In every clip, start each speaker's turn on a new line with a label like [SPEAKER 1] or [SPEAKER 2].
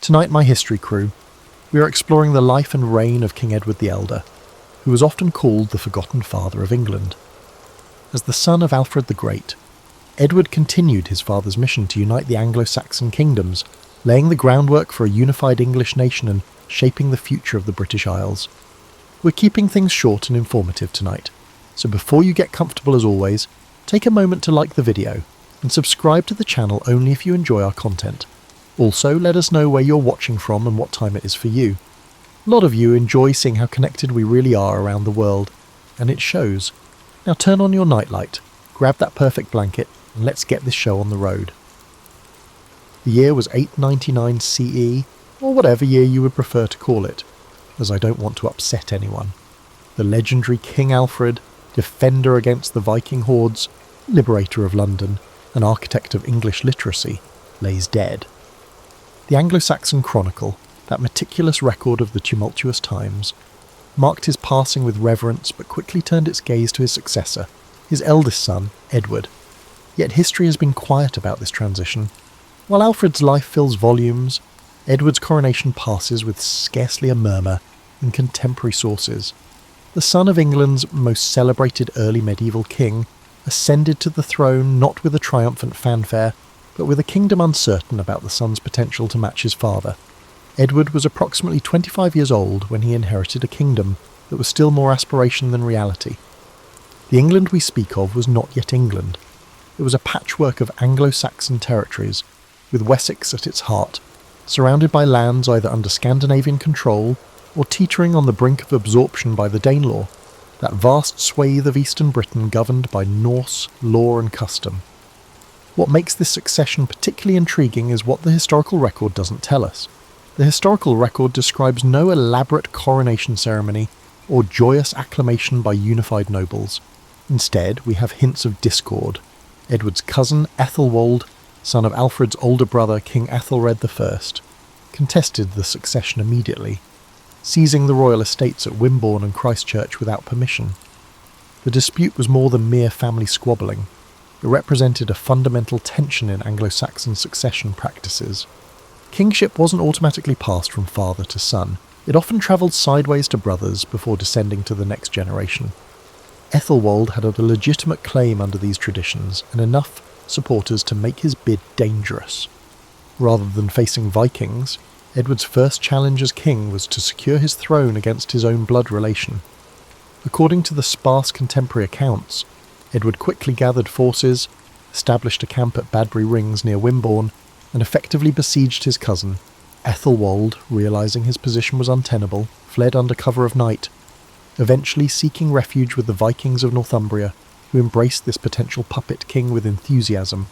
[SPEAKER 1] Tonight, my history crew, we are exploring the life and reign of King Edward the Elder, who was often called the forgotten father of England. As the son of Alfred the Great, Edward continued his father's mission to unite the Anglo-Saxon kingdoms, laying the groundwork for a unified English nation and shaping the future of the British Isles. We're keeping things short and informative tonight, so before you get comfortable as always, take a moment to like the video and subscribe to the channel only if you enjoy our content. Also, let us know where you're watching from and what time it is for you. A lot of you enjoy seeing how connected we really are around the world, and it shows. Now turn on your nightlight, grab that perfect blanket, and let's get this show on the road. The year was 899 CE, or whatever year you would prefer to call it, as I don't want to upset anyone. The legendary King Alfred, defender against the Viking hordes, liberator of London, and architect of English literacy, lays dead. The Anglo-Saxon Chronicle, that meticulous record of the tumultuous times, marked his passing with reverence but quickly turned its gaze to his successor, his eldest son, Edward. Yet history has been quiet about this transition. While Alfred's life fills volumes, Edward's coronation passes with scarcely a murmur in contemporary sources. The son of England's most celebrated early medieval king ascended to the throne not with a triumphant fanfare, but with a kingdom uncertain about the son's potential to match his father. Edward was approximately 25 years old when he inherited a kingdom that was still more aspiration than reality. The England we speak of was not yet England. It was a patchwork of Anglo-Saxon territories, with Wessex at its heart, surrounded by lands either under Scandinavian control or teetering on the brink of absorption by the Danelaw, that vast swathe of eastern Britain governed by Norse law and custom. What makes this succession particularly intriguing is what the historical record doesn't tell us. The historical record describes no elaborate coronation ceremony or joyous acclamation by unified nobles. Instead, we have hints of discord. Edward's cousin Ethelwold, son of Alfred's older brother King Ethelred I, contested the succession immediately, seizing the royal estates at Wimborne and Christchurch without permission. The dispute was more than mere family squabbling. It represented a fundamental tension in Anglo-Saxon succession practices. Kingship wasn't automatically passed from father to son. It often travelled sideways to brothers before descending to the next generation. Ethelwold had a legitimate claim under these traditions and enough supporters to make his bid dangerous. Rather than facing Vikings, Edward's first challenge as king was to secure his throne against his own blood relation. According to the sparse contemporary accounts, Edward quickly gathered forces, established a camp at Badbury Rings near Wimborne, and effectively besieged his cousin. Ethelwold, realising his position was untenable, fled under cover of night, eventually seeking refuge with the Vikings of Northumbria, who embraced this potential puppet king with enthusiasm.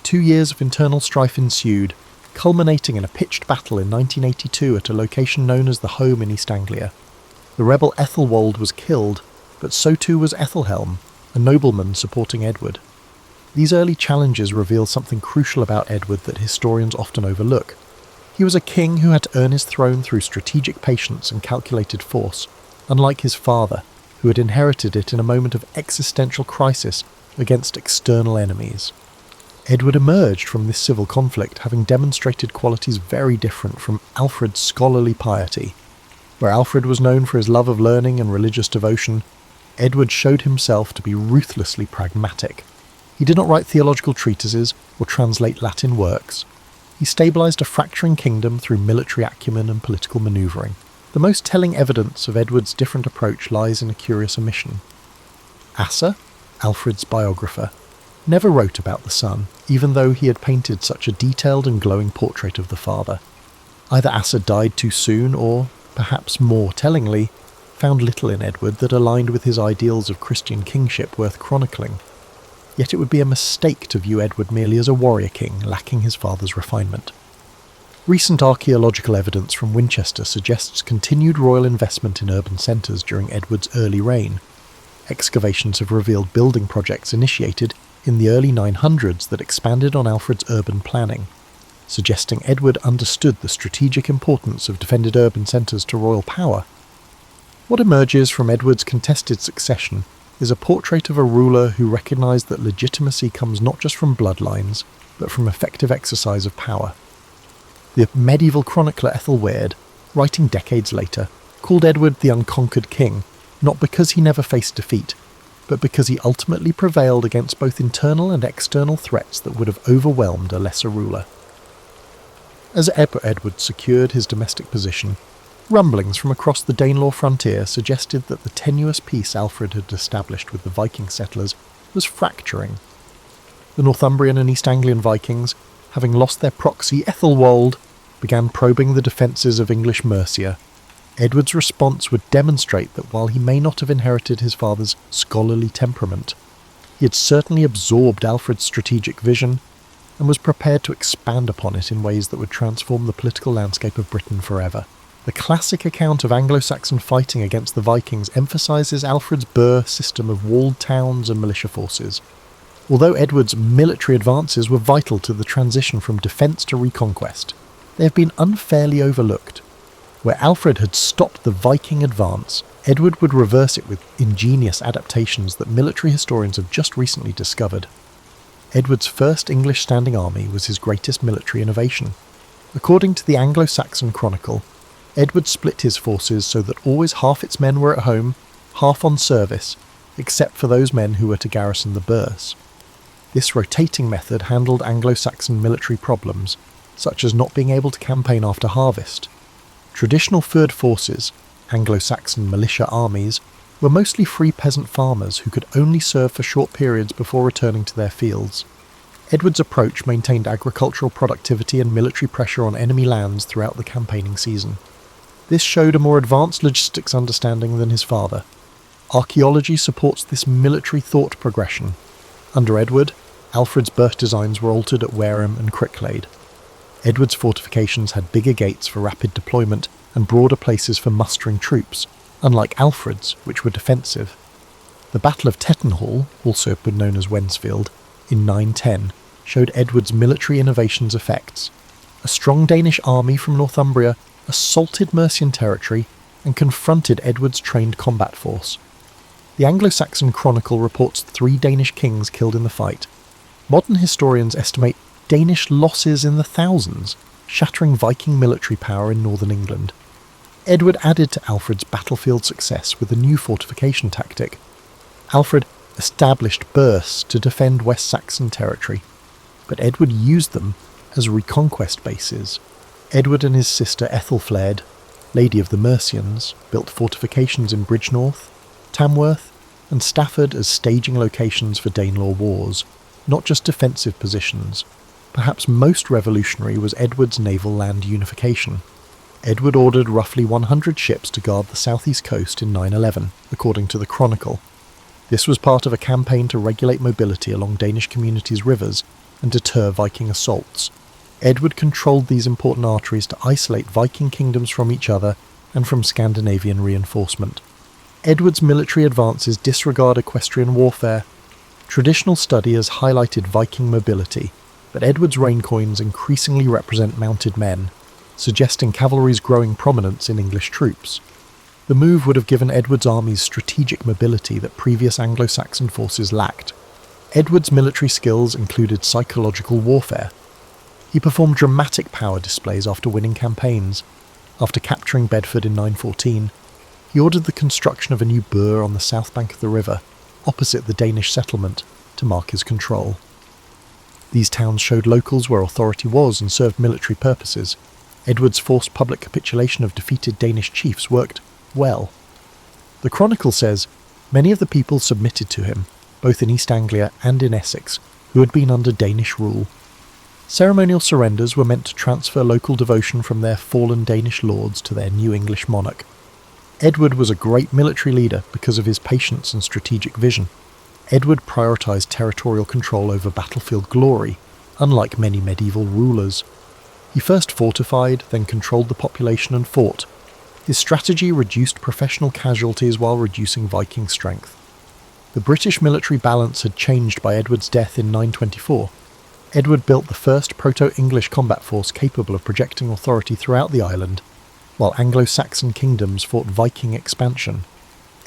[SPEAKER 1] 2 years of internal strife ensued, culminating in a pitched battle in 1982 at a location known as the Home in East Anglia. The rebel Ethelwold was killed, but so too was Ethelhelm, a nobleman supporting Edward. These early challenges reveal something crucial about Edward that historians often overlook. He was a king who had to earn his throne through strategic patience and calculated force, unlike his father, who had inherited it in a moment of existential crisis against external enemies. Edward emerged from this civil conflict having demonstrated qualities very different from Alfred's scholarly piety. Where Alfred was known for his love of learning and religious devotion, Edward showed himself to be ruthlessly pragmatic. He did not write theological treatises or translate Latin works. He stabilised a fracturing kingdom through military acumen and political manoeuvring. The most telling evidence of Edward's different approach lies in a curious omission. Asa, Alfred's biographer, never wrote about the son, even though he had painted such a detailed and glowing portrait of the father. Either Asa died too soon or, perhaps more tellingly, found little in Edward that aligned with his ideals of Christian kingship worth chronicling. Yet it would be a mistake to view Edward merely as a warrior king lacking his father's refinement. Recent archaeological evidence from Winchester suggests continued royal investment in urban centres during Edward's early reign. Excavations have revealed building projects initiated in the early 900s that expanded on Alfred's urban planning, suggesting Edward understood the strategic importance of defended urban centres to royal power. What emerges from Edward's contested succession is a portrait of a ruler who recognised that legitimacy comes not just from bloodlines, but from effective exercise of power. The medieval chronicler Ethelweard, writing decades later, called Edward the unconquered king, not because he never faced defeat, but because he ultimately prevailed against both internal and external threats that would have overwhelmed a lesser ruler. As Edward secured his domestic position, rumblings from across the Danelaw frontier suggested that the tenuous peace Alfred had established with the Viking settlers was fracturing. The Northumbrian and East Anglian Vikings, having lost their proxy Ethelwold, began probing the defences of English Mercia. Edward's response would demonstrate that while he may not have inherited his father's scholarly temperament, he had certainly absorbed Alfred's strategic vision and was prepared to expand upon it in ways that would transform the political landscape of Britain forever. The classic account of Anglo-Saxon fighting against the Vikings emphasises Alfred's Burr system of walled towns and militia forces. Although Edward's military advances were vital to the transition from defence to reconquest, they have been unfairly overlooked. Where Alfred had stopped the Viking advance, Edward would reverse it with ingenious adaptations that military historians have just recently discovered. Edward's first English standing army was his greatest military innovation. According to the Anglo-Saxon Chronicle, Edward split his forces so that always half its men were at home, half on service, except for those men who were to garrison the burhs. This rotating method handled Anglo-Saxon military problems, such as not being able to campaign after harvest. Traditional fyrd forces, Anglo-Saxon militia armies, were mostly free peasant farmers who could only serve for short periods before returning to their fields. Edward's approach maintained agricultural productivity and military pressure on enemy lands throughout the campaigning season. This showed a more advanced logistics understanding than his father. Archaeology supports this military thought progression. Under Edward, Alfred's birth designs were altered at Wareham and Cricklade. Edward's fortifications had bigger gates for rapid deployment and broader places for mustering troops, unlike Alfred's, which were defensive. The Battle of Tettenhall, also known as Wensfield, in 910, showed Edward's military innovations' effects. A strong Danish army from Northumbria assaulted Mercian territory and confronted Edward's trained combat force. The Anglo-Saxon Chronicle reports 3 Danish kings killed in the fight. Modern historians estimate Danish losses in the thousands, shattering Viking military power in northern England. Edward added to Alfred's battlefield success with a new fortification tactic. Alfred established burhs to defend West Saxon territory, but Edward used them as reconquest bases. Edward and his sister Ethelflaed, Lady of the Mercians, built fortifications in Bridgnorth, Tamworth, and Stafford as staging locations for Danelaw wars, not just defensive positions. Perhaps most revolutionary was Edward's naval land unification. Edward ordered roughly 100 ships to guard the southeast coast in 911, according to the Chronicle. This was part of a campaign to regulate mobility along Danish communities' rivers and deter Viking assaults. Edward controlled these important arteries to isolate Viking kingdoms from each other and from Scandinavian reinforcement. Edward's military advances disregard equestrian warfare. Traditional study has highlighted Viking mobility, but Edward's reign coins increasingly represent mounted men, suggesting cavalry's growing prominence in English troops. The move would have given Edward's armies strategic mobility that previous Anglo-Saxon forces lacked. Edward's military skills included psychological warfare. He performed dramatic power displays after winning campaigns. After capturing Bedford in 914, he ordered the construction of a new burh on the south bank of the river, opposite the Danish settlement, to mark his control. These towns showed locals where authority was and served military purposes. Edward's forced public capitulation of defeated Danish chiefs worked well. The Chronicle says, many of the people submitted to him, both in East Anglia and in Essex, who had been under Danish rule. Ceremonial surrenders were meant to transfer local devotion from their fallen Danish lords to their new English monarch. Edward was a great military leader because of his patience and strategic vision. Edward prioritised territorial control over battlefield glory, unlike many medieval rulers. He first fortified, then controlled the population and fought. His strategy reduced professional casualties while reducing Viking strength. The British military balance had changed by Edward's death in 924. Edward built the first proto-English combat force capable of projecting authority throughout the island, while Anglo-Saxon kingdoms fought Viking expansion.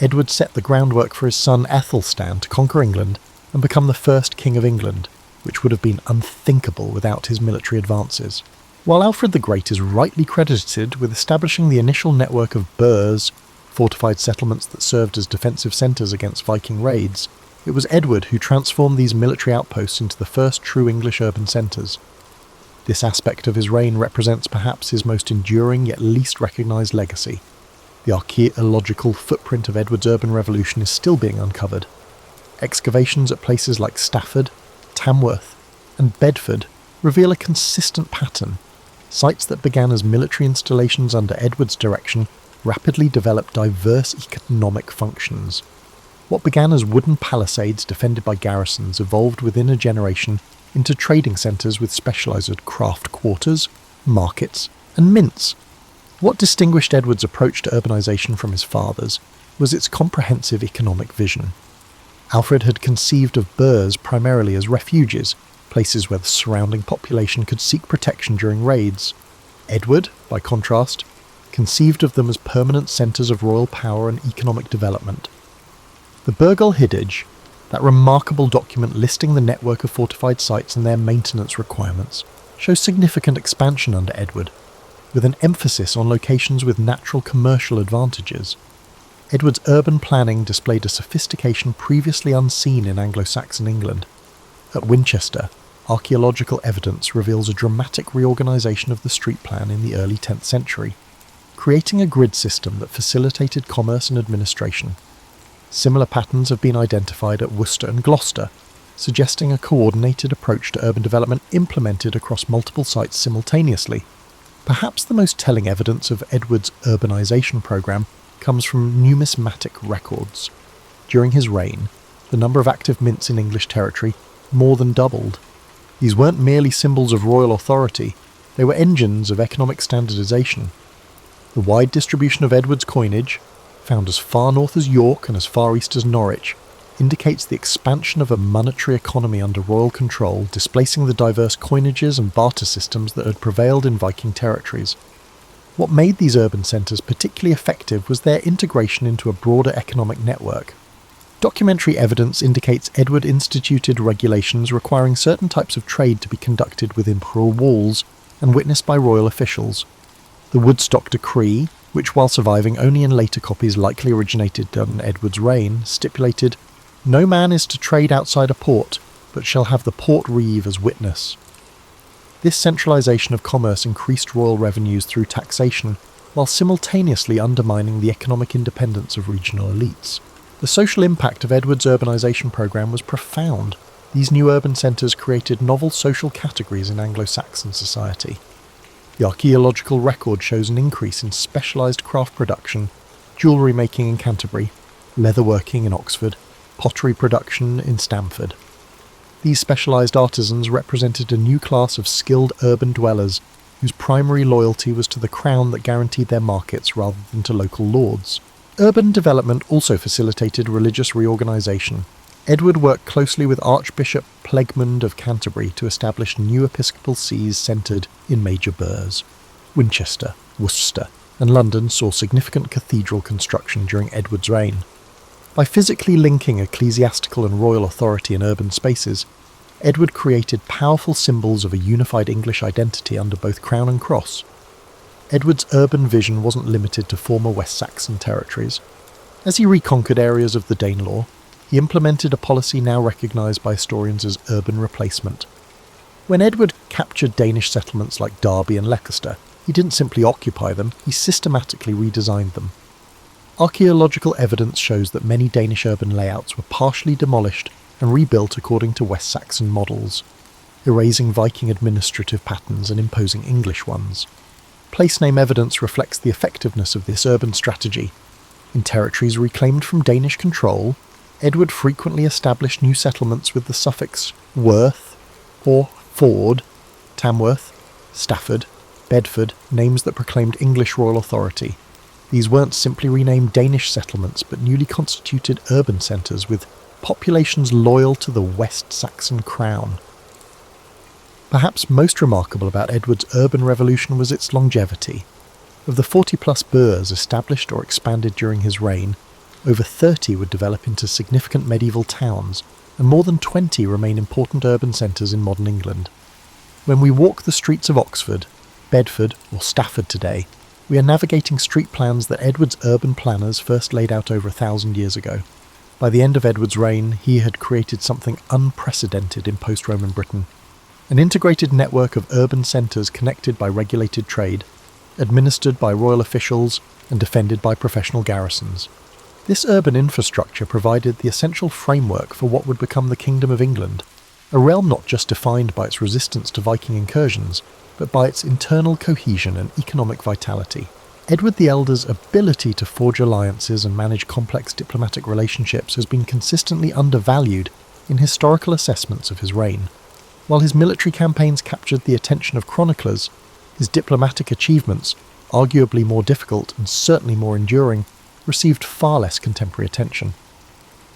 [SPEAKER 1] Edward set the groundwork for his son Aethelstan to conquer England and become the first King of England, which would have been unthinkable without his military advances. While Alfred the Great is rightly credited with establishing the initial network of Burrs, fortified settlements that served as defensive centres against Viking raids, it was Edward who transformed these military outposts into the first true English urban centres. This aspect of his reign represents perhaps his most enduring yet least recognised legacy. The archaeological footprint of Edward's urban revolution is still being uncovered. Excavations at places like Stafford, Tamworth, and Bedford reveal a consistent pattern. Sites that began as military installations under Edward's direction rapidly developed diverse economic functions. What began as wooden palisades defended by garrisons evolved within a generation into trading centres with specialised craft quarters, markets, and mints. What distinguished Edward's approach to urbanisation from his father's was its comprehensive economic vision. Alfred had conceived of burhs primarily as refuges, places where the surrounding population could seek protection during raids. Edward, by contrast, conceived of them as permanent centres of royal power and economic development. The Burgol Hidage, that remarkable document listing the network of fortified sites and their maintenance requirements, shows significant expansion under Edward, with an emphasis on locations with natural commercial advantages. Edward's urban planning displayed a sophistication previously unseen in Anglo-Saxon England. At Winchester, archaeological evidence reveals a dramatic reorganisation of the street plan in the early 10th century, creating a grid system that facilitated commerce and administration. Similar patterns have been identified at Worcester and Gloucester, suggesting a coordinated approach to urban development implemented across multiple sites simultaneously. Perhaps the most telling evidence of Edward's urbanisation programme comes from numismatic records. During his reign, the number of active mints in English territory more than doubled. These weren't merely symbols of royal authority, they were engines of economic standardisation. The wide distribution of Edward's coinage, found as far north as York and as far east as Norwich, indicates the expansion of a monetary economy under royal control, displacing the diverse coinages and barter systems that had prevailed in Viking territories. What made these urban centres particularly effective was their integration into a broader economic network. Documentary evidence indicates Edward instituted regulations requiring certain types of trade to be conducted within imperial walls and witnessed by royal officials. The Woodstock Decree, which while surviving only in later copies likely originated in Edward's reign, stipulated, "No man is to trade outside a port, but shall have the port reeve as witness." This centralisation of commerce increased royal revenues through taxation, while simultaneously undermining the economic independence of regional elites. The social impact of Edward's urbanisation programme was profound. These new urban centres created novel social categories in Anglo-Saxon society. The archaeological record shows an increase in specialised craft production, jewellery making in Canterbury, leatherworking in Oxford, pottery production in Stamford. These specialised artisans represented a new class of skilled urban dwellers whose primary loyalty was to the crown that guaranteed their markets rather than to local lords. Urban development also facilitated religious reorganisation. Edward worked closely with Archbishop Plegmund of Canterbury to establish new episcopal sees centred in major burhs. Winchester, Worcester, and London saw significant cathedral construction during Edward's reign. By physically linking ecclesiastical and royal authority in urban spaces, Edward created powerful symbols of a unified English identity under both crown and cross. Edward's urban vision wasn't limited to former West Saxon territories. As he reconquered areas of the Danelaw, he implemented a policy now recognised by historians as urban replacement. When Edward captured Danish settlements like Derby and Leicester, he didn't simply occupy them, he systematically redesigned them. Archaeological evidence shows that many Danish urban layouts were partially demolished and rebuilt according to West Saxon models, erasing Viking administrative patterns and imposing English ones. Place name evidence reflects the effectiveness of this urban strategy. In territories reclaimed from Danish control, Edward frequently established new settlements with the suffix Worth or Ford, Tamworth, Stafford, Bedford, names that proclaimed English royal authority. These weren't simply renamed Danish settlements, but newly constituted urban centres with populations loyal to the West Saxon crown. Perhaps most remarkable about Edward's urban revolution was its longevity. Of the 40-plus burhs established or expanded during his reign, over 30 would develop into significant medieval towns, and more than 20 remain important urban centres in modern England. When we walk the streets of Oxford, Bedford, or Stafford today, we are navigating street plans that Edward's urban planners first laid out over 1,000 years ago. By the end of Edward's reign, he had created something unprecedented in post-Roman Britain. An integrated network of urban centres connected by regulated trade, administered by royal officials, and defended by professional garrisons. This urban infrastructure provided the essential framework for what would become the Kingdom of England, a realm not just defined by its resistance to Viking incursions, but by its internal cohesion and economic vitality. Edward the Elder's ability to forge alliances and manage complex diplomatic relationships has been consistently undervalued in historical assessments of his reign. While his military campaigns captured the attention of chroniclers, his diplomatic achievements, arguably more difficult and certainly more enduring, received far less contemporary attention.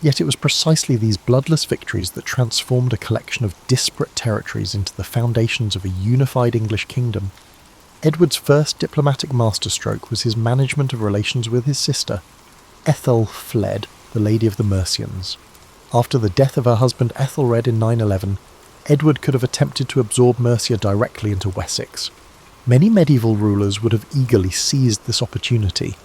[SPEAKER 1] Yet it was precisely these bloodless victories that transformed a collection of disparate territories into the foundations of a unified English kingdom. Edward's first diplomatic masterstroke was his management of relations with his sister, Ethelfled, the Lady of the Mercians. After the death of her husband Ethelred in 911, Edward could have attempted to absorb Mercia directly into Wessex. Many medieval rulers would have eagerly seized this opportunity.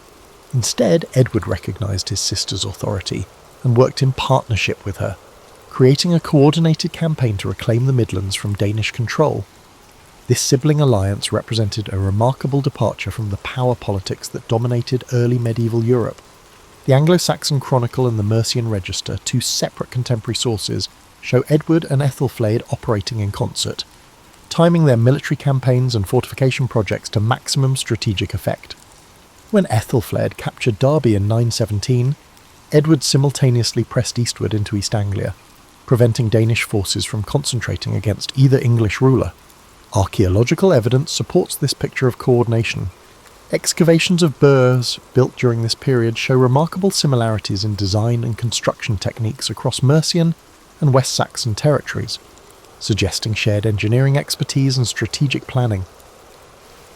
[SPEAKER 1] Instead, Edward recognised his sister's authority and worked in partnership with her, creating a coordinated campaign to reclaim the Midlands from Danish control. This sibling alliance represented a remarkable departure from the power politics that dominated early medieval Europe. The Anglo-Saxon Chronicle and the Mercian Register, two separate contemporary sources, show Edward and Ethelflaed operating in concert, timing their military campaigns and fortification projects to maximum strategic effect. When Ethelflaed captured Derby in 917, Edward simultaneously pressed eastward into East Anglia, preventing Danish forces from concentrating against either English ruler. Archaeological evidence supports this picture of coordination. Excavations of Burrs built during this period show remarkable similarities in design and construction techniques across Mercian and West Saxon territories, suggesting shared engineering expertise and strategic planning.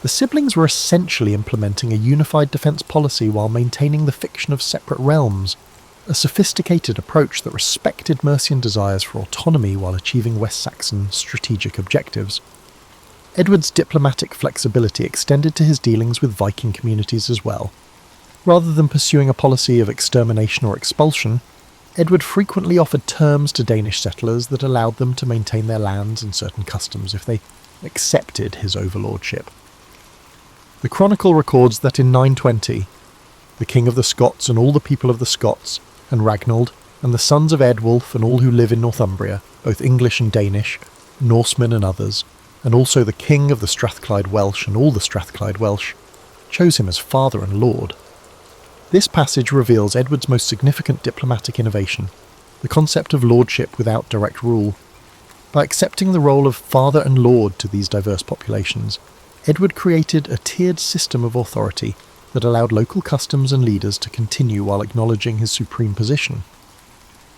[SPEAKER 1] The siblings were essentially implementing a unified defence policy while maintaining the fiction of separate realms, a sophisticated approach that respected Mercian desires for autonomy while achieving West Saxon strategic objectives. Edward's diplomatic flexibility extended to his dealings with Viking communities as well. Rather than pursuing a policy of extermination or expulsion, Edward frequently offered terms to Danish settlers that allowed them to maintain their lands and certain customs if they accepted his overlordship. The Chronicle records that in 920, the King of the Scots and all the people of the Scots, and Ragnald, and the sons of Eadwulf and all who live in Northumbria, both English and Danish, Norsemen and others, and also the King of the Strathclyde Welsh and all the Strathclyde Welsh, chose him as father and lord. This passage reveals Edward's most significant diplomatic innovation, the concept of lordship without direct rule. By accepting the role of father and lord to these diverse populations, Edward created a tiered system of authority that allowed local customs and leaders to continue while acknowledging his supreme position.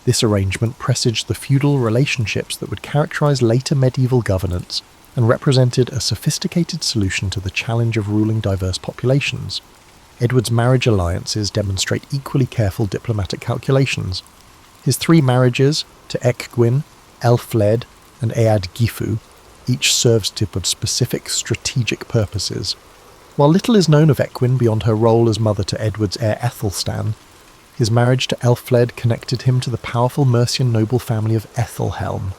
[SPEAKER 1] This arrangement presaged the feudal relationships that would characterize later medieval governance and represented a sophisticated solution to the challenge of ruling diverse populations. Edward's marriage alliances demonstrate equally careful diplomatic calculations. His 3 marriages to Ecgwin, Elfled, and Eadgifu each serves to specific strategic purposes. While little is known of Ecgwin beyond her role as mother to Edward's heir Aethelstan, his marriage to Elfled connected him to the powerful Mercian noble family of Ethelhelm,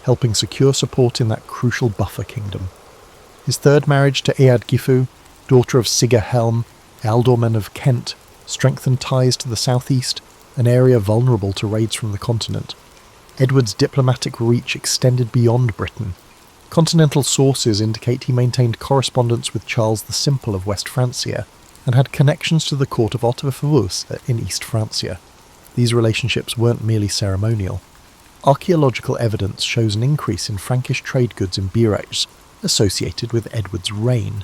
[SPEAKER 1] helping secure support in that crucial buffer kingdom. His 3rd marriage to Eadgifu, daughter of Sigerhelm, Ealdorman of Kent, strengthened ties to the southeast, an area vulnerable to raids from the continent. Edward's diplomatic reach extended beyond Britain. Continental sources indicate he maintained correspondence with Charles the Simple of West Francia, and had connections to the court of Otto in East Francia. These relationships weren't merely ceremonial. Archaeological evidence shows an increase in Frankish trade goods in Biarritz associated with Edward's reign,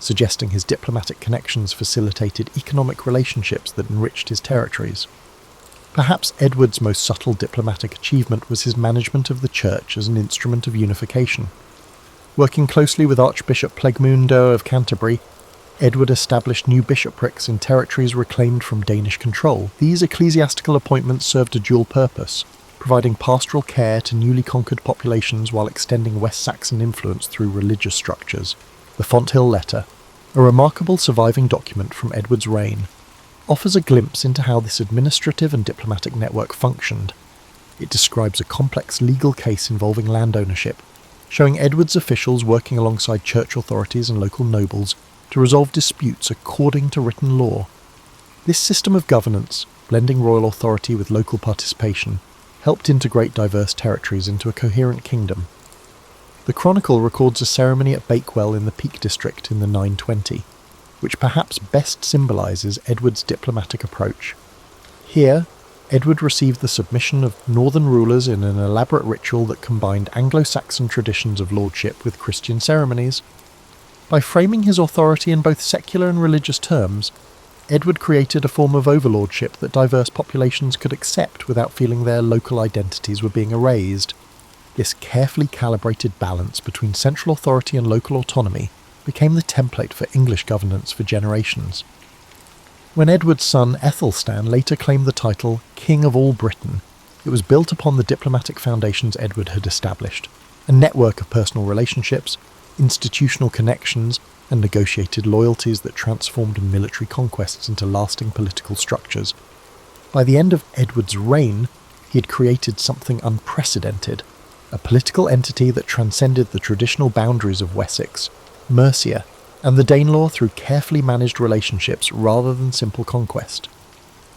[SPEAKER 1] suggesting his diplomatic connections facilitated economic relationships that enriched his territories. Perhaps Edward's most subtle diplomatic achievement was his management of the church as an instrument of unification. Working closely with Archbishop Plegmundo of Canterbury, Edward established new bishoprics in territories reclaimed from Danish control. These ecclesiastical appointments served a dual purpose, providing pastoral care to newly conquered populations while extending West Saxon influence through religious structures. The Fonthill Letter, a remarkable surviving document from Edward's reign, offers a glimpse into how this administrative and diplomatic network functioned. It describes a complex legal case involving land ownership, showing Edward's officials working alongside church authorities and local nobles to resolve disputes according to written law. This system of governance, blending royal authority with local participation, helped integrate diverse territories into a coherent kingdom. The Chronicle records a ceremony at Bakewell in the Peak District in the 920, which perhaps best symbolises Edward's diplomatic approach. Here, Edward received the submission of northern rulers in an elaborate ritual that combined Anglo-Saxon traditions of lordship with Christian ceremonies. By framing his authority in both secular and religious terms, Edward created a form of overlordship that diverse populations could accept without feeling their local identities were being erased. This carefully calibrated balance between central authority and local autonomy became the template for English governance for generations. When Edward's son Ethelstan later claimed the title King of all Britain, it was built upon the diplomatic foundations Edward had established, a network of personal relationships, institutional connections, and negotiated loyalties that transformed military conquests into lasting political structures. By the end of Edward's reign, he had created something unprecedented, a political entity that transcended the traditional boundaries of Wessex, Mercia, and the Danelaw through carefully managed relationships rather than simple conquest.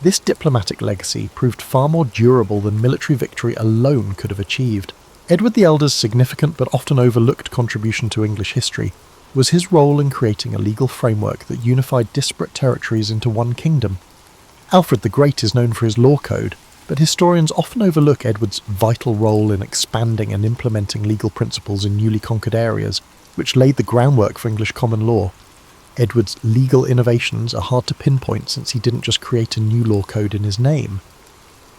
[SPEAKER 1] This diplomatic legacy proved far more durable than military victory alone could have achieved. Edward the Elder's significant but often overlooked contribution to English history was his role in creating a legal framework that unified disparate territories into one kingdom. Alfred the Great is known for his law code, but historians often overlook Edward's vital role in expanding and implementing legal principles in newly conquered areas, which laid the groundwork for English common law. Edward's legal innovations are hard to pinpoint since he didn't just create a new law code in his name.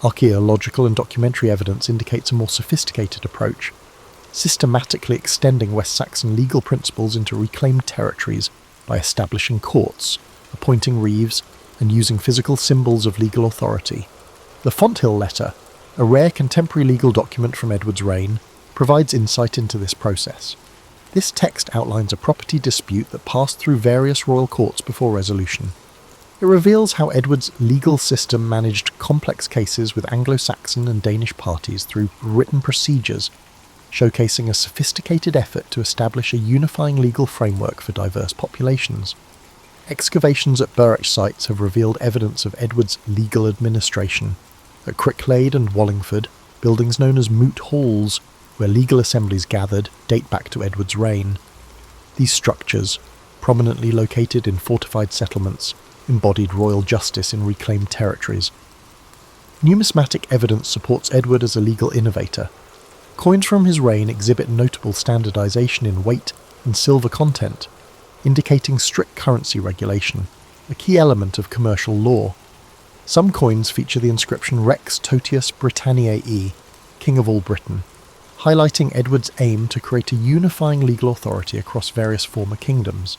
[SPEAKER 1] Archaeological and documentary evidence indicates a more sophisticated approach, systematically extending West Saxon legal principles into reclaimed territories by establishing courts, appointing reeves, and using physical symbols of legal authority. The Fonthill Letter, a rare contemporary legal document from Edward's reign, provides insight into this process. This text outlines a property dispute that passed through various royal courts before resolution. It reveals how Edward's legal system managed complex cases with Anglo-Saxon and Danish parties through written procedures, showcasing a sophisticated effort to establish a unifying legal framework for diverse populations. Excavations at Burr sites have revealed evidence of Edward's legal administration. At Cricklade and Wallingford, buildings known as moot halls, where legal assemblies gathered, date back to Edward's reign. These structures, prominently located in fortified settlements, embodied royal justice in reclaimed territories. Numismatic evidence supports Edward as a legal innovator. Coins from his reign exhibit notable standardization in weight and silver content, indicating strict currency regulation, a key element of commercial law. Some coins feature the inscription Rex Totius Britanniae, King of all Britain, highlighting Edward's aim to create a unifying legal authority across various former kingdoms.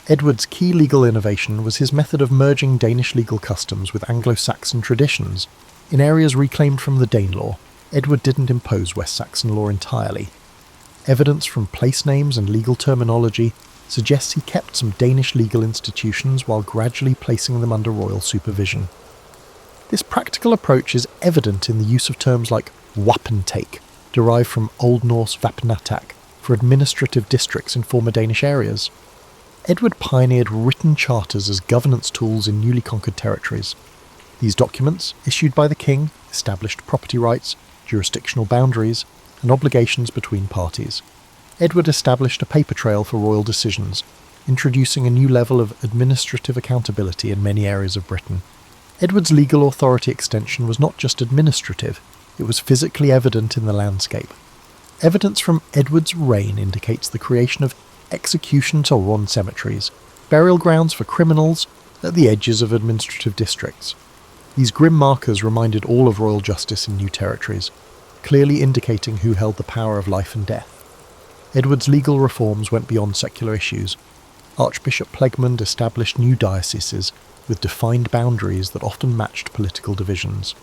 [SPEAKER 1] Edward's key legal innovation was his method of merging Danish legal customs with Anglo-Saxon traditions. In areas reclaimed from the Danelaw, Edward didn't impose West Saxon law entirely. Evidence from place names and legal terminology suggests he kept some Danish legal institutions while gradually placing them under royal supervision. This practical approach is evident in the use of terms like wapentake, derived from Old Norse vapnatak, for administrative districts in former Danish areas. Edward pioneered written charters as governance tools in newly conquered territories. These documents, issued by the king, established property rights, jurisdictional boundaries, and obligations between parties. Edward established a paper trail for royal decisions, introducing a new level of administrative accountability in many areas of Britain. Edward's legal authority extension was not just administrative, it was physically evident in the landscape. Evidence from Edward's reign indicates the creation of execution Tolron cemeteries, burial grounds for criminals at the edges of administrative districts. These grim markers reminded all of royal justice in new territories, clearly indicating who held the power of life and death. Edward's legal reforms went beyond secular issues. Archbishop Plegmund established new dioceses with defined boundaries that often matched political divisions.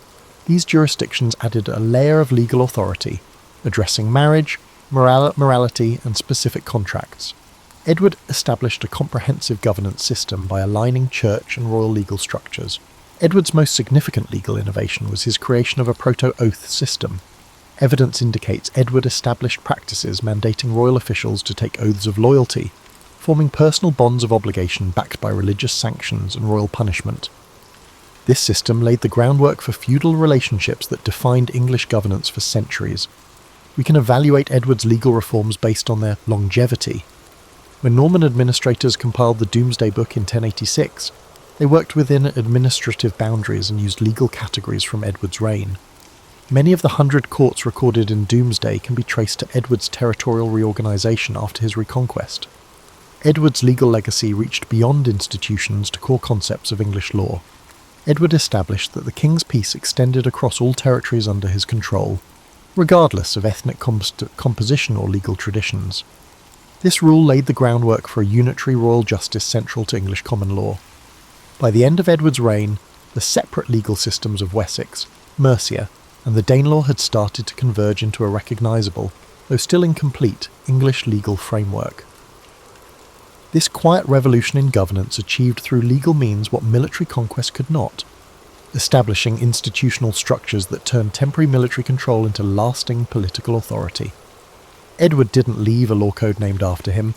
[SPEAKER 1] These jurisdictions added a layer of legal authority, addressing marriage, morality, and specific contracts. Edward established a comprehensive governance system by aligning church and royal legal structures. Edward's most significant legal innovation was his creation of a proto-oath system. Evidence indicates Edward established practices mandating royal officials to take oaths of loyalty, forming personal bonds of obligation backed by religious sanctions and royal punishment. This system laid the groundwork for feudal relationships that defined English governance for centuries. We can evaluate Edward's legal reforms based on their longevity. When Norman administrators compiled the Domesday Book in 1086, they worked within administrative boundaries and used legal categories from Edward's reign. Many of the 100 courts recorded in Domesday can be traced to Edward's territorial reorganisation after his reconquest. Edward's legal legacy reached beyond institutions to core concepts of English law. Edward established that the king's peace extended across all territories under his control, regardless of ethnic composition or legal traditions. This rule laid the groundwork for a unitary royal justice central to English common law. By the end of Edward's reign, the separate legal systems of Wessex, Mercia, and the Danelaw had started to converge into a recognisable, though still incomplete, English legal framework. This quiet revolution in governance achieved through legal means what military conquest could not, establishing institutional structures that turned temporary military control into lasting political authority. Edward didn't leave a law code named after him.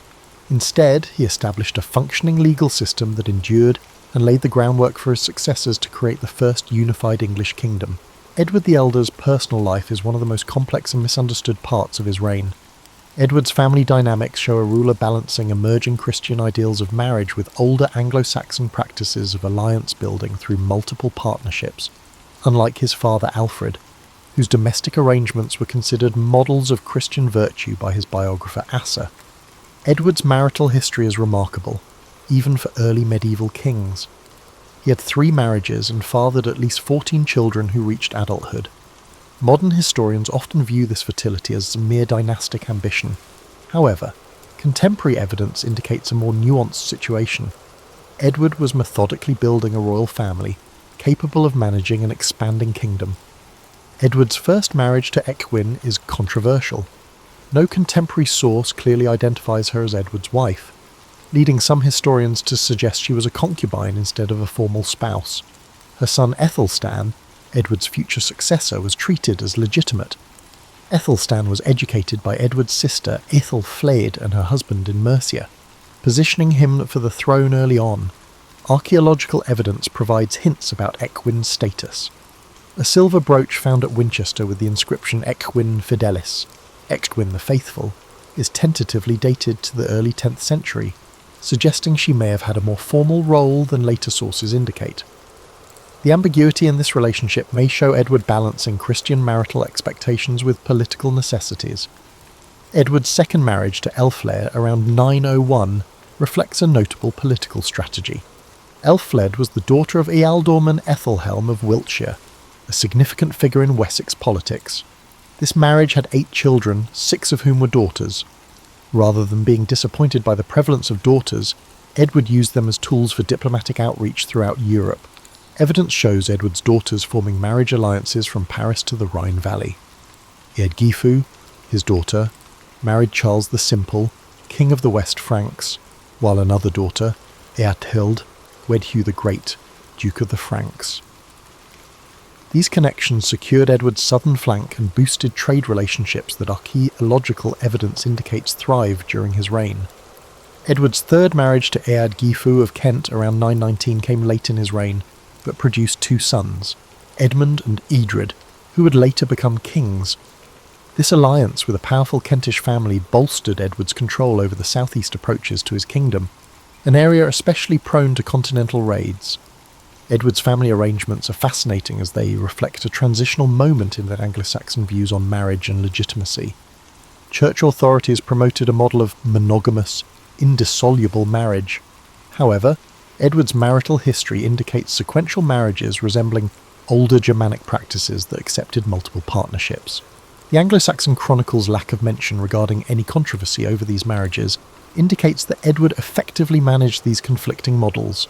[SPEAKER 1] Instead, he established a functioning legal system that endured and laid the groundwork for his successors to create the first unified English kingdom. Edward the Elder's personal life is one of the most complex and misunderstood parts of his reign. Edward's family dynamics show a ruler balancing emerging Christian ideals of marriage with older Anglo-Saxon practices of alliance building through multiple partnerships, unlike his father Alfred, whose domestic arrangements were considered models of Christian virtue by his biographer Asser. Edward's marital history is remarkable, even for early medieval kings. He had 3 marriages and fathered at least 14 children who reached adulthood. Modern historians often view this fertility as a mere dynastic ambition. However, contemporary evidence indicates a more nuanced situation. Edward was methodically building a royal family, capable of managing an expanding kingdom. Edward's first marriage to Ecgwin is controversial. No contemporary source clearly identifies her as Edward's wife, leading some historians to suggest she was a concubine instead of a formal spouse. Her son Ethelstan, Edward's future successor, was treated as legitimate. Ethelstan was educated by Edward's sister Aethelflaed and her husband in Mercia, positioning him for the throne early on. Archaeological evidence provides hints about Ecgwin's status. A silver brooch found at Winchester with the inscription Ecgwin Fidelis, Ecgwin the Faithful, is tentatively dated to the early 10th century, suggesting she may have had a more formal role than later sources indicate. The ambiguity in this relationship may show Edward balancing Christian marital expectations with political necessities. Edward's second marriage to Aelflaed around 901 reflects a notable political strategy. Aelflaed was the daughter of Ealdorman Ethelhelm of Wiltshire, a significant figure in Wessex politics. This marriage had 8 children, 6 of whom were daughters. Rather than being disappointed by the prevalence of daughters, Edward used them as tools for diplomatic outreach throughout Europe. Evidence shows Edward's daughters forming marriage alliances from Paris to the Rhine Valley. Eadgifu, his daughter, married Charles the Simple, king of the West Franks, while another daughter, Eadhild, wed Hugh the Great, Duke of the Franks. These connections secured Edward's southern flank and boosted trade relationships that archaeological evidence indicates thrived during his reign. Edward's third marriage to Eadgifu of Kent around 919 came late in his reign, but produced 2 sons, Edmund and Edred, who would later become kings. This alliance with a powerful Kentish family bolstered Edward's control over the southeast approaches to his kingdom, an area especially prone to continental raids. Edward's family arrangements are fascinating as they reflect a transitional moment in their Anglo-Saxon views on marriage and legitimacy. Church authorities promoted a model of monogamous, indissoluble marriage. However, Edward's marital history indicates sequential marriages resembling older Germanic practices that accepted multiple partnerships. The Anglo-Saxon Chronicle's lack of mention regarding any controversy over these marriages indicates that Edward effectively managed these conflicting models.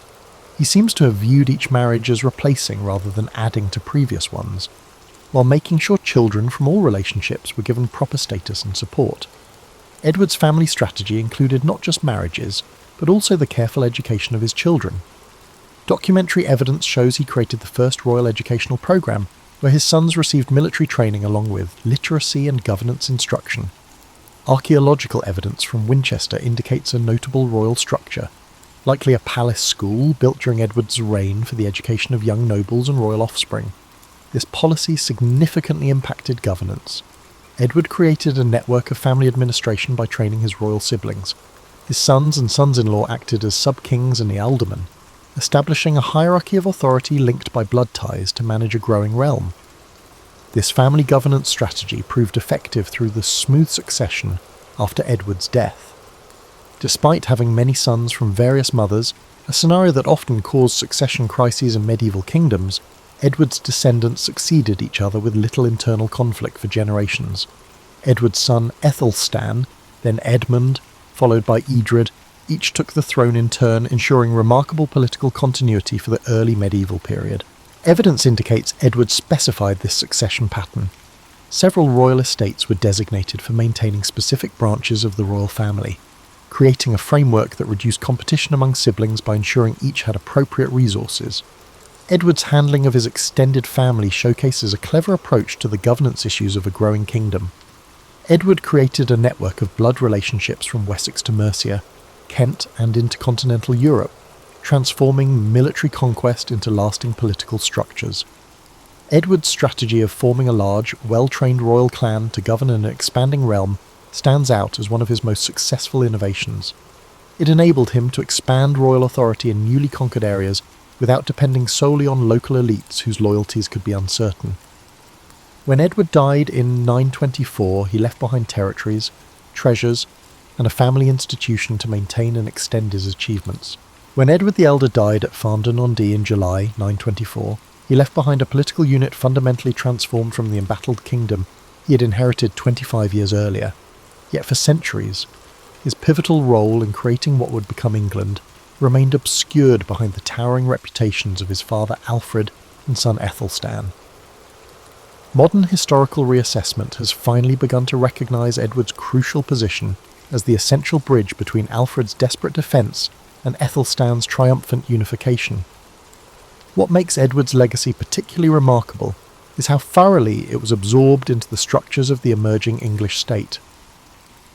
[SPEAKER 1] He seems to have viewed each marriage as replacing rather than adding to previous ones, while making sure children from all relationships were given proper status and support. Edward's family strategy included not just marriages, but also the careful education of his children. Documentary evidence shows he created the first royal educational programme, where his sons received military training along with literacy and governance instruction. Archaeological evidence from Winchester indicates a notable royal structure, likely a palace school built during Edward's reign for the education of young nobles and royal offspring. This policy significantly impacted governance. Edward created a network of family administration by training his royal siblings. His sons and sons-in-law acted as sub-kings and ealdormen, establishing a hierarchy of authority linked by blood ties to manage a growing realm. This family governance strategy proved effective through the smooth succession after Edward's death. Despite having many sons from various mothers, a scenario that often caused succession crises in medieval kingdoms, Edward's descendants succeeded each other with little internal conflict for generations. Edward's son Ethelstan, then Edmund, followed by Edred, each took the throne in turn, ensuring remarkable political continuity for the early medieval period. Evidence indicates Edward specified this succession pattern. Several royal estates were designated for maintaining specific branches of the royal family, creating a framework that reduced competition among siblings by ensuring each had appropriate resources. Edward's handling of his extended family showcases a clever approach to the governance issues of a growing kingdom. Edward created a network of blood relationships from Wessex to Mercia, Kent and intercontinental Europe, transforming military conquest into lasting political structures. Edward's strategy of forming a large, well-trained royal clan to govern an expanding realm stands out as one of his most successful innovations. It enabled him to expand royal authority in newly conquered areas without depending solely on local elites whose loyalties could be uncertain. When Edward died in 924, he left behind territories, treasures, and a family institution to maintain and extend his achievements. When Edward the Elder died at Farndenondy in July 924, he left behind a political unit fundamentally transformed from the embattled kingdom he had inherited 25 years earlier. Yet for centuries, his pivotal role in creating what would become England remained obscured behind the towering reputations of his father Alfred and son Ethelstan. Modern historical reassessment has finally begun to recognise Edward's crucial position as the essential bridge between Alfred's desperate defence and Ethelstan's triumphant unification. What makes Edward's legacy particularly remarkable is how thoroughly it was absorbed into the structures of the emerging English state.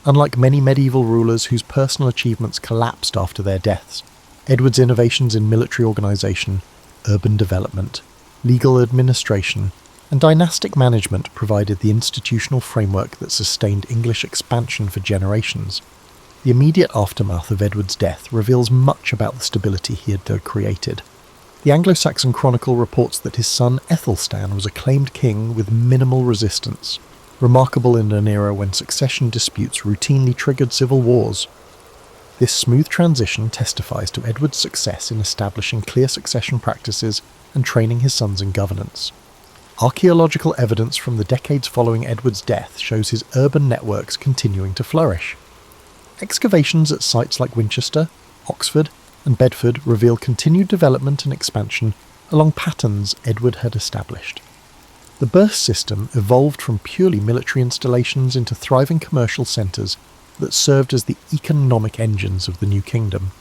[SPEAKER 1] Unlike many medieval rulers whose personal achievements collapsed after their deaths, Edward's innovations in military organisation, urban development, legal administration, and dynastic management provided the institutional framework that sustained English expansion for generations. The immediate aftermath of Edward's death reveals much about the stability he had created. The Anglo-Saxon Chronicle reports that his son Ethelstan was acclaimed king with minimal resistance, remarkable in an era when succession disputes routinely triggered civil wars. This smooth transition testifies to Edward's success in establishing clear succession practices and training his sons in governance. Archaeological evidence from the decades following Edward's death shows his urban networks continuing to flourish. Excavations at sites like Winchester, Oxford, and Bedford reveal continued development and expansion along patterns Edward had established. The Burr system evolved from purely military installations into thriving commercial centres that served as the economic engines of the new kingdom.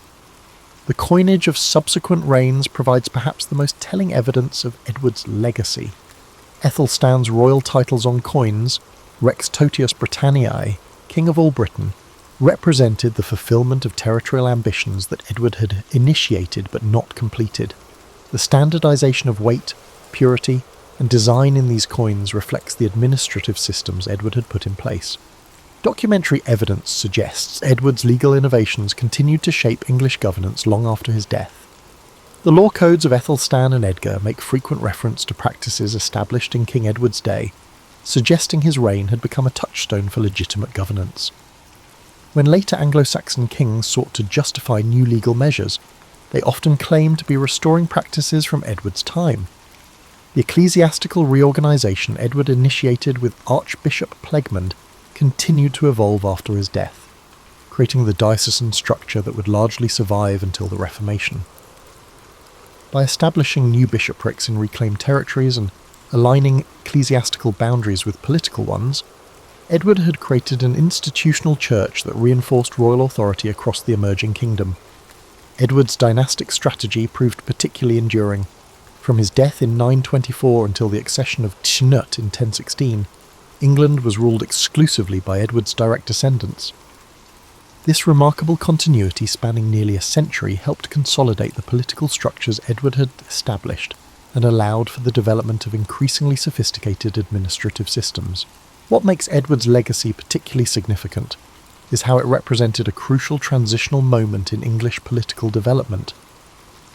[SPEAKER 1] The coinage of subsequent reigns provides perhaps the most telling evidence of Edward's legacy. Ethelstan's royal titles on coins, Rex Totius Britanniae, King of all Britain, represented the fulfilment of territorial ambitions that Edward had initiated but not completed. The standardisation of weight, purity, and design in these coins reflects the administrative systems Edward had put in place. Documentary evidence suggests Edward's legal innovations continued to shape English governance long after his death. The law codes of Ethelstan and Edgar make frequent reference to practices established in King Edward's day, suggesting his reign had become a touchstone for legitimate governance. When later Anglo-Saxon kings sought to justify new legal measures, they often claimed to be restoring practices from Edward's time. The ecclesiastical reorganisation Edward initiated with Archbishop Plegmund continued to evolve after his death, creating the diocesan structure that would largely survive until the Reformation. By establishing new bishoprics in reclaimed territories and aligning ecclesiastical boundaries with political ones, Edward had created an institutional church that reinforced royal authority across the emerging kingdom. Edward's dynastic strategy proved particularly enduring. From his death in 924 until the accession of Cnut in 1016, England was ruled exclusively by Edward's direct descendants. This remarkable continuity spanning nearly a century helped consolidate the political structures Edward had established and allowed for the development of increasingly sophisticated administrative systems. What makes Edward's legacy particularly significant is how it represented a crucial transitional moment in English political development.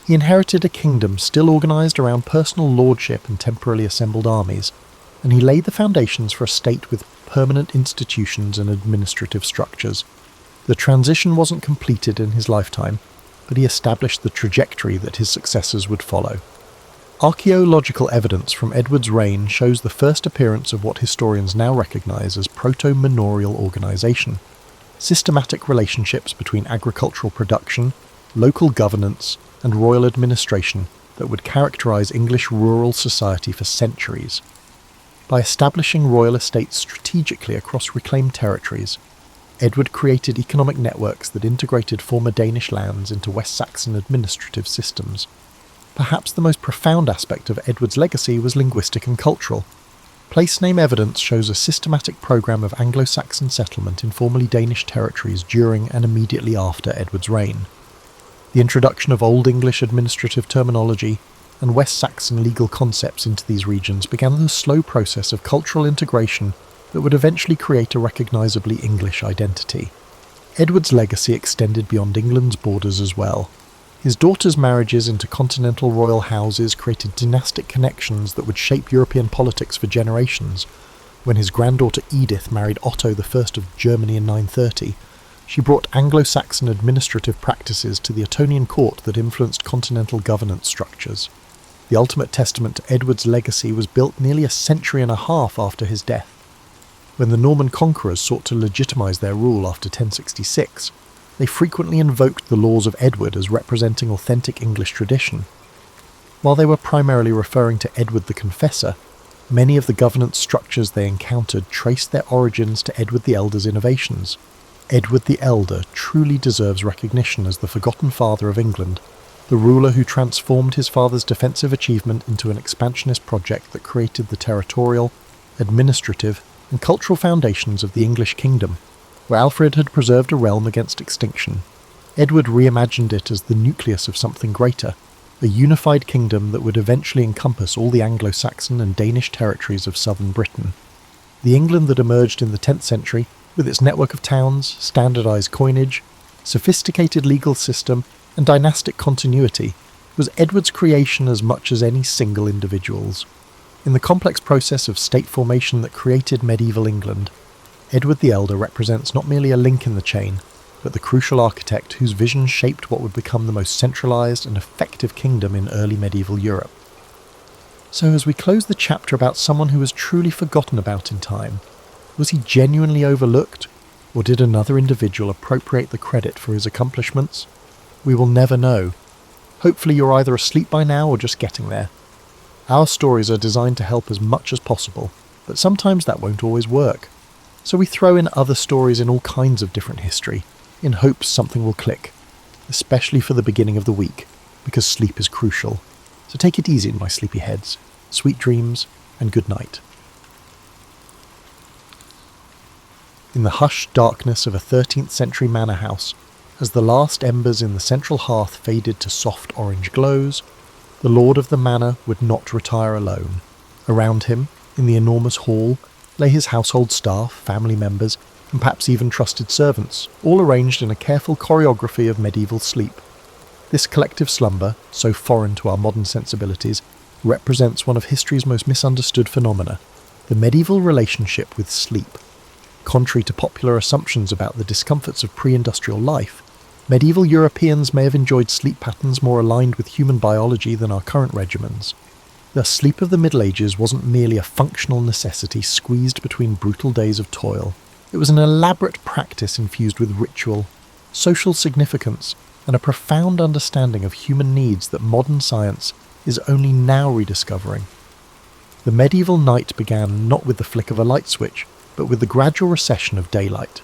[SPEAKER 1] He inherited a kingdom still organised around personal lordship and temporarily assembled armies, and he laid the foundations for a state with permanent institutions and administrative structures. The transition wasn't completed in his lifetime, but he established the trajectory that his successors would follow. Archaeological evidence from Edward's reign shows the first appearance of what historians now recognise as proto-manorial organisation, systematic relationships between agricultural production, local governance, and royal administration that would characterise English rural society for centuries. By establishing royal estates strategically across reclaimed territories, Edward created economic networks that integrated former Danish lands into West Saxon administrative systems. Perhaps the most profound aspect of Edward's legacy was linguistic and cultural. Place name evidence shows a systematic program of Anglo-Saxon settlement in formerly Danish territories during and immediately after Edward's reign. The introduction of Old English administrative terminology and West Saxon legal concepts into these regions began the slow process of cultural integration that would eventually create a recognisably English identity. Edward's legacy extended beyond England's borders as well. His daughters' marriages into continental royal houses created dynastic connections that would shape European politics for generations. When his granddaughter Edith married Otto I of Germany in 930, she brought Anglo-Saxon administrative practices to the Ottonian court that influenced continental governance structures. The ultimate testament to Edward's legacy was built nearly a century and a half after his death. When the Norman conquerors sought to legitimise their rule after 1066, they frequently invoked the laws of Edward as representing authentic English tradition. While they were primarily referring to Edward the Confessor, many of the governance structures they encountered traced their origins to Edward the Elder's innovations. Edward the Elder truly deserves recognition as the forgotten father of England, the ruler who transformed his father's defensive achievement into an expansionist project that created the territorial, administrative, and cultural foundations of the English kingdom. Where Alfred had preserved a realm against extinction, Edward reimagined it as the nucleus of something greater, a unified kingdom that would eventually encompass all the Anglo-Saxon and Danish territories of southern Britain. The England that emerged in the 10th century, with its network of towns, standardised coinage, sophisticated legal system, and dynastic continuity, was Edward's creation as much as any single individual's. In the complex process of state formation that created medieval England, Edward the Elder represents not merely a link in the chain, but the crucial architect whose vision shaped what would become the most centralised and effective kingdom in early medieval Europe. So as we close the chapter about someone who was truly forgotten about in time, was he genuinely overlooked, or did another individual appropriate the credit for his accomplishments? We will never know. Hopefully you're either asleep by now or just getting there. Our stories are designed to help as much as possible, but sometimes that won't always work. So we throw in other stories in all kinds of different history, in hopes something will click, especially for the beginning of the week, because sleep is crucial. So take it easy, my sleepy heads. Sweet dreams, and good night. In the hushed darkness of a 13th century manor house, as the last embers in the central hearth faded to soft orange glows, the lord of the manor would not retire alone. Around him, in the enormous hall, lay his household staff, family members, and perhaps even trusted servants, all arranged in a careful choreography of medieval sleep. This collective slumber, so foreign to our modern sensibilities, represents one of history's most misunderstood phenomena, the medieval relationship with sleep. Contrary to popular assumptions about the discomforts of pre-industrial life, medieval Europeans may have enjoyed sleep patterns more aligned with human biology than our current regimens. The sleep of the Middle Ages wasn't merely a functional necessity squeezed between brutal days of toil. It was an elaborate practice infused with ritual, social significance, and a profound understanding of human needs that modern science is only now rediscovering. The medieval night began not with the flick of a light switch, but with the gradual recession of daylight.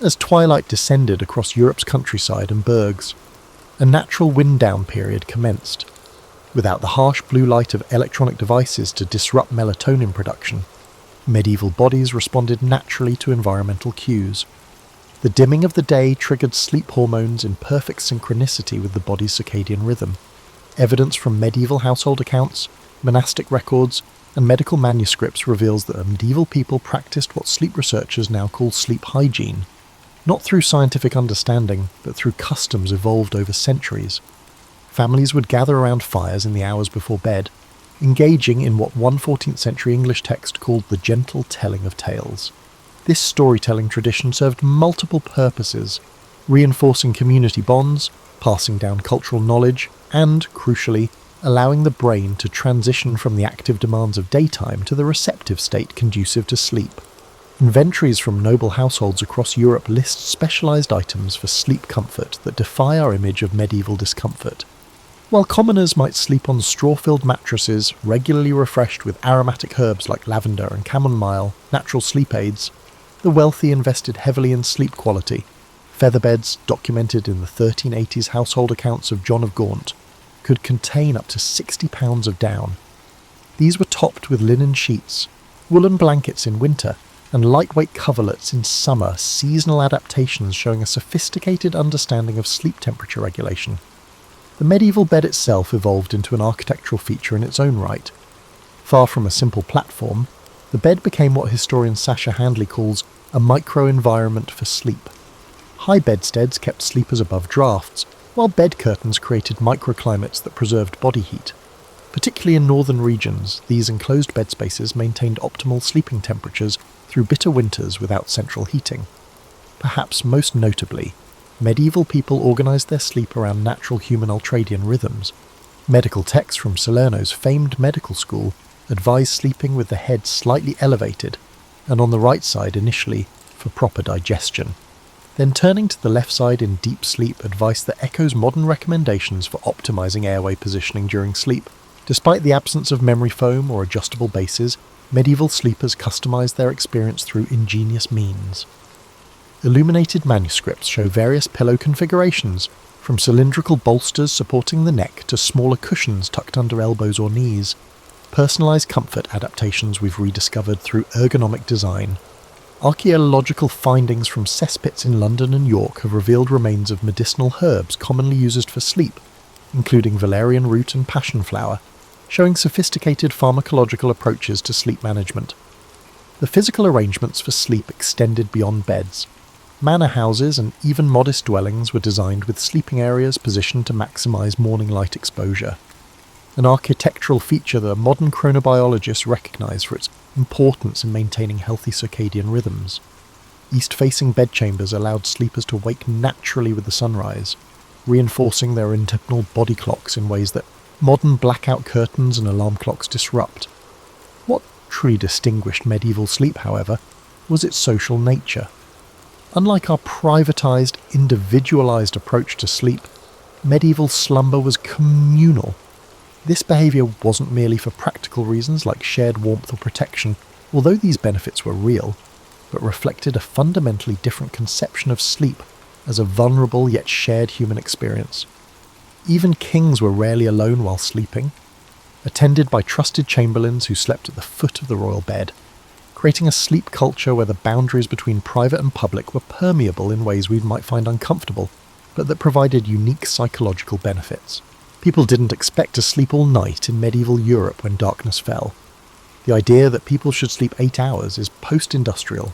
[SPEAKER 1] As twilight descended across Europe's countryside and burgs, a natural wind-down period commenced. Without the harsh blue light of electronic devices to disrupt melatonin production, medieval bodies responded naturally to environmental cues. The dimming of the day triggered sleep hormones in perfect synchronicity with the body's circadian rhythm. Evidence from medieval household accounts, monastic records, and medical manuscripts reveals that medieval people practiced what sleep researchers now call sleep hygiene, not through scientific understanding, but through customs evolved over centuries. Families would gather around fires in the hours before bed, engaging in what one 14th century English text called the gentle telling of tales. This storytelling tradition served multiple purposes, reinforcing community bonds, passing down cultural knowledge, and, crucially, allowing the brain to transition from the active demands of daytime to the receptive state conducive to sleep. Inventories from noble households across Europe list specialised items for sleep comfort that defy our image of medieval discomfort. While commoners might sleep on straw-filled mattresses, regularly refreshed with aromatic herbs like lavender and chamomile, natural sleep aids, the wealthy invested heavily in sleep quality. Featherbeds, documented in the 1380s household accounts of John of Gaunt, could contain up to 60 pounds of down. These were topped with linen sheets, woolen blankets in winter, and lightweight coverlets in summer, seasonal adaptations showing a sophisticated understanding of sleep temperature regulation. The medieval bed itself evolved into an architectural feature in its own right. Far from a simple platform, the bed became what historian Sasha Handley calls a micro-environment for sleep. High bedsteads kept sleepers above drafts, while bed curtains created microclimates that preserved body heat. Particularly in northern regions, these enclosed bed spaces maintained optimal sleeping temperatures through bitter winters without central heating. Perhaps most notably, medieval people organised their sleep around natural human ultradian rhythms. Medical texts from Salerno's famed medical school advise sleeping with the head slightly elevated, and on the right side initially, for proper digestion. Then turning to the left side in deep sleep, advice that echoes modern recommendations for optimising airway positioning during sleep. Despite the absence of memory foam or adjustable bases, medieval sleepers customised their experience through ingenious means. Illuminated manuscripts show various pillow configurations, from cylindrical bolsters supporting the neck to smaller cushions tucked under elbows or knees. Personalised comfort adaptations we've rediscovered through ergonomic design. Archaeological findings from cesspits in London and York have revealed remains of medicinal herbs commonly used for sleep, including valerian root and passion flower, showing sophisticated pharmacological approaches to sleep management. The physical arrangements for sleep extended beyond beds. Manor houses and even modest dwellings were designed with sleeping areas positioned to maximise morning light exposure. An architectural feature that modern chronobiologists recognise for its importance in maintaining healthy circadian rhythms. East-facing bedchambers allowed sleepers to wake naturally with the sunrise, reinforcing their internal body clocks in ways that modern blackout curtains and alarm clocks disrupt. What truly distinguished medieval sleep, however, was its social nature. Unlike our privatised, individualised approach to sleep, medieval slumber was communal. This behaviour wasn't merely for practical reasons like shared warmth or protection, although these benefits were real, but reflected a fundamentally different conception of sleep as a vulnerable yet shared human experience. Even kings were rarely alone while sleeping, attended by trusted chamberlains who slept at the foot of the royal bed, creating a sleep culture where the boundaries between private and public were permeable in ways we might find uncomfortable, but that provided unique psychological benefits. People didn't expect to sleep all night in medieval Europe when darkness fell. The idea that people should sleep 8 hours is post-industrial.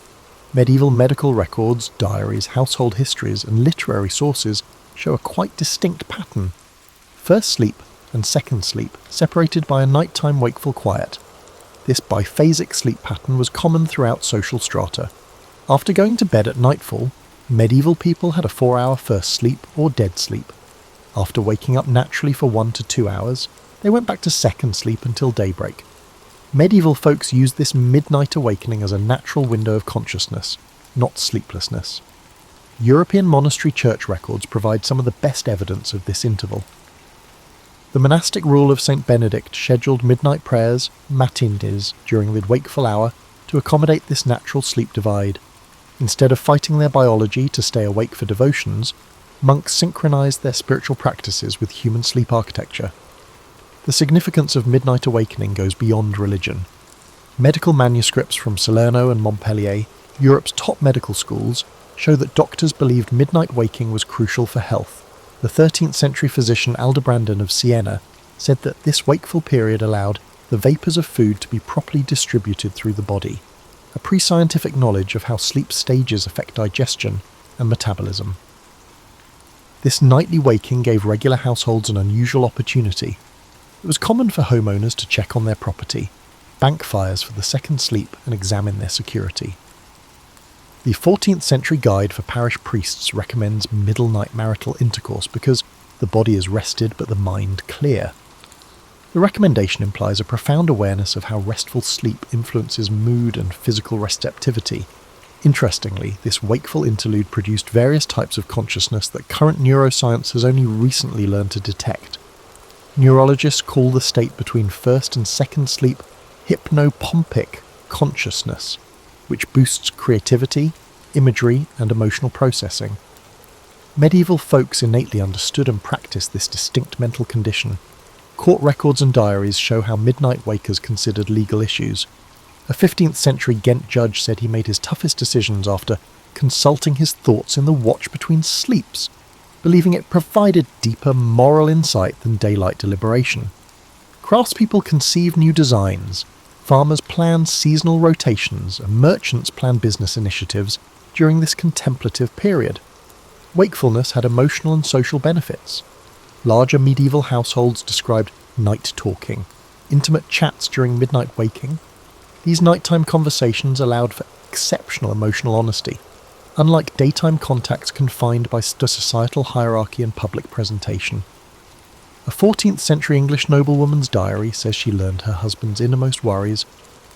[SPEAKER 1] Medieval medical records, diaries, household histories, and literary sources show a quite distinct pattern. First sleep and second sleep, separated by a nighttime wakeful quiet. This biphasic sleep pattern was common throughout social strata. After going to bed at nightfall, medieval people had a 4-hour first sleep or dead sleep. After waking up naturally for 1 to 2 hours, they went back to second sleep until daybreak. Medieval folks used this midnight awakening as a natural window of consciousness, not sleeplessness. European monastery church records provide some of the best evidence of this interval. The monastic rule of St. Benedict scheduled midnight prayers, matines, during the wakeful hour, to accommodate this natural sleep divide. Instead of fighting their biology to stay awake for devotions, monks synchronized their spiritual practices with human sleep architecture. The significance of midnight awakening goes beyond religion. Medical manuscripts from Salerno and Montpellier, Europe's top medical schools, show that doctors believed midnight waking was crucial for health. The 13th century physician Aldebrandon of Siena said that this wakeful period allowed the vapours of food to be properly distributed through the body, a pre-scientific knowledge of how sleep stages affect digestion and metabolism. This nightly waking gave regular households an unusual opportunity. It was common for homeowners to check on their property, bank fires for the second sleep, and examine their security. The 14th century guide for parish priests recommends middle night marital intercourse because the body is rested but the mind clear. The recommendation implies a profound awareness of how restful sleep influences mood and physical receptivity. Interestingly, this wakeful interlude produced various types of consciousness that current neuroscience has only recently learned to detect. Neurologists call the state between first and second sleep hypnopompic consciousness, which boosts creativity, imagery, and emotional processing. Medieval folks innately understood and practiced this distinct mental condition. Court records and diaries show how midnight wakers considered legal issues. A 15th century Ghent judge said he made his toughest decisions after consulting his thoughts in the watch between sleeps, believing it provided deeper moral insight than daylight deliberation. Craftspeople conceived new designs, farmers planned seasonal rotations, and merchants planned business initiatives during this contemplative period. Wakefulness had emotional and social benefits. Larger medieval households described night talking, intimate chats during midnight waking. These nighttime conversations allowed for exceptional emotional honesty, unlike daytime contacts confined by societal hierarchy and public presentation. A 14th century English noblewoman's diary says she learned her husband's innermost worries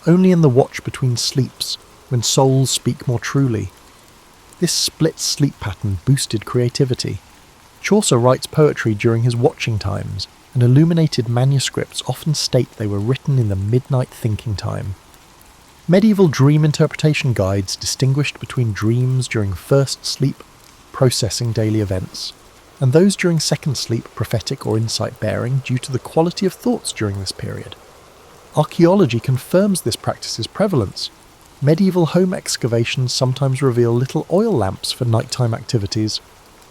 [SPEAKER 1] only in the watch between sleeps, when souls speak more truly. This split sleep pattern boosted creativity. Chaucer writes poetry during his watching times, and illuminated manuscripts often state they were written in the midnight thinking time. Medieval dream interpretation guides distinguished between dreams during first sleep, processing daily events, and those during second sleep, prophetic or insight-bearing, due to the quality of thoughts during this period. Archaeology confirms this practice's prevalence. Medieval home excavations sometimes reveal little oil lamps for nighttime activities.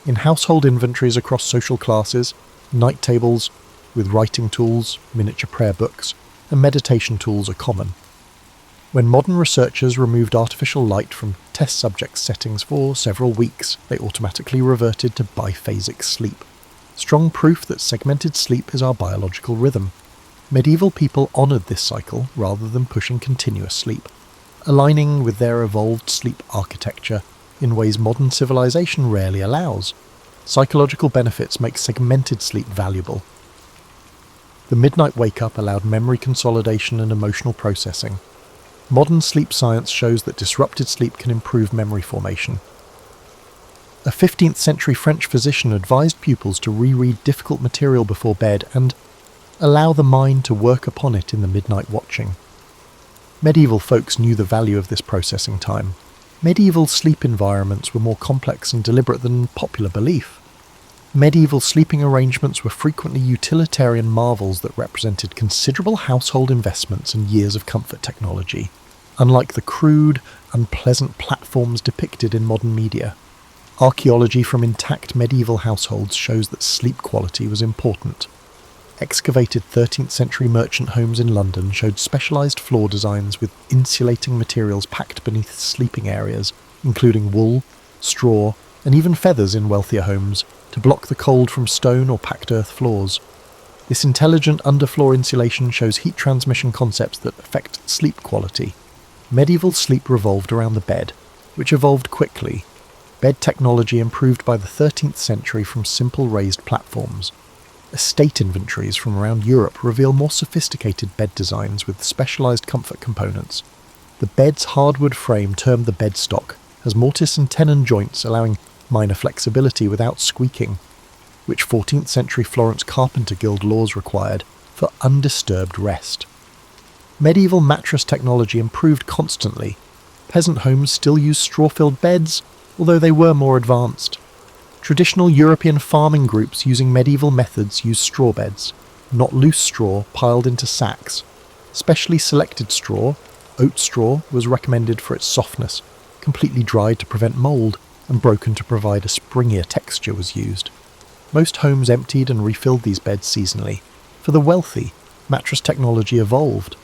[SPEAKER 1] In household inventories across social classes, night tables with writing tools, miniature prayer books, and meditation tools are common. When modern researchers removed artificial light from test subject settings for several weeks, they automatically reverted to biphasic sleep. Strong proof that segmented sleep is our biological rhythm. Medieval people honoured this cycle rather than pushing continuous sleep, aligning with their evolved sleep architecture in ways modern civilization rarely allows. Psychological benefits make segmented sleep valuable. The midnight wake-up allowed memory consolidation and emotional processing. Modern sleep science shows that disrupted sleep can improve memory formation. A 15th century French physician advised pupils to reread difficult material before bed and allow the mind to work upon it in the midnight watching. Medieval folks knew the value of this processing time. Medieval sleep environments were more complex and deliberate than popular belief. Medieval sleeping arrangements were frequently utilitarian marvels that represented considerable household investments and years of comfort technology, unlike the crude, unpleasant platforms depicted in modern media. Archaeology from intact medieval households shows that sleep quality was important. Excavated 13th century merchant homes in London showed specialised floor designs with insulating materials packed beneath sleeping areas, including wool, straw, and even feathers in wealthier homes, to block the cold from stone or packed earth floors. This intelligent underfloor insulation shows heat transmission concepts that affect sleep quality. Medieval sleep revolved around the bed, which evolved quickly. Bed technology improved by the 13th century from simple raised platforms. Estate inventories from around Europe reveal more sophisticated bed designs with specialised comfort components. The bed's hardwood frame, termed the bedstock, has mortise and tenon joints allowing minor flexibility without squeaking, which 14th century Florence carpenter guild laws required for undisturbed rest. Medieval mattress technology improved constantly. Peasant homes still used straw-filled beds, although they were more advanced. Traditional European farming groups using medieval methods used straw beds, not loose straw piled into sacks. Specially selected straw, oat straw, was recommended for its softness. Completely dried to prevent mould and broken to provide a springier texture was used. Most homes emptied and refilled these beds seasonally. For the wealthy, mattress technology evolved.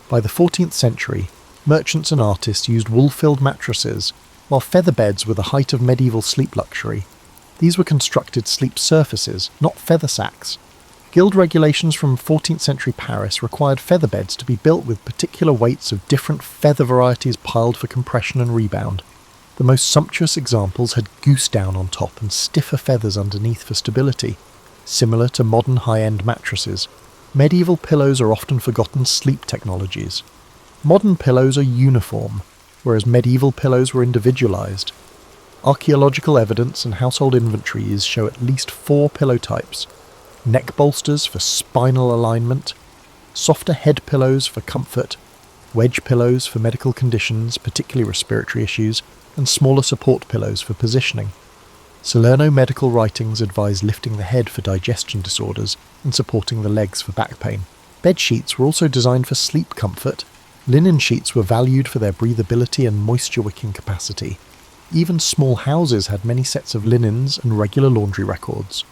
[SPEAKER 1] By the 14th century, merchants and artists used wool-filled mattresses, while feather beds were the height of medieval sleep luxury. These were constructed sleep surfaces, not feather sacks. Guild regulations from 14th century Paris required feather beds to be built with particular weights of different feather varieties piled for compression and rebound. The most sumptuous examples had goose down on top and stiffer feathers underneath for stability, similar to modern high-end mattresses. Medieval pillows are often forgotten sleep technologies. Modern pillows are uniform, whereas medieval pillows were individualized. Archaeological evidence and household inventories show at least 4 pillow types: neck bolsters for spinal alignment, softer head pillows for comfort, wedge pillows for medical conditions, particularly respiratory issues, and smaller support pillows for positioning. Salerno medical writings advise lifting the head for digestion disorders and supporting the legs for back pain. Bed sheets were also designed for sleep comfort. Linen sheets were valued for their breathability and moisture-wicking capacity. Even small houses had many sets of linens and regular laundry records.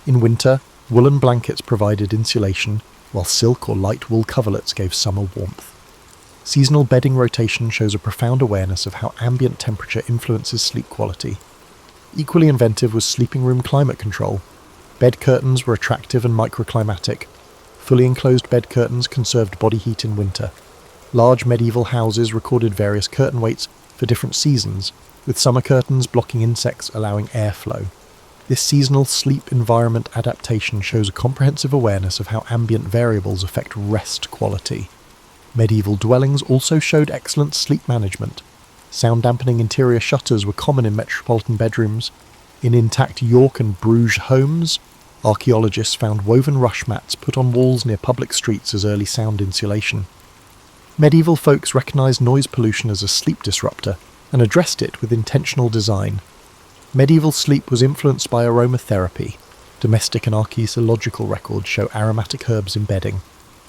[SPEAKER 1] In winter, woolen blankets provided insulation, while silk or light wool coverlets gave summer warmth. Seasonal bedding rotation shows a profound awareness of how ambient temperature influences sleep quality. Equally inventive was sleeping room climate control. Bed curtains were attractive and microclimatic. Fully enclosed bed curtains conserved body heat in winter. Large medieval houses recorded various curtain weights for different seasons, with summer curtains blocking insects, allowing airflow. This seasonal sleep environment adaptation shows a comprehensive awareness of how ambient variables affect rest quality. Medieval dwellings also showed excellent sleep management. Sound-dampening interior shutters were common in metropolitan bedrooms. In intact York and Bruges homes, archaeologists found woven rush mats put on walls near public streets as early sound insulation. Medieval folks recognized noise pollution as a sleep disruptor and addressed it with intentional design. Medieval sleep was influenced by aromatherapy. Domestic and archaeological records show aromatic herbs in bedding.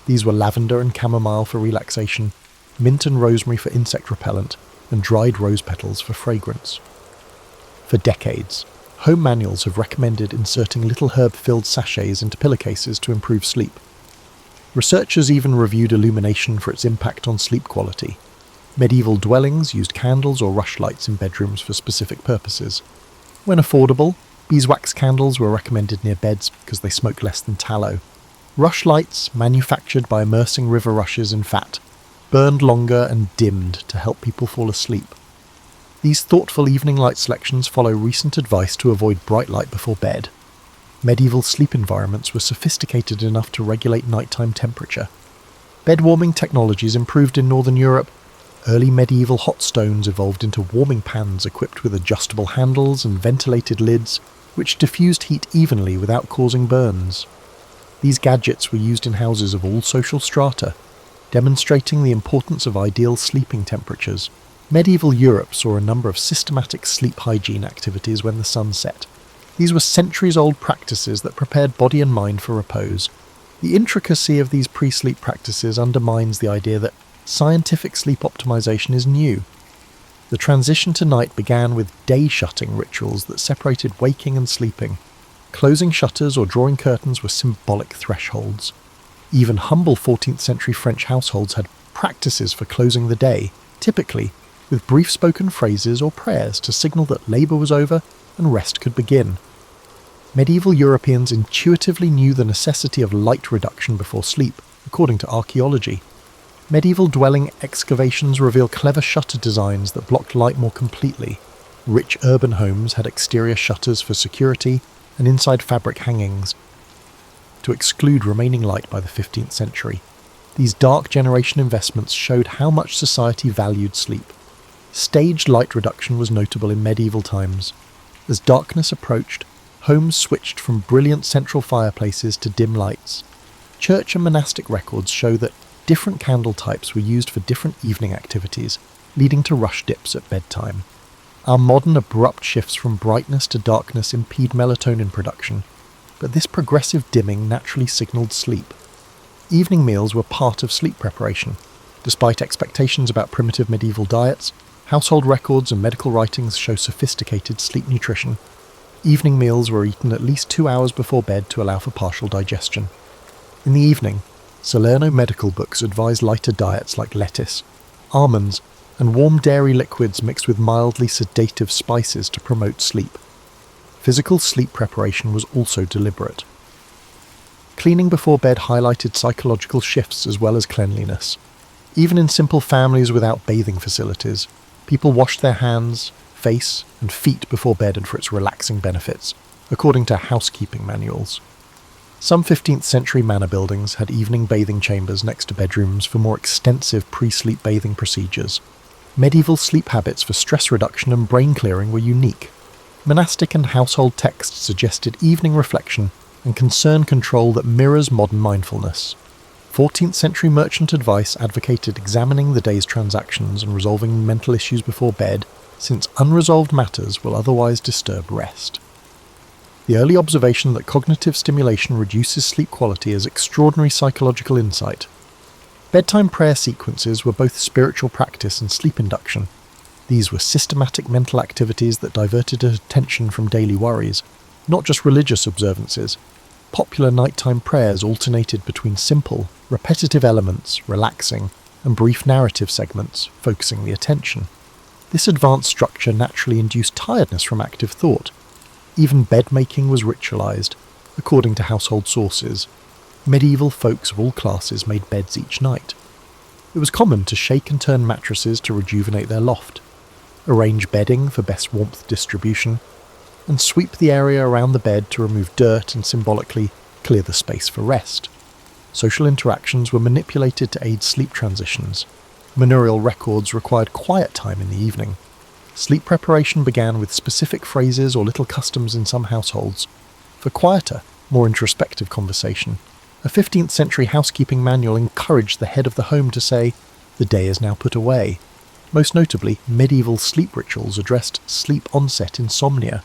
[SPEAKER 1] These were lavender and chamomile for relaxation, mint and rosemary for insect repellent, and dried rose petals for fragrance. For decades, home manuals have recommended inserting little herb-filled sachets into pillowcases to improve sleep. Researchers even reviewed illumination for its impact on sleep quality. Medieval dwellings used candles or rushlights in bedrooms for specific purposes. When affordable, beeswax candles were recommended near beds because they smoke less than tallow. Rushlights, manufactured by immersing river rushes in fat, burned longer and dimmed to help people fall asleep. These thoughtful evening light selections follow recent advice to avoid bright light before bed. Medieval sleep environments were sophisticated enough to regulate nighttime temperature. Bed warming technologies improved in Northern Europe. Early medieval hot stones evolved into warming pans equipped with adjustable handles and ventilated lids, which diffused heat evenly without causing burns. These gadgets were used in houses of all social strata, demonstrating the importance of ideal sleeping temperatures. Medieval Europe saw a number of systematic sleep hygiene activities when the sun set. These were centuries-old practices that prepared body and mind for repose. The intricacy of these pre-sleep practices undermines the idea that scientific sleep optimization is new. The transition to night began with day-shutting rituals that separated waking and sleeping. Closing shutters or drawing curtains were symbolic thresholds. Even humble 14th century French households had practices for closing the day, typically with brief spoken phrases or prayers to signal that labour was over and rest could begin. Medieval Europeans intuitively knew the necessity of light reduction before sleep, according to archaeology. Medieval dwelling excavations reveal clever shutter designs that blocked light more completely. Rich urban homes had exterior shutters for security and inside fabric hangings to exclude remaining light by the 15th century. These dark generation investments showed how much society valued sleep. Staged light reduction was notable in medieval times. As darkness approached, homes switched from brilliant central fireplaces to dim lights. Church and monastic records show that different candle types were used for different evening activities, leading to rush dips at bedtime. Our modern abrupt shifts from brightness to darkness impede melatonin production, but this progressive dimming naturally signalled sleep. Evening meals were part of sleep preparation. Despite expectations about primitive medieval diets, household records and medical writings show sophisticated sleep nutrition. Evening meals were eaten at least 2 hours before bed to allow for partial digestion. In the evening, Salerno medical books advise lighter diets like lettuce, almonds, and warm dairy liquids mixed with mildly sedative spices to promote sleep. Physical sleep preparation was also deliberate. Cleaning before bed highlighted psychological shifts as well as cleanliness. Even in simple families without bathing facilities, people washed their hands, face, and feet before bed and for its relaxing benefits, according to housekeeping manuals. Some 15th century manor buildings had evening bathing chambers next to bedrooms for more extensive pre-sleep bathing procedures. Medieval sleep habits for stress reduction and brain clearing were unique. Monastic and household texts suggested evening reflection and concern control that mirrors modern mindfulness. 14th century merchant advice advocated examining the day's transactions and resolving mental issues before bed, since unresolved matters will otherwise disturb rest. The early observation that cognitive stimulation reduces sleep quality is extraordinary psychological insight. Bedtime prayer sequences were both spiritual practice and sleep induction. These were systematic mental activities that diverted attention from daily worries, not just religious observances. Popular nighttime prayers alternated between simple, repetitive elements, relaxing, and brief narrative segments, focusing the attention. This advanced structure naturally induced tiredness from active thought. Even bed-making was ritualized, according to household sources. Medieval folks of all classes made beds each night. It was common to shake and turn mattresses to rejuvenate their loft, arrange bedding for best warmth distribution, and sweep the area around the bed to remove dirt and symbolically clear the space for rest. Social interactions were manipulated to aid sleep transitions. Manorial records required quiet time in the evening. Sleep preparation began with specific phrases or little customs in some households. For quieter, more introspective conversation, a 15th century housekeeping manual encouraged the head of the home to say, "The day is now put away." Most notably, medieval sleep rituals addressed sleep onset insomnia.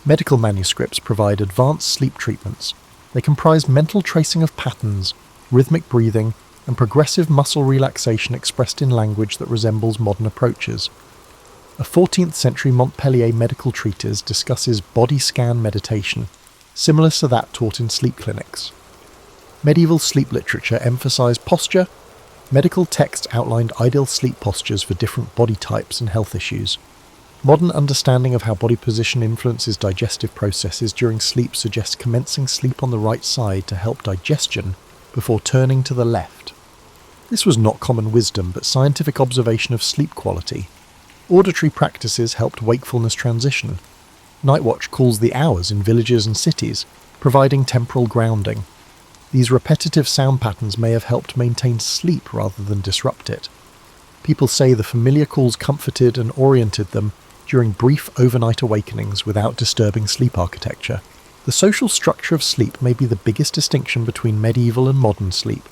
[SPEAKER 1] Medical manuscripts provide advanced sleep treatments. They comprise mental tracing of patterns, rhythmic breathing, and progressive muscle relaxation expressed in language that resembles modern approaches. A 14th century Montpellier medical treatise discusses body scan meditation, similar to that taught in sleep clinics. Medieval sleep literature emphasized posture. Medical texts outlined ideal sleep postures for different body types and health issues. Modern understanding of how body position influences digestive processes during sleep suggests commencing sleep on the right side to help digestion before turning to the left. This was not common wisdom, but scientific observation of sleep quality. Auditory practices helped wakefulness transition. Night watch calls the hours in villages and cities, providing temporal grounding. These repetitive sound patterns may have helped maintain sleep rather than disrupt it. People say the familiar calls comforted and oriented them during brief overnight awakenings without disturbing sleep architecture. The social structure of sleep may be the biggest distinction between medieval and modern sleep.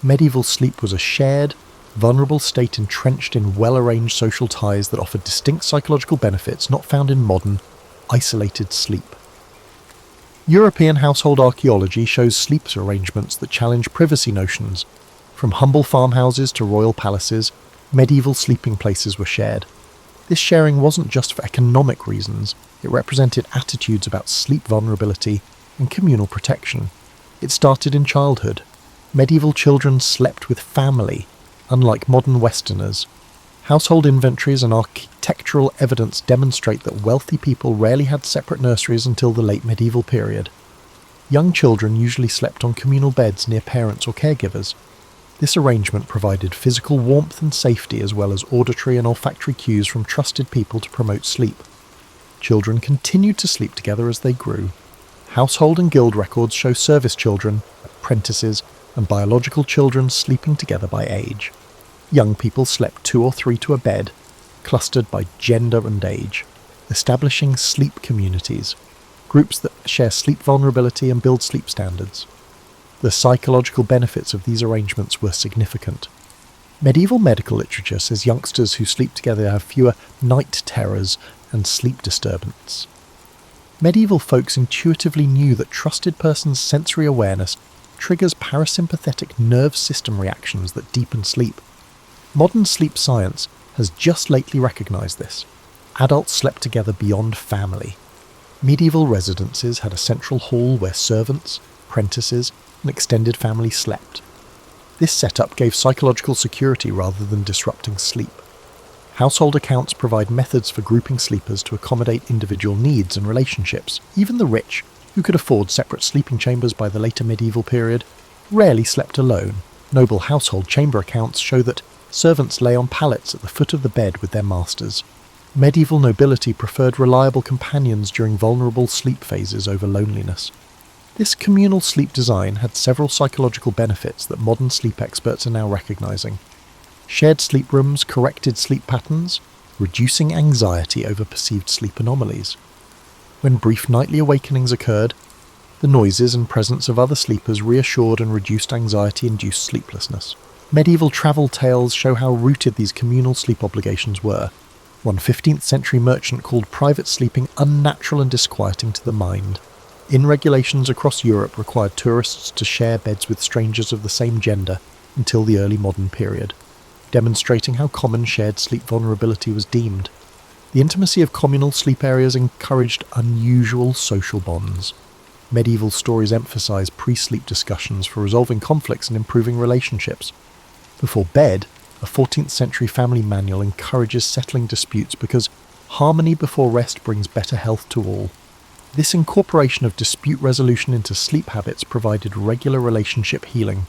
[SPEAKER 1] Medieval sleep was a shared, vulnerable state entrenched in well-arranged social ties that offered distinct psychological benefits not found in modern, isolated sleep. European household archaeology shows sleep arrangements that challenge privacy notions. From humble farmhouses to royal palaces, medieval sleeping places were shared. This sharing wasn't just for economic reasons, it represented attitudes about sleep vulnerability and communal protection. It started in childhood. Medieval children slept with family, unlike modern Westerners. Household inventories and architectural evidence demonstrate that wealthy people rarely had separate nurseries until the late medieval period. Young children usually slept on communal beds near parents or caregivers. This arrangement provided physical warmth and safety as well as auditory and olfactory cues from trusted people to promote sleep. Children continued to sleep together as they grew. Household and guild records show service children, apprentices, and biological children sleeping together by age. Young people slept 2 or 3 to a bed, clustered by gender and age, establishing sleep communities, groups that share sleep vulnerability and build sleep standards. The psychological benefits of these arrangements were significant. Medieval medical literature says youngsters who sleep together have fewer night terrors and sleep disturbance. Medieval folks intuitively knew that trusted persons' sensory awareness triggers parasympathetic nerve system reactions that deepen sleep. Modern sleep science has just lately recognised this. Adults slept together beyond family. Medieval residences had a central hall where servants, apprentices, and extended family slept. This setup gave psychological security rather than disrupting sleep. Household accounts provide methods for grouping sleepers to accommodate individual needs and relationships. Even the rich, who could afford separate sleeping chambers by the later medieval period, rarely slept alone. Noble household chamber accounts show that servants lay on pallets at the foot of the bed with their masters. Medieval nobility preferred reliable companions during vulnerable sleep phases over loneliness. This communal sleep design had several psychological benefits that modern sleep experts are now recognising. Shared sleep rooms corrected sleep patterns, reducing anxiety over perceived sleep anomalies. When brief nightly awakenings occurred, the noises and presence of other sleepers reassured and reduced anxiety-induced sleeplessness. Medieval travel tales show how rooted these communal sleep obligations were. One 15th century merchant called private sleeping unnatural and disquieting to the mind. Inn regulations across Europe required tourists to share beds with strangers of the same gender until the early modern period, demonstrating how common shared sleep vulnerability was deemed. The intimacy of communal sleep areas encouraged unusual social bonds. Medieval stories emphasize pre-sleep discussions for resolving conflicts and improving relationships. Before bed, a 14th century family manual encourages settling disputes because harmony before rest brings better health to all. This incorporation of dispute resolution into sleep habits provided regular relationship healing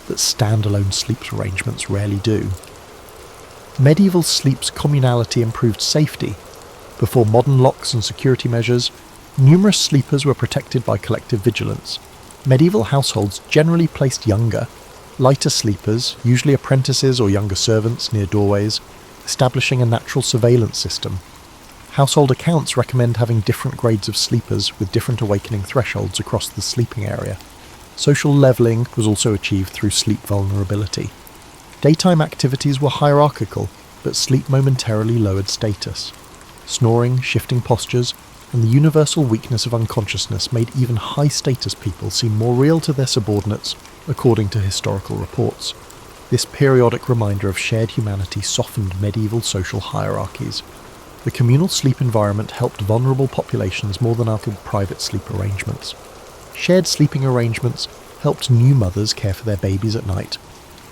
[SPEAKER 1] that standalone sleep arrangements rarely do. Medieval sleep's communality improved safety. Before modern locks and security measures, numerous sleepers were protected by collective vigilance. Medieval households generally placed younger, lighter sleepers, usually apprentices or younger servants, near doorways, establishing a natural surveillance system. Household accounts recommend having different grades of sleepers with different awakening thresholds across the sleeping area. Social levelling was also achieved through sleep vulnerability. Daytime activities were hierarchical, but sleep momentarily lowered status. Snoring, shifting postures, and the universal weakness of unconsciousness made even high-status people seem more real to their subordinates, according to historical reports. This periodic reminder of shared humanity softened medieval social hierarchies. The communal sleep environment helped vulnerable populations more than other private sleep arrangements. Shared sleeping arrangements helped new mothers care for their babies at night.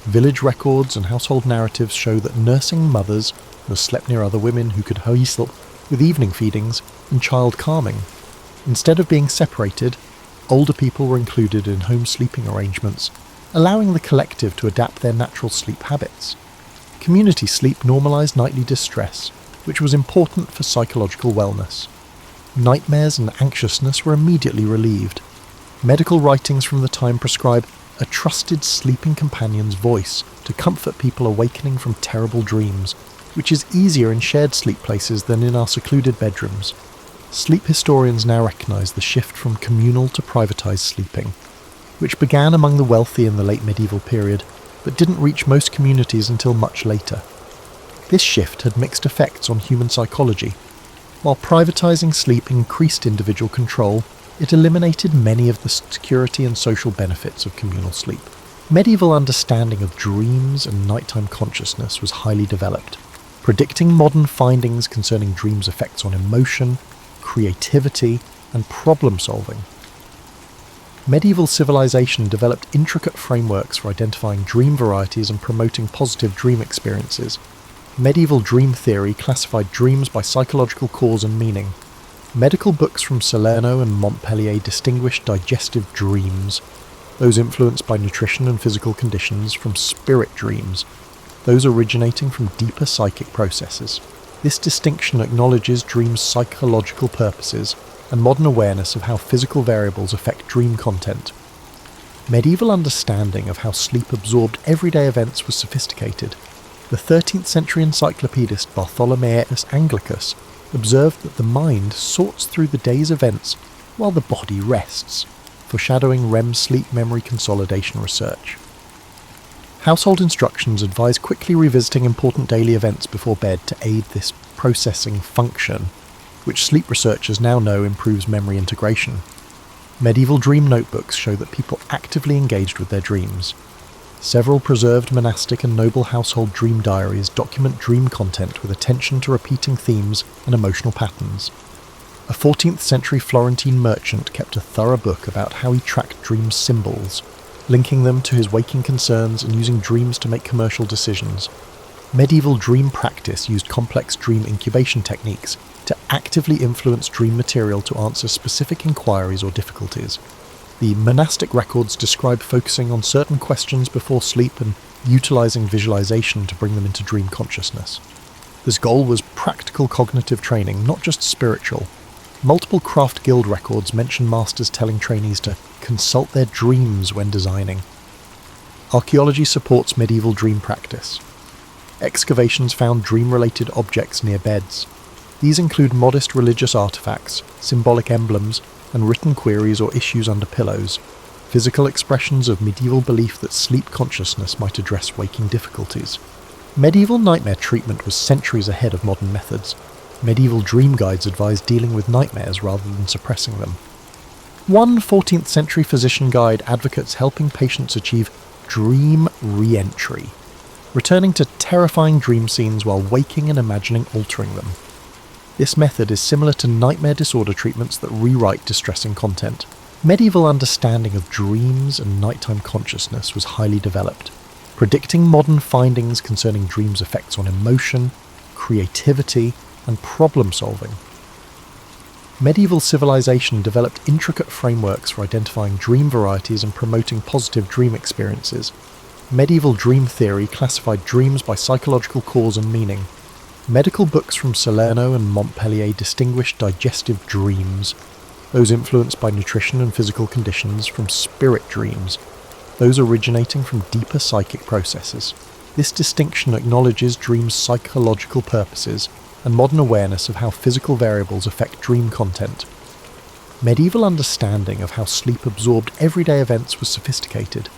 [SPEAKER 1] Village records and household narratives show that nursing mothers slept near other women who could help with evening feedings and child calming. Instead of being separated, older people were included in home sleeping arrangements, allowing the collective to adapt their natural sleep habits. Community sleep normalized nightly distress, which was important for psychological wellness. Nightmares and anxiousness were immediately relieved. Medical writings from the time prescribe a trusted sleeping companion's voice to comfort people awakening from terrible dreams, which is easier in shared sleep places than in our secluded bedrooms. Sleep historians now recognize the shift from communal to privatized sleeping, which began among the wealthy in the late medieval period, but didn't reach most communities until much later. This shift had mixed effects on human psychology. While privatizing sleep increased individual control, it eliminated many of the security and social benefits of communal sleep. Medieval understanding of dreams and nighttime consciousness was highly developed, predicting modern findings concerning dreams' effects on emotion, creativity, and problem-solving. Medieval civilization developed intricate frameworks for identifying dream varieties and promoting positive dream experiences. Medieval dream theory classified dreams by psychological cause and meaning. Medical books from Salerno and Montpellier distinguished digestive dreams, those influenced by nutrition and physical conditions, from spirit dreams, those originating from deeper psychic processes. This distinction acknowledges dreams' psychological purposes and modern awareness of how physical variables affect dream content. Medieval understanding of how sleep absorbed everyday events was sophisticated. The 13th century encyclopedist Bartholomeus Anglicus observed that the mind sorts through the day's events while the body rests. foreshadowing REM sleep memory consolidation research. Household instructions advise quickly revisiting important daily events before bed to aid this processing function, which sleep researchers now know improves memory integration. Medieval dream notebooks show that people actively engaged with their dreams. Several preserved monastic and noble household dream diaries document dream content with attention to repeating themes and emotional patterns. A 14th century Florentine merchant kept a thorough book about how he tracked dream symbols, linking them to his waking concerns and using dreams to make commercial decisions. Medieval dream practice used complex dream incubation techniques to actively influence dream material to answer specific inquiries or difficulties. The monastic records describe focusing on certain questions before sleep and utilizing visualization to bring them into dream consciousness. This goal was practical cognitive training, not just spiritual. Multiple craft guild records mention masters telling trainees to consult their dreams when designing. Archaeology supports medieval dream practice. Excavations found dream-related objects near beds. These include modest religious artifacts, symbolic emblems, and written queries or issues under pillows, physical expressions of medieval belief that sleep consciousness might address waking difficulties. Medieval nightmare treatment was centuries ahead of modern methods. Medieval dream guides advised dealing with nightmares rather than suppressing them. One 14th century physician guide advocates helping patients achieve dream re-entry, returning to terrifying dream scenes while waking and imagining altering them. This method is similar to nightmare disorder treatments that rewrite distressing content. Medieval understanding of dreams and nighttime consciousness was highly developed, predicting modern findings concerning dreams' effects on emotion, creativity, and problem-solving. Medieval civilization developed intricate frameworks for identifying dream varieties and promoting positive dream experiences. Medieval dream theory classified dreams by psychological cause and meaning. Medical books from Salerno and Montpellier distinguished digestive dreams, those influenced by nutrition and physical conditions, from spirit dreams, those originating from deeper psychic processes. This distinction acknowledges dreams' psychological purposes and modern awareness of how physical variables affect dream content. Medieval understanding of how sleep absorbed everyday events was sophisticated.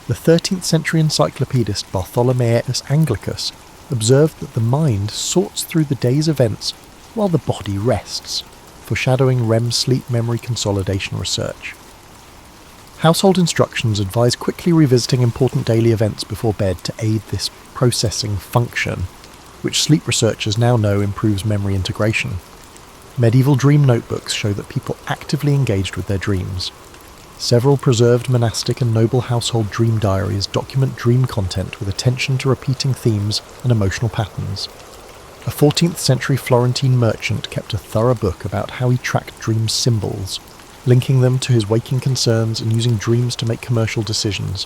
[SPEAKER 1] The 13th century encyclopedist Bartholomeus Anglicus observed that the mind sorts through the day's events while the body rests, foreshadowing REM sleep memory consolidation research. Household instructions advise quickly revisiting important daily events before bed to aid this processing function, which sleep researchers now know improves memory integration. Medieval dream notebooks show that people actively engaged with their dreams. Several preserved monastic and noble household dream diaries document dream content with attention to repeating themes and emotional patterns. A 14th century Florentine merchant kept a thorough book about how he tracked dream symbols, linking them to his waking concerns and using dreams to make commercial decisions.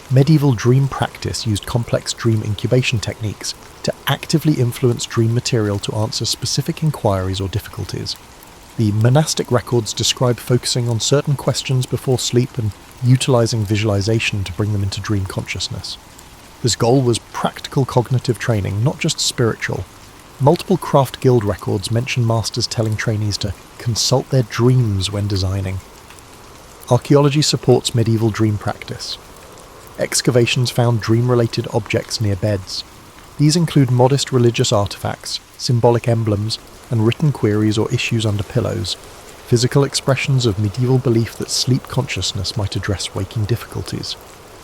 [SPEAKER 1] Medieval dream practice used complex dream incubation techniques to actively influence dream material to answer specific inquiries or difficulties. The monastic records describe focusing on certain questions before sleep and utilizing visualization to bring them into dream consciousness. This goal was practical cognitive training, not just spiritual. Multiple craft guild records mention masters telling trainees to consult their dreams when designing. Archaeology supports medieval dream practice. Excavations found dream-related objects near beds. These include modest religious artifacts, symbolic emblems, and written queries or issues under pillows, physical expressions of medieval belief that sleep consciousness might address waking difficulties.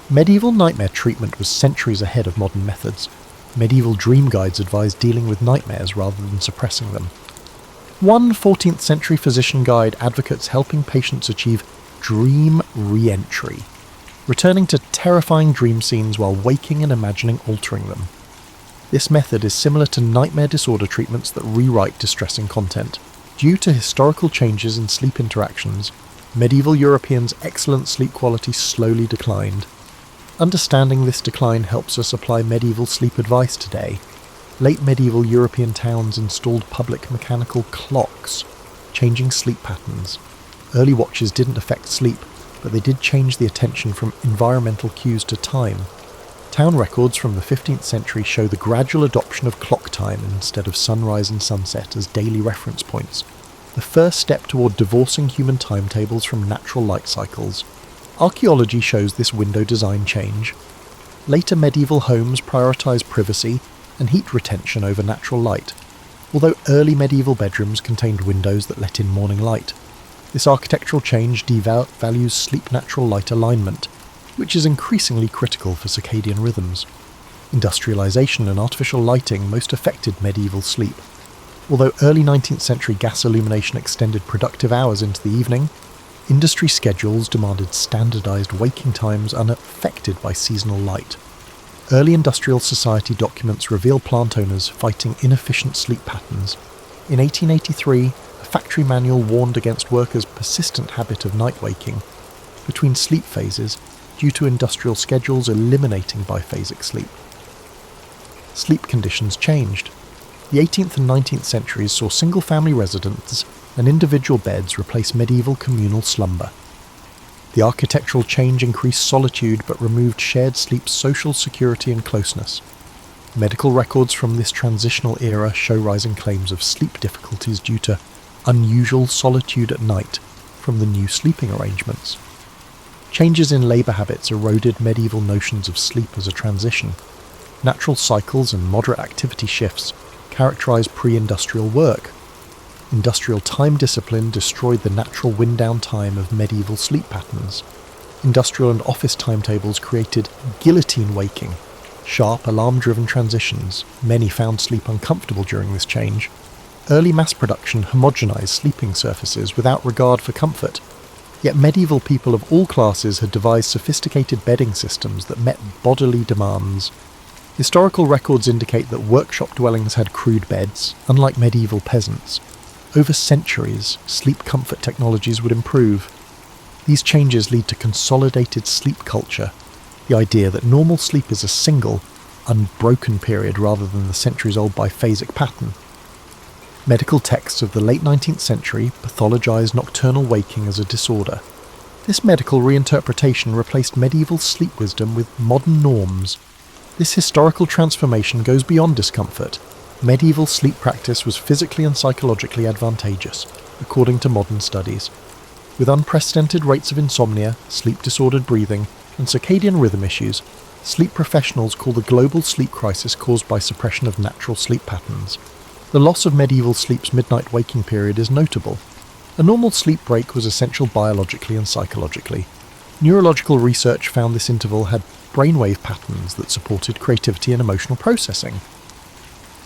[SPEAKER 1] Medieval nightmare treatment was centuries ahead of modern methods. Medieval dream guides advised dealing with nightmares rather than suppressing them. One 14th century physician guide advocates helping patients achieve dream re-entry, returning to terrifying dream scenes while waking and imagining altering them. This method is similar to nightmare disorder treatments that rewrite distressing content. Due to historical changes in sleep interactions, medieval Europeans' excellent sleep quality slowly declined. Understanding this decline helps us apply medieval sleep advice today. Late medieval European towns installed public mechanical clocks, changing sleep patterns. Early watches didn't affect sleep, but they did change the attention from environmental cues to time. Town records from the 15th century show the gradual adoption of clock time instead of sunrise and sunset as daily reference points. The the first step toward divorcing human timetables from natural light cycles. Archaeology shows this window design change. Later medieval homes prioritised privacy and heat retention over natural light, although early medieval bedrooms contained windows that let in morning light. This architectural change devalues sleep-natural light alignment, which is increasingly critical for circadian rhythms. Industrialisation and artificial lighting most affected medieval sleep. Although early 19th century gas illumination extended productive hours into the evening, industry schedules demanded standardised waking times unaffected by seasonal light. Early industrial society documents reveal plant owners fighting inefficient sleep patterns. In 1883, a factory manual warned against workers' persistent habit of night waking between sleep phases due to industrial schedules eliminating biphasic sleep. Sleep conditions changed. The 18th and 19th centuries saw single-family residence and individual beds replace medieval communal slumber. The architectural change increased solitude but removed shared sleep's social security and closeness. Medical records from this transitional era show rising claims of sleep difficulties due to unusual solitude at night from the new sleeping arrangements. Changes in labour habits eroded medieval notions of sleep as a transition. Natural cycles and moderate activity shifts characterised pre-industrial work. Industrial time discipline destroyed the natural wind-down time of medieval sleep patterns. Industrial and office timetables created guillotine waking, sharp alarm-driven transitions. Many found sleep uncomfortable during this change. Early mass production homogenised sleeping surfaces without regard for comfort. Yet medieval people of all classes had devised sophisticated bedding systems that met bodily demands. Historical records indicate that workshop dwellings had crude beds, unlike medieval peasants. Over centuries, sleep comfort technologies would improve. These changes lead to consolidated sleep culture, the idea that normal sleep is a single, unbroken period rather than the centuries-old biphasic pattern. Medical texts of the late 19th century pathologized nocturnal waking as a disorder. This medical reinterpretation replaced medieval sleep wisdom with modern norms. This historical transformation goes beyond discomfort. Medieval sleep practice was physically and psychologically advantageous, according to modern studies. With unprecedented rates of insomnia, sleep-disordered breathing, and circadian rhythm issues, sleep professionals call the global sleep crisis caused by suppression of natural sleep patterns. The loss of medieval sleep's midnight waking period is notable. A normal sleep break was essential biologically and psychologically. Neurological research found this interval had brainwave patterns that supported creativity and emotional processing.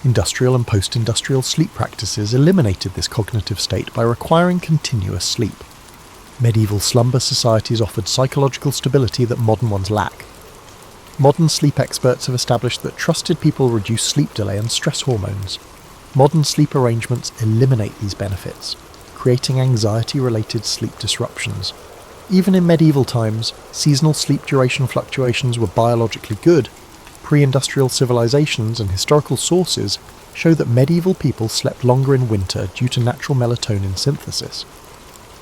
[SPEAKER 1] Industrial and post-industrial sleep practices eliminated this cognitive state by requiring continuous sleep. Medieval slumber societies offered psychological stability that modern ones lack. Modern sleep experts have established that trusted people reduce sleep delay and stress hormones. Modern sleep arrangements eliminate these benefits, creating anxiety-related sleep disruptions. Even in medieval times, seasonal sleep duration fluctuations were biologically good. Pre-industrial civilizations and historical sources show that medieval people slept longer in winter due to natural melatonin synthesis.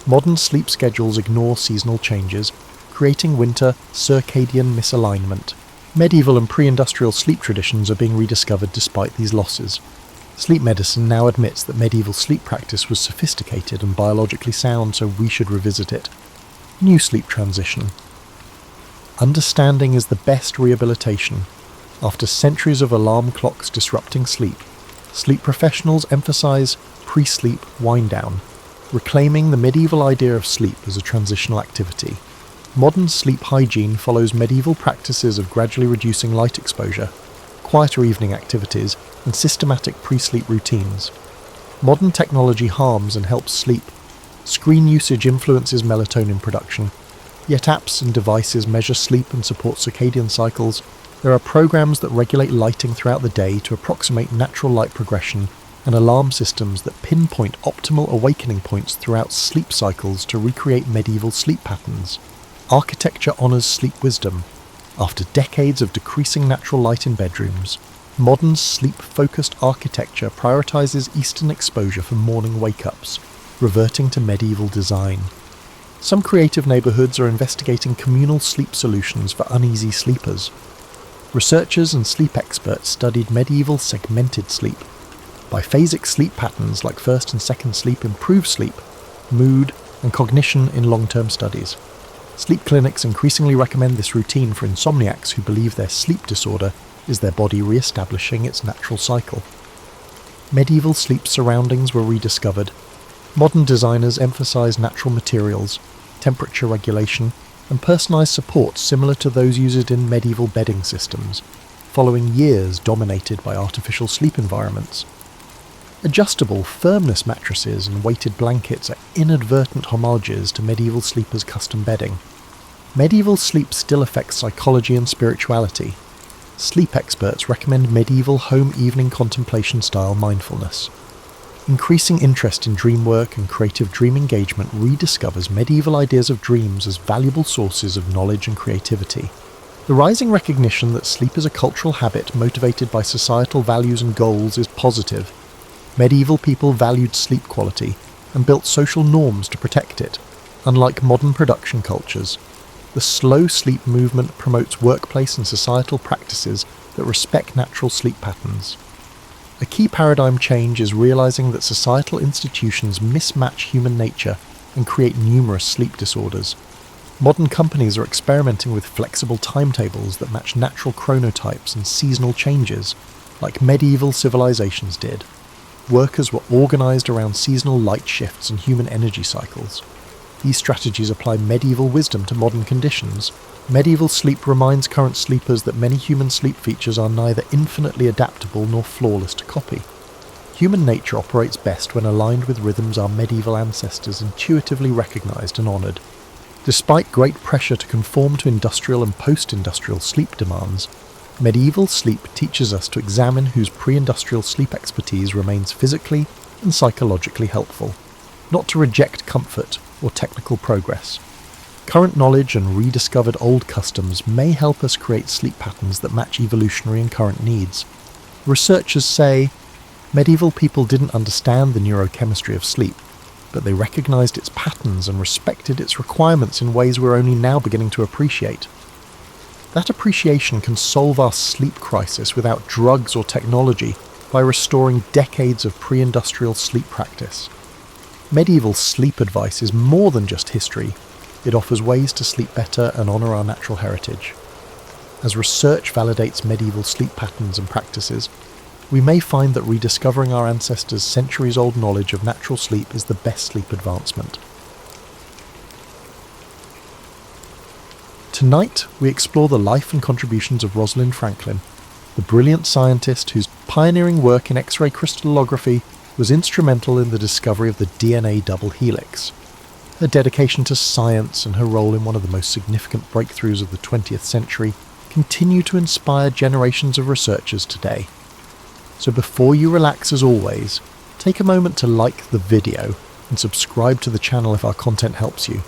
[SPEAKER 1] Modern sleep schedules ignore seasonal changes, creating winter circadian misalignment. Medieval and pre-industrial sleep traditions are being rediscovered despite these losses. Sleep medicine now admits that medieval sleep practice was sophisticated and biologically sound, so we should revisit it. New sleep transition. Understanding is the best rehabilitation. After centuries of alarm clocks disrupting sleep, sleep professionals emphasize pre-sleep wind-down, reclaiming the medieval idea of sleep as a transitional activity. Modern sleep hygiene follows medieval practices of gradually reducing light exposure, quieter evening activities, and systematic pre-sleep routines. Modern technology harms and helps sleep. Screen usage influences melatonin production, yet apps and devices measure sleep and support circadian cycles. There are programs that regulate lighting throughout the day to approximate natural light progression, and alarm systems that pinpoint optimal awakening points throughout sleep cycles to recreate medieval sleep patterns. Architecture honours sleep wisdom. After decades of decreasing natural light in bedrooms, modern sleep-focused architecture prioritizes eastern exposure for morning wake-ups, reverting to medieval design. Some creative neighborhoods are investigating communal sleep solutions for uneasy sleepers. Researchers and sleep experts studied medieval segmented sleep. Biphasic sleep patterns like first and second sleep improve sleep, mood, and cognition in long-term studies. Sleep clinics increasingly recommend this routine for insomniacs who believe their sleep disorder is their body re-establishing its natural cycle. Medieval sleep surroundings were rediscovered. Modern designers emphasize natural materials, temperature regulation, and personalized support similar to those used in medieval bedding systems, following years dominated by artificial sleep environments. Adjustable firmness mattresses and weighted blankets are inadvertent homages to medieval sleepers' custom bedding. Medieval sleep still affects psychology and spirituality. Sleep experts recommend medieval home evening contemplation style mindfulness. Increasing interest in dream work and creative dream engagement rediscovers medieval ideas of dreams as valuable sources of knowledge and creativity. The rising recognition that sleep is a cultural habit motivated by societal values and goals is positive. Medieval people valued sleep quality and built social norms to protect it, unlike modern production cultures. The slow sleep movement promotes workplace and societal practices that respect natural sleep patterns. A key paradigm change is realizing that societal institutions mismatch human nature and create numerous sleep disorders. Modern companies are experimenting with flexible timetables that match natural chronotypes and seasonal changes, like medieval civilizations did. Workers were organized around seasonal light shifts and human energy cycles. These strategies apply medieval wisdom to modern conditions. Medieval sleep reminds current sleepers that many human sleep features are neither infinitely adaptable nor flawless to copy. Human nature operates best when aligned with rhythms our medieval ancestors intuitively recognized and honored. Despite great pressure to conform to industrial and post-industrial sleep demands, medieval sleep teaches us to examine whose pre-industrial sleep expertise remains physically and psychologically helpful, not to reject comfort or technical progress. Current knowledge and rediscovered old customs may help us create sleep patterns that match evolutionary and current needs. Researchers say medieval people didn't understand the neurochemistry of sleep, but they recognized its patterns and respected its requirements in ways we're only now beginning to appreciate. That appreciation can solve our sleep crisis without drugs or technology by restoring decades of pre-industrial sleep practice. Medieval sleep advice is more than just history. It offers ways to sleep better and honour our natural heritage. As research validates medieval sleep patterns and practices, we may find that rediscovering our ancestors' centuries-old knowledge of natural sleep is the best sleep advancement. Tonight, we explore the life and contributions of Rosalind Franklin, the brilliant scientist whose pioneering work in X-ray crystallography was instrumental in the discovery of the DNA double helix. Her dedication to science and her role in one of the most significant breakthroughs of the 20th century continue to inspire generations of researchers today. So before you relax, as always, take a moment to like the video and subscribe to the channel if our content helps you.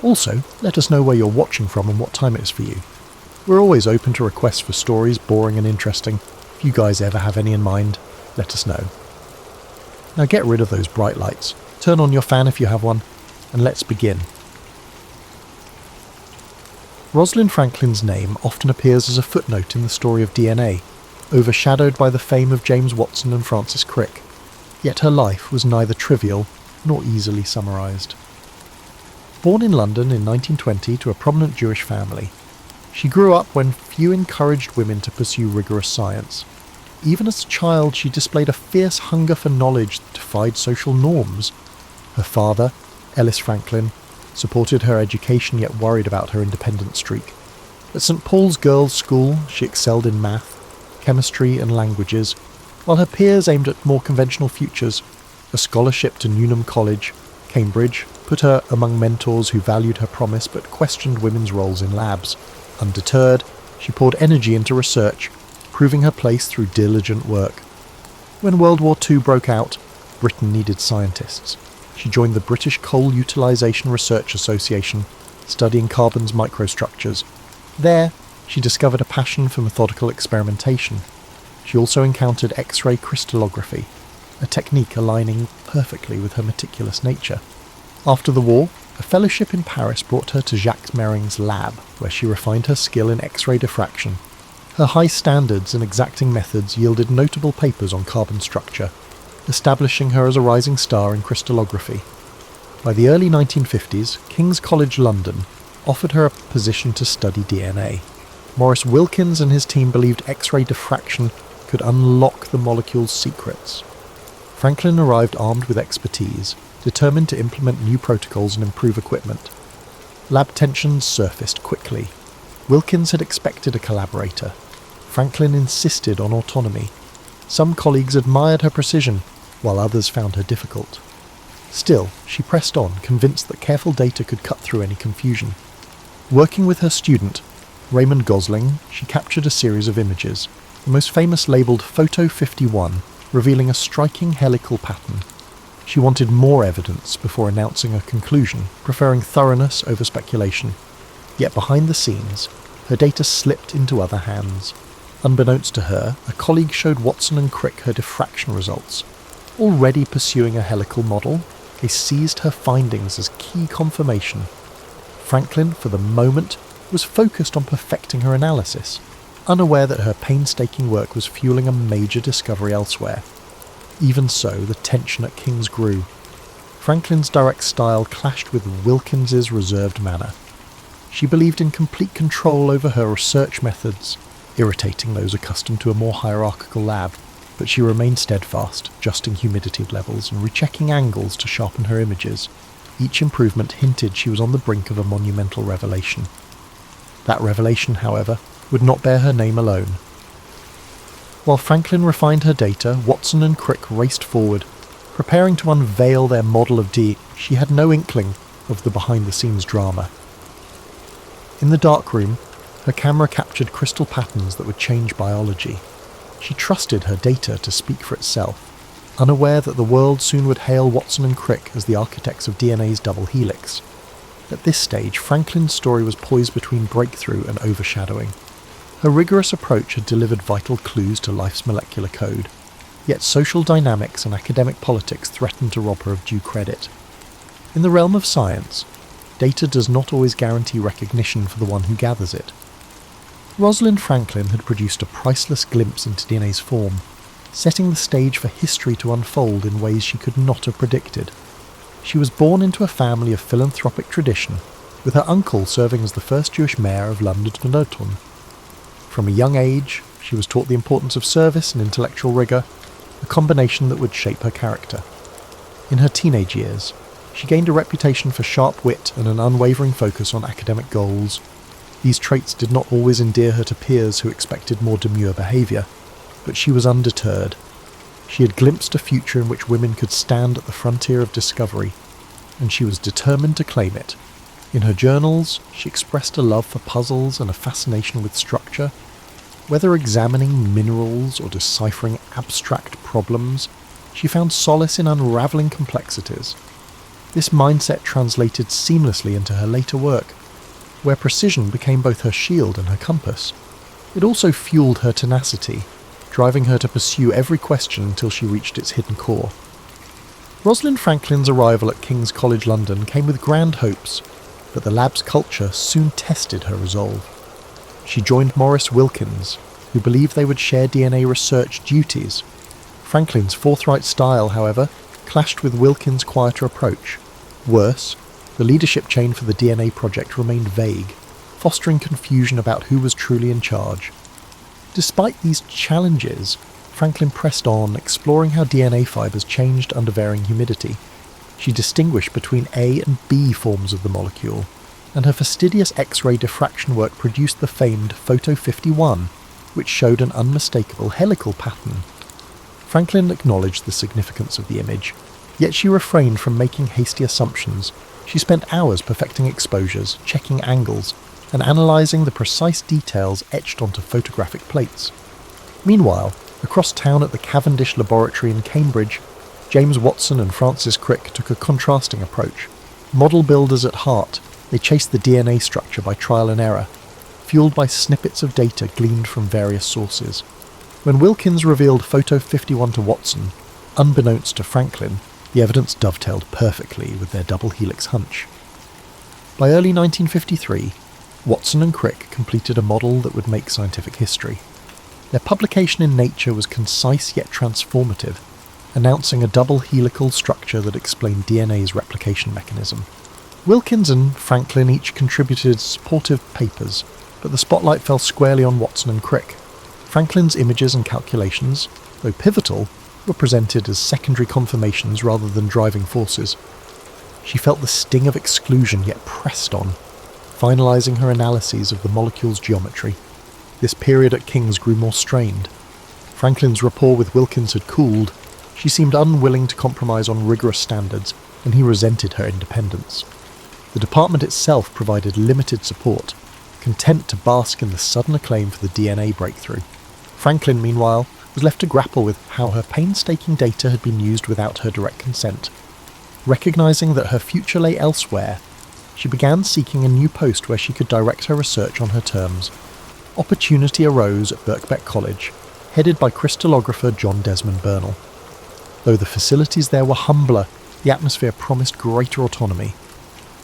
[SPEAKER 1] Also, let us know where you're watching from and what time it is for you. We're always open to requests for stories boring and interesting. If you guys ever have any in mind, let us know. Now get rid of those bright lights, turn on your fan if you have one, and let's begin. Rosalind Franklin's name often appears as a footnote in the story of DNA, overshadowed by the fame of James Watson and Francis Crick. Yet her life was neither trivial nor easily summarised. Born in London in 1920 to a prominent Jewish family, she grew up when few encouraged women to pursue rigorous science. Even as a child, she displayed a fierce hunger for knowledge that defied social norms. Her father, Ellis Franklin, supported her education yet worried about her independent streak. At St Paul's Girls' School, she excelled in math, chemistry and languages, while her peers aimed at more conventional futures. A scholarship to Newnham College, Cambridge, put her among mentors who valued her promise but questioned women's roles in labs. Undeterred, she poured energy into research, proving her place through diligent work. When World War II broke out, Britain needed scientists. She joined the British Coal Utilisation Research Association, studying carbon's microstructures. There, she discovered a passion for methodical experimentation. She also encountered X-ray crystallography, a technique aligning perfectly with her meticulous nature. After the war, a fellowship in Paris brought her to Jacques Méring's lab, where she refined her skill in X-ray diffraction. Her high standards and exacting methods yielded notable papers on carbon structure, establishing her as a rising star in crystallography. By the early 1950s, King's College London offered her a position to study DNA. Maurice Wilkins and his team believed X-ray diffraction could unlock the molecule's secrets. Franklin arrived armed with expertise, determined to implement new protocols and improve equipment. Lab tensions surfaced quickly. Wilkins had expected a collaborator. Franklin insisted on autonomy. Some colleagues admired her precision, while others found her difficult. Still, she pressed on, convinced that careful data could cut through any confusion. Working with her student, Raymond Gosling, she captured a series of images, the most famous labelled Photo 51, revealing a striking helical pattern. She wanted more evidence before announcing a conclusion, preferring thoroughness over speculation. Yet behind the scenes, her data slipped into other hands. Unbeknownst to her, a colleague showed Watson and Crick her diffraction results. Already pursuing a helical model, they seized her findings as key confirmation. Franklin, for the moment, was focused on perfecting her analysis, unaware that her painstaking work was fueling a major discovery elsewhere. Even so, the tension at King's grew. Franklin's direct style clashed with Wilkins's reserved manner. She believed in complete control over her research methods, irritating those accustomed to a more hierarchical lab, but she remained steadfast, adjusting humidity levels and rechecking angles to sharpen her images. Each improvement hinted she was on the brink of a monumental revelation. That revelation, however, would not bear her name alone. While Franklin refined her data, Watson and Crick raced forward, preparing to unveil their model of D. She had no inkling of the behind-the-scenes drama. In the darkroom, her camera captured crystal patterns that would change biology. She trusted her data to speak for itself, unaware that the world soon would hail Watson and Crick as the architects of DNA's double helix. At this stage, Franklin's story was poised between breakthrough and overshadowing. Her rigorous approach had delivered vital clues to life's molecular code, yet social dynamics and academic politics threatened to rob her of due credit. In the realm of science, data does not always guarantee recognition for the one who gathers it. Rosalind Franklin had produced a priceless glimpse into DNA's form, setting the stage for history to unfold in ways she could not have predicted. She was born into a family of philanthropic tradition, with her uncle serving as the first Jewish mayor of London. From a young age, she was taught the importance of service and intellectual rigour, a combination that would shape her character. In her teenage years, she gained a reputation for sharp wit and an unwavering focus on academic goals. These traits did not always endear her to peers who expected more demure behaviour, but she was undeterred. She had glimpsed a future in which women could stand at the frontier of discovery, and she was determined to claim it. In her journals, she expressed a love for puzzles and a fascination with structure. Whether examining minerals or deciphering abstract problems, she found solace in unravelling complexities. This mindset translated seamlessly into her later work, where precision became both her shield and her compass. It also fueled her tenacity, driving her to pursue every question until she reached its hidden core. Rosalind Franklin's arrival at King's College London came with grand hopes, but the lab's culture soon tested her resolve. She joined Maurice Wilkins, who believed they would share DNA research duties. Franklin's forthright style, however, clashed with Wilkins' quieter approach. Worse, the leadership chain for the DNA project remained vague, fostering confusion about who was truly in charge. Despite these challenges, Franklin pressed on, exploring how DNA fibers changed under varying humidity. She distinguished between A and B forms of the molecule, and her fastidious X-ray diffraction work produced the famed Photo 51, which showed an unmistakable helical pattern. Franklin acknowledged the significance of the image, yet she refrained from making hasty assumptions. She spent hours perfecting exposures, checking angles, and analysing the precise details etched onto photographic plates. Meanwhile, across town at the Cavendish Laboratory in Cambridge, James Watson and Francis Crick took a contrasting approach. Model builders at heart, they chased the DNA structure by trial and error, fueled by snippets of data gleaned from various sources. When Wilkins revealed Photo 51 to Watson, unbeknownst to Franklin, the evidence dovetailed perfectly with their double helix hunch. By early 1953, Watson and Crick completed a model that would make scientific history. Their publication in Nature was concise yet transformative. announcing a double helical structure that explained DNA's replication mechanism. Wilkins and Franklin each contributed supportive papers, but the spotlight fell squarely on Watson and Crick. Franklin's images and calculations, though pivotal, were presented as secondary confirmations rather than driving forces. She felt the sting of exclusion yet pressed on, finalising her analyses of the molecule's geometry. This period at King's grew more strained. Franklin's rapport with Wilkins had cooled. She seemed unwilling to compromise on rigorous standards, and he resented her independence. The department itself provided limited support, content to bask in the sudden acclaim for the DNA breakthrough. Franklin, meanwhile, was left to grapple with how her painstaking data had been used without her direct consent. Recognising that her future lay elsewhere, she began seeking a new post where she could direct her research on her terms. Opportunity arose at Birkbeck College, headed by crystallographer John Desmond Burnell. Though the facilities there were humbler, the atmosphere promised greater autonomy.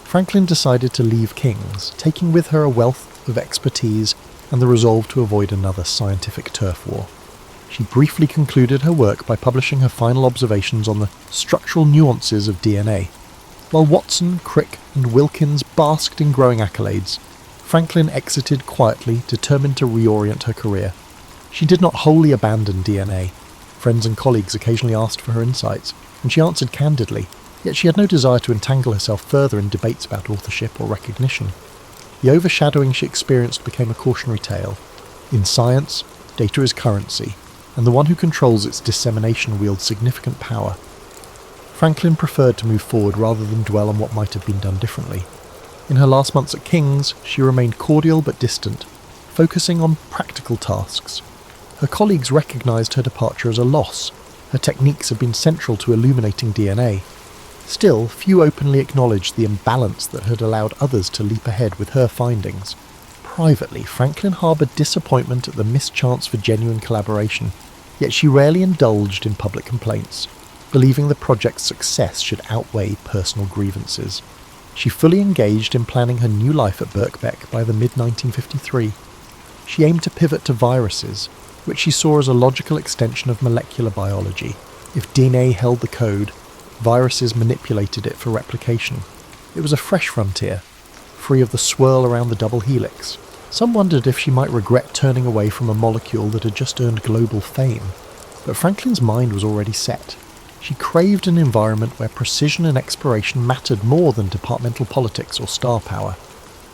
[SPEAKER 1] Franklin decided to leave King's, taking with her a wealth of expertise and the resolve to avoid another scientific turf war. She briefly concluded her work by publishing her final observations on the structural nuances of DNA. While Watson, Crick and Wilkins basked in growing accolades, Franklin exited quietly, determined to reorient her career. She did not wholly abandon DNA. Friends and colleagues occasionally asked for her insights, and she answered candidly, yet she had no desire to entangle herself further in debates about authorship or recognition. The overshadowing she experienced became a cautionary tale. In science, data is currency, and the one who controls its dissemination wields significant power. Franklin preferred to move forward rather than dwell on what might have been done differently. In her last months at King's, she remained cordial but distant, focusing on practical tasks. Her colleagues recognised her departure as a loss. Her techniques had been central to illuminating DNA. Still, few openly acknowledged the imbalance that had allowed others to leap ahead with her findings. Privately, Franklin harboured disappointment at the missed chance for genuine collaboration, yet she rarely indulged in public complaints, believing the project's success should outweigh personal grievances. She fully engaged in planning her new life at Birkbeck by the mid-1953. She aimed to pivot to viruses, which she saw as a logical extension of molecular biology. If DNA held the code, viruses manipulated it for replication. It was a fresh frontier, free of the swirl around the double helix. Some wondered if she might regret turning away from a molecule that had just earned global fame. But Franklin's mind was already set. She craved an environment where precision and exploration mattered more than departmental politics or star power.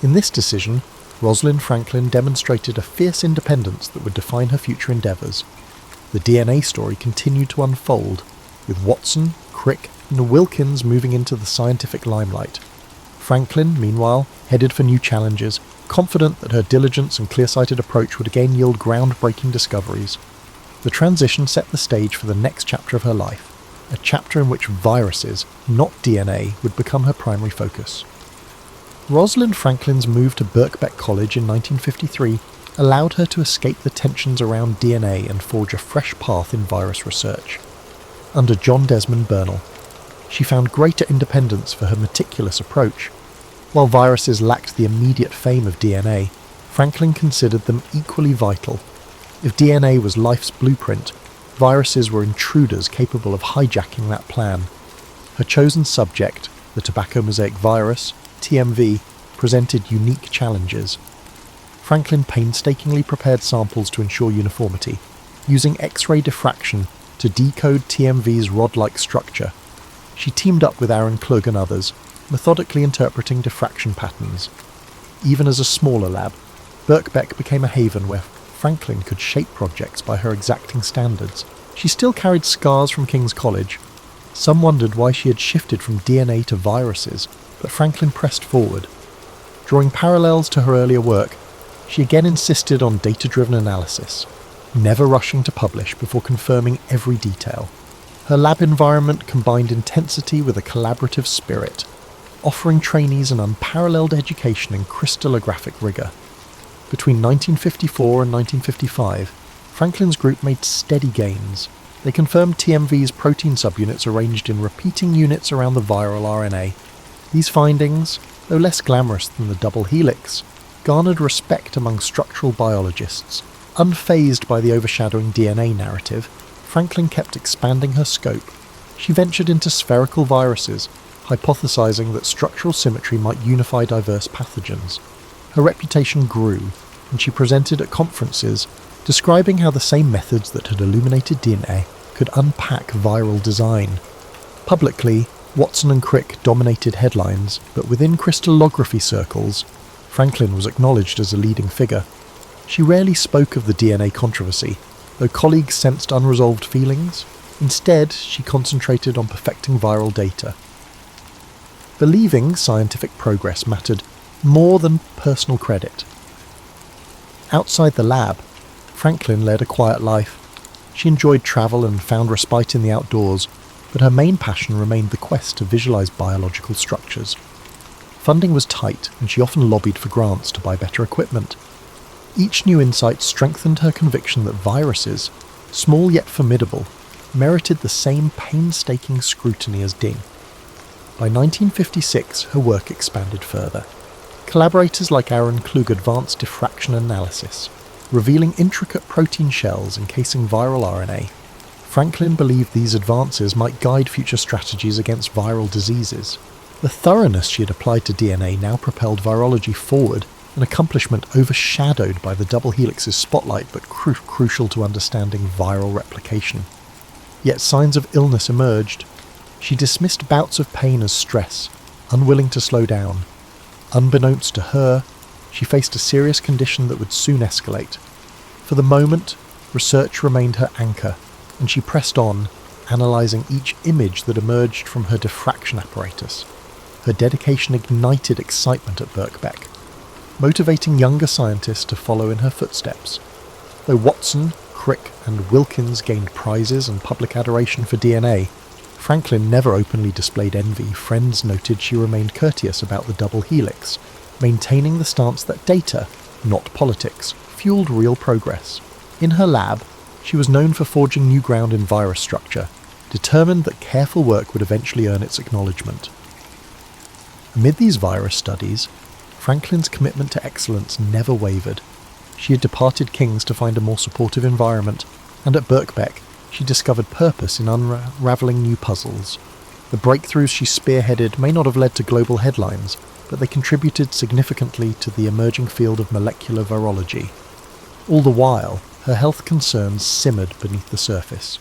[SPEAKER 1] In this decision, Rosalind Franklin demonstrated a fierce independence that would define her future endeavours. The DNA story continued to unfold, with Watson, Crick and Wilkins moving into the scientific limelight. Franklin, meanwhile, headed for new challenges, confident that her diligence and clear-sighted approach would again yield groundbreaking discoveries. The transition set the stage for the next chapter of her life, a chapter in which viruses, not DNA, would become her primary focus. Rosalind Franklin's move to Birkbeck College in 1953 allowed her to escape the tensions around DNA and forge a fresh path in virus research. Under John Desmond Burnell, she found greater independence for her meticulous approach. While viruses lacked the immediate fame of DNA, Franklin considered them equally vital. If DNA was life's blueprint, viruses were intruders capable of hijacking that plan. Her chosen subject, the tobacco mosaic virus, TMV, presented unique challenges. Franklin painstakingly prepared samples to ensure uniformity, using X-ray diffraction to decode TMV's rod-like structure. She teamed up with Aaron Klug and others, methodically interpreting diffraction patterns. Even as a smaller lab, Birkbeck became a haven where Franklin could shape projects by her exacting standards. She still carried scars from King's College. Some wondered why she had shifted from DNA to viruses, but Franklin pressed forward. Drawing parallels to her earlier work, she again insisted on data-driven analysis, never rushing to publish before confirming every detail. Her lab environment combined intensity with a collaborative spirit, offering trainees an unparalleled education in crystallographic rigour. Between 1954 and 1955, Franklin's group made steady gains. They confirmed TMV's protein subunits arranged in repeating units around the viral RNA. These findings, though less glamorous than the double helix, garnered respect among structural biologists. Unfazed by the overshadowing DNA narrative, Franklin kept expanding her scope. She ventured into spherical viruses, hypothesizing that structural symmetry might unify diverse pathogens. Her reputation grew, and she presented at conferences, describing how the same methods that had illuminated DNA could unpack viral design. Publicly, Watson and Crick dominated headlines, but within crystallography circles, Franklin was acknowledged as a leading figure. She rarely spoke of the DNA controversy, though colleagues sensed unresolved feelings. Instead, she concentrated on perfecting viral data. Believing scientific progress mattered more than personal credit. Outside the lab, Franklin led a quiet life. She enjoyed travel and found respite in the outdoors, but her main passion remained the quest to visualize biological structures. Funding was tight, and she often lobbied for grants to buy better equipment. Each new insight strengthened her conviction that viruses, small yet formidable, merited the same painstaking scrutiny as DNA. By 1956, her work expanded further. Collaborators like Aaron Klug advanced diffraction analysis, revealing intricate protein shells encasing viral RNA. Franklin believed these advances might guide future strategies against viral diseases. The thoroughness she had applied to DNA now propelled virology forward, an accomplishment overshadowed by the double helix's spotlight but crucial to understanding viral replication. Yet signs of illness emerged. She dismissed bouts of pain as stress, unwilling to slow down. Unbeknownst to her, she faced a serious condition that would soon escalate. For the moment, research remained her anchor, and she pressed on, analysing each image that emerged from her diffraction apparatus. Her dedication ignited excitement at Birkbeck, motivating younger scientists to follow in her footsteps. Though Watson, Crick and Wilkins gained prizes and public adoration for DNA, Franklin never openly displayed envy. Friends noted she remained courteous about the double helix, maintaining the stance that data, not politics, fueled real progress. In her lab, she was known for forging new ground in virus structure, determined that careful work would eventually earn its acknowledgement. Amid these virus studies, Franklin's commitment to excellence never wavered. She had departed King's to find a more supportive environment, and at Birkbeck, she discovered purpose in unravelling new puzzles. The breakthroughs she spearheaded may not have led to global headlines, but they contributed significantly to the emerging field of molecular virology. All the while, her health concerns simmered beneath the surface.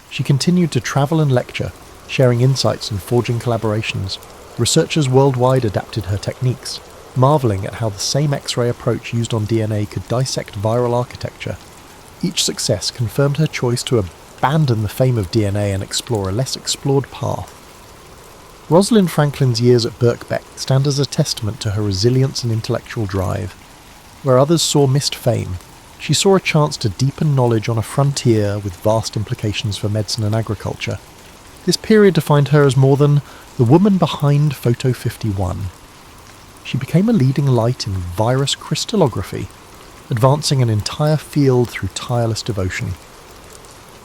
[SPEAKER 1] She continued to travel and lecture, sharing insights and forging collaborations. Researchers worldwide adapted her techniques, marvelling at how the same X-ray approach used on DNA could dissect viral architecture. Each success confirmed her choice to abandon the fame of DNA and explore a less explored path. Rosalind Franklin's years at Birkbeck stand as a testament to her resilience and intellectual drive. Where others saw missed fame, she saw a chance to deepen knowledge on a frontier with vast implications for medicine and agriculture. This period defined her as more than the woman behind Photo 51. She became a leading light in virus crystallography, advancing an entire field through tireless devotion.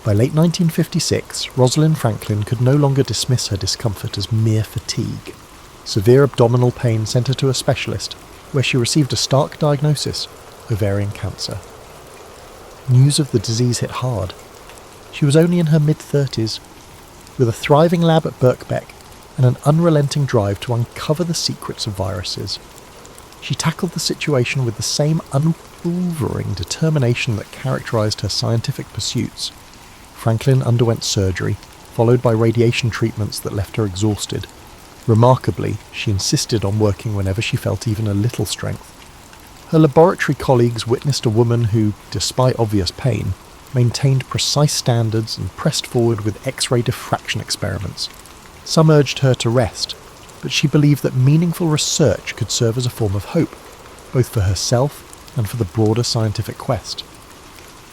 [SPEAKER 1] By late 1956, Rosalind Franklin could no longer dismiss her discomfort as mere fatigue. Severe abdominal pain sent her to a specialist, where she received a stark diagnosis: ovarian cancer. News of the disease hit hard. She was only in her mid-30s, with a thriving lab at Birkbeck and an unrelenting drive to uncover the secrets of viruses. She tackled the situation with the same unwavering determination that characterized her scientific pursuits. Franklin underwent surgery, followed by radiation treatments that left her exhausted. Remarkably, she insisted on working whenever she felt even a little strength. Her laboratory colleagues witnessed a woman who, despite obvious pain, maintained precise standards and pressed forward with X-ray diffraction experiments. Some urged her to rest, but she believed that meaningful research could serve as a form of hope, both for herself and for the broader scientific quest.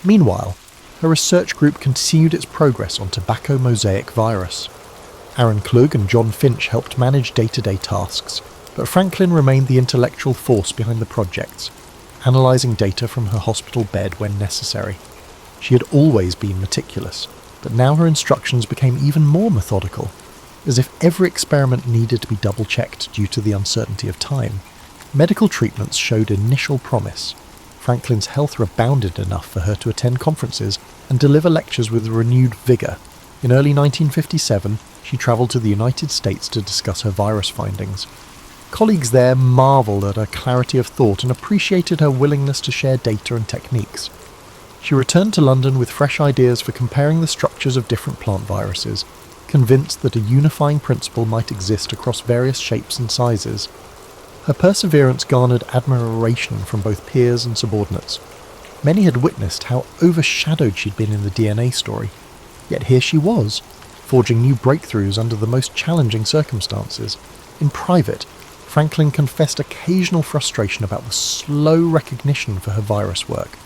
[SPEAKER 1] Meanwhile, her research group continued its progress on tobacco mosaic virus. Aaron Klug and John Finch helped manage day-to-day tasks, but Franklin remained the intellectual force behind the projects, analysing data from her hospital bed when necessary. She had always been meticulous, but now her instructions became even more methodical, as if every experiment needed to be double-checked due to the uncertainty of time. Medical treatments showed initial promise. Franklin's health rebounded enough for her to attend conferences and deliver lectures with renewed vigour. In early 1957, she travelled to the United States to discuss her virus findings. Colleagues there marvelled at her clarity of thought and appreciated her willingness to share data and techniques. She returned to London with fresh ideas for comparing the structures of different plant viruses, convinced that a unifying principle might exist across various shapes and sizes. Her perseverance garnered admiration from both peers and subordinates. Many had witnessed how overshadowed she'd been in the DNA story, yet here she was, forging new breakthroughs under the most challenging circumstances. In private, Franklin confessed occasional frustration about the slow recognition for her virus work,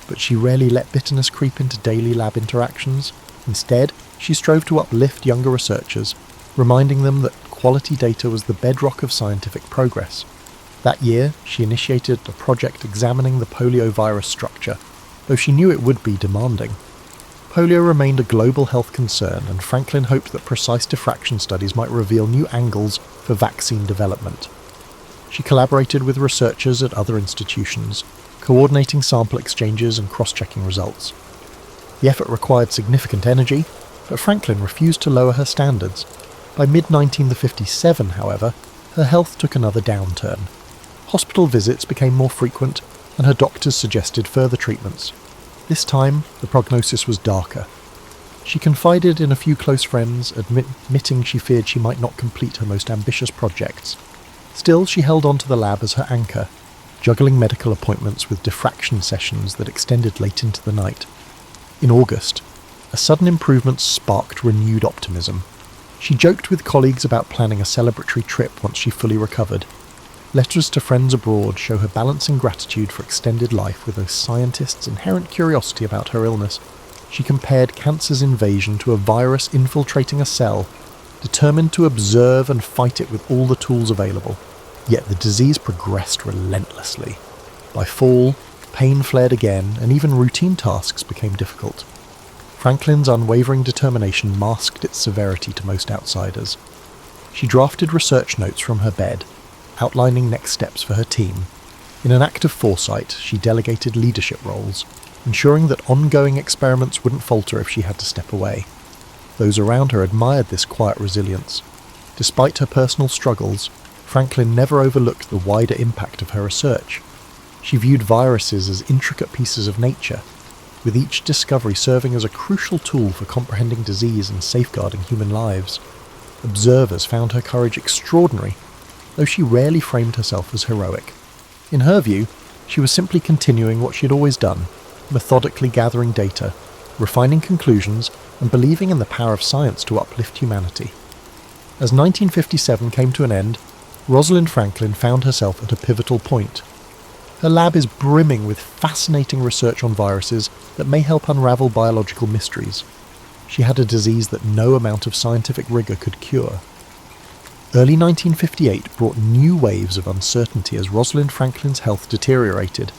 [SPEAKER 1] but she rarely let bitterness creep into daily lab interactions. Instead, she strove to uplift younger researchers, reminding them that quality data was the bedrock of scientific progress. That year, she initiated a project examining the poliovirus structure, though she knew it would be demanding. Polio remained a global health concern, and Franklin hoped that precise diffraction studies might reveal new angles for vaccine development. She collaborated with researchers at other institutions, coordinating sample exchanges and cross-checking results. The effort required significant energy, but Franklin refused to lower her standards. By mid-1957, however, her health took another downturn. Hospital visits became more frequent, and her doctors suggested further treatments. This time, the prognosis was darker. She confided in a few close friends, admitting she feared she might not complete her most ambitious projects. Still, she held on to the lab as her anchor, juggling medical appointments with diffraction sessions that extended late into the night. In August, a sudden improvement sparked renewed optimism. She joked with colleagues about planning a celebratory trip once she fully recovered. Letters to friends abroad show her balancing gratitude for extended life with a scientist's inherent curiosity about her illness. She compared cancer's invasion to a virus infiltrating a cell, determined to observe and fight it with all the tools available. Yet the disease progressed relentlessly. By fall, pain flared again, and even routine tasks became difficult. Franklin's unwavering determination masked its severity to most outsiders. She drafted research notes from her bed, outlining next steps for her team. In an act of foresight, she delegated leadership roles, ensuring that ongoing experiments wouldn't falter if she had to step away. Those around her admired this quiet resilience. Despite her personal struggles, Franklin never overlooked the wider impact of her research. She viewed viruses as intricate pieces of nature, with each discovery serving as a crucial tool for comprehending disease and safeguarding human lives. Observers found her courage extraordinary, though she rarely framed herself as heroic. In her view, she was simply continuing what she had always done, methodically gathering data, refining conclusions, and believing in the power of science to uplift humanity. As 1957 came to an end, Rosalind Franklin found herself at a pivotal point. Her lab is brimming with fascinating research on viruses that may help unravel biological mysteries. She had a disease that no amount of scientific rigour could cure. Early 1958 brought new waves of uncertainty as Rosalind Franklin's health deteriorated.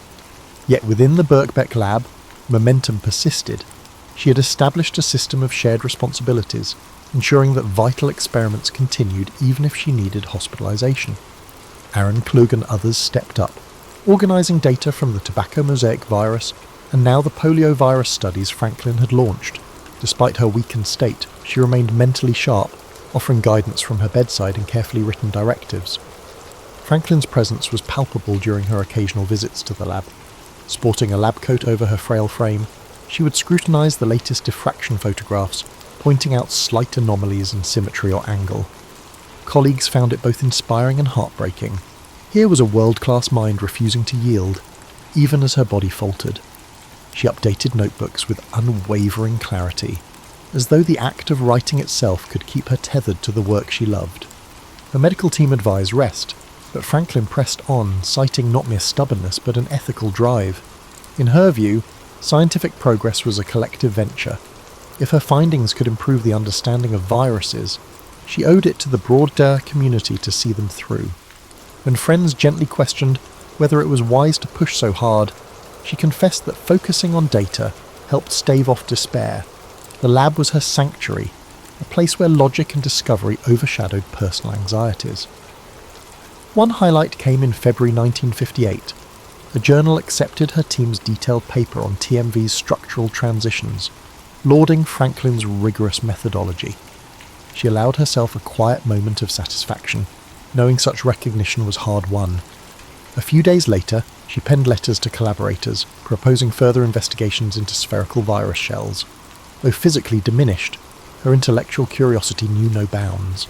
[SPEAKER 1] Yet within the Birkbeck lab, momentum persisted. She had established a system of shared responsibilities, ensuring that vital experiments continued even if she needed hospitalization. Aaron Klug and others stepped up, organising data from the tobacco mosaic virus and now the poliovirus studies Franklin had launched. Despite her weakened state, she remained mentally sharp, offering guidance from her bedside in carefully written directives. Franklin's presence was palpable during her occasional visits to the lab. Sporting a lab coat over her frail frame, she would scrutinise the latest diffraction photographs, pointing out slight anomalies in symmetry or angle. Colleagues found it both inspiring and heartbreaking. Here was a world-class mind refusing to yield, even as her body faltered. She updated notebooks with unwavering clarity, as though the act of writing itself could keep her tethered to the work she loved. Her medical team advised rest, but Franklin pressed on, citing not mere stubbornness but an ethical drive. In her view, scientific progress was a collective venture. If her findings could improve the understanding of viruses, she owed it to the broader community to see them through. When friends gently questioned whether it was wise to push so hard, she confessed that focusing on data helped stave off despair. The lab was her sanctuary, a place where logic and discovery overshadowed personal anxieties. One highlight came in February 1958. a journal accepted her team's detailed paper on TMV's structural transitions, lauding Franklin's rigorous methodology. She allowed herself a quiet moment of satisfaction, knowing such recognition was hard-won. A few days later, she penned letters to collaborators, proposing further investigations into spherical virus shells. Though physically diminished, her intellectual curiosity knew no bounds.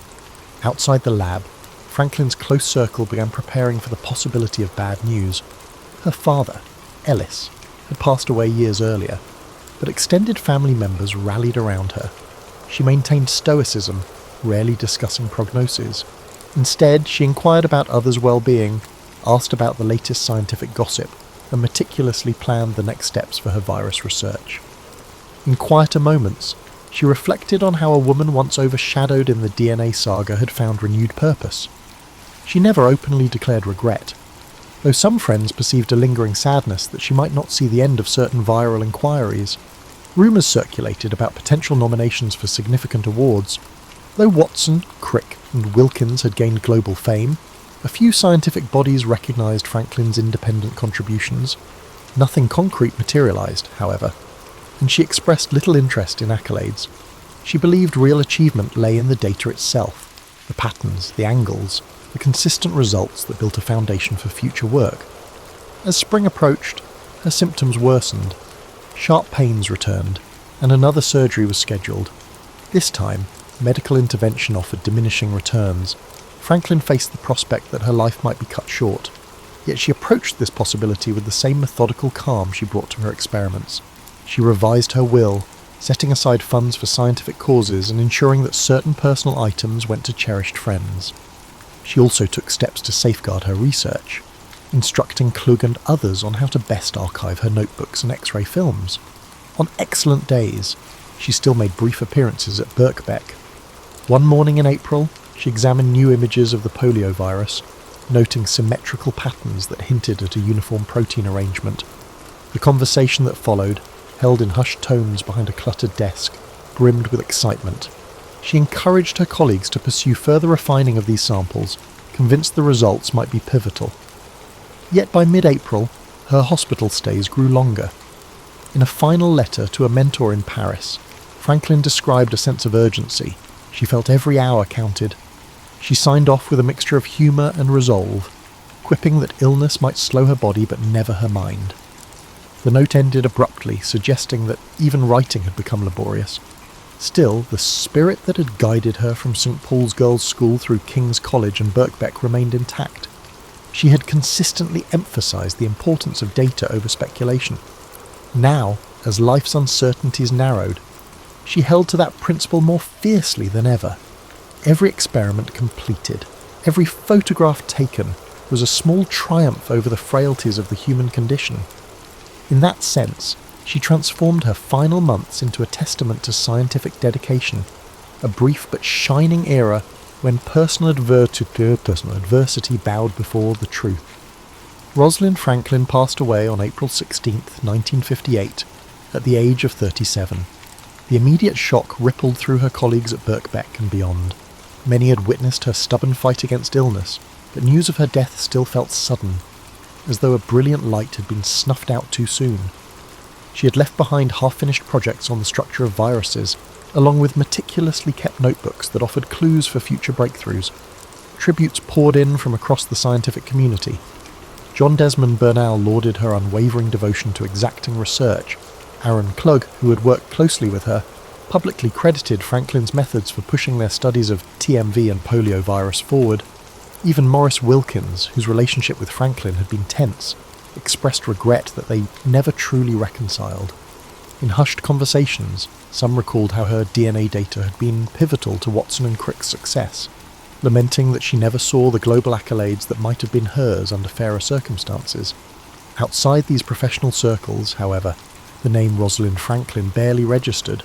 [SPEAKER 1] Outside the lab, Franklin's close circle began preparing for the possibility of bad news. Her father, Ellis, had passed away years earlier, but extended family members rallied around her. She maintained stoicism, rarely discussing prognoses. Instead, she inquired about others' well-being, asked about the latest scientific gossip, and meticulously planned the next steps for her virus research. In quieter moments, she reflected on how a woman once overshadowed in the DNA saga had found renewed purpose. She never openly declared regret, though some friends perceived a lingering sadness that she might not see the end of certain viral inquiries. Rumours circulated about potential nominations for significant awards. Though Watson, Crick, and Wilkins had gained global fame, a few scientific bodies recognised Franklin's independent contributions. Nothing concrete materialised, however, and she expressed little interest in accolades. She believed real achievement lay in the data itself, the patterns, the angles, the consistent results that built a foundation for future work. As spring approached, her symptoms worsened. Sharp pains returned, and another surgery was scheduled. This time, medical intervention offered diminishing returns. Franklin faced the prospect that her life might be cut short, yet she approached this possibility with the same methodical calm she brought to her experiments. She revised her will, setting aside funds for scientific causes and ensuring that certain personal items went to cherished friends. She also took steps to safeguard her research, instructing Klug and others on how to best archive her notebooks and X-ray films. On excellent days, she still made brief appearances at Birkbeck. One morning in April, she examined new images of the polio virus, noting symmetrical patterns that hinted at a uniform protein arrangement. The conversation that followed, held in hushed tones behind a cluttered desk, brimmed with excitement. She encouraged her colleagues to pursue further refining of these samples, convinced the results might be pivotal. Yet by mid-April, her hospital stays grew longer. In a final letter to a mentor in Paris, Franklin described a sense of urgency. She felt every hour counted. She signed off with a mixture of humour and resolve, quipping that illness might slow her body but never her mind. The note ended abruptly, suggesting that even writing had become laborious. Still, the spirit that had guided her from St. Paul's Girls' School through King's College and Birkbeck remained intact. She had consistently emphasised the importance of data over speculation. Now, as life's uncertainties narrowed, she held to that principle more fiercely than ever. Every experiment completed, every photograph taken, was a small triumph over the frailties of the human condition. In that sense, she transformed her final months into a testament to scientific dedication, a brief but shining era when personal adversity bowed before the truth. Rosalind Franklin passed away on April 16, 1958, at the age of 37. The immediate shock rippled through her colleagues at Birkbeck and beyond. Many had witnessed her stubborn fight against illness, but news of her death still felt sudden, as though a brilliant light had been snuffed out too soon. She had left behind half-finished projects on the structure of viruses, along with meticulously kept notebooks that offered clues for future breakthroughs. Tributes poured in from across the scientific community. John Desmond Bernal lauded her unwavering devotion to exacting research. Aaron Klug, who had worked closely with her, publicly credited Franklin's methods for pushing their studies of TMV and poliovirus forward. Even Maurice Wilkins, whose relationship with Franklin had been tense, expressed regret that they never truly reconciled. In hushed conversations, some recalled how her DNA data had been pivotal to Watson and Crick's success, lamenting that she never saw the global accolades that might have been hers under fairer circumstances. Outside these professional circles, however, the name Rosalind Franklin barely registered.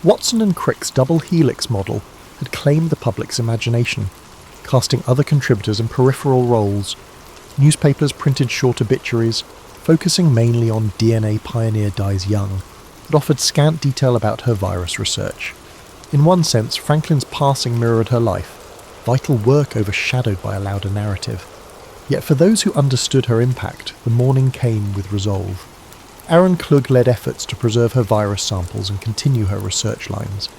[SPEAKER 1] Watson and Crick's double helix model had claimed the public's imagination, casting other contributors in peripheral roles. Newspapers printed short obituaries, focusing mainly on DNA pioneer dies young, but offered scant detail about her virus research. In one sense, Franklin's passing mirrored her life, vital work overshadowed by a louder narrative. Yet for those who understood her impact, the morning came with resolve. Aaron Klug led efforts to preserve her virus samples and continue her research lines.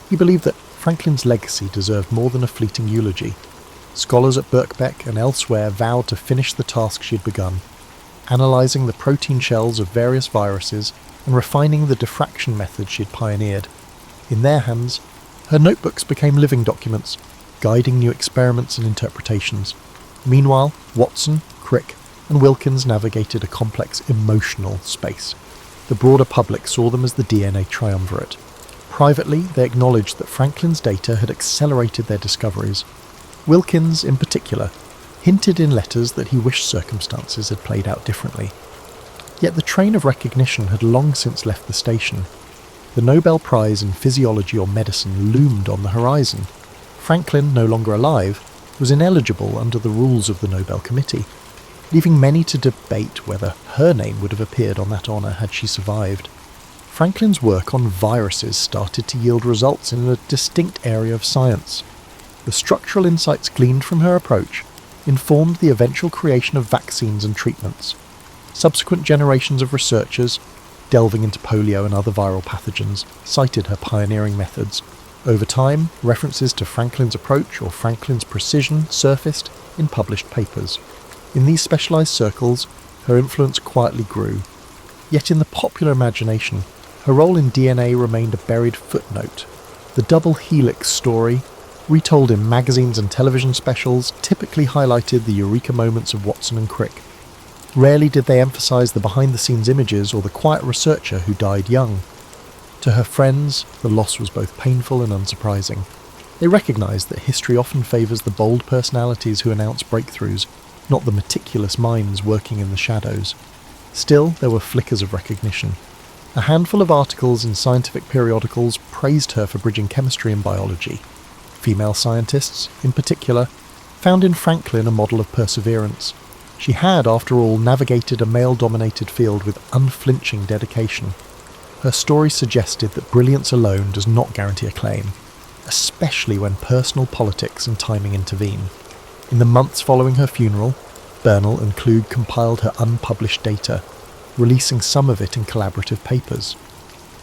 [SPEAKER 1] He believed that Franklin's legacy deserved more than a fleeting eulogy. Scholars at Birkbeck and elsewhere vowed to finish the task she had begun, analysing the protein shells of various viruses and refining the diffraction method she had pioneered. In their hands, her notebooks became living documents, guiding new experiments and interpretations. Meanwhile, Watson, Crick, and Wilkins navigated a complex emotional space. The broader public saw them as the DNA triumvirate. Privately, they acknowledged that Franklin's data had accelerated their discoveries. Wilkins, in particular, hinted in letters that he wished circumstances had played out differently. Yet the train of recognition had long since left the station. The Nobel Prize in Physiology or Medicine loomed on the horizon. Franklin, no longer alive, was ineligible under the rules of the Nobel Committee, leaving many to debate whether her name would have appeared on that honour had she survived. Franklin's work on viruses started to yield results in a distinct area of science. The structural insights gleaned from her approach informed the eventual creation of vaccines and treatments. Subsequent generations of researchers, delving into polio and other viral pathogens, cited her pioneering methods. Over time, references to Franklin's approach or Franklin's precision surfaced in published papers. In these specialised circles, her influence quietly grew. Yet in the popular imagination, her role in DNA remained a buried footnote. The double helix story, retold in magazines and television specials, typically highlighted the eureka moments of Watson and Crick. Rarely did they emphasise the behind-the-scenes images or the quiet researcher who died young. To her friends, the loss was both painful and unsurprising. They recognised that history often favours the bold personalities who announce breakthroughs, not the meticulous minds working in the shadows. Still, there were flickers of recognition. A handful of articles in scientific periodicals praised her for bridging chemistry and biology. Female scientists, in particular, found in Franklin a model of perseverance. She had, after all, navigated a male-dominated field with unflinching dedication. Her story suggested that brilliance alone does not guarantee acclaim, especially when personal politics and timing intervene. In the months following her funeral, Bernal and Klug compiled her unpublished data, releasing some of it in collaborative papers.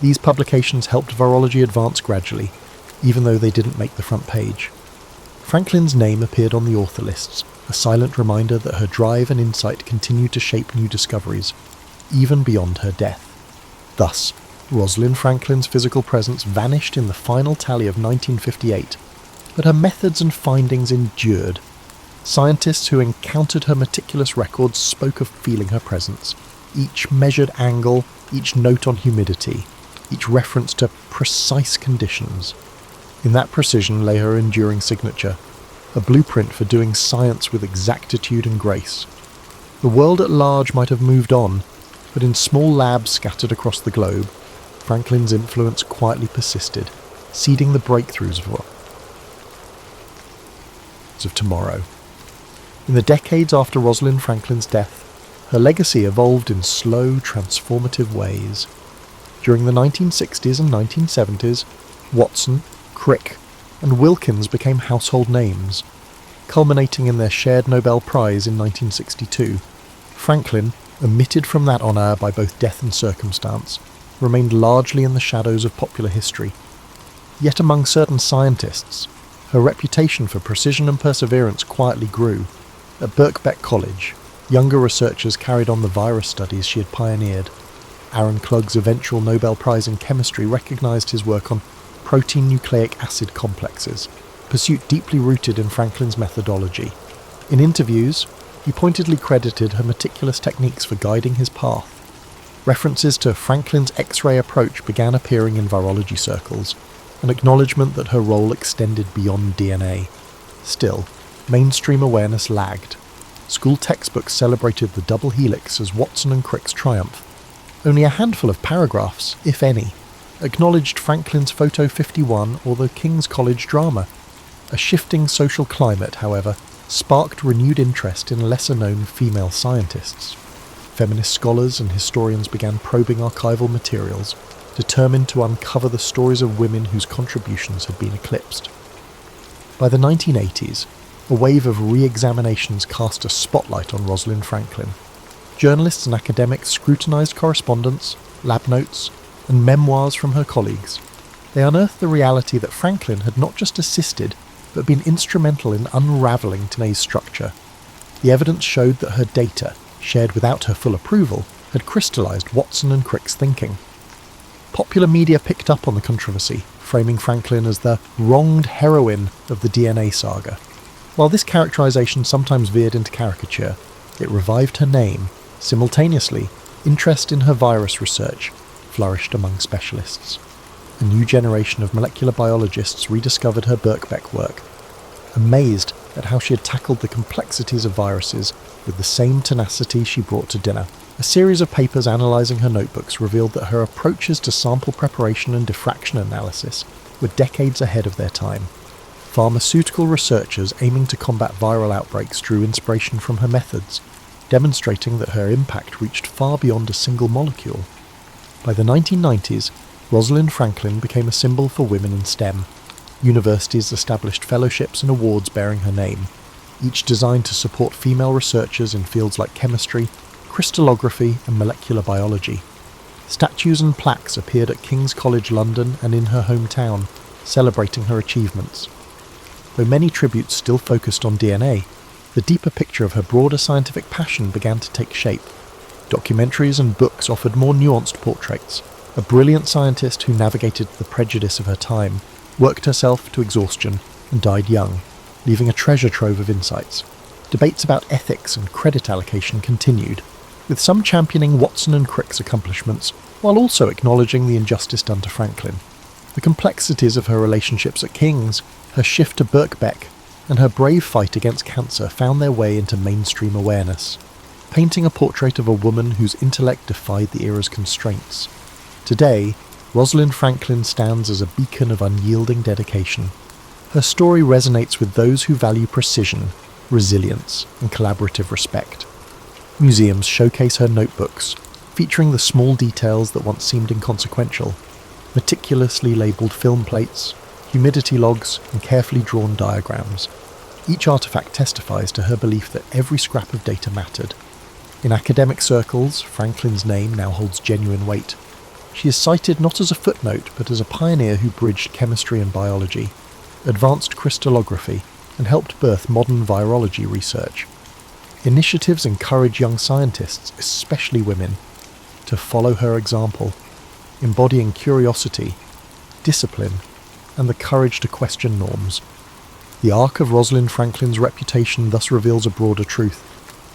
[SPEAKER 1] These publications helped virology advance gradually, even though they didn't make the front page. Franklin's name appeared on the author lists, a silent reminder that her drive and insight continued to shape new discoveries, even beyond her death. Thus, Rosalind Franklin's physical presence vanished in the final tally of 1958, but her methods and findings endured. Scientists who encountered her meticulous records spoke of feeling her presence. Each measured angle, each note on humidity, each reference to precise conditions. In that precision lay her enduring signature, a blueprint for doing science with exactitude and grace. The world at large might have moved on, but in small labs scattered across the globe, Franklin's influence quietly persisted, seeding the breakthroughs of tomorrow. In the decades after Rosalind Franklin's death, her legacy evolved in slow, transformative ways. During the 1960s and 1970s, Watson, Crick, and Wilkins became household names, culminating in their shared Nobel Prize in 1962. Franklin, omitted from that honour by both death and circumstance, remained largely in the shadows of popular history. Yet among certain scientists, her reputation for precision and perseverance quietly grew. At Birkbeck College, younger researchers carried on the virus studies she had pioneered. Aaron Klug's eventual Nobel Prize in Chemistry recognised his work on protein nucleic acid complexes, a pursuit deeply rooted in Franklin's methodology. In interviews, he pointedly credited her meticulous techniques for guiding his path. References to Franklin's X-ray approach began appearing in virology circles, an acknowledgement that her role extended beyond DNA. Still, mainstream awareness lagged. School textbooks celebrated the double helix as Watson and Crick's triumph. Only a handful of paragraphs, if any, acknowledged Franklin's Photo 51 or the King's College drama. A shifting social climate, however, sparked renewed interest in lesser-known female scientists. Feminist scholars and historians began probing archival materials, determined to uncover the stories of women whose contributions had been eclipsed. By the 1980s, a wave of re-examinations cast a spotlight on Rosalind Franklin. Journalists and academics scrutinised correspondence, lab notes, and memoirs from her colleagues. They unearthed the reality that Franklin had not just assisted, but been instrumental in unravelling today's structure. The evidence showed that her data, shared without her full approval, had crystallised Watson and Crick's thinking. Popular media picked up on the controversy, framing Franklin as the wronged heroine of the DNA saga. While this characterisation sometimes veered into caricature, it revived her name. Simultaneously, interest in her virus research flourished among specialists. A new generation of molecular biologists rediscovered her Birkbeck work, amazed at how she had tackled the complexities of viruses with the same tenacity she brought to dinner. A series of papers analysing her notebooks revealed that her approaches to sample preparation and diffraction analysis were decades ahead of their time. Pharmaceutical researchers aiming to combat viral outbreaks drew inspiration from her methods, demonstrating that her impact reached far beyond a single molecule. By the 1990s, Rosalind Franklin became a symbol for women in STEM. Universities established fellowships and awards bearing her name, each designed to support female researchers in fields like chemistry, crystallography, and molecular biology. Statues and plaques appeared at King's College London and in her hometown, celebrating her achievements. Though many tributes still focused on DNA, the deeper picture of her broader scientific passion began to take shape. Documentaries and books offered more nuanced portraits. A brilliant scientist who navigated the prejudice of her time, worked herself to exhaustion, and died young, leaving a treasure trove of insights. Debates about ethics and credit allocation continued, with some championing Watson and Crick's accomplishments, while also acknowledging the injustice done to Franklin. The complexities of her relationships at King's, her shift to Birkbeck, and her brave fight against cancer found their way into mainstream awareness, painting a portrait of a woman whose intellect defied the era's constraints. Today, Rosalind Franklin stands as a beacon of unyielding dedication. Her story resonates with those who value precision, resilience, and collaborative respect. Museums showcase her notebooks, featuring the small details that once seemed inconsequential, meticulously labelled film plates, humidity logs, and carefully drawn diagrams. Each artifact testifies to her belief that every scrap of data mattered. In academic circles, Franklin's name now holds genuine weight. She is cited not as a footnote, but as a pioneer who bridged chemistry and biology, advanced crystallography, and helped birth modern virology research. Initiatives encourage young scientists, especially women, to follow her example, embodying curiosity, discipline, and the courage to question norms. The arc of Rosalind Franklin's reputation thus reveals a broader truth.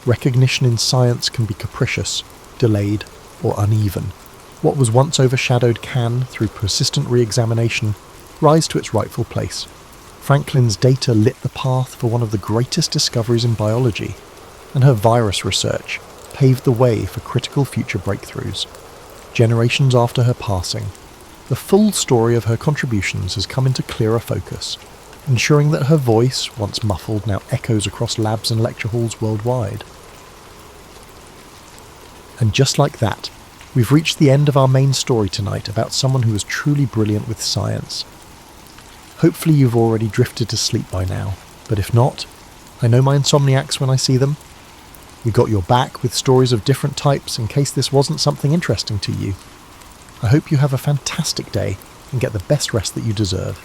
[SPEAKER 1] Recognition in science can be capricious, delayed, or uneven. What was once overshadowed can, through persistent re-examination, rise to its rightful place. Franklin's data lit the path for one of the greatest discoveries in biology, and her virus research paved the way for critical future breakthroughs. Generations after her passing, the full story of her contributions has come into clearer focus, ensuring that her voice, once muffled, now echoes across labs and lecture halls worldwide. And just like that, we've reached the end of our main story tonight about someone who was truly brilliant with science. Hopefully you've already drifted to sleep by now, but if not, I know my insomniacs when I see them. We got your back with stories of different types in case this wasn't something interesting to you. I hope you have a fantastic day and get the best rest that you deserve.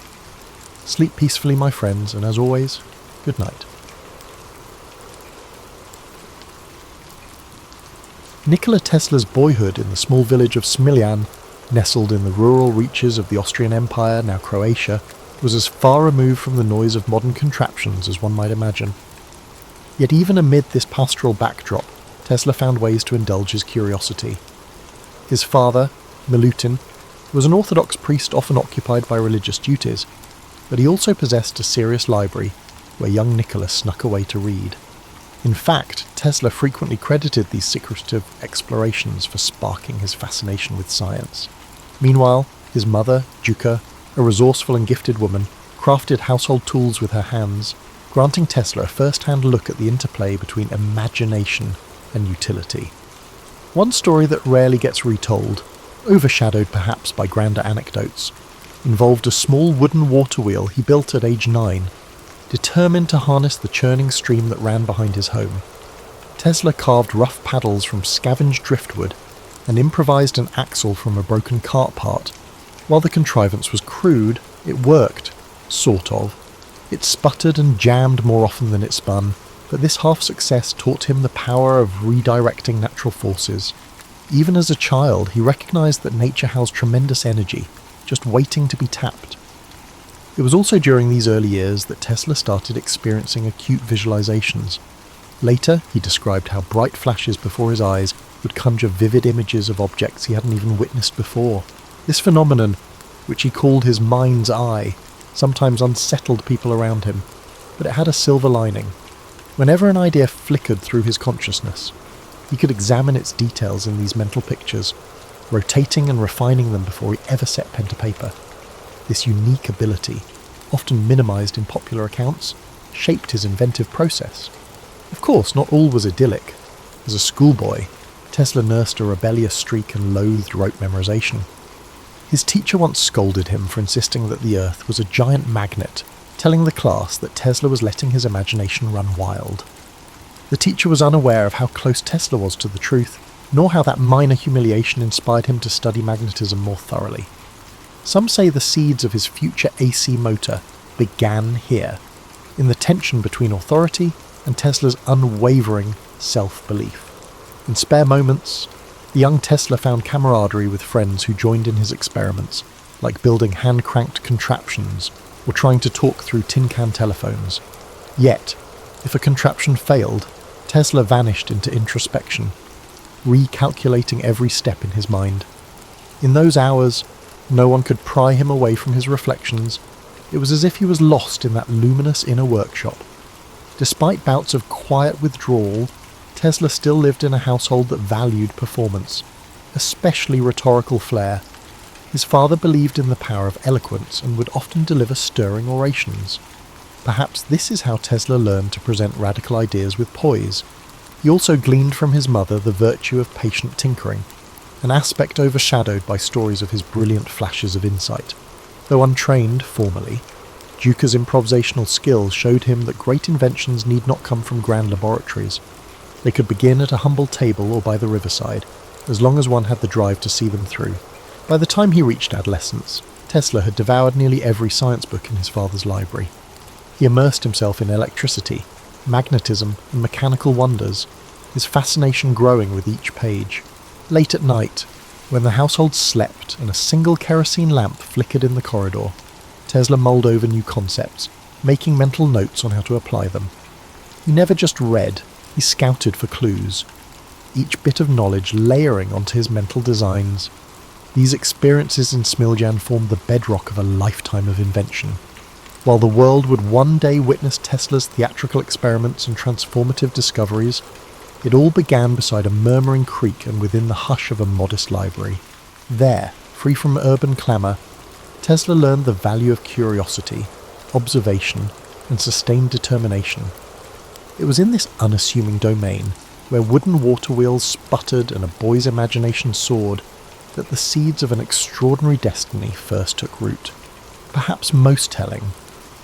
[SPEAKER 1] Sleep peacefully, my friends, and as always, good night. Nikola Tesla's boyhood in the small village of Smiljan, nestled in the rural reaches of the Austrian Empire, now Croatia, was as far removed from the noise of modern contraptions as one might imagine. Yet even amid this pastoral backdrop, Tesla found ways to indulge his curiosity. His father, Milutin, was an Orthodox priest often occupied by religious duties, but he also possessed a serious library where young Nikola snuck away to read. In fact, Tesla frequently credited these secretive explorations for sparking his fascination with science. Meanwhile, his mother, Juka, a resourceful and gifted woman, crafted household tools with her hands, granting Tesla a first-hand look at the interplay between imagination and utility. One story that rarely gets retold, overshadowed perhaps by grander anecdotes, involved a small wooden water wheel he built at age 9. Determined to harness the churning stream that ran behind his home, Tesla carved rough paddles from scavenged driftwood and improvised an axle from a broken cart part. While the contrivance was crude, it worked, sort of. It sputtered and jammed more often than it spun, but this half-success taught him the power of redirecting natural forces. Even as a child, he recognised that nature housed tremendous energy, just waiting to be tapped. It was also during these early years that Tesla started experiencing acute visualizations. Later, he described how bright flashes before his eyes would conjure vivid images of objects he hadn't even witnessed before. This phenomenon, which he called his mind's eye, sometimes unsettled people around him, but it had a silver lining. Whenever an idea flickered through his consciousness, he could examine its details in these mental pictures, rotating and refining them before he ever set pen to paper. This unique ability, often minimized in popular accounts, shaped his inventive process. Of course, not all was idyllic. As a schoolboy, Tesla nursed a rebellious streak and loathed rote memorization. His teacher once scolded him for insisting that the Earth was a giant magnet, telling the class that Tesla was letting his imagination run wild. The teacher was unaware of how close Tesla was to the truth, nor how that minor humiliation inspired him to study magnetism more thoroughly. Some say the seeds of his future AC motor began here, in the tension between authority and Tesla's unwavering self-belief. In spare moments, the young Tesla found camaraderie with friends who joined in his experiments, like building hand-cranked contraptions or trying to talk through tin can telephones. Yet, if a contraption failed, Tesla vanished into introspection, recalculating every step in his mind. In those hours, no one could pry him away from his reflections. It was as if he was lost in that luminous inner workshop. Despite bouts of quiet withdrawal, Tesla still lived in a household that valued performance, especially rhetorical flair. His father believed in the power of eloquence and would often deliver stirring orations. Perhaps this is how Tesla learned to present radical ideas with poise. He also gleaned from his mother the virtue of patient tinkering, an aspect overshadowed by stories of his brilliant flashes of insight. Though untrained formally, Duca's improvisational skill showed him that great inventions need not come from grand laboratories. They could begin at a humble table or by the riverside, as long as one had the drive to see them through. By the time he reached adolescence, Tesla had devoured nearly every science book in his father's library. He immersed himself in electricity, magnetism, and mechanical wonders, his fascination growing with each page. Late at night, when the household slept and a single kerosene lamp flickered in the corridor, Tesla mulled over new concepts, making mental notes on how to apply them. He never just read, he scouted for clues, each bit of knowledge layering onto his mental designs. These experiences in Smiljan formed the bedrock of a lifetime of invention. While the world would one day witness Tesla's theatrical experiments and transformative discoveries, it all began beside a murmuring creek and within the hush of a modest library. There, free from urban clamour, Tesla learned the value of curiosity, observation, and sustained determination. It was in this unassuming domain, where wooden water wheels sputtered and a boy's imagination soared, that the seeds of an extraordinary destiny first took root. Perhaps most telling,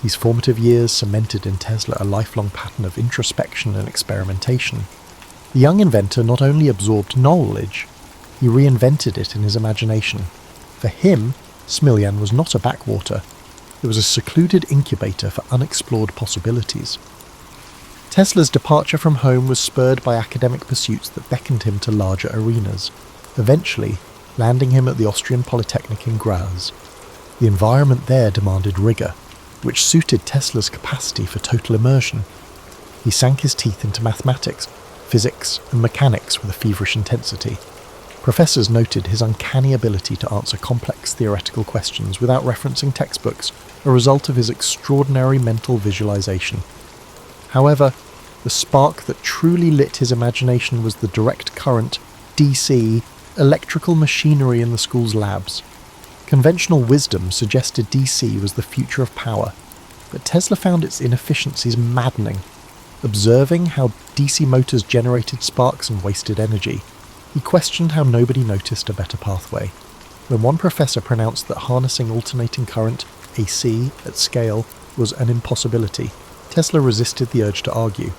[SPEAKER 1] these formative years cemented in Tesla a lifelong pattern of introspection and experimentation. The young inventor not only absorbed knowledge, he reinvented it in his imagination. For him, Smiljan was not a backwater. It was a secluded incubator for unexplored possibilities. Tesla's departure from home was spurred by academic pursuits that beckoned him to larger arenas, eventually landing him at the Austrian Polytechnic in Graz. The environment there demanded rigour, which suited Tesla's capacity for total immersion. He sank his teeth into mathematics, physics, and mechanics with a feverish intensity. Professors noted his uncanny ability to answer complex theoretical questions without referencing textbooks, a result of his extraordinary mental visualization. However, the spark that truly lit his imagination was the direct current, DC, electrical machinery in the school's labs. Conventional wisdom suggested DC was the future of power, but Tesla found its inefficiencies maddening. Observing how DC motors generated sparks and wasted energy, he questioned how nobody noticed a better pathway. When one professor pronounced that harnessing alternating current, AC, at scale, was an impossibility, Tesla resisted the urge to argue.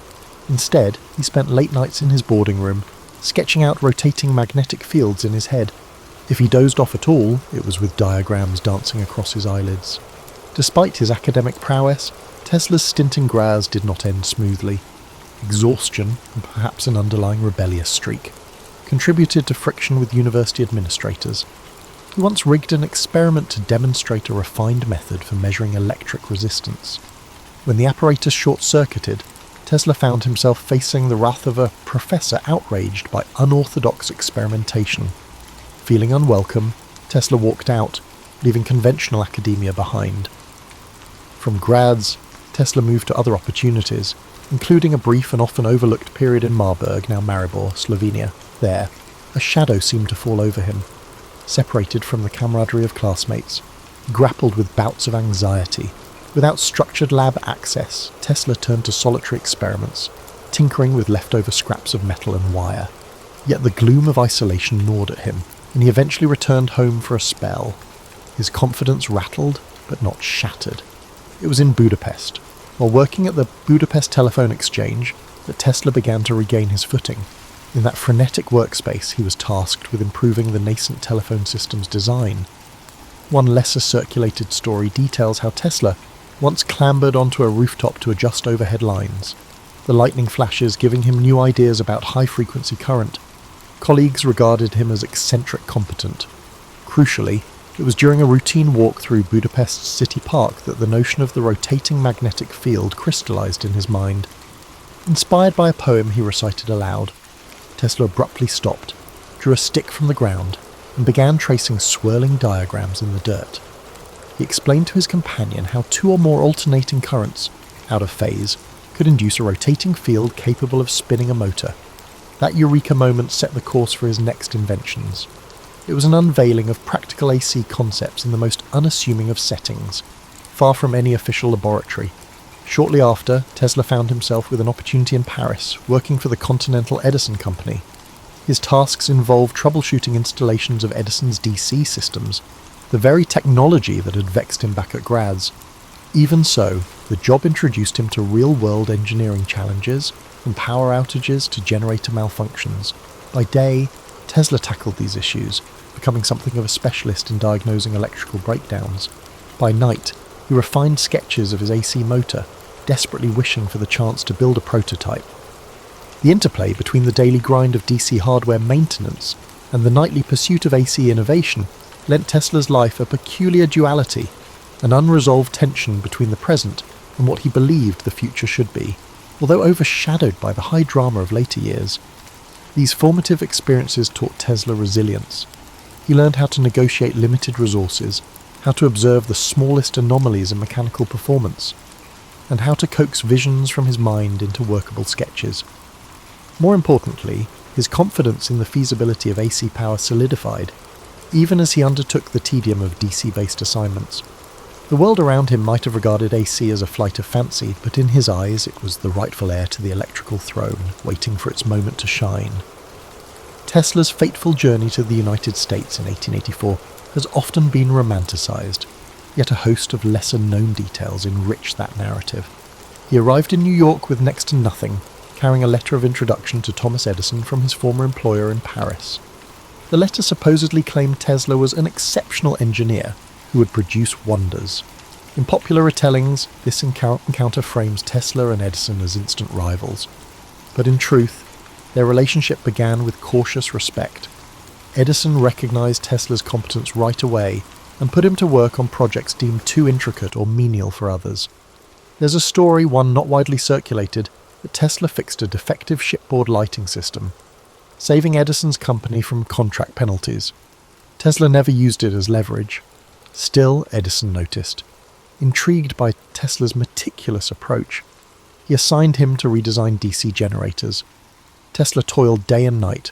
[SPEAKER 1] Instead, he spent late nights in his boarding room, sketching out rotating magnetic fields in his head. If he dozed off at all, it was with diagrams dancing across his eyelids. Despite his academic prowess, Tesla's stint in Graz did not end smoothly. Exhaustion, and perhaps an underlying rebellious streak, contributed to friction with university administrators. He once rigged an experiment to demonstrate a refined method for measuring electric resistance. When the apparatus short-circuited, Tesla found himself facing the wrath of a professor outraged by unorthodox experimentation. Feeling unwelcome, Tesla walked out, leaving conventional academia behind. From Graz, Tesla moved to other opportunities, including a brief and often overlooked period in Marburg, now Maribor, Slovenia. There, a shadow seemed to fall over him. Separated from the camaraderie of classmates, he grappled with bouts of anxiety. Without structured lab access, Tesla turned to solitary experiments, tinkering with leftover scraps of metal and wire. Yet the gloom of isolation gnawed at him, and he eventually returned home for a spell. His confidence rattled, but not shattered. It was in Budapest, while working at the Budapest Telephone Exchange, that Tesla began to regain his footing. In that frenetic workspace, he was tasked with improving the nascent telephone system's design. One lesser circulated story details how Tesla once clambered onto a rooftop to adjust overhead lines, the lightning flashes giving him new ideas about high-frequency current. Colleagues regarded him as eccentric competent. Crucially, it was during a routine walk through Budapest's city park that the notion of the rotating magnetic field crystallized in his mind. Inspired by a poem he recited aloud, Tesla abruptly stopped, drew a stick from the ground, and began tracing swirling diagrams in the dirt. He explained to his companion how two or more alternating currents, out of phase, could induce a rotating field capable of spinning a motor. That eureka moment set the course for his next inventions. It was an unveiling of practical AC concepts in the most unassuming of settings, far from any official laboratory. Shortly after, Tesla found himself with an opportunity in Paris, working for the Continental Edison Company. His tasks involved troubleshooting installations of Edison's DC systems, the very technology that had vexed him back at Graz. Even so, the job introduced him to real-world engineering challenges, from power outages to generator malfunctions. By day, Tesla tackled these issues, becoming something of a specialist in diagnosing electrical breakdowns. By night, he refined sketches of his AC motor, desperately wishing for the chance to build a prototype. The interplay between the daily grind of DC hardware maintenance and the nightly pursuit of AC innovation lent Tesla's life a peculiar duality, an unresolved tension between the present and what he believed the future should be, although overshadowed by the high drama of later years. These formative experiences taught Tesla resilience. He learned how to negotiate limited resources, how to observe the smallest anomalies in mechanical performance, and how to coax visions from his mind into workable sketches. More importantly, his confidence in the feasibility of AC power solidified, even as he undertook the tedium of DC-based assignments. The world around him might have regarded AC as a flight of fancy, but in his eyes it was the rightful heir to the electrical throne, waiting for its moment to shine. Tesla's fateful journey to the United States in 1884 has often been romanticized, yet a host of lesser-known details enrich that narrative. He arrived in New York with next to nothing, carrying a letter of introduction to Thomas Edison from his former employer in Paris. The letter supposedly claimed Tesla was an exceptional engineer who would produce wonders. In popular retellings, this encounter frames Tesla and Edison as instant rivals. But in truth, their relationship began with cautious respect. Edison recognized Tesla's competence right away and put him to work on projects deemed too intricate or menial for others. There's a story, one not widely circulated, that Tesla fixed a defective shipboard lighting system, saving Edison's company from contract penalties. Tesla never used it as leverage. Still, Edison noticed. Intrigued by Tesla's meticulous approach, he assigned him to redesign DC generators. Tesla toiled day and night,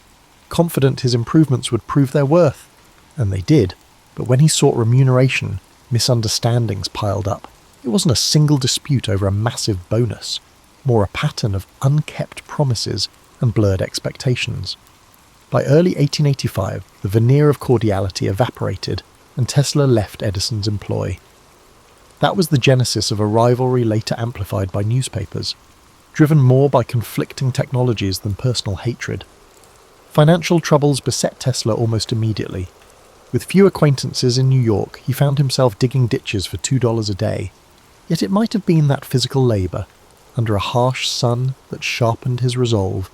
[SPEAKER 1] confident his improvements would prove their worth. And they did, but when he sought remuneration, misunderstandings piled up. It wasn't a single dispute over a massive bonus, more a pattern of unkept promises and blurred expectations. By early 1885, the veneer of cordiality evaporated, and Tesla left Edison's employ. That was the genesis of a rivalry later amplified by newspapers, driven more by conflicting technologies than personal hatred. Financial troubles beset Tesla almost immediately. With few acquaintances in New York, he found himself digging ditches for $2 a day. Yet it might have been that physical labour, under a harsh sun, that sharpened his resolve.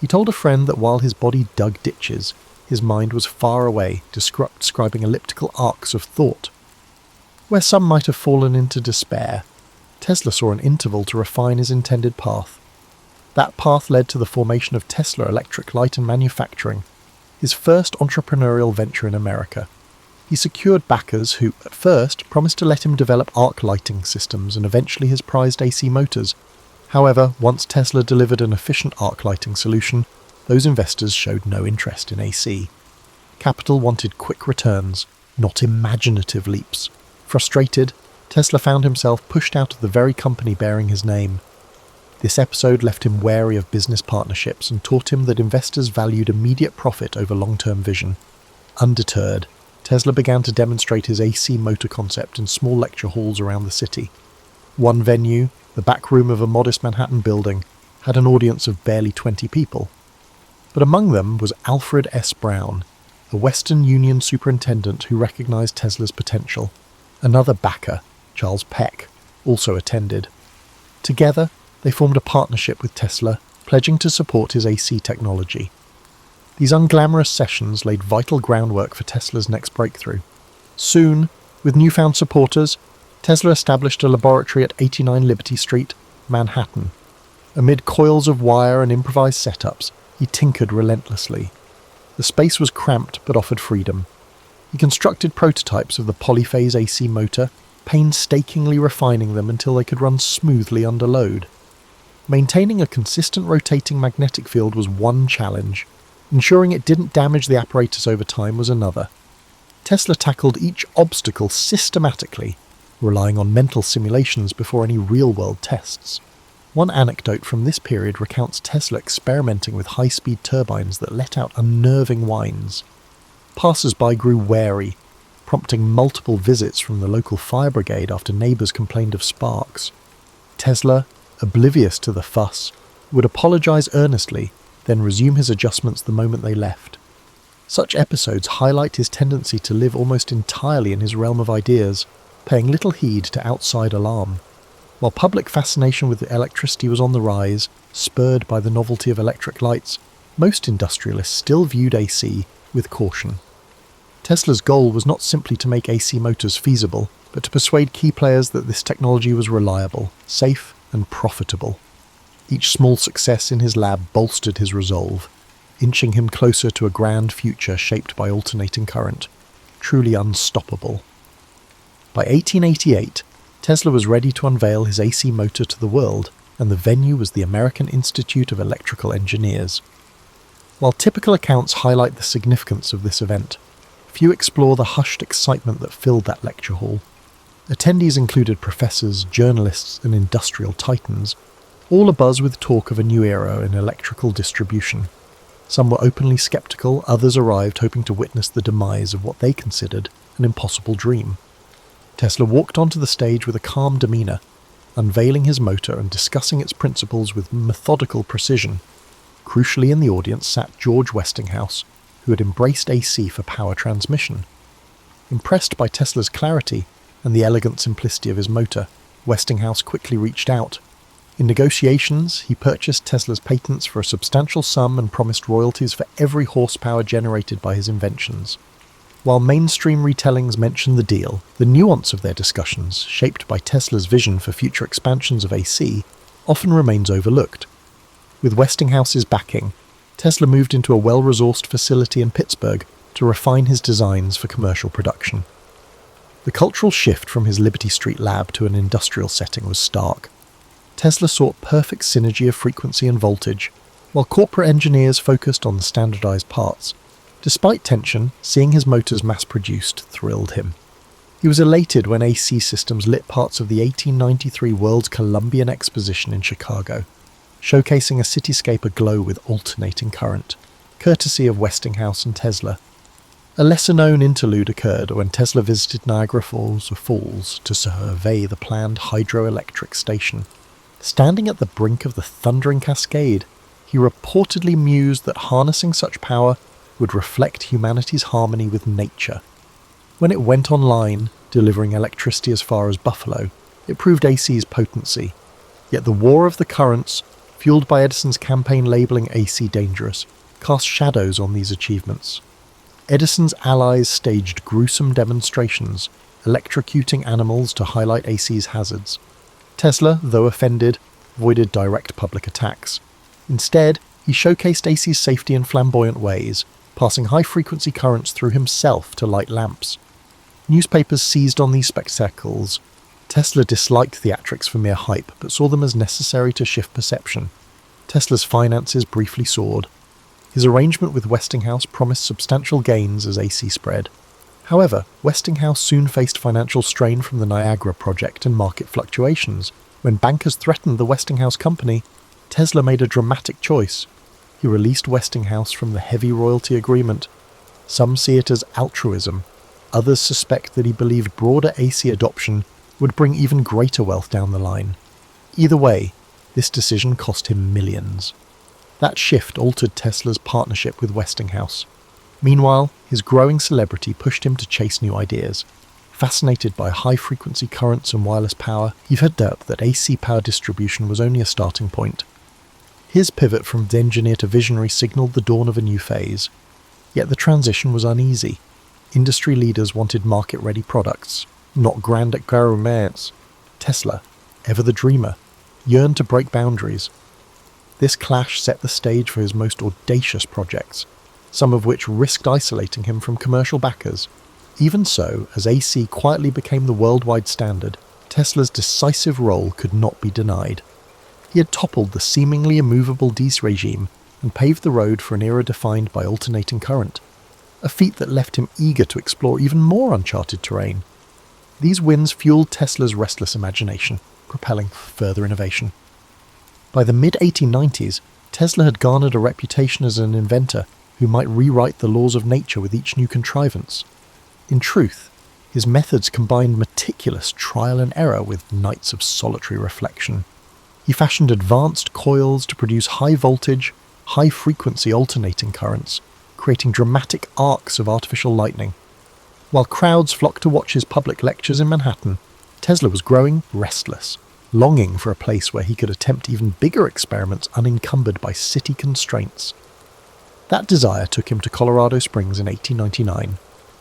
[SPEAKER 1] He told a friend that while his body dug ditches, his mind was far away, describing elliptical arcs of thought. Where some might have fallen into despair, Tesla saw an interval to refine his intended path. That path led to the formation of Tesla Electric Light and Manufacturing, his first entrepreneurial venture in America. He secured backers who, at first, promised to let him develop arc lighting systems and eventually his prized AC motors. However, once Tesla delivered an efficient arc lighting solution, those investors showed no interest in AC. Capital wanted quick returns, not imaginative leaps. Frustrated, Tesla found himself pushed out of the very company bearing his name. This episode left him wary of business partnerships and taught him that investors valued immediate profit over long-term vision. Undeterred, Tesla began to demonstrate his AC motor concept in small lecture halls around the city. One venue, the back room of a modest Manhattan building, had an audience of barely 20 people. But among them was Alfred S. Brown, a Western Union superintendent who recognized Tesla's potential. Another backer, Charles Peck, also attended. Together, they formed a partnership with Tesla, pledging to support his AC technology. These unglamorous sessions laid vital groundwork for Tesla's next breakthrough. Soon, with newfound supporters, Tesla established a laboratory at 89 Liberty Street, Manhattan. Amid coils of wire and improvised setups, he tinkered relentlessly. The space was cramped but offered freedom. He constructed prototypes of the polyphase AC motor, painstakingly refining them until they could run smoothly under load. Maintaining a consistent rotating magnetic field was one challenge. Ensuring it didn't damage the apparatus over time was another. Tesla tackled each obstacle systematically, relying on mental simulations before any real-world tests. One anecdote from this period recounts Tesla experimenting with high-speed turbines that let out unnerving whines. Passers-by grew wary, prompting multiple visits from the local fire brigade after neighbours complained of sparks. Tesla, oblivious to the fuss, would apologise earnestly, then resume his adjustments the moment they left. Such episodes highlight his tendency to live almost entirely in his realm of ideas, paying little heed to outside alarm. While public fascination with electricity was on the rise, spurred by the novelty of electric lights, most industrialists still viewed AC with caution. Tesla's goal was not simply to make AC motors feasible, but to persuade key players that this technology was reliable, safe, and profitable. Each small success in his lab bolstered his resolve, inching him closer to a grand future shaped by alternating current, truly unstoppable. By 1888, Tesla was ready to unveil his AC motor to the world, and the venue was the American Institute of Electrical Engineers. While typical accounts highlight the significance of this event, few explore the hushed excitement that filled that lecture hall. Attendees included professors, journalists, and industrial titans, all abuzz with talk of a new era in electrical distribution. Some were openly skeptical, others arrived hoping to witness the demise of what they considered an impossible dream. Tesla walked onto the stage with a calm demeanour, unveiling his motor and discussing its principles with methodical precision. Crucially in the audience sat George Westinghouse, who had embraced AC for power transmission. Impressed by Tesla's clarity and the elegant simplicity of his motor, Westinghouse quickly reached out. In negotiations, he purchased Tesla's patents for a substantial sum and promised royalties for every horsepower generated by his inventions. While mainstream retellings mention the deal, the nuance of their discussions, shaped by Tesla's vision for future expansions of AC, often remains overlooked. With Westinghouse's backing, Tesla moved into a well-resourced facility in Pittsburgh to refine his designs for commercial production. The cultural shift from his Liberty Street lab to an industrial setting was stark. Tesla sought perfect synergy of frequency and voltage, while corporate engineers focused on the standardized parts. Despite tension, seeing his motors mass-produced thrilled him. He was elated when AC Systems lit parts of the 1893 World's Columbian Exposition in Chicago, showcasing a cityscape aglow with alternating current, courtesy of Westinghouse and Tesla. A lesser-known interlude occurred when Tesla visited Niagara Falls to survey the planned hydroelectric station. Standing at the brink of the thundering cascade, he reportedly mused that harnessing such power would reflect humanity's harmony with nature. When it went online, delivering electricity as far as Buffalo, it proved AC's potency. Yet the war of the currents, fueled by Edison's campaign labelling AC dangerous, cast shadows on these achievements. Edison's allies staged gruesome demonstrations, electrocuting animals to highlight AC's hazards. Tesla, though offended, avoided direct public attacks. Instead, he showcased AC's safety in flamboyant ways, passing high-frequency currents through himself to light lamps. Newspapers seized on these spectacles. Tesla disliked theatrics for mere hype, but saw them as necessary to shift perception. Tesla's finances briefly soared. His arrangement with Westinghouse promised substantial gains as AC spread. However, Westinghouse soon faced financial strain from the Niagara project and market fluctuations. When bankers threatened the Westinghouse company, Tesla made a dramatic choice. He released Westinghouse from the heavy royalty agreement. Some see it as altruism. Others suspect that he believed broader AC adoption would bring even greater wealth down the line. Either way, this decision cost him millions. That shift altered Tesla's partnership with Westinghouse. Meanwhile, his growing celebrity pushed him to chase new ideas. Fascinated by high-frequency currents and wireless power, he figured out that AC power distribution was only a starting point. His pivot from engineer to visionary signalled the dawn of a new phase. Yet the transition was uneasy. Industry leaders wanted market-ready products, not grand experiments. Tesla, ever the dreamer, yearned to break boundaries. This clash set the stage for his most audacious projects, some of which risked isolating him from commercial backers. Even so, as AC quietly became the worldwide standard, Tesla's decisive role could not be denied. He had toppled the seemingly immovable DC regime and paved the road for an era defined by alternating current, a feat that left him eager to explore even more uncharted terrain. These wins fueled Tesla's restless imagination, propelling further innovation. By the mid-1890s, Tesla had garnered a reputation as an inventor who might rewrite the laws of nature with each new contrivance. In truth, his methods combined meticulous trial and error with nights of solitary reflection. He fashioned advanced coils to produce high-voltage, high-frequency alternating currents, creating dramatic arcs of artificial lightning. While crowds flocked to watch his public lectures in Manhattan, Tesla was growing restless, longing for a place where he could attempt even bigger experiments unencumbered by city constraints. That desire took him to Colorado Springs in 1899.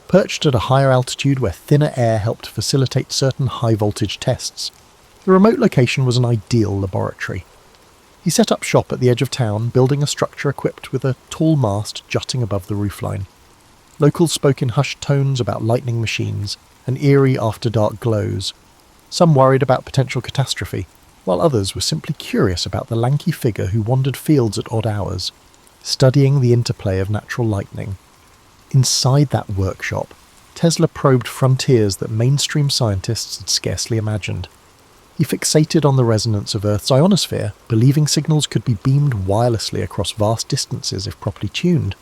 [SPEAKER 1] Perched at a higher altitude where thinner air helped facilitate certain high-voltage tests, the remote location was an ideal laboratory. He set up shop at the edge of town, building a structure equipped with a tall mast jutting above the roofline. Locals spoke in hushed tones about lightning machines and eerie after-dark glows. Some worried about potential catastrophe, while others were simply curious about the lanky figure who wandered fields at odd hours, studying the interplay of natural lightning. Inside that workshop, Tesla probed frontiers that mainstream scientists had scarcely imagined. He fixated on the resonance of Earth's ionosphere, believing signals could be beamed wirelessly across vast distances if properly tuned.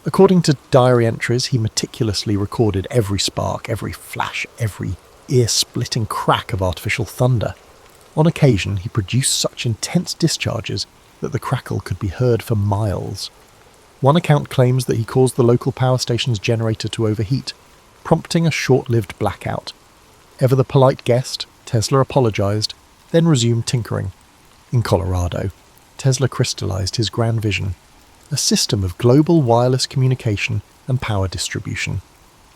[SPEAKER 1] According to diary entries, he meticulously recorded every spark, every flash, every ear-splitting crack of artificial thunder. On occasion, he produced such intense discharges that the crackle could be heard for miles. One account claims that he caused the local power station's generator to overheat, prompting a short-lived blackout. Ever the polite guest, Tesla apologized, then resumed tinkering. In Colorado, Tesla crystallized his grand vision, a system of global wireless communication and power distribution.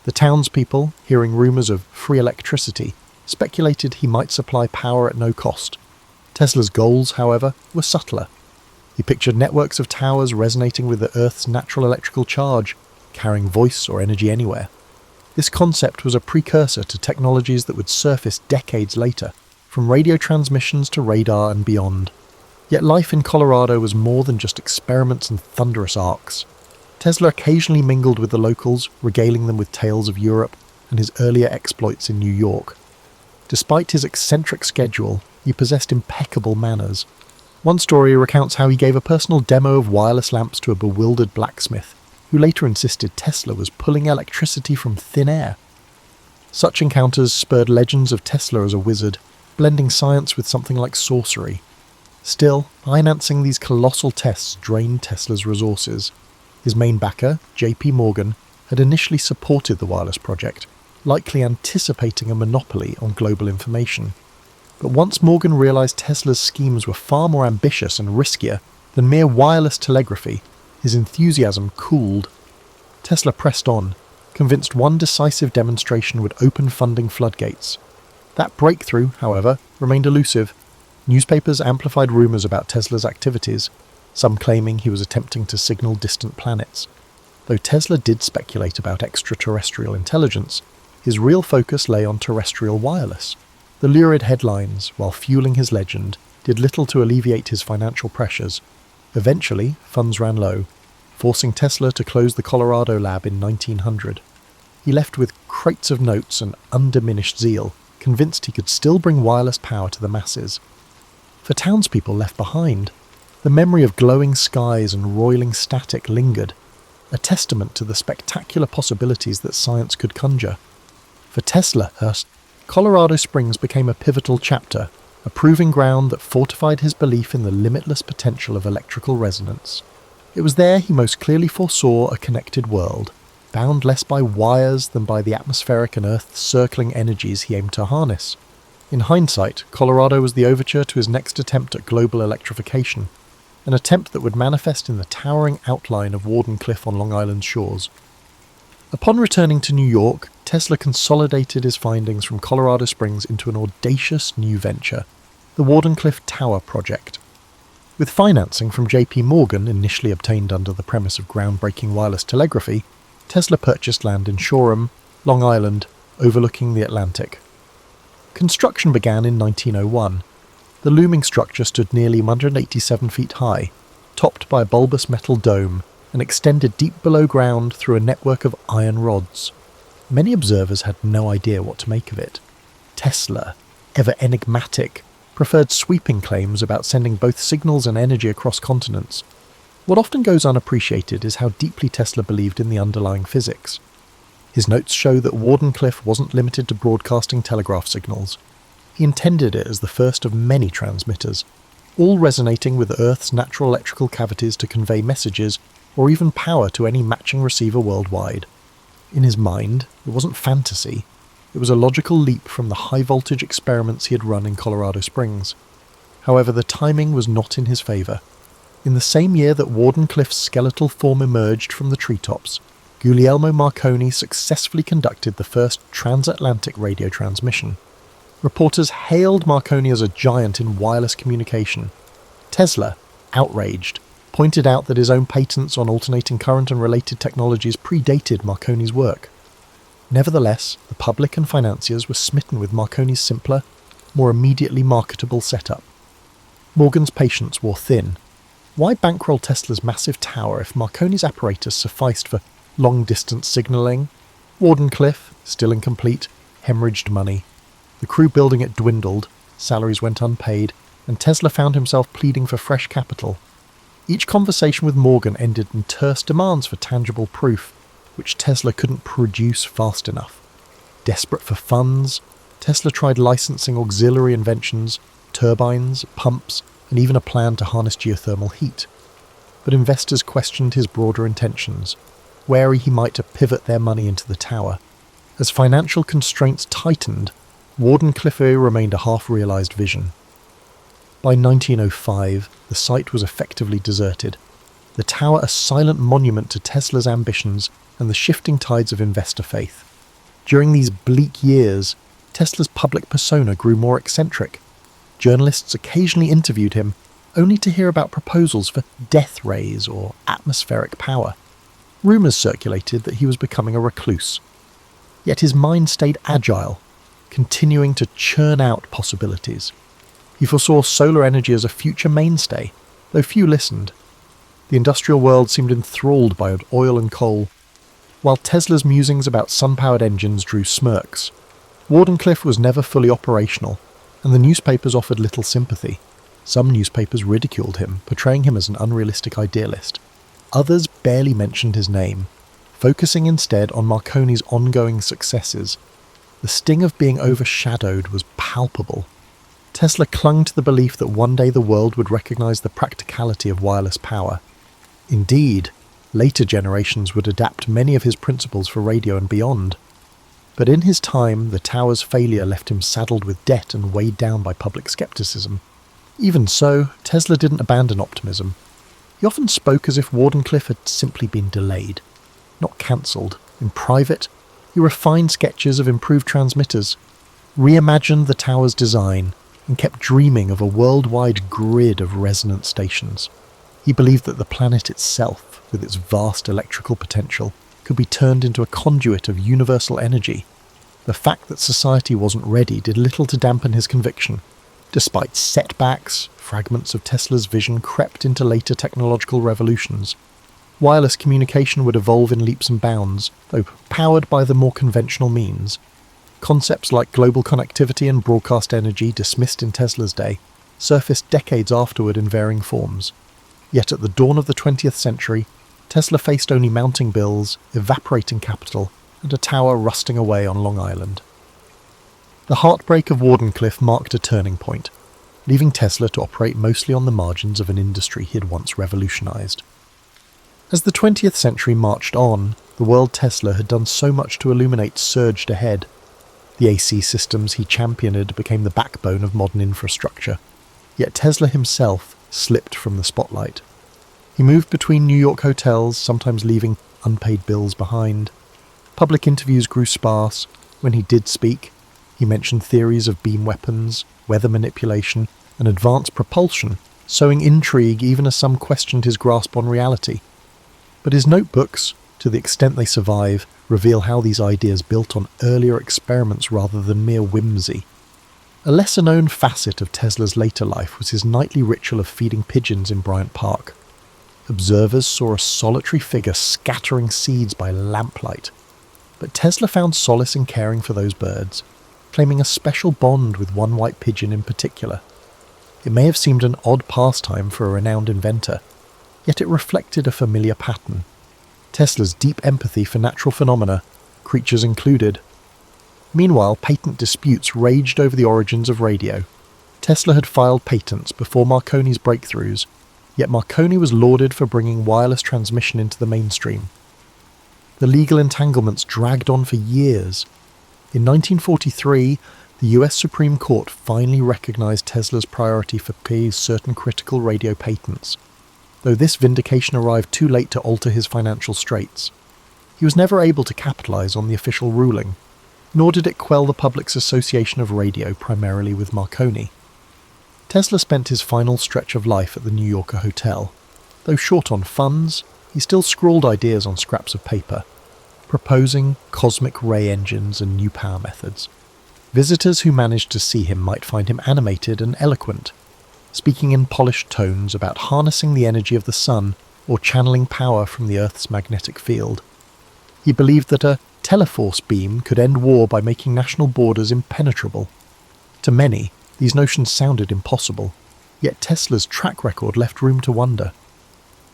[SPEAKER 1] The townspeople, hearing rumors of free electricity, speculated he might supply power at no cost. Tesla's goals, however, were subtler. He pictured networks of towers resonating with the Earth's natural electrical charge, carrying voice or energy anywhere. This concept was a precursor to technologies that would surface decades later, from radio transmissions to radar and beyond. Yet life in Colorado was more than just experiments and thunderous arcs. Tesla occasionally mingled with the locals, regaling them with tales of Europe and his earlier exploits in New York. Despite his eccentric schedule, he possessed impeccable manners. One story recounts how he gave a personal demo of wireless lamps to a bewildered blacksmith, who who later insisted Tesla was pulling electricity from thin air. Such encounters spurred legends of Tesla as a wizard, blending science with something like sorcery. Still, financing these colossal tests drained Tesla's resources. His main backer, J.P. Morgan, had initially supported the wireless project, likely anticipating a monopoly on global information. But once Morgan realized Tesla's schemes were far more ambitious and riskier than mere wireless telegraphy, his enthusiasm cooled. Tesla pressed on, convinced one decisive demonstration would open funding floodgates. That breakthrough, however, remained elusive. Newspapers amplified rumours about Tesla's activities, some claiming he was attempting to signal distant planets. Though Tesla did speculate about extraterrestrial intelligence, his real focus lay on terrestrial wireless. The lurid headlines, while fueling his legend, did little to alleviate his financial pressures. Eventually, funds ran low, forcing Tesla to close the Colorado lab in 1900. He left with crates of notes and undiminished zeal, convinced he could still bring wireless power to the masses. For townspeople left behind, the memory of glowing skies and roiling static lingered, a testament to the spectacular possibilities that science could conjure. For Tesla, Colorado Springs became a pivotal chapter, a proving ground that fortified his belief in the limitless potential of electrical resonance. It was there he most clearly foresaw a connected world, bound less by wires than by the atmospheric and earth-circling energies he aimed to harness. In hindsight, Colorado was the overture to his next attempt at global electrification, an attempt that would manifest in the towering outline of Wardenclyffe on Long Island's shores. Upon returning to New York, Tesla consolidated his findings from Colorado Springs into an audacious new venture, the Wardenclyffe Tower Project. With financing from J.P. Morgan initially obtained under the premise of groundbreaking wireless telegraphy, Tesla purchased land in Shoreham, Long Island, overlooking the Atlantic. Construction began in 1901. The looming structure stood nearly 187 feet high, topped by a bulbous metal dome, and extended deep below ground through a network of iron rods. Many observers had no idea what to make of it. Tesla, ever enigmatic, preferred sweeping claims about sending both signals and energy across continents. What often goes unappreciated is how deeply Tesla believed in the underlying physics. His notes show that Wardenclyffe wasn't limited to broadcasting telegraph signals. He intended it as the first of many transmitters, all resonating with Earth's natural electrical cavities to convey messages or even power to any matching receiver worldwide. In his mind, it wasn't fantasy. It was a logical leap from the high-voltage experiments he had run in Colorado Springs. However, the timing was not in his favour. In the same year that Wardenclyffe's skeletal form emerged from the treetops, Guglielmo Marconi successfully conducted the first transatlantic radio transmission. Reporters hailed Marconi as a giant in wireless communication. Tesla, outraged, pointed out that his own patents on alternating current and related technologies predated Marconi's work. Nevertheless, the public and financiers were smitten with Marconi's simpler, more immediately marketable setup. Morgan's patience wore thin. Why bankroll Tesla's massive tower if Marconi's apparatus sufficed for long-distance signalling? Wardenclyffe, still incomplete, hemorrhaged money. The crew building it dwindled, salaries went unpaid, and Tesla found himself pleading for fresh capital. Each conversation with Morgan ended in terse demands for tangible proof, which Tesla couldn't produce fast enough. Desperate for funds, Tesla tried licensing auxiliary inventions, turbines, pumps, and even a plan to harness geothermal heat. But investors questioned his broader intentions, wary he might pivot their money into the tower. As financial constraints tightened, Wardenclyffe remained a half-realised vision. By 1905, the site was effectively deserted, the tower a silent monument to Tesla's ambitions and the shifting tides of investor faith. During these bleak years, Tesla's public persona grew more eccentric. Journalists occasionally interviewed him, only to hear about proposals for death rays or atmospheric power. Rumours circulated that he was becoming a recluse. Yet his mind stayed agile, continuing to churn out possibilities. He foresaw solar energy as a future mainstay, though few listened. The industrial world seemed enthralled by oil and coal, while Tesla's musings about sun-powered engines drew smirks. Wardenclyffe was never fully operational, and the newspapers offered little sympathy. Some newspapers ridiculed him, portraying him as an unrealistic idealist. others barely mentioned his name, focusing instead on Marconi's ongoing successes. The sting of being overshadowed was palpable. Tesla clung to the belief that one day the world would recognize the practicality of wireless power. Indeed, later generations would adapt many of his principles for radio and beyond. But in his time, the tower's failure left him saddled with debt and weighed down by public skepticism. Even so, Tesla didn't abandon optimism. He often spoke as if Wardenclyffe had simply been delayed, not cancelled. In private, he refined sketches of improved transmitters, reimagined the tower's design, and kept dreaming of a worldwide grid of resonant stations. He believed that the planet itself, with its vast electrical potential, could be turned into a conduit of universal energy. The fact that society wasn't ready did little to dampen his conviction. Despite setbacks, fragments of Tesla's vision crept into later technological revolutions. Wireless communication would evolve in leaps and bounds, though powered by the more conventional means. Concepts like global connectivity and broadcast energy, dismissed in Tesla's day, surfaced decades afterward in varying forms. Yet at the dawn of the 20th century, Tesla faced only mounting bills, evaporating capital, and a tower rusting away on Long Island. The heartbreak of Wardenclyffe marked a turning point, leaving Tesla to operate mostly on the margins of an industry he had once revolutionized. As the 20th century marched on, the world Tesla had done so much to illuminate surged ahead. The AC systems he championed became the backbone of modern infrastructure, yet Tesla himself slipped from the spotlight. He moved between New York hotels, sometimes leaving unpaid bills behind. Public interviews grew sparse. When he did speak, he mentioned theories of beam weapons, weather manipulation, and advanced propulsion, sowing intrigue even as some questioned his grasp on reality. But his notebooks, to the extent they survive, reveal how these ideas built on earlier experiments rather than mere whimsy. A lesser-known facet of Tesla's later life was his nightly ritual of feeding pigeons in Bryant Park. Observers saw a solitary figure scattering seeds by lamplight. But Tesla found solace in caring for those birds, claiming a special bond with one white pigeon in particular. It may have seemed an odd pastime for a renowned inventor, yet it reflected a familiar pattern. Tesla's deep empathy for natural phenomena, creatures included. Meanwhile, patent disputes raged over the origins of radio. Tesla had filed patents before Marconi's breakthroughs, yet Marconi was lauded for bringing wireless transmission into the mainstream. The legal entanglements dragged on for years. In 1943, the US Supreme Court finally recognized Tesla's priority for certain critical radio patents, though this vindication arrived too late to alter his financial straits. He was never able to capitalize on the official ruling, nor did it quell the public's association of radio primarily with Marconi. Tesla spent his final stretch of life at the New Yorker hotel. Though short on funds, he still scrawled ideas on scraps of paper, proposing cosmic ray engines and new power methods. Visitors who managed to see him might find him animated and eloquent, speaking in polished tones about harnessing the energy of the sun or channeling power from the Earth's magnetic field. He believed that a teleforce beam could end war by making national borders impenetrable. To many, these notions sounded impossible, yet Tesla's track record left room to wonder.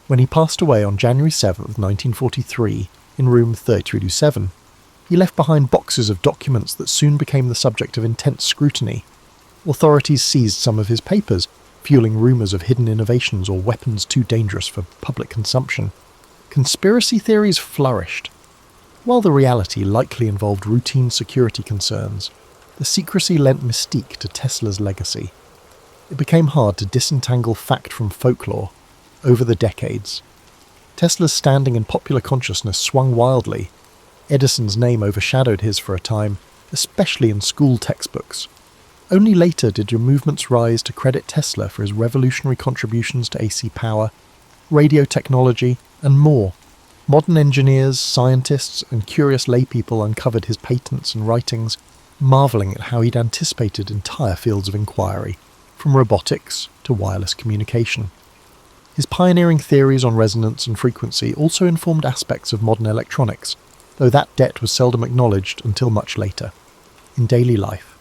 [SPEAKER 1] When he passed away on January 7, 1943, in room 3327, he left behind boxes of documents that soon became the subject of intense scrutiny. Authorities seized some of his papers, fueling rumours of hidden innovations or weapons too dangerous for public consumption. Conspiracy theories flourished. While the reality likely involved routine security concerns, the secrecy lent mystique to Tesla's legacy. It became hard to disentangle fact from folklore. Over the decades, Tesla's standing in popular consciousness swung wildly. Edison's name overshadowed his for a time, especially in school textbooks. Only later did movements rise to credit Tesla for his revolutionary contributions to AC power, radio technology, and more. Modern engineers, scientists, and curious laypeople uncovered his patents and writings, marvelling at how he'd anticipated entire fields of inquiry, from robotics to wireless communication. His pioneering theories on resonance and frequency also informed aspects of modern electronics, though that debt was seldom acknowledged until much later, in daily life.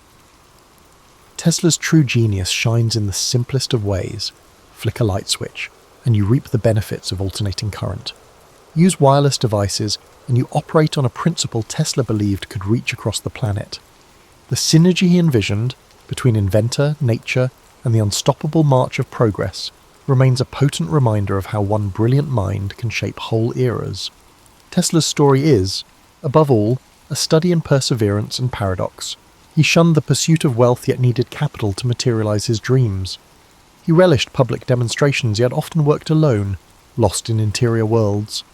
[SPEAKER 1] Tesla's true genius shines in the simplest of ways: flick a light switch, and you reap the benefits of alternating current. Use wireless devices, and you operate on a principle Tesla believed could reach across the planet. The synergy he envisioned between inventor, nature, and the unstoppable march of progress remains a potent reminder of how one brilliant mind can shape whole eras. Tesla's story is, above all, a study in perseverance and paradox. He shunned the pursuit of wealth yet needed capital to materialize his dreams. He relished public demonstrations yet often worked alone, lost in interior worlds.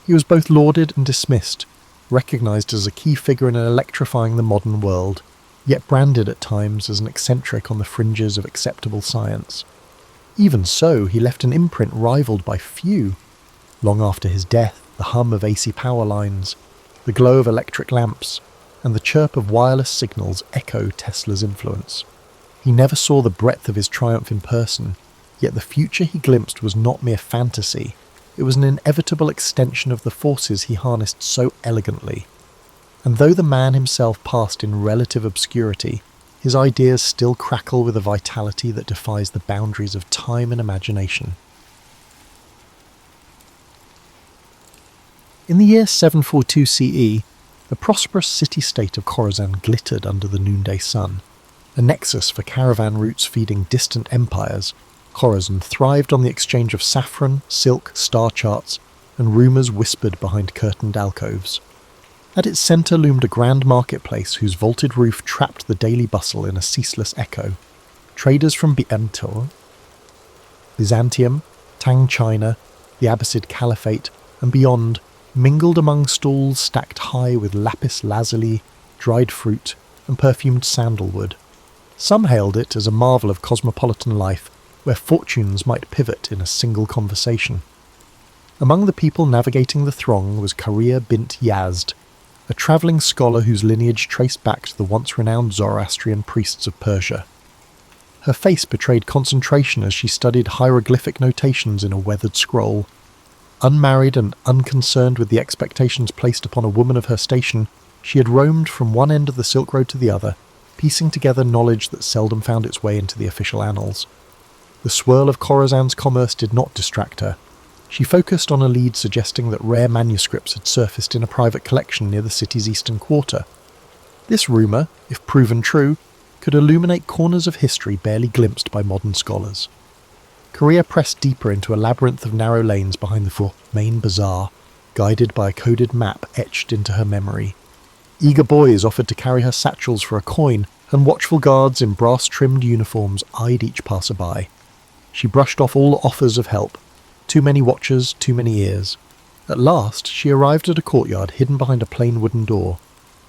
[SPEAKER 1] He was both lauded and dismissed, recognized as a key figure in electrifying the modern world, yet branded at times as an eccentric on the fringes of acceptable science. Even so, he left an imprint rivaled by few. Long after his death, the hum of AC power lines, the glow of electric lamps, and the chirp of wireless signals echo Tesla's influence. He never saw the breadth of his triumph in person, yet the future he glimpsed was not mere fantasy. It was an inevitable extension of the forces he harnessed so elegantly. And though the man himself passed in relative obscurity, his ideas still crackle with a vitality that defies the boundaries of time and imagination. In the year 742 CE, the prosperous city-state of Khorasan glittered under the noonday sun. A nexus for caravan routes feeding distant empires, Khorasan thrived on the exchange of saffron, silk, star charts, and rumours whispered behind curtained alcoves. At its centre loomed a grand marketplace whose vaulted roof trapped the daily bustle in a ceaseless echo. Traders from Byzantium, Tang China, the Abbasid Caliphate, and beyond mingled among stalls stacked high with lapis lazuli, dried fruit, and perfumed sandalwood. Some hailed it as a marvel of cosmopolitan life, where fortunes might pivot in a single conversation. Among the people navigating the throng was Karia bint Yazd, a travelling scholar whose lineage traced back to the once-renowned Zoroastrian priests of Persia. Her face betrayed concentration as she studied hieroglyphic notations in a weathered scroll. Unmarried and unconcerned with the expectations placed upon a woman of her station, she had roamed from one end of the Silk Road to the other, piecing together knowledge that seldom found its way into the official annals. The swirl of Khorasan's commerce did not distract her. She focused on a lead suggesting that rare manuscripts had surfaced in a private collection near the city's eastern quarter. This rumour, if proven true, could illuminate corners of history barely glimpsed by modern scholars. Korea pressed deeper into a labyrinth of narrow lanes behind the main bazaar, guided by a coded map etched into her memory. Eager boys offered to carry her satchels for a coin, and watchful guards in brass-trimmed uniforms eyed each passerby. She brushed off all offers of help. Too many watchers, too many ears. At last, she arrived at a courtyard hidden behind a plain wooden door.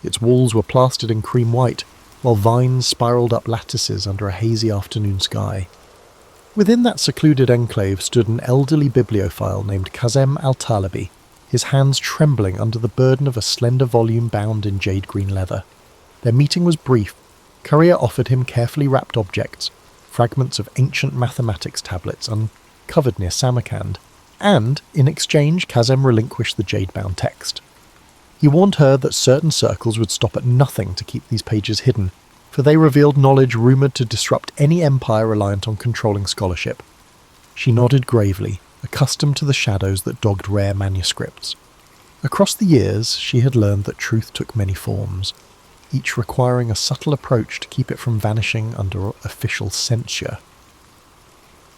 [SPEAKER 1] Its walls were plastered in cream white, while vines spiralled up lattices under a hazy afternoon sky. Within that secluded enclave stood an elderly bibliophile named Kazem al-Talibi, his hands trembling under the burden of a slender volume bound in jade-green leather. Their meeting was brief. Korea offered him carefully wrapped objects, fragments of ancient mathematics tablets uncovered near Samarkand, and, in exchange, Kazem relinquished the jade-bound text. He warned her that certain circles would stop at nothing to keep these pages hidden, for they revealed knowledge rumoured to disrupt any empire reliant on controlling scholarship. She nodded gravely, accustomed to the shadows that dogged rare manuscripts. Across the years, she had learned that truth took many forms, each requiring a subtle approach to keep it from vanishing under official censure.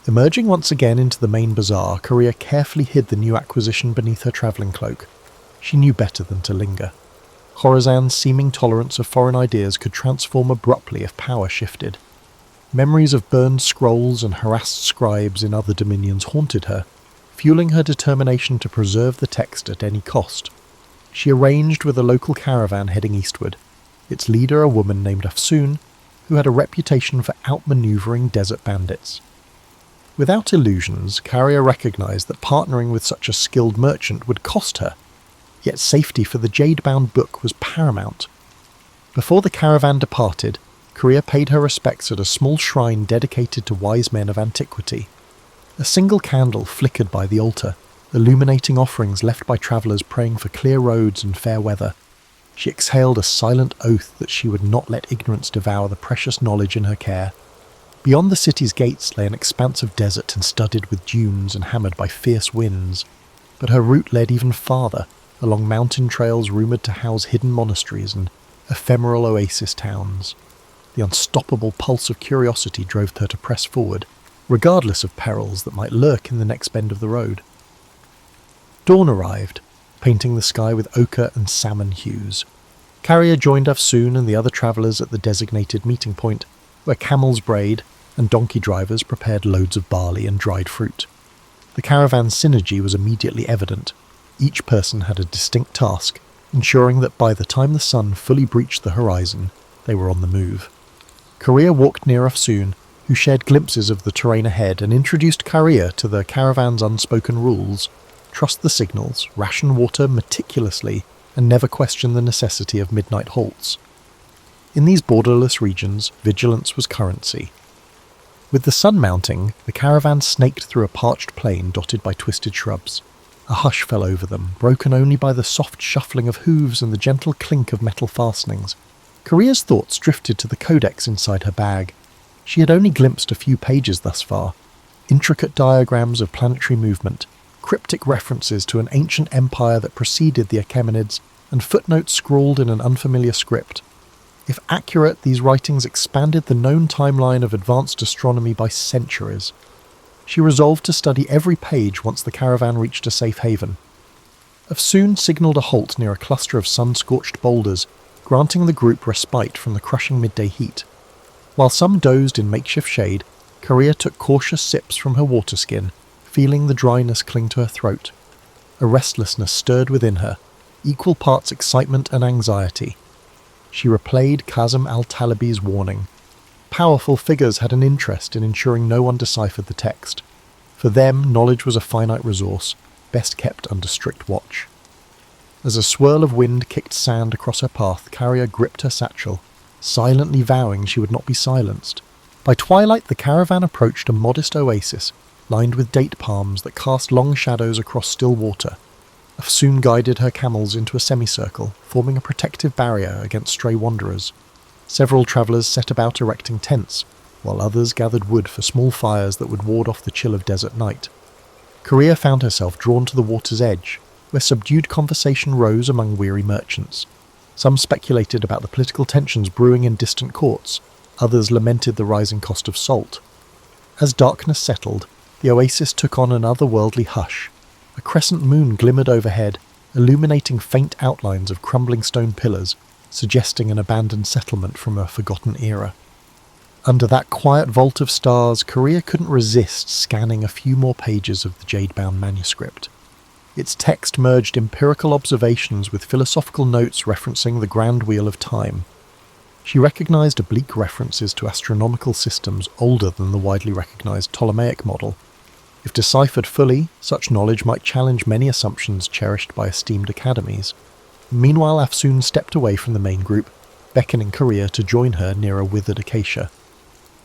[SPEAKER 1] Emerging once again into the main bazaar, Korea carefully hid the new acquisition beneath her travelling cloak. She knew better than to linger. Khorasan's seeming tolerance of foreign ideas could transform abruptly if power shifted. Memories of burned scrolls and harassed scribes in other dominions haunted her, fueling her determination to preserve the text at any cost. She arranged with a local caravan heading eastward, its leader a woman named Afsoon, who had a reputation for outmanoeuvring desert bandits. Without illusions, Carrier recognized that partnering with such a skilled merchant would cost her, yet safety for the jade-bound book was paramount. Before the caravan departed, Korea paid her respects at a small shrine dedicated to wise men of antiquity. A single candle flickered by the altar, illuminating offerings left by travellers praying for clear roads and fair weather. She exhaled a silent oath that she would not let ignorance devour the precious knowledge in her care. Beyond the city's gates lay an expanse of desert studded with dunes and hammered by fierce winds, but her route led even farther, along mountain trails rumoured to house hidden monasteries and ephemeral oasis towns. The unstoppable pulse of curiosity drove her to press forward, regardless of perils that might lurk in the next bend of the road. Dawn arrived, painting the sky with ochre and salmon hues. Carrier joined Afsoon and the other travellers at the designated meeting point, where camels brayed and donkey drivers prepared loads of barley and dried fruit. The caravan's synergy was immediately evident. Each person had a distinct task, ensuring that by the time the sun fully breached the horizon, they were on the move. Carrier walked near Afsoon, who shared glimpses of the terrain ahead and introduced Carrier to the caravan's unspoken rules: trust the signals, ration water meticulously, and never question the necessity of midnight halts. In these borderless regions, vigilance was currency. With the sun mounting, the caravan snaked through a parched plain dotted by twisted shrubs. A hush fell over them, broken only by the soft shuffling of hooves and the gentle clink of metal fastenings. Carria's thoughts drifted to the codex inside her bag. She had only glimpsed a few pages thus far. Intricate diagrams of planetary movement, cryptic references to an ancient empire that preceded the Achemenids, and footnotes scrawled in an unfamiliar script. If accurate, these writings expanded the known timeline of advanced astronomy by centuries. She resolved to study every page once the caravan reached a safe haven. Afsoon signalled a halt near a cluster of sun-scorched boulders, granting the group respite from the crushing midday heat. While some dozed in makeshift shade, Carrier took cautious sips from her water skin, feeling the dryness cling to her throat. A restlessness stirred within her, equal parts excitement and anxiety. She replayed Qasim al-Talibi's warning. Powerful figures had an interest in ensuring no one deciphered the text. For them, knowledge was a finite resource, best kept under strict watch. As a swirl of wind kicked sand across her path, Carrier gripped her satchel, silently vowing she would not be silenced. By twilight, the caravan approached a modest oasis, lined with date palms that cast long shadows across still water. Afsoon guided her camels into a semicircle, forming a protective barrier against stray wanderers. Several travellers set about erecting tents, while others gathered wood for small fires that would ward off the chill of desert night. Carrier found herself drawn to the water's edge, where subdued conversation rose among weary merchants. Some speculated about the political tensions brewing in distant courts, others lamented the rising cost of salt. As darkness settled, the oasis took on an otherworldly hush. A crescent moon glimmered overhead, illuminating faint outlines of crumbling stone pillars, suggesting an abandoned settlement from a forgotten era. Under that quiet vault of stars, Carrier couldn't resist scanning a few more pages of the jade-bound manuscript. Its text merged empirical observations with philosophical notes referencing the grand wheel of time. She recognised oblique references to astronomical systems older than the widely recognised Ptolemaic model. If deciphered fully, such knowledge might challenge many assumptions cherished by esteemed academies. Meanwhile, Afsoon stepped away from the main group, beckoning Carrier to join her near a withered acacia.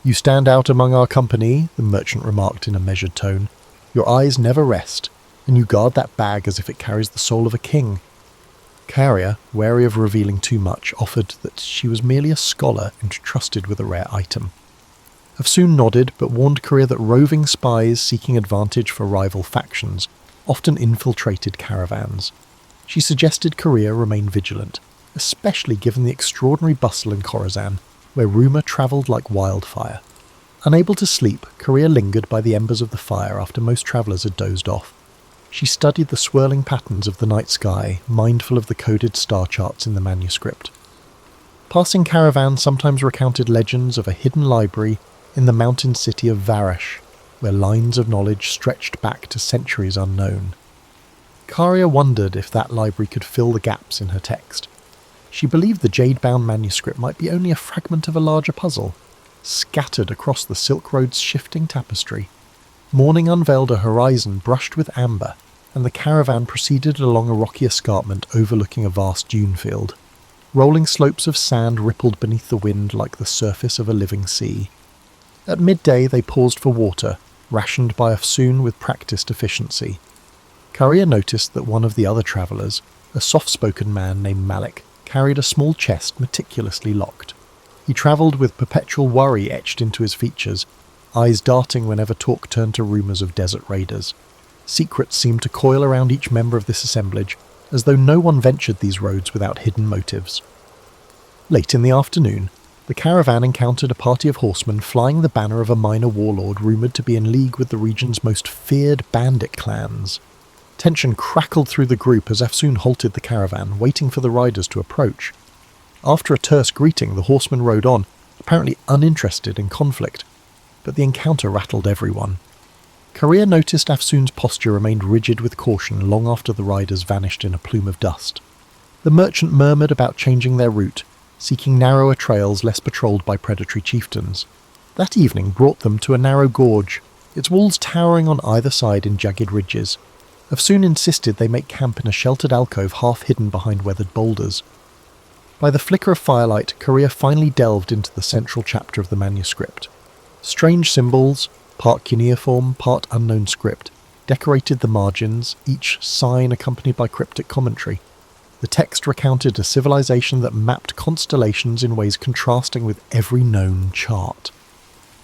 [SPEAKER 1] "You stand out among our company," the merchant remarked in a measured tone. "Your eyes never rest, and you guard that bag as if it carries the soul of a king." Carrier, wary of revealing too much, offered that she was merely a scholar entrusted with a rare item. Afsoon nodded, but warned Carrier that roving spies seeking advantage for rival factions often infiltrated caravans. She suggested Carrier remain vigilant, especially given the extraordinary bustle in Khorasan, where rumour travelled like wildfire. Unable to sleep, Carrier lingered by the embers of the fire after most travellers had dozed off. She studied the swirling patterns of the night sky, mindful of the coded star charts in the manuscript. Passing caravans sometimes recounted legends of a hidden library in the mountain city of Varash, where lines of knowledge stretched back to centuries unknown. Carrier wondered if that library could fill the gaps in her text. She believed the jade-bound manuscript might be only a fragment of a larger puzzle, scattered across the Silk Road's shifting tapestry. Morning unveiled a horizon brushed with amber, and the caravan proceeded along a rocky escarpment overlooking a vast dune field. Rolling slopes of sand rippled beneath the wind like the surface of a living sea. At midday they paused for water, rationed by Afsoon with practised efficiency. Carrier noticed that one of the other travellers, a soft-spoken man named Malik, carried a small chest meticulously locked. He travelled with perpetual worry etched into his features, eyes darting whenever talk turned to rumours of desert raiders. Secrets seemed to coil around each member of this assemblage, as though no one ventured these roads without hidden motives. Late in the afternoon, the caravan encountered a party of horsemen flying the banner of a minor warlord rumoured to be in league with the region's most feared bandit clans. Tension crackled through the group as Afsoon halted the caravan, waiting for the riders to approach. After a terse greeting, the horsemen rode on, apparently uninterested in conflict, but the encounter rattled everyone. Korea noticed Afsoon's posture remained rigid with caution long after the riders vanished in a plume of dust. The merchant murmured about changing their route, seeking narrower trails less patrolled by predatory chieftains. That evening brought them to a narrow gorge, its walls towering on either side in jagged ridges. Afsoon insisted they make camp in a sheltered alcove half hidden behind weathered boulders. By the flicker of firelight, Korea finally delved into the central chapter of the manuscript. Strange symbols, part cuneiform, part unknown script, decorated the margins, each sign accompanied by cryptic commentary. The text recounted a civilization that mapped constellations in ways contrasting with every known chart.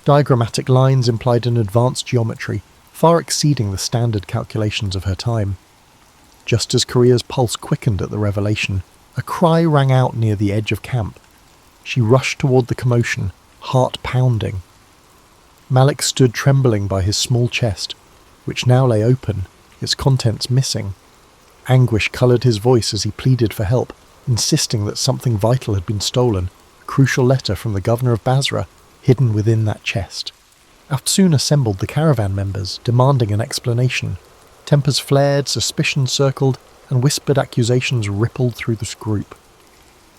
[SPEAKER 1] Diagrammatic lines implied an advanced geometry, far exceeding the standard calculations of her time. Just as Korea's pulse quickened at the revelation, a cry rang out near the edge of camp. She rushed toward the commotion, heart pounding. Malik stood trembling by his small chest, which now lay open, its contents missing. Anguish coloured his voice as he pleaded for help, insisting that something vital had been stolen, a crucial letter from the governor of Basra, hidden within that chest. Afsoon assembled the caravan members, demanding an explanation. Tempers flared, suspicion circled, and whispered accusations rippled through this group.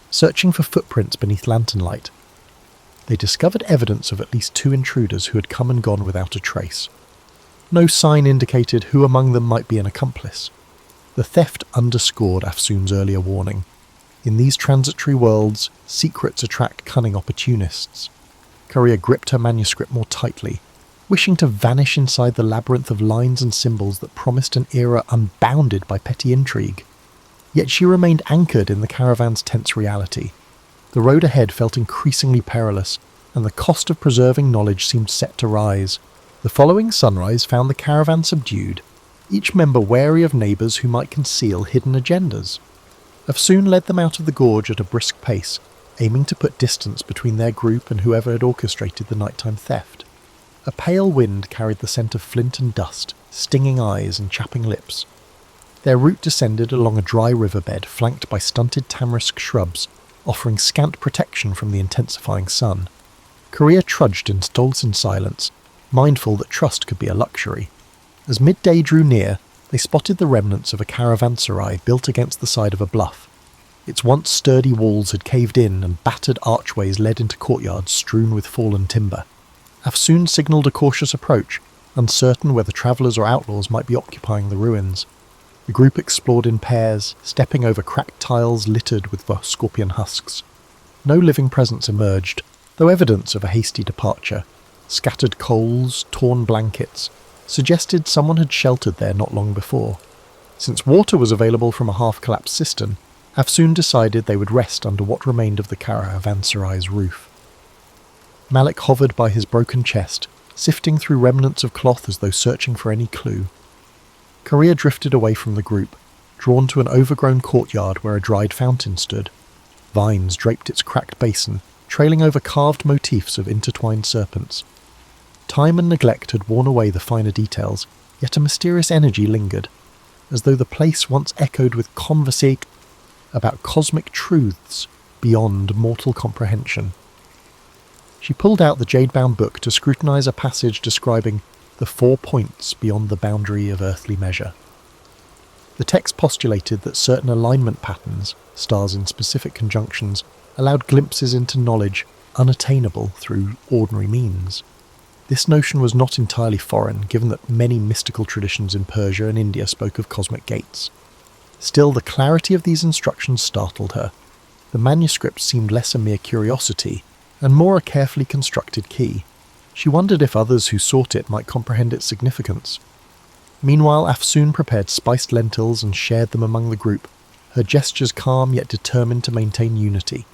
[SPEAKER 1] Searching for footprints beneath lantern light, they discovered evidence of at least 2 intruders who had come and gone without a trace. No sign indicated who among them might be an accomplice. The theft underscored Afsoon's earlier warning. In these transitory worlds, secrets attract cunning opportunists. Korea gripped her manuscript more tightly, wishing to vanish inside the labyrinth of lines and symbols that promised an era unbounded by petty intrigue. Yet she remained anchored in the caravan's tense reality. The road ahead felt increasingly perilous, and the cost of preserving knowledge seemed set to rise. The following sunrise found the caravan subdued, each member wary of neighbours who might conceal hidden agendas. Afsoon led them out of the gorge at a brisk pace, aiming to put distance between their group and whoever had orchestrated the nighttime theft. A pale wind carried the scent of flint and dust, stinging eyes and chapping lips. Their route descended along a dry riverbed flanked by stunted tamarisk shrubs, offering scant protection from the intensifying sun. Korea trudged in stolen silence, mindful that trust could be a luxury. As midday drew near, they spotted the remnants of a caravanserai built against the side of a bluff. Its once sturdy walls had caved in and battered archways led into courtyards strewn with fallen timber. Afsoon signalled a cautious approach, uncertain whether travellers or outlaws might be occupying the ruins. The group explored in pairs, stepping over cracked tiles littered with scorpion husks. No living presence emerged, though evidence of a hasty departure. Scattered coals, torn blankets, suggested someone had sheltered there not long before. Since water was available from a half-collapsed cistern, Afsoon decided they would rest under what remained of the caravanserai's roof. Malik hovered by his broken chest, sifting through remnants of cloth as though searching for any clue. Korea drifted away from the group, drawn to an overgrown courtyard where a dried fountain stood. Vines draped its cracked basin, trailing over carved motifs of intertwined serpents. Time and neglect had worn away the finer details, yet a mysterious energy lingered, as though the place once echoed with conversation about cosmic truths beyond mortal comprehension. She pulled out the jade-bound book to scrutinize a passage describing the 4 points beyond the boundary of earthly measure. The text postulated that certain alignment patterns, stars in specific conjunctions, allowed glimpses into knowledge unattainable through ordinary means. This notion was not entirely foreign, given that many mystical traditions in Persia and India spoke of cosmic gates. Still, the clarity of these instructions startled her. The manuscript seemed less a mere curiosity, and more a carefully constructed key. She wondered if others who sought it might comprehend its significance. Meanwhile, Afsoon prepared spiced lentils and shared them among the group, her gestures calm yet determined to maintain unity.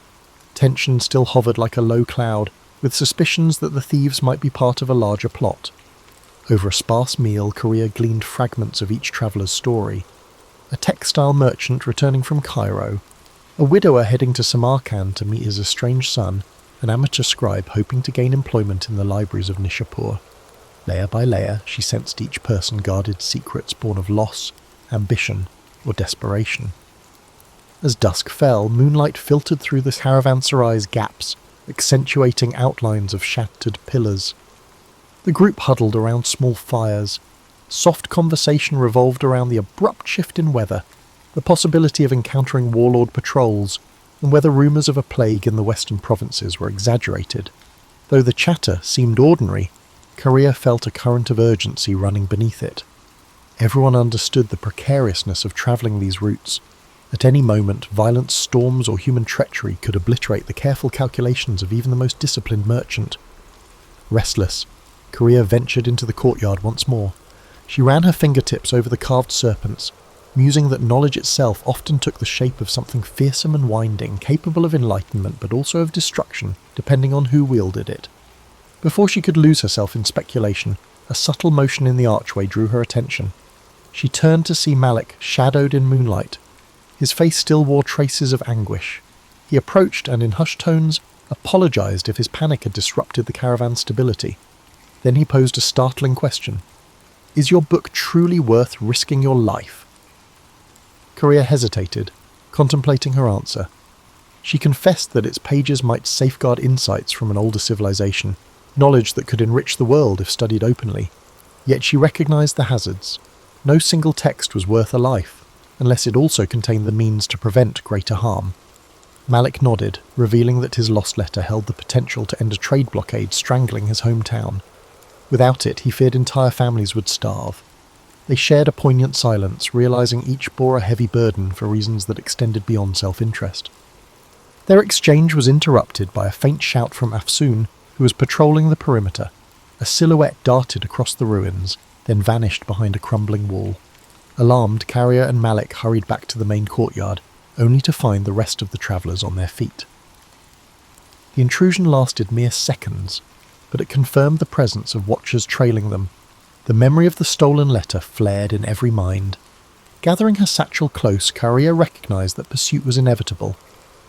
[SPEAKER 1] Tension still hovered like a low cloud, with suspicions that the thieves might be part of a larger plot. Over a sparse meal, Korea gleaned fragments of each traveller's story. A textile merchant returning from Cairo, a widower heading to Samarkand to meet his estranged son, an amateur scribe hoping to gain employment in the libraries of Nishapur. Layer by layer, she sensed each person guarded secrets born of loss, ambition, or desperation. As dusk fell, moonlight filtered through the caravanserai's gaps, accentuating outlines of shattered pillars. The group huddled around small fires. Soft conversation revolved around the abrupt shift in weather, the possibility of encountering warlord patrols, and whether rumours of a plague in the western provinces were exaggerated. Though the chatter seemed ordinary, Korea felt a current of urgency running beneath it. Everyone understood the precariousness of travelling these routes. At any moment, violent storms or human treachery could obliterate the careful calculations of even the most disciplined merchant. Restless, Korea ventured into the courtyard once more. She ran her fingertips over the carved serpents, musing that knowledge itself often took the shape of something fearsome and winding, capable of enlightenment but also of destruction, depending on who wielded it. Before she could lose herself in speculation, a subtle motion in the archway drew her attention. She turned to see Malik, shadowed in moonlight. His face still wore traces of anguish. He approached and, in hushed tones, apologized if his panic had disrupted the caravan's stability. Then he posed a startling question. "Is your book truly worth risking your life?" Korea hesitated, contemplating her answer. She confessed that its pages might safeguard insights from an older civilization, knowledge that could enrich the world if studied openly. Yet she recognized the hazards. No single text was worth a life, unless it also contained the means to prevent greater harm. Malik nodded, revealing that his lost letter held the potential to end a trade blockade strangling his hometown. Without it, he feared entire families would starve. They shared a poignant silence, realizing each bore a heavy burden for reasons that extended beyond self-interest. Their exchange was interrupted by a faint shout from Afsoon, who was patrolling the perimeter. A silhouette darted across the ruins, then vanished behind a crumbling wall. Alarmed, Carrier and Malik hurried back to the main courtyard, only to find the rest of the travellers on their feet. The intrusion lasted mere seconds, but it confirmed the presence of watchers trailing them. The memory of the stolen letter flared in every mind. Gathering her satchel close, Carrier recognised that pursuit was inevitable.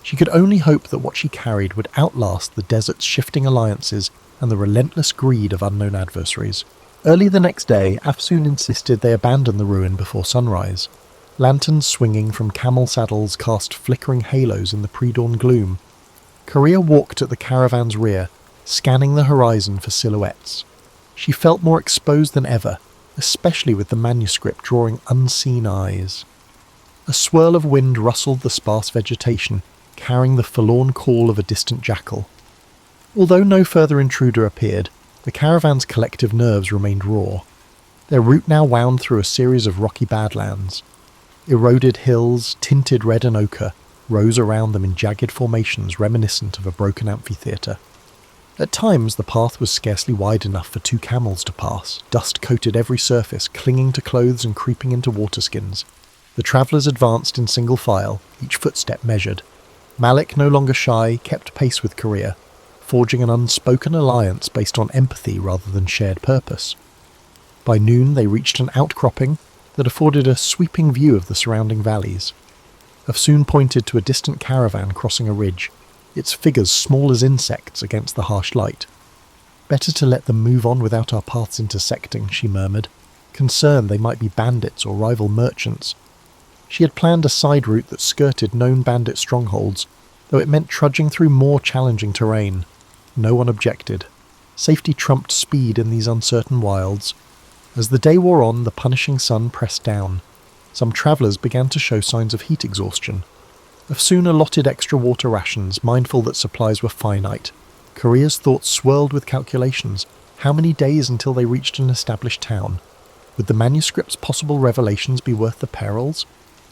[SPEAKER 1] She could only hope that what she carried would outlast the desert's shifting alliances and the relentless greed of unknown adversaries. Early the next day, Afsoon insisted they abandon the ruin before sunrise. Lanterns swinging from camel saddles cast flickering halos in the pre-dawn gloom. Korea walked at the caravan's rear, scanning the horizon for silhouettes. She felt more exposed than ever, especially with the manuscript drawing unseen eyes. A swirl of wind rustled the sparse vegetation, carrying the forlorn call of a distant jackal. Although no further intruder appeared, the caravan's collective nerves remained raw. Their route now wound through a series of rocky badlands. Eroded hills, tinted red and ochre, rose around them in jagged formations reminiscent of a broken amphitheatre. At times the path was scarcely wide enough for 2 camels to pass. Dust coated every surface, clinging to clothes and creeping into waterskins. The travellers advanced in single file, each footstep measured. Malik, no longer shy, kept pace with Korea, forging an unspoken alliance based on empathy rather than shared purpose. By noon they reached an outcropping that afforded a sweeping view of the surrounding valleys. Afsoon pointed to a distant caravan crossing a ridge, its figures small as insects against the harsh light. "Better to let them move on without our paths intersecting," she murmured, concerned they might be bandits or rival merchants. She had planned a side route that skirted known bandit strongholds, though it meant trudging through more challenging terrain. No one objected. Safety trumped speed in these uncertain wilds. As the day wore on, the punishing sun pressed down. Some travellers began to show signs of heat exhaustion. Afsoon allotted extra water rations, mindful that supplies were finite. Korea's thoughts swirled with calculations. How many days until they reached an established town? Would the manuscript's possible revelations be worth the perils?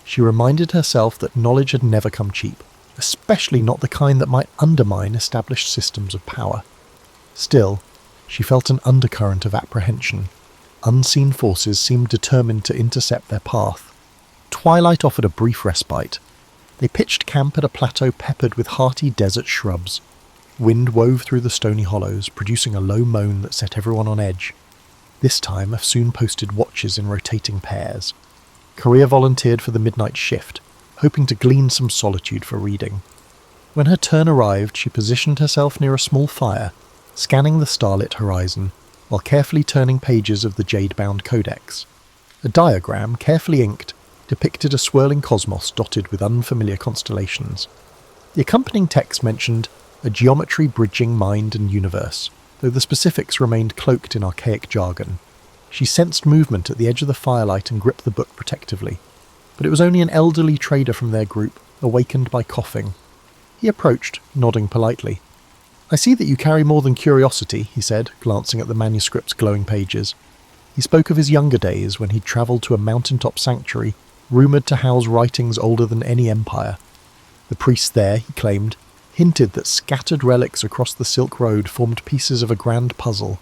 [SPEAKER 1] She reminded herself that knowledge had never come cheap, especially not the kind that might undermine established systems of power. Still, she felt an undercurrent of apprehension. Unseen forces seemed determined to intercept their path. Twilight offered a brief respite. They pitched camp at a plateau peppered with hearty desert shrubs. Wind wove through the stony hollows, producing a low moan that set everyone on edge. This time, Afsoon posted watches in rotating pairs. Korea volunteered for the midnight shift, hoping to glean some solitude for reading. When her turn arrived, she positioned herself near a small fire, scanning the starlit horizon, while carefully turning pages of the jade-bound codex. A diagram, carefully inked, depicted a swirling cosmos dotted with unfamiliar constellations. The accompanying text mentioned a geometry bridging mind and universe, though the specifics remained cloaked in archaic jargon. She sensed movement at the edge of the firelight and gripped the book protectively, but it was only an elderly trader from their group, awakened by coughing. He approached, nodding politely. "I see that you carry more than curiosity," he said, glancing at the manuscript's glowing pages. He spoke of his younger days when he'd travelled to a mountaintop sanctuary, rumoured to house writings older than any empire. The priests there, he claimed, hinted that scattered relics across the Silk Road formed pieces of a grand puzzle.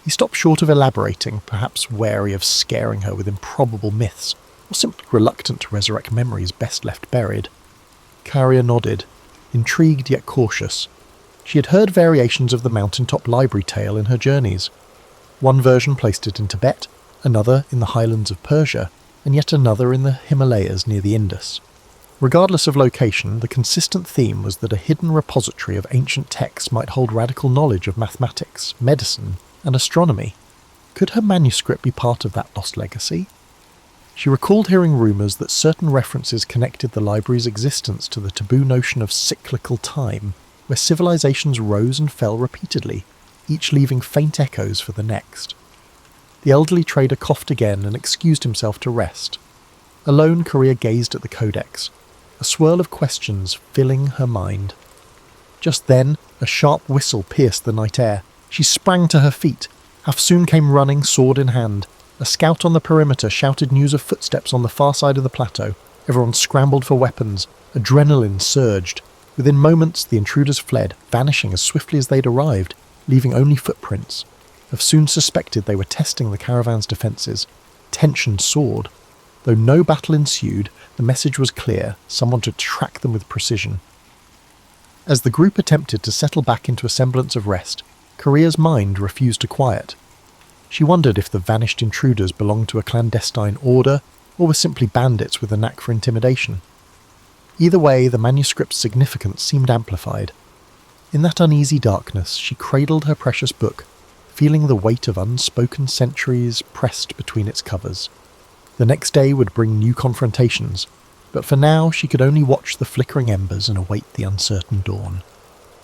[SPEAKER 1] He stopped short of elaborating, perhaps wary of scaring her with improbable myths, or simply reluctant to resurrect memories best left buried. Karia nodded, intrigued yet cautious. She had heard variations of the mountaintop library tale in her journeys. One version placed it in Tibet, another in the highlands of Persia, and yet another in the Himalayas near the Indus. Regardless of location, the consistent theme was that a hidden repository of ancient texts might hold radical knowledge of mathematics, medicine, and astronomy. Could her manuscript be part of that lost legacy? She recalled hearing rumours that certain references connected the library's existence to the taboo notion of cyclical time, where civilizations rose and fell repeatedly, each leaving faint echoes for the next. The elderly trader coughed again and excused himself to rest. Alone, Korea gazed at the codex, a swirl of questions filling her mind. Just then, a sharp whistle pierced the night air. She sprang to her feet. Afsoon came running, sword in hand. A scout on the perimeter shouted news of footsteps on the far side of the plateau. Everyone scrambled for weapons. Adrenaline surged. Within moments, the intruders fled, vanishing as swiftly as they'd arrived, leaving only footprints. Afsoon suspected they were testing the caravan's defences. Tension soared. Though no battle ensued, the message was clear: someone to track them with precision. As the group attempted to settle back into a semblance of rest, Korea's mind refused to quiet. She wondered if the vanished intruders belonged to a clandestine order, or were simply bandits with a knack for intimidation. Either way, the manuscript's significance seemed amplified. In that uneasy darkness, she cradled her precious book, feeling the weight of unspoken centuries pressed between its covers. The next day would bring new confrontations, but for now she could only watch the flickering embers and await the uncertain dawn.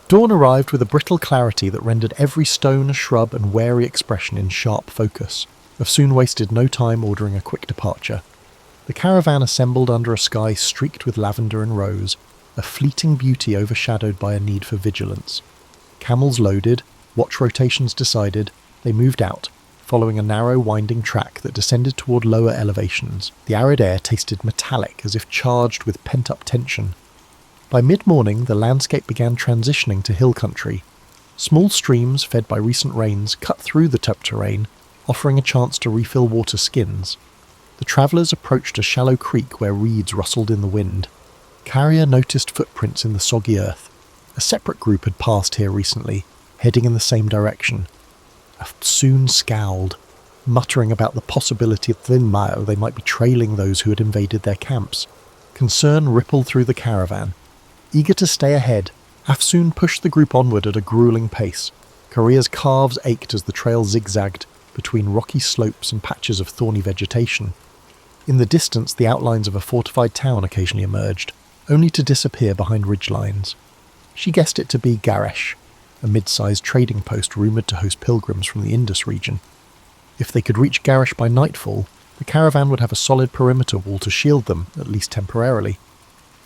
[SPEAKER 1] Dawn arrived with a brittle clarity that rendered every stone, shrub, and wary expression in sharp focus. Afsoon wasted no time ordering a quick departure. The caravan assembled under a sky streaked with lavender and rose, a fleeting beauty overshadowed by a need for vigilance. Camels loaded, watch rotations decided, they moved out, following a narrow winding track that descended toward lower elevations. The arid air tasted metallic, as if charged with pent-up tension. By mid-morning, the landscape began transitioning to hill country. Small streams, fed by recent rains, cut through the tough terrain, offering a chance to refill water skins. The travellers approached a shallow creek where reeds rustled in the wind. Carrier noticed footprints in the soggy earth. A separate group had passed here recently, heading in the same direction. Afsoon scowled, muttering about the possibility that within mile they might be trailing those who had invaded their camps. Concern rippled through the caravan. Eager to stay ahead, Afsoon pushed the group onward at a grueling pace. Korea's calves ached as the trail zigzagged between rocky slopes and patches of thorny vegetation. In the distance, the outlines of a fortified town occasionally emerged, only to disappear behind ridgelines. She guessed it to be Garesh, a mid-sized trading post rumoured to host pilgrims from the Indus region. If they could reach Garesh by nightfall, the caravan would have a solid perimeter wall to shield them, at least temporarily.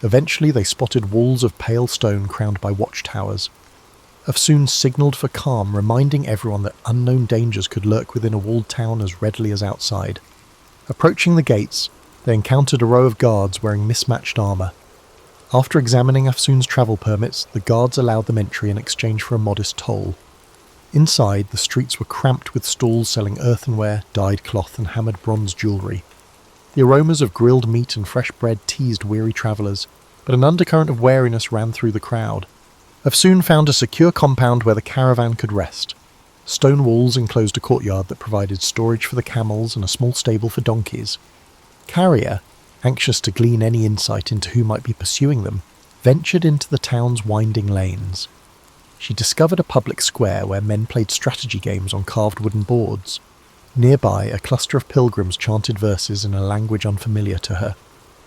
[SPEAKER 1] Eventually they spotted walls of pale stone crowned by watchtowers. Afsoon signalled for calm, reminding everyone that unknown dangers could lurk within a walled town as readily as outside. Approaching the gates, they encountered a row of guards wearing mismatched armour. After examining Afsoon's travel permits, the guards allowed them entry in exchange for a modest toll. Inside, the streets were cramped with stalls selling earthenware, dyed cloth and hammered bronze jewellery. The aromas of grilled meat and fresh bread teased weary travellers, but an undercurrent of wariness ran through the crowd. Afsoon found a secure compound where the caravan could rest. Stone walls enclosed a courtyard that provided storage for the camels and a small stable for donkeys. Carrier, anxious to glean any insight into who might be pursuing them, ventured into the town's winding lanes. She discovered a public square where men played strategy games on carved wooden boards. Nearby, a cluster of pilgrims chanted verses in a language unfamiliar to her.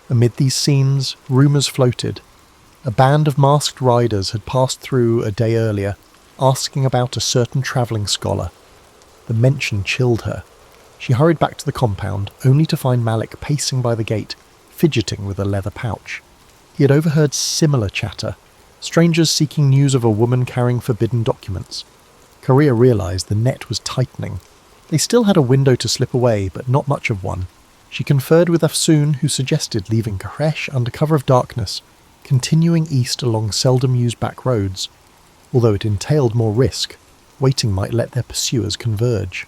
[SPEAKER 1] Amid these scenes, rumours floated. A band of masked riders had passed through a day earlier, asking about a certain travelling scholar. The mention chilled her. She hurried back to the compound, only to find Malik pacing by the gate, fidgeting with a leather pouch. He had overheard similar chatter, strangers seeking news of a woman carrying forbidden documents. Korea realised the net was tightening. They still had a window to slip away, but not much of one. She conferred with Afsoon, who suggested leaving Koresh under cover of darkness, continuing east along seldom-used back roads. Although it entailed more risk, waiting might let their pursuers converge.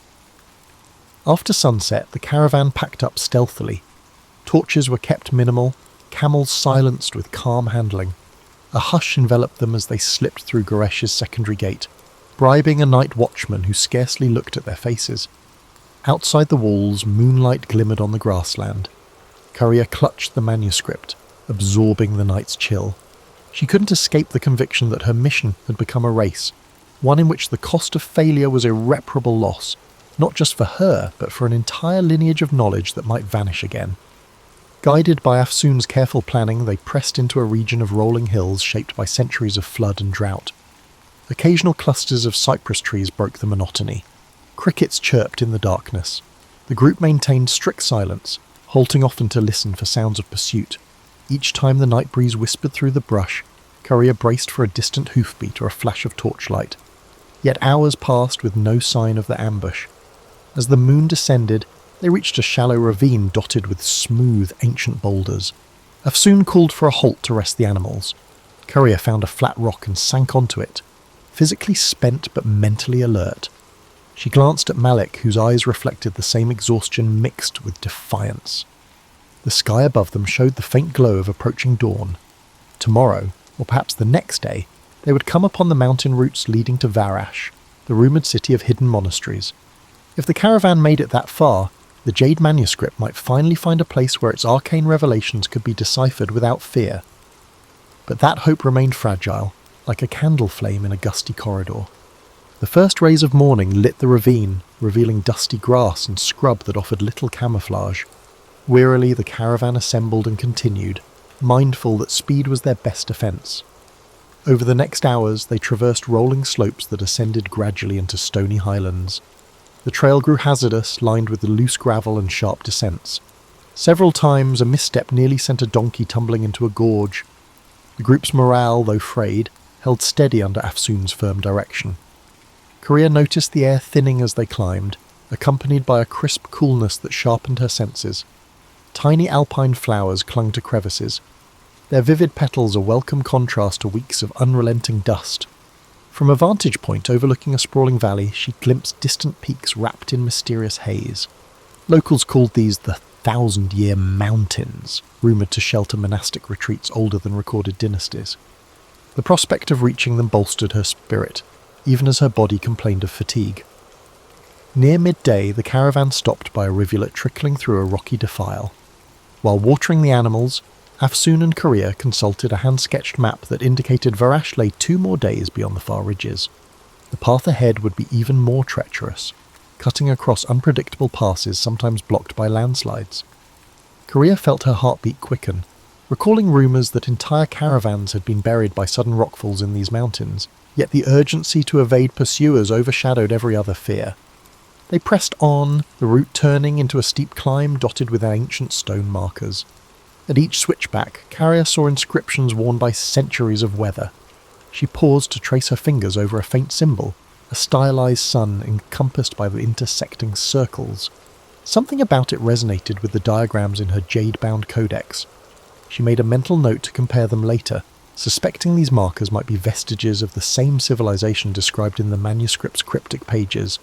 [SPEAKER 1] After sunset, the caravan packed up stealthily. Torches were kept minimal, camels silenced with calm handling. A hush enveloped them as they slipped through Goresh's secondary gate, bribing a night watchman who scarcely looked at their faces. Outside the walls, moonlight glimmered on the grassland. Courier clutched the manuscript, absorbing the night's chill. She couldn't escape the conviction that her mission had become a race, one in which the cost of failure was irreparable loss, not just for her, but for an entire lineage of knowledge that might vanish again. Guided by Afsoon's careful planning, they pressed into a region of rolling hills shaped by centuries of flood and drought. Occasional clusters of cypress trees broke the monotony. Crickets chirped in the darkness. The group maintained strict silence, halting often to listen for sounds of pursuit. Each time the night breeze whispered through the brush, Courier braced for a distant hoofbeat or a flash of torchlight. Yet hours passed with no sign of the ambush. As the moon descended, they reached a shallow ravine dotted with smooth, ancient boulders. Afsoon called for a halt to rest the animals. Courier found a flat rock and sank onto it, physically spent but mentally alert. She glanced at Malik, whose eyes reflected the same exhaustion mixed with defiance. The sky above them showed the faint glow of approaching dawn. Tomorrow, or perhaps the next day, they would come upon the mountain routes leading to Varash, the rumoured city of hidden monasteries. If the caravan made it that far, the Jade manuscript might finally find a place where its arcane revelations could be deciphered without fear. But that hope remained fragile, like a candle flame in a gusty corridor. The first rays of morning lit the ravine, revealing dusty grass and scrub that offered little camouflage. Wearily the caravan assembled and continued, mindful that speed was their best defence. Over the next hours they traversed rolling slopes that ascended gradually into stony highlands. The trail grew hazardous, lined with the loose gravel and sharp descents. Several times a misstep nearly sent a donkey tumbling into a gorge. The group's morale, though frayed, held steady under Afsoon's firm direction. Korea noticed the air thinning as they climbed, accompanied by a crisp coolness that sharpened her senses. Tiny alpine flowers clung to crevices, their vivid petals a welcome contrast to weeks of unrelenting dust. From a vantage point overlooking a sprawling valley, she glimpsed distant peaks wrapped in mysterious haze. Locals called these the 1,000-year mountains, rumoured to shelter monastic retreats older than recorded dynasties. The prospect of reaching them bolstered her spirit, even as her body complained of fatigue. Near midday, the caravan stopped by a rivulet trickling through a rocky defile. While watering the animals, Afsoon and Korea consulted a hand-sketched map that indicated Varash lay 2 more days beyond the far ridges. The path ahead would be even more treacherous, cutting across unpredictable passes sometimes blocked by landslides. Korea felt her heartbeat quicken, recalling rumours that entire caravans had been buried by sudden rockfalls in these mountains, yet the urgency to evade pursuers overshadowed every other fear. They pressed on, the route turning into a steep climb dotted with ancient stone markers. At each switchback, Carrier saw inscriptions worn by centuries of weather. She paused to trace her fingers over a faint symbol, a stylized sun encompassed by the intersecting circles. Something about it resonated with the diagrams in her jade-bound codex. She made a mental note to compare them later, suspecting these markers might be vestiges of the same civilization described in the manuscript's cryptic pages.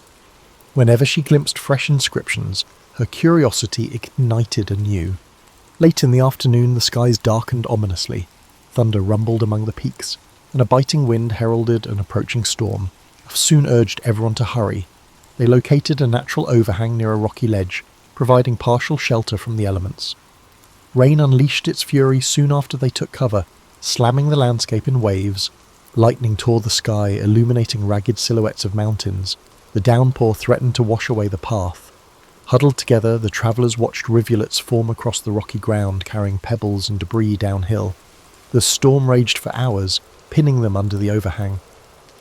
[SPEAKER 1] Whenever she glimpsed fresh inscriptions, her curiosity ignited anew. Late in the afternoon, the skies darkened ominously. thunder rumbled among the peaks, and a biting wind heralded an approaching storm. Afsoon urged everyone to hurry. They located a natural overhang near a rocky ledge, providing partial shelter from the elements. Rain unleashed its fury soon after they took cover, slamming the landscape in waves. Lightning tore the sky, illuminating ragged silhouettes of mountains. The downpour threatened to wash away the path. Huddled together, the travellers watched rivulets form across the rocky ground, carrying pebbles and debris downhill. The storm raged for hours, pinning them under the overhang.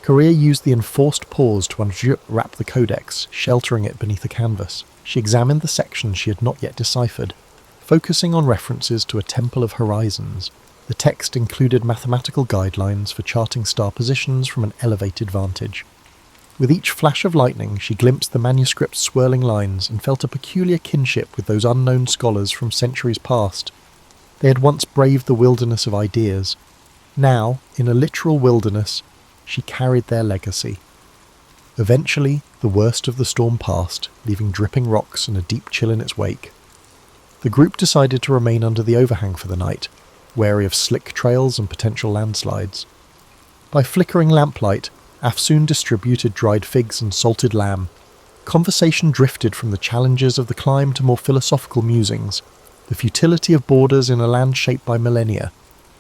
[SPEAKER 1] Korea used the enforced pause to unwrap the codex, sheltering it beneath a canvas. She examined the sections she had not yet deciphered, focusing on references to a temple of horizons. The text included mathematical guidelines for charting star positions from an elevated vantage. With each flash of lightning, she glimpsed the manuscript's swirling lines and felt a peculiar kinship with those unknown scholars from centuries past. They had once braved the wilderness of ideas. Now, in a literal wilderness, she carried their legacy. Eventually, the worst of the storm passed, leaving dripping rocks and a deep chill in its wake. The group decided to remain under the overhang for the night, wary of slick trails and potential landslides. By flickering lamplight, Afsoon distributed dried figs and salted lamb. Conversation drifted from the challenges of the climb to more philosophical musings, the futility of borders in a land shaped by millennia,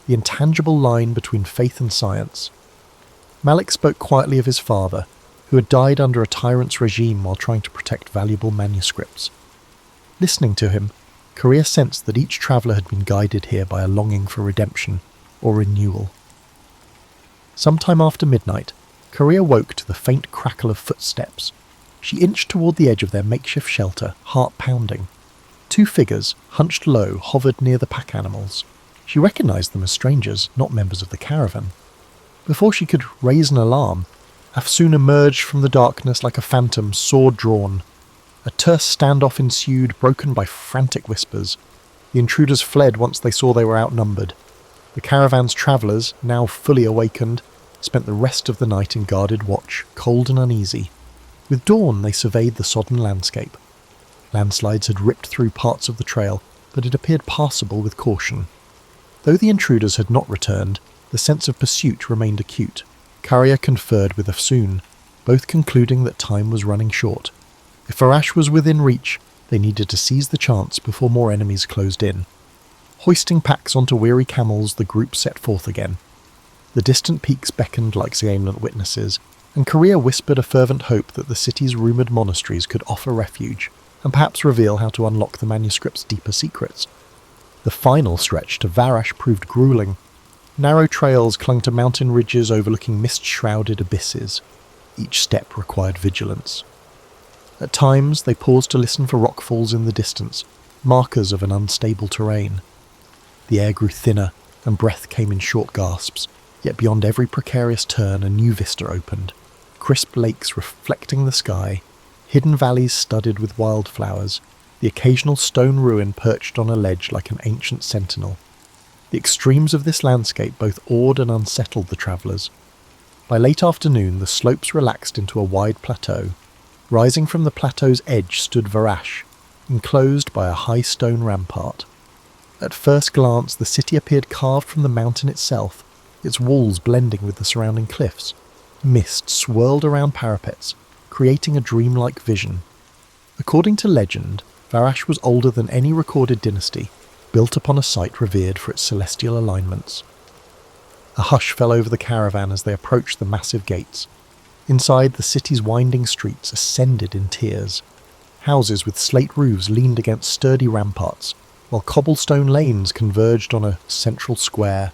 [SPEAKER 1] the intangible line between faith and science. Malik spoke quietly of his father, who had died under a tyrant's regime while trying to protect valuable manuscripts. Listening to him, Korea sensed that each traveller had been guided here by a longing for redemption or renewal. Sometime after midnight, Korea woke to the faint crackle of footsteps. She inched toward the edge of their makeshift shelter, heart pounding. Two figures, hunched low, hovered near the pack animals. She recognized them as strangers, not members of the caravan. Before she could raise an alarm, Afsoon emerged from the darkness like a phantom, sword drawn. A terse standoff ensued, broken by frantic whispers. The intruders fled once they saw they were outnumbered. The caravan's travellers, now fully awakened, spent the rest of the night in guarded watch, cold and uneasy. With dawn they surveyed the sodden landscape. Landslides had ripped through parts of the trail, but it appeared passable with caution. Though the intruders had not returned, the sense of pursuit remained acute. Korea conferred with Afsoon, both concluding that time was running short. If Farash was within reach, they needed to seize the chance before more enemies closed in. Hoisting packs onto weary camels, the group set forth again. The distant peaks beckoned like silent witnesses, and Korea whispered a fervent hope that the city's rumoured monasteries could offer refuge, and perhaps reveal how to unlock the manuscript's deeper secrets. The final stretch to Varash proved gruelling. Narrow trails clung to mountain ridges overlooking mist-shrouded abysses. Each step required vigilance. At times, they paused to listen for rockfalls in the distance, markers of an unstable terrain. The air grew thinner, and breath came in short gasps, yet beyond every precarious turn a new vista opened. Crisp lakes reflecting the sky, hidden valleys studded with wildflowers, the occasional stone ruin perched on a ledge like an ancient sentinel. The extremes of this landscape both awed and unsettled the travellers. By late afternoon, the slopes relaxed into a wide plateau. Rising from the plateau's edge stood Varash, enclosed by a high stone rampart. At first glance, the city appeared carved from the mountain itself, its walls blending with the surrounding cliffs. Mist swirled around parapets, creating a dreamlike vision. According to legend, Varash was older than any recorded dynasty, built upon a site revered for its celestial alignments. A hush fell over the caravan as they approached the massive gates. Inside, the city's winding streets ascended in tiers. Houses with slate roofs leaned against sturdy ramparts, while cobblestone lanes converged on a central square.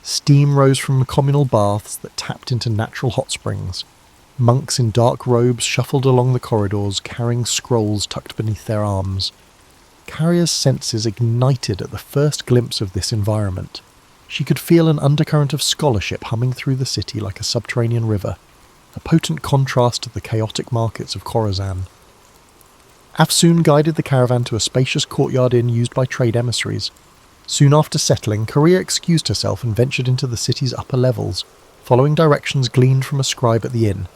[SPEAKER 1] Steam rose from communal baths that tapped into natural hot springs. Monks in dark robes shuffled along the corridors, carrying scrolls tucked beneath their arms. Carrier's senses ignited at the first glimpse of this environment. She could feel an undercurrent of scholarship humming through the city like a subterranean river, a potent contrast to the chaotic markets of Khorasan. Afsoon guided the caravan to a spacious courtyard inn used by trade emissaries. Soon after settling, Korea excused herself and ventured into the city's upper levels, following directions gleaned from a scribe at the inn.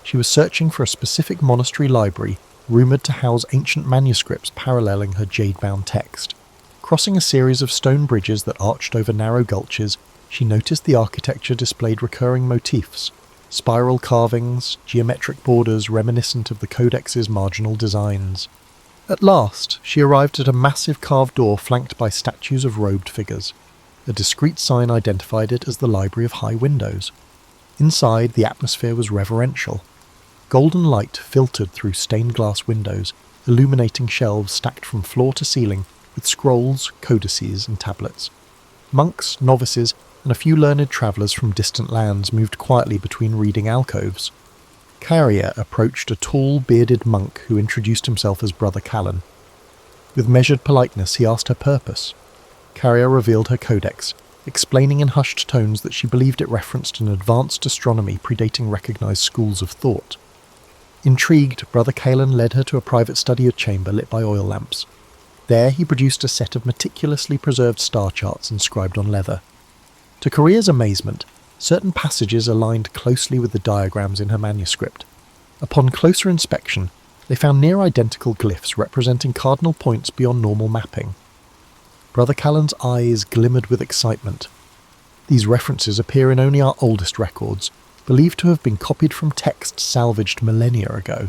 [SPEAKER 1] She was searching for a specific monastery library, rumoured to house ancient manuscripts paralleling her jade-bound text. Crossing a series of stone bridges that arched over narrow gulches, She noticed the architecture displayed recurring motifs, spiral carvings, geometric borders reminiscent of the Codex's marginal designs. At last, she arrived at a massive carved door flanked by statues of robed figures. A discreet sign identified it as the Library of High Windows. Inside, the atmosphere was reverential. Golden light filtered through stained glass windows, illuminating shelves stacked from floor to ceiling with scrolls, codices, and tablets. Monks, novices, and a few learned travellers from distant lands moved quietly between reading alcoves. Carrier approached a tall, bearded monk who introduced himself as Brother Callan. With measured politeness, he asked her purpose. Carrier revealed her codex, explaining in hushed tones that she believed it referenced an advanced astronomy predating recognised schools of thought. Intrigued, Brother Callan led her to a private study chamber lit by oil lamps. There he produced a set of meticulously preserved star charts inscribed on leather. To Carrier's amazement, certain passages aligned closely with the diagrams in her manuscript. Upon closer inspection, they found near-identical glyphs representing cardinal points beyond normal mapping. Brother Callan's eyes glimmered with excitement. These references appear in only our oldest records, believed to have been copied from texts salvaged millennia ago.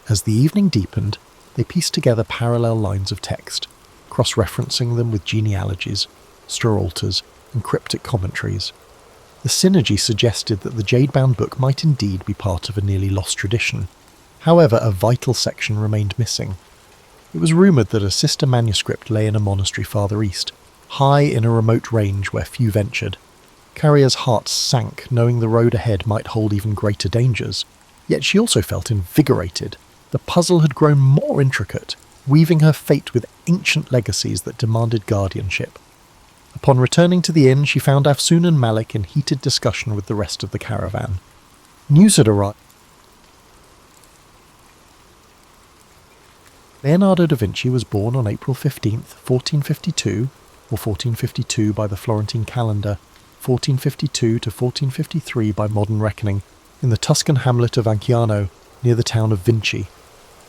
[SPEAKER 1] As the evening deepened, they pieced together parallel lines of text, cross-referencing them with genealogies, straw altars, and cryptic commentaries. The synergy suggested that the jade-bound book might indeed be part of a nearly lost tradition. However, a vital section remained missing. It was rumoured that a sister manuscript lay in a monastery farther east, high in a remote range where few ventured. Carrier's heart sank, knowing the road ahead might hold even greater dangers. Yet she also felt invigorated. The puzzle had grown more intricate, weaving her fate with ancient legacies that demanded guardianship. Upon returning to the inn, she found Afsoon and Malik in heated discussion with the rest of the caravan. News had arrived. Leonardo da Vinci was born on April 15th, 1452, or 1452 by the Florentine calendar, 1452 to 1453 by modern reckoning, in the Tuscan hamlet of Anciano, near the town of Vinci.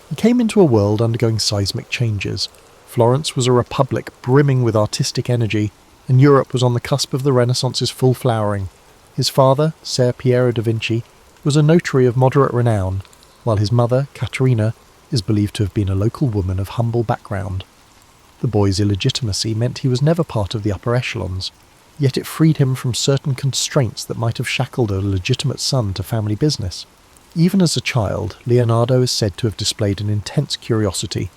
[SPEAKER 1] He came into a world undergoing seismic changes. Florence was a republic brimming with artistic energy, and Europe was on the cusp of the Renaissance's full flowering. His father, Ser Piero da Vinci, was a notary of moderate renown, while his mother, Caterina, is believed to have been a local woman of humble background. The boy's illegitimacy meant he was never part of the upper echelons, yet it freed him from certain constraints that might have shackled a legitimate son to family business. Even as a child, Leonardo is said to have displayed an intense curiosity,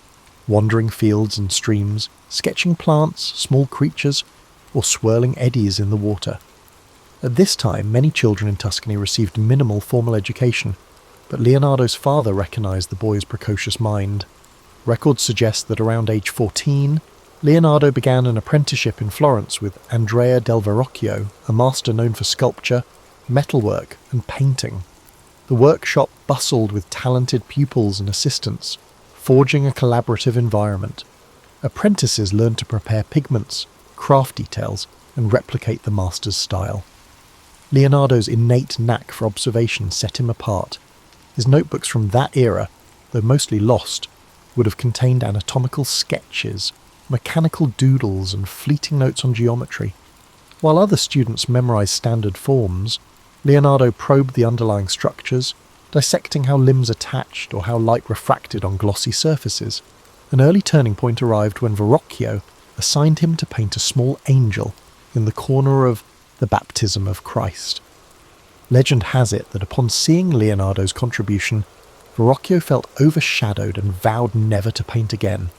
[SPEAKER 1] wandering fields and streams, sketching plants, small creatures, or swirling eddies in the water. At this time, many children in Tuscany received minimal formal education, but Leonardo's father recognised the boy's precocious mind. Records suggest that around age 14, Leonardo began an apprenticeship in Florence with Andrea del Verrocchio, a master known for sculpture, metalwork, and painting. The workshop bustled with talented pupils and assistants, forging a collaborative environment. Apprentices learned to prepare pigments, craft details, and replicate the master's style. Leonardo's innate knack for observation set him apart. His notebooks from that era, though mostly lost, would have contained anatomical sketches, mechanical doodles, and fleeting notes on geometry. While other students memorized standard forms, Leonardo probed the underlying structures, dissecting how limbs attached or how light refracted on glossy surfaces. An early turning point arrived when Verrocchio assigned him to paint a small angel in the corner of the Baptism of Christ. Legend has it that upon seeing Leonardo's contribution, Verrocchio felt overshadowed and vowed never to paint again.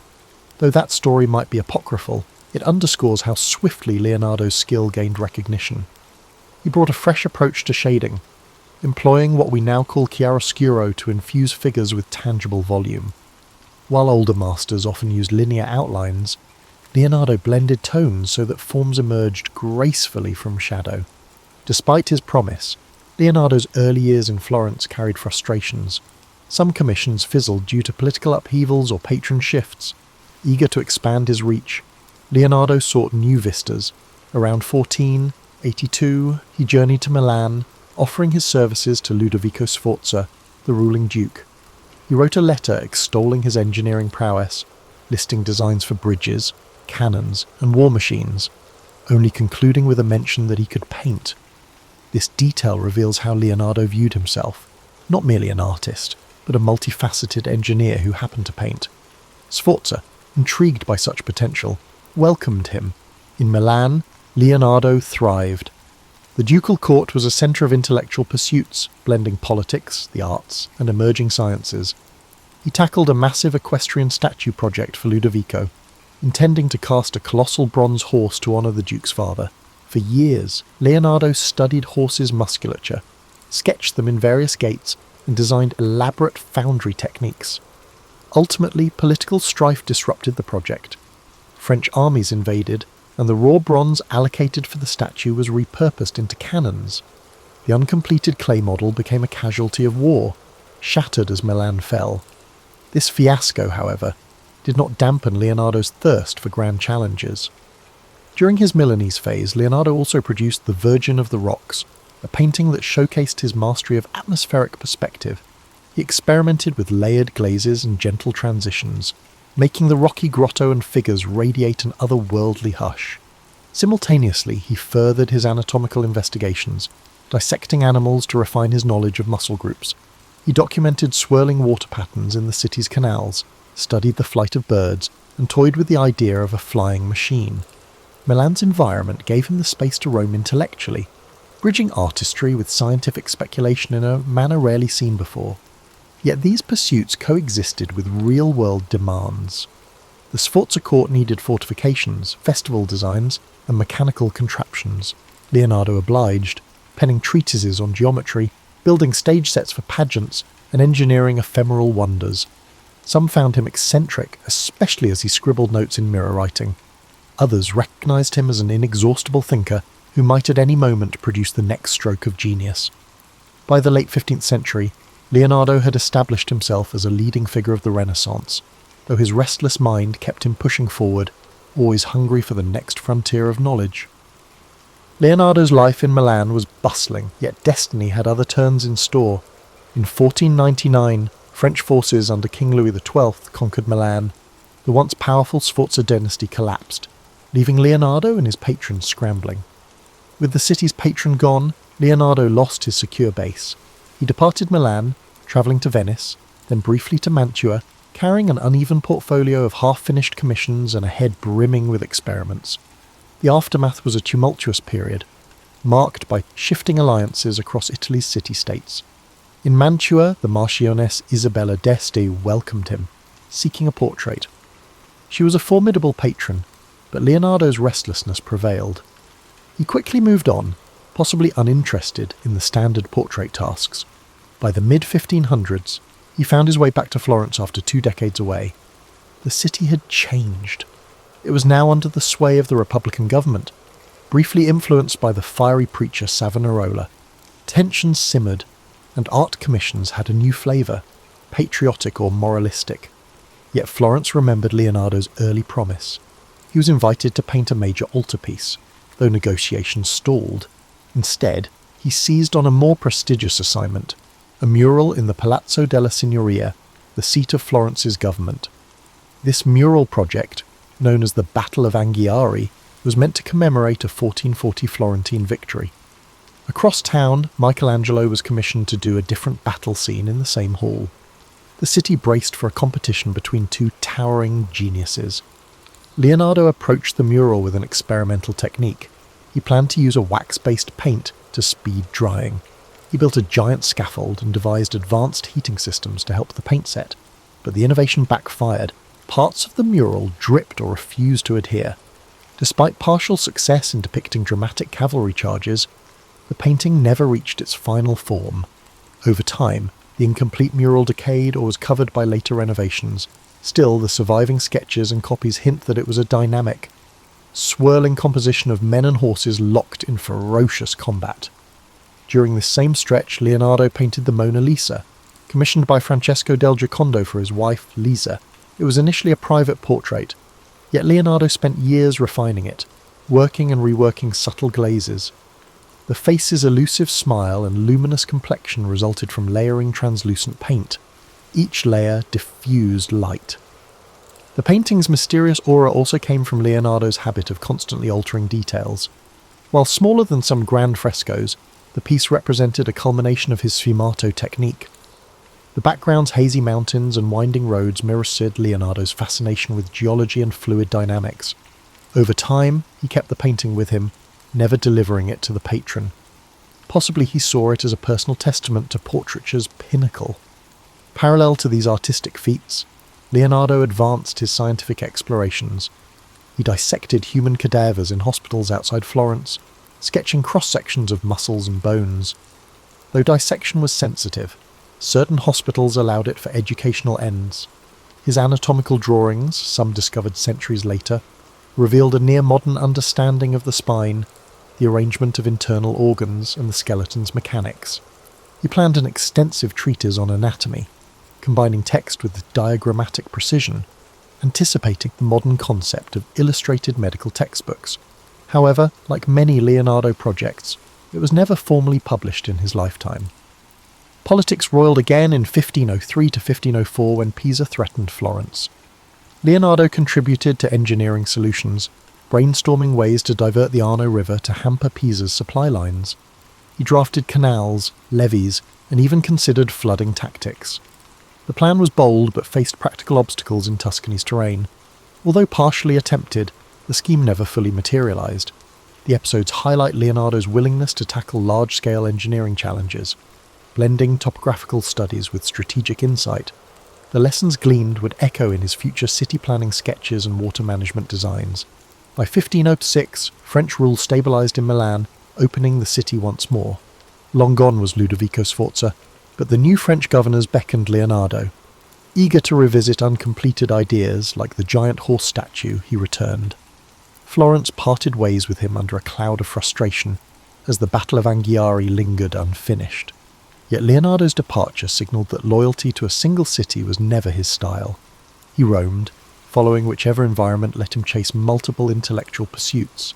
[SPEAKER 1] Though that story might be apocryphal, it underscores how swiftly Leonardo's skill gained recognition. He brought a fresh approach to shading, employing what we now call chiaroscuro to infuse figures with tangible volume. While older masters often used linear outlines, Leonardo blended tones so that forms emerged gracefully from shadow. Despite his promise, Leonardo's early years in Florence carried frustrations. Some commissions fizzled due to political upheavals or patron shifts. Eager to expand his reach, Leonardo sought new vistas. Around 1482, he journeyed to Milan, offering his services to Ludovico Sforza, the ruling duke. He wrote a letter extolling his engineering prowess, listing designs for bridges, cannons, and war machines. only concluding with a mention that he could paint. This detail reveals how Leonardo viewed himself, not merely an artist, but a multifaceted engineer who happened to paint. Sforza, intrigued by such potential, welcomed him. In Milan, Leonardo thrived. The ducal court was a centre of intellectual pursuits, blending politics, the arts, and emerging sciences. He tackled a massive equestrian statue project for Ludovico, intending to cast a colossal bronze horse to honour the Duke's father. For years, Leonardo studied horses' musculature, sketched them in various gaits, and designed elaborate foundry techniques. Ultimately, political strife disrupted the project. French armies invaded, and the raw bronze allocated for the statue was repurposed into cannons. The uncompleted clay model became a casualty of war, shattered as Milan fell. This fiasco, however, did not dampen Leonardo's thirst for grand challenges. During his Milanese phase, Leonardo also produced The Virgin of the Rocks, a painting that showcased his mastery of atmospheric perspective. He experimented with layered glazes and gentle transitions, making the rocky grotto and figures radiate an otherworldly hush. Simultaneously, he furthered his anatomical investigations, dissecting animals to refine his knowledge of muscle groups. He documented swirling water patterns in the city's canals, studied the flight of birds, and toyed with the idea of a flying machine. Milan's environment gave him the space to roam intellectually, bridging artistry with scientific speculation in a manner rarely seen before. Yet these pursuits coexisted with real-world demands. The Sforza court needed fortifications, festival designs, and mechanical contraptions. Leonardo obliged, penning treatises on geometry, building stage sets for pageants, and engineering ephemeral wonders. Some found him eccentric, especially as he scribbled notes in mirror writing. Others recognised him as an inexhaustible thinker who might at any moment produce the next stroke of genius. By the late 15th century, Leonardo had established himself as a leading figure of the Renaissance, though his restless mind kept him pushing forward, always hungry for the next frontier of knowledge. Leonardo's life in Milan was bustling, yet destiny had other turns in store. In 1499, French forces under King Louis XII conquered Milan. The once powerful Sforza dynasty collapsed, leaving Leonardo and his patrons scrambling. With the city's patron gone, Leonardo lost his secure base. He departed Milan, travelling to Venice, then briefly to Mantua, carrying an uneven portfolio of half-finished commissions and a head brimming with experiments. The aftermath was a tumultuous period, marked by shifting alliances across Italy's city-states. In Mantua, the Marchioness Isabella d'Este welcomed him, seeking a portrait. She was a formidable patron, but Leonardo's restlessness prevailed. He quickly moved on, possibly uninterested in the standard portrait tasks. By the mid-1500s, he found his way back to Florence after 2 decades away. The city had changed. It was now under the sway of the Republican government, briefly influenced by the fiery preacher Savonarola. Tensions simmered, and art commissions had a new flavour, patriotic or moralistic. Yet Florence remembered Leonardo's early promise. He was invited to paint a major altarpiece, though negotiations stalled. Instead, he seized on a more prestigious assignment, a mural in the Palazzo della Signoria, the seat of Florence's government. This mural project, known as the Battle of Anghiari, was meant to commemorate a 1440 Florentine victory. Across town, Michelangelo was commissioned to do a different battle scene in the same hall. The city braced for a competition between two towering geniuses. Leonardo approached the mural with an experimental technique. He planned to use a wax-based paint to speed drying. He built a giant scaffold and devised advanced heating systems to help the paint set, but the innovation backfired. Parts of the mural dripped or refused to adhere. Despite partial success in depicting dramatic cavalry charges, the painting never reached its final form. Over time, the incomplete mural decayed or was covered by later renovations. Still, the surviving sketches and copies hint that it was a dynamic, swirling composition of men and horses locked in ferocious combat. During this same stretch, Leonardo painted the Mona Lisa, commissioned by Francesco del Giocondo for his wife, Lisa. It was initially a private portrait, yet Leonardo spent years refining it, working and reworking subtle glazes. The face's elusive smile and luminous complexion resulted from layering translucent paint. Each layer diffused light. The painting's mysterious aura also came from Leonardo's habit of constantly altering details. While smaller than some grand frescoes, the piece represented a culmination of his sfumato technique. The background's hazy mountains and winding roads mirrored Leonardo's fascination with geology and fluid dynamics. Over time, he kept the painting with him, never delivering it to the patron. Possibly he saw it as a personal testament to portraiture's pinnacle. Parallel to these artistic feats, Leonardo advanced his scientific explorations. He dissected human cadavers in hospitals outside Florence, sketching cross-sections of muscles and bones. Though dissection was sensitive, certain hospitals allowed it for educational ends. His anatomical drawings, some discovered centuries later, revealed a near-modern understanding of the spine, the arrangement of internal organs, and the skeleton's mechanics. He planned an extensive treatise on anatomy, combining text with diagrammatic precision, anticipating the modern concept of illustrated medical textbooks. However, like many Leonardo projects, it was never formally published in his lifetime. Politics roiled again in 1503 to 1504 when Pisa threatened Florence. Leonardo contributed to engineering solutions, brainstorming ways to divert the Arno River to hamper Pisa's supply lines. He drafted canals, levees, and even considered flooding tactics. The plan was bold but faced practical obstacles in Tuscany's terrain. Although partially attempted, the scheme never fully materialised. The episodes highlight Leonardo's willingness to tackle large-scale engineering challenges, blending topographical studies with strategic insight. The lessons gleaned would echo in his future city planning sketches and water management designs. By 1506, French rule stabilised in Milan, opening the city once more. Long gone was Ludovico Sforza, but the new French governors beckoned Leonardo. Eager to revisit uncompleted ideas like the giant horse statue, he returned. Florence parted ways with him under a cloud of frustration, as the Battle of Anghiari lingered unfinished. Yet Leonardo's departure signalled that loyalty to a single city was never his style. He roamed, following whichever environment let him chase multiple intellectual pursuits.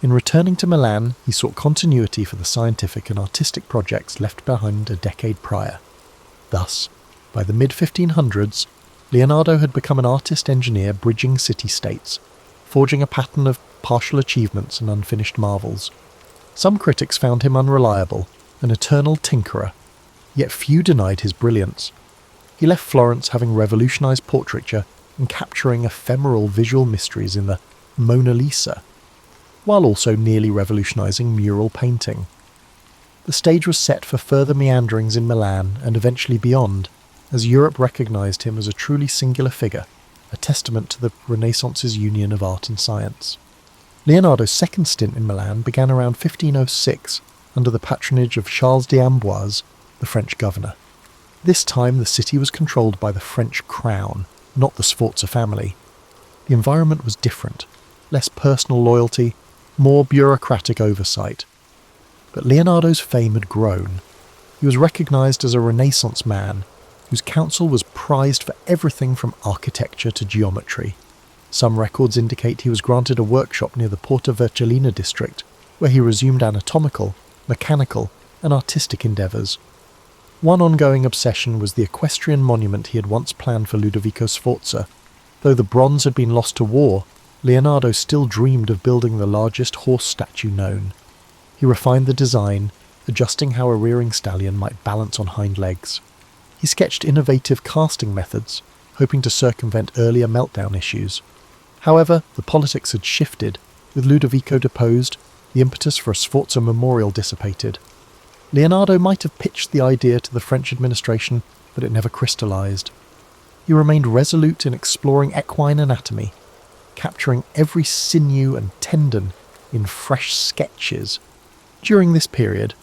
[SPEAKER 1] In returning to Milan, he sought continuity for the scientific and artistic projects left behind a decade prior. Thus, by the mid-1500s, Leonardo had become an artist-engineer bridging city-states, forging a pattern of partial achievements and unfinished marvels. Some critics found him unreliable, an eternal tinkerer, yet few denied his brilliance. He left Florence having revolutionised portraiture and capturing ephemeral visual mysteries in the Mona Lisa, while also nearly revolutionising mural painting. The stage was set for further meanderings in Milan and eventually beyond, as Europe recognised him as a truly singular figure, a testament to the Renaissance's union of art and science. Leonardo's second stint in Milan began around 1506 under the patronage of Charles d'Amboise, the French governor. This time the city was controlled by the French crown, not the Sforza family. The environment was different, less personal loyalty, more bureaucratic oversight. But Leonardo's fame had grown. He was recognised as a Renaissance man, whose counsel was prized for everything from architecture to geometry. Some records indicate he was granted a workshop near the Porta Vercellina district, where he resumed anatomical, mechanical, and artistic endeavours. One ongoing obsession was the equestrian monument he had once planned for Ludovico Sforza. Though the bronze had been lost to war, Leonardo still dreamed of building the largest horse statue known. He refined the design, adjusting how a rearing stallion might balance on hind legs. He sketched innovative casting methods, hoping to circumvent earlier meltdown issues. However, the politics had shifted. With Ludovico deposed, the impetus for a Sforza memorial dissipated. Leonardo might have pitched the idea to the French administration, but it never crystallised. He remained resolute in exploring equine anatomy, capturing every sinew and tendon in fresh sketches. During this period,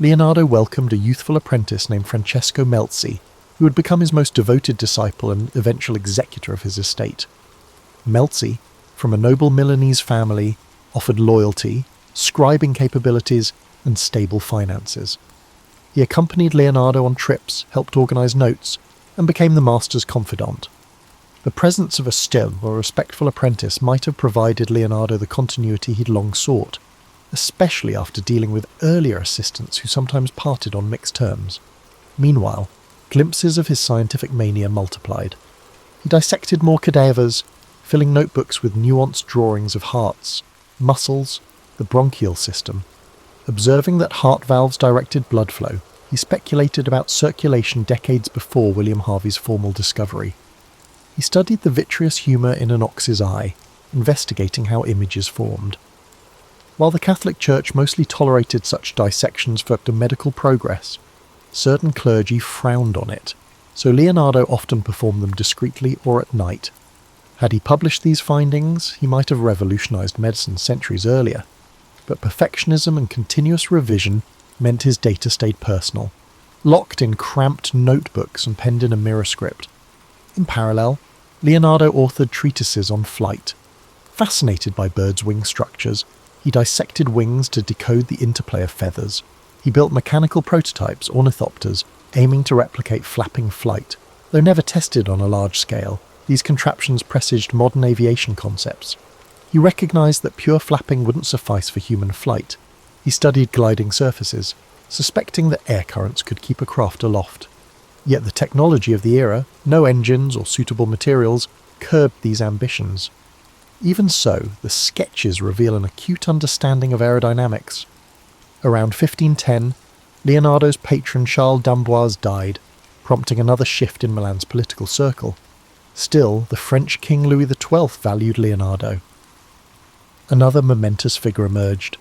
[SPEAKER 1] Leonardo welcomed a youthful apprentice named Francesco Melzi, who would become his most devoted disciple and eventual executor of his estate. Melzi, from a noble Milanese family, offered loyalty, scribing capabilities, and stable finances. He accompanied Leonardo on trips, helped organise notes, and became the master's confidant. The presence of a still or respectful apprentice might have provided Leonardo the continuity he'd long sought, especially after dealing with earlier assistants who sometimes parted on mixed terms. Meanwhile, glimpses of his scientific mania multiplied. He dissected more cadavers, filling notebooks with nuanced drawings of hearts, muscles, the bronchial system. Observing that heart valves directed blood flow, he speculated about circulation decades before William Harvey's formal discovery. He studied the vitreous humour in an ox's eye, investigating how images formed. While the Catholic Church mostly tolerated such dissections for medical progress, certain clergy frowned on it, so Leonardo often performed them discreetly or at night. Had he published these findings, he might have revolutionized medicine centuries earlier, but perfectionism and continuous revision meant his data stayed personal, locked in cramped notebooks and penned in a mirror script. In parallel, Leonardo authored treatises on flight. Fascinated by birds' wing structures, he dissected wings to decode the interplay of feathers. He built mechanical prototypes, ornithopters, aiming to replicate flapping flight. Though never tested on a large scale, these contraptions presaged modern aviation concepts. He recognized that pure flapping wouldn't suffice for human flight. He studied gliding surfaces, suspecting that air currents could keep a craft aloft. Yet the technology of the era, no engines or suitable materials, curbed these ambitions. Even so, the sketches reveal an acute understanding of aerodynamics. Around 1510, Leonardo's patron Charles d'Amboise died, prompting another shift in Milan's political circle. Still, the French King Louis XII valued Leonardo. Another momentous figure emerged.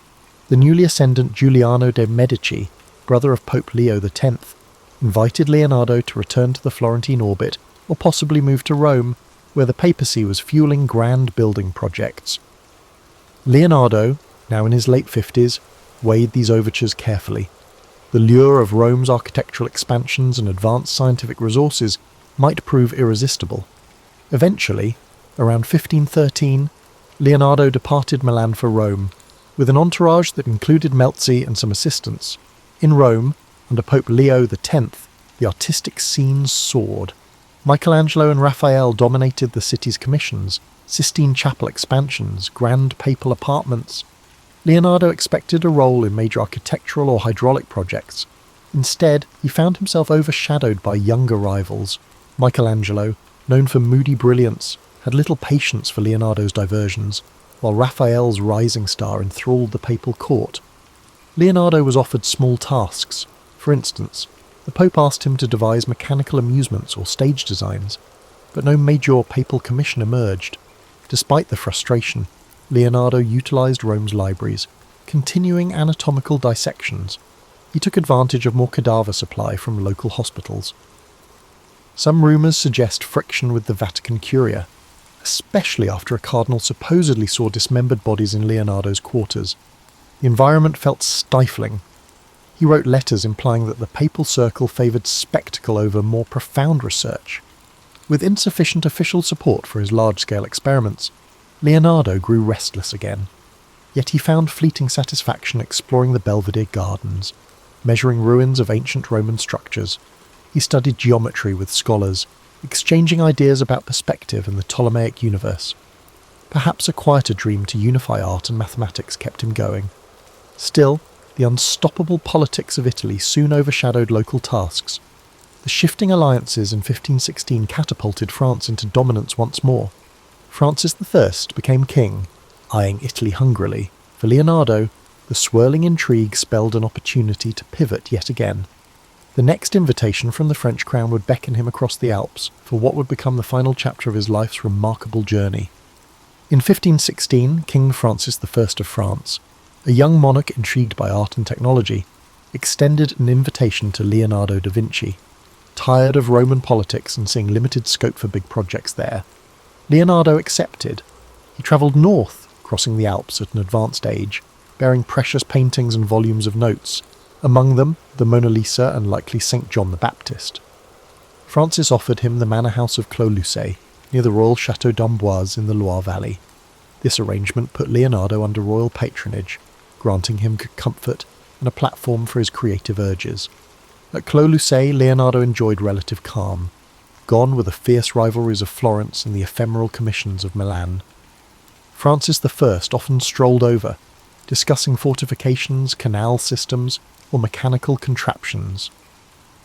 [SPEAKER 1] The newly ascendant Giuliano de' Medici, brother of Pope Leo X, invited Leonardo to return to the Florentine orbit or possibly move to Rome, where the papacy was fueling grand building projects. Leonardo, now in his late 50s, weighed these overtures carefully. The lure of Rome's architectural expansions and advanced scientific resources might prove irresistible. Eventually, around 1513, Leonardo departed Milan for Rome, with an entourage that included Melzi and some assistants. In Rome, under Pope Leo X, the artistic scene soared. Michelangelo and Raphael dominated the city's commissions, Sistine Chapel expansions, grand papal apartments. Leonardo expected a role in major architectural or hydraulic projects. Instead, he found himself overshadowed by younger rivals. Michelangelo, known for moody brilliance, had little patience for Leonardo's diversions, while Raphael's rising star enthralled the papal court. Leonardo was offered small tasks. For instance, the Pope asked him to devise mechanical amusements or stage designs, but no major papal commission emerged. Despite the frustration, Leonardo utilized Rome's libraries, continuing anatomical dissections. He took advantage of more cadaver supply from local hospitals. Some rumours suggest friction with the Vatican Curia, especially after a cardinal supposedly saw dismembered bodies in Leonardo's quarters. The environment felt stifling. He wrote letters implying that the papal circle favoured spectacle over more profound research. With insufficient official support for his large-scale experiments, Leonardo grew restless again. Yet he found fleeting satisfaction exploring the Belvedere Gardens, measuring ruins of ancient Roman structures. He studied geometry with scholars, exchanging ideas about perspective and the Ptolemaic universe. Perhaps a quieter dream to unify art and mathematics kept him going. Still, the unstoppable politics of Italy soon overshadowed local tasks. The shifting alliances in 1516 catapulted France into dominance once more. Francis I became king, eyeing Italy hungrily. For Leonardo, the swirling intrigue spelled an opportunity to pivot yet again. The next invitation from the French crown would beckon him across the Alps for what would become the final chapter of his life's remarkable journey. In 1516, King Francis I of France, a young monarch intrigued by art and technology, extended an invitation to Leonardo da Vinci. Tired of Roman politics and seeing limited scope for big projects there, Leonardo accepted. He travelled north, crossing the Alps at an advanced age, bearing precious paintings and volumes of notes, among them the Mona Lisa and likely St. John the Baptist. Francis offered him the manor house of Clos-Lucé, near the royal Château d'Amboise in the Loire Valley. This arrangement put Leonardo under royal patronage, granting him comfort and a platform for his creative urges. At Clos-Lucé, Leonardo enjoyed relative calm, gone were the fierce rivalries of Florence and the ephemeral commissions of Milan. Francis I often strolled over, discussing fortifications, canal systems, or mechanical contraptions.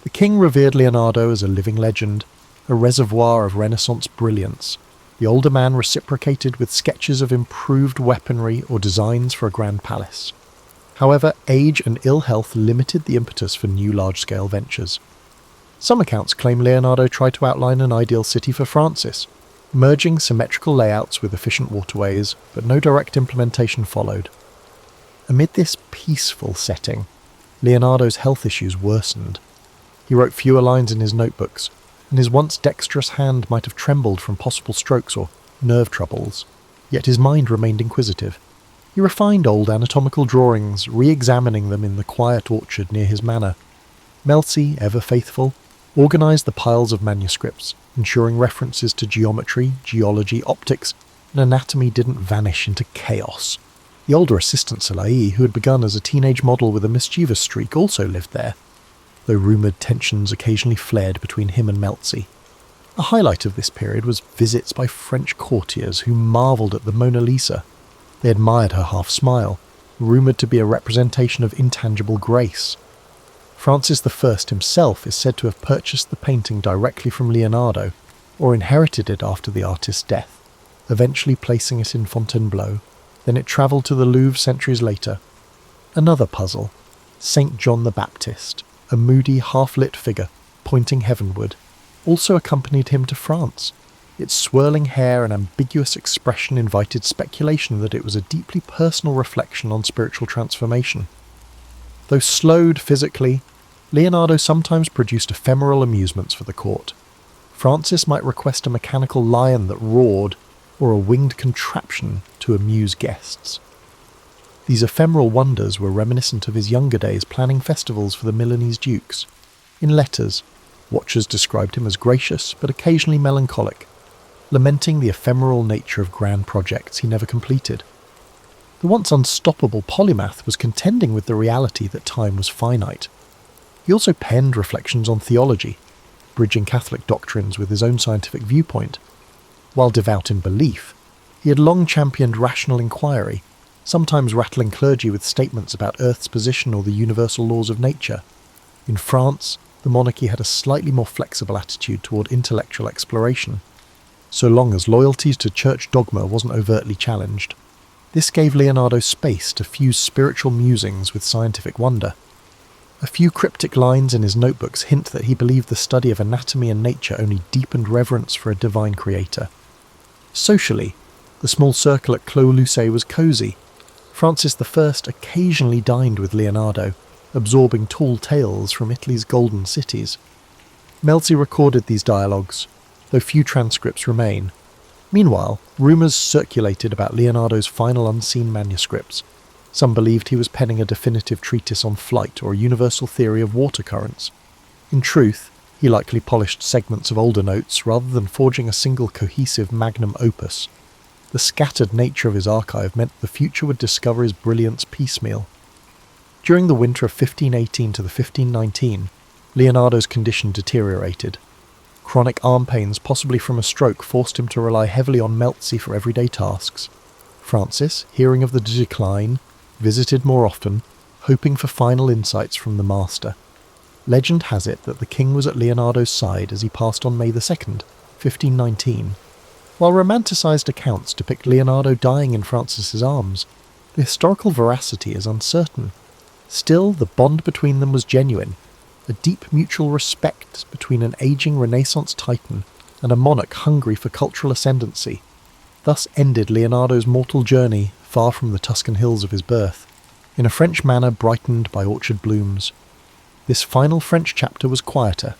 [SPEAKER 1] The king revered Leonardo as a living legend, a reservoir of Renaissance brilliance. The older man reciprocated with sketches of improved weaponry or designs for a grand palace. However, age and ill health limited the impetus for new large-scale ventures. Some accounts claim Leonardo tried to outline an ideal city for Francis, merging symmetrical layouts with efficient waterways, but no direct implementation followed. Amid this peaceful setting, Leonardo's health issues worsened. He wrote fewer lines in his notebooks, and his once dexterous hand might have trembled from possible strokes or nerve troubles, yet his mind remained inquisitive. He refined old anatomical drawings, re-examining them in the quiet orchard near his manor. Melzi, ever faithful, organised the piles of manuscripts, ensuring references to geometry, geology, optics, and anatomy didn't vanish into chaos. The older assistant Salai, who had begun as a teenage model with a mischievous streak, also lived there, though rumoured tensions occasionally flared between him and Melzi. A highlight of this period was visits by French courtiers who marvelled at the Mona Lisa. They admired her half-smile, rumoured to be a representation of intangible grace. Francis I himself is said to have purchased the painting directly from Leonardo, or inherited it after the artist's death, eventually placing it in Fontainebleau. Then it travelled to the Louvre centuries later. Another puzzle, St. John the Baptist, a moody, half-lit figure, pointing heavenward, also accompanied him to France. Its swirling hair and ambiguous expression invited speculation that it was a deeply personal reflection on spiritual transformation. Though slowed physically, Leonardo sometimes produced ephemeral amusements for the court. Francis might request a mechanical lion that roared, or a winged contraption to amuse guests. These ephemeral wonders were reminiscent of his younger days planning festivals for the Milanese dukes. In letters, watchers described him as gracious but occasionally melancholic, lamenting the ephemeral nature of grand projects he never completed. The once unstoppable polymath was contending with the reality that time was finite. He also penned reflections on theology, bridging Catholic doctrines with his own scientific viewpoint. While devout in belief, he had long championed rational inquiry, sometimes rattling clergy with statements about Earth's position or the universal laws of nature. In France, the monarchy had a slightly more flexible attitude toward intellectual exploration, so long as loyalty to church dogma wasn't overtly challenged. This gave Leonardo space to fuse spiritual musings with scientific wonder. A few cryptic lines in his notebooks hint that he believed the study of anatomy and nature only deepened reverence for a divine creator. Socially, the small circle at Clos Lucé was cosy. Francis I occasionally dined with Leonardo, absorbing tall tales from Italy's golden cities. Melzi recorded these dialogues, though few transcripts remain. Meanwhile, rumours circulated about Leonardo's final unseen manuscripts. Some believed he was penning a definitive treatise on flight or a universal theory of water currents. In truth, he likely polished segments of older notes rather than forging a single cohesive magnum opus. The scattered nature of his archive meant the future would discover his brilliance piecemeal. During the winter of 1518 to the 1519, Leonardo's condition deteriorated. Chronic arm pains, possibly from a stroke, forced him to rely heavily on Melzi for everyday tasks. Francis, hearing of the decline, visited more often, hoping for final insights from the master. Legend has it that the king was at Leonardo's side as he passed on May 2nd, 1519. While romanticised accounts depict Leonardo dying in Francis's arms, the historical veracity is uncertain. Still, the bond between them was genuine, a deep mutual respect between an ageing Renaissance titan and a monarch hungry for cultural ascendancy. Thus ended Leonardo's mortal journey far from the Tuscan hills of his birth, in a French manor brightened by orchard blooms. This final French chapter was quieter,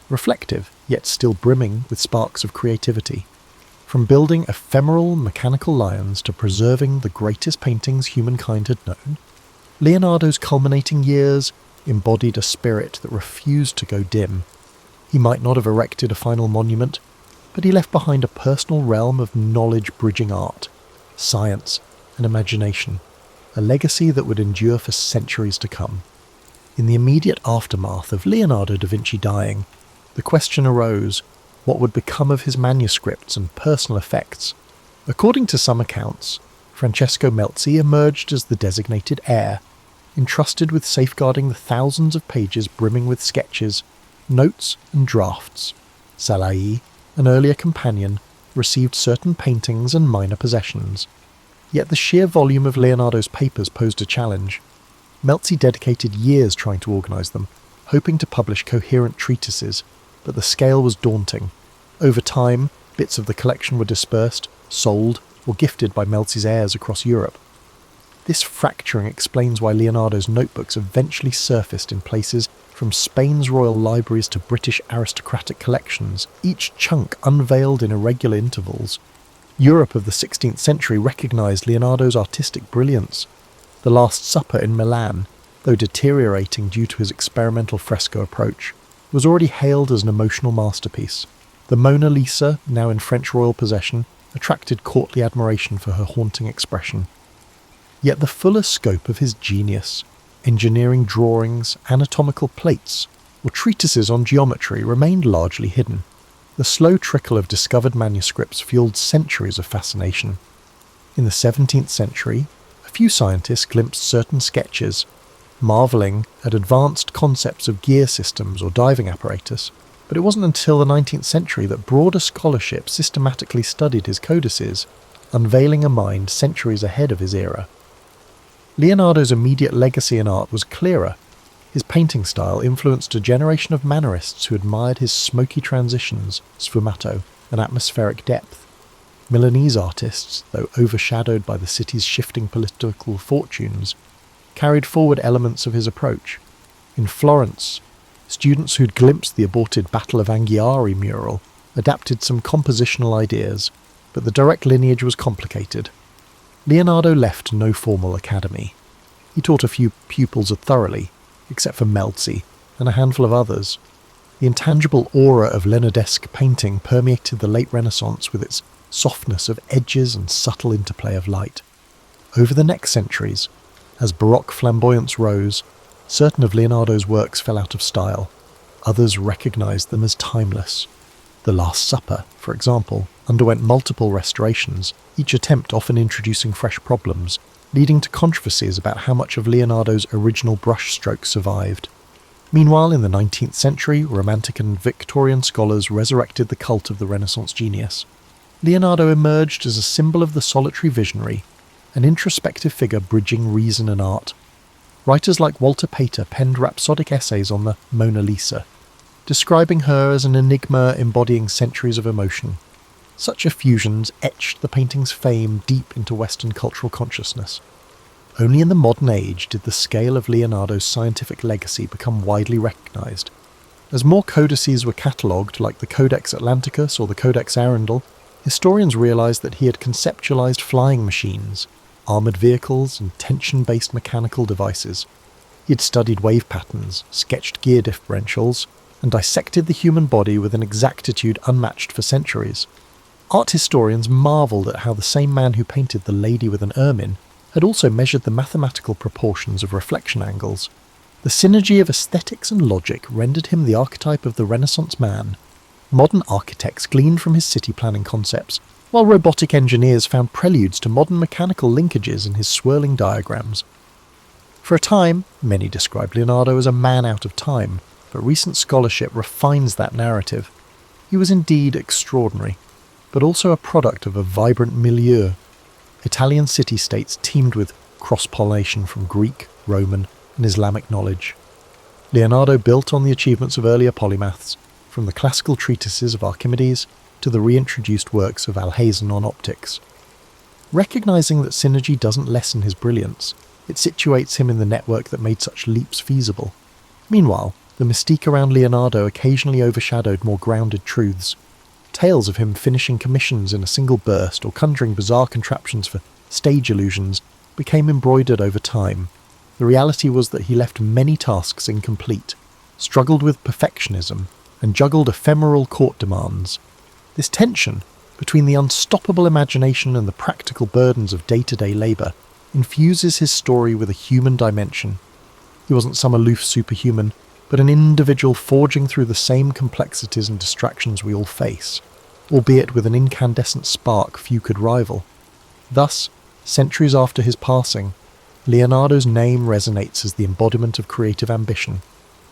[SPEAKER 1] reflective, yet still brimming with sparks of creativity. From building ephemeral mechanical lions to preserving the greatest paintings humankind had known, Leonardo's culminating years embodied a spirit that refused to go dim. He might not have erected a final monument, but he left behind a personal realm of knowledge-bridging art, science, and imagination, a legacy that would endure for centuries to come. In the immediate aftermath of Leonardo da Vinci dying, the question arose, what would become of his manuscripts and personal effects? According to some accounts, Francesco Melzi emerged as the designated heir, entrusted with safeguarding the thousands of pages brimming with sketches, notes and drafts. Salai, an earlier companion, received certain paintings and minor possessions. Yet the sheer volume of Leonardo's papers posed a challenge. Melzi dedicated years trying to organise them, hoping to publish coherent treatises, but the scale was daunting. Over time, bits of the collection were dispersed, sold, or gifted by Melzi's heirs across Europe. This fracturing explains why Leonardo's notebooks eventually surfaced in places from Spain's royal libraries to British aristocratic collections, each chunk unveiled in irregular intervals. Europe of the 16th century recognised Leonardo's artistic brilliance. The Last Supper in Milan, though deteriorating due to his experimental fresco approach, was already hailed as an emotional masterpiece. The Mona Lisa, now in French royal possession, attracted courtly admiration for her haunting expression. Yet the fuller scope of his genius, engineering drawings, anatomical plates, or treatises on geometry remained largely hidden. The slow trickle of discovered manuscripts fueled centuries of fascination. In the 17th century, a few scientists glimpsed certain sketches, marvelling at advanced concepts of gear systems or diving apparatus, but it wasn't until the 19th century that broader scholarship systematically studied his codices, unveiling a mind centuries ahead of his era. Leonardo's immediate legacy in art was clearer. His painting style influenced a generation of mannerists who admired his smoky transitions, sfumato, and atmospheric depth. Milanese artists, though overshadowed by the city's shifting political fortunes, carried forward elements of his approach. In Florence, students who'd glimpsed the aborted Battle of Anghiari mural adapted some compositional ideas, but the direct lineage was complicated. Leonardo left no formal academy. He taught a few pupils thoroughly, except for Melzi and a handful of others. The intangible aura of Leonardesque painting permeated the late Renaissance with its softness of edges and subtle interplay of light. Over the next centuries, as Baroque flamboyance rose, certain of Leonardo's works fell out of style. Others recognized them as timeless. The Last Supper, for example, underwent multiple restorations, each attempt often introducing fresh problems, leading to controversies about how much of Leonardo's original brushstroke survived. Meanwhile, in the 19th century, Romantic and Victorian scholars resurrected the cult of the Renaissance genius. Leonardo emerged as a symbol of the solitary visionary, an introspective figure bridging reason and art. Writers like Walter Pater penned rhapsodic essays on the Mona Lisa, describing her as an enigma embodying centuries of emotion. Such effusions etched the painting's fame deep into Western cultural consciousness. Only in the modern age did the scale of Leonardo's scientific legacy become widely recognised. As more codices were catalogued, like the Codex Atlanticus or the Codex Arundel, historians realised that he had conceptualised flying machines, armoured vehicles, and tension-based mechanical devices. He had studied wave patterns, sketched gear differentials, and dissected the human body with an exactitude unmatched for centuries. Art historians marvelled at how the same man who painted the lady with an ermine had also measured the mathematical proportions of reflection angles. The synergy of aesthetics and logic rendered him the archetype of the Renaissance man. Modern architects gleaned from his city planning concepts, while robotic engineers found preludes to modern mechanical linkages in his swirling diagrams. For a time, many described Leonardo as a man out of time, but recent scholarship refines that narrative. He was indeed extraordinary, but also a product of a vibrant milieu. Italian city-states teemed with cross-pollination from Greek, Roman, and Islamic knowledge. Leonardo built on the achievements of earlier polymaths, from the classical treatises of Archimedes to the reintroduced works of Alhazen on optics. Recognizing that synergy doesn't lessen his brilliance, it situates him in the network that made such leaps feasible. Meanwhile, the mystique around Leonardo occasionally overshadowed more grounded truths. Tales of him finishing commissions in a single burst or conjuring bizarre contraptions for stage illusions became embroidered over time. The reality was that he left many tasks incomplete, struggled with perfectionism, and juggled ephemeral court demands. This tension between the unstoppable imagination and the practical burdens of day-to-day labour infuses his story with a human dimension. He wasn't some aloof superhuman, but an individual forging through the same complexities and distractions we all face, albeit with an incandescent spark few could rival. Thus, centuries after his passing, Leonardo's name resonates as the embodiment of creative ambition.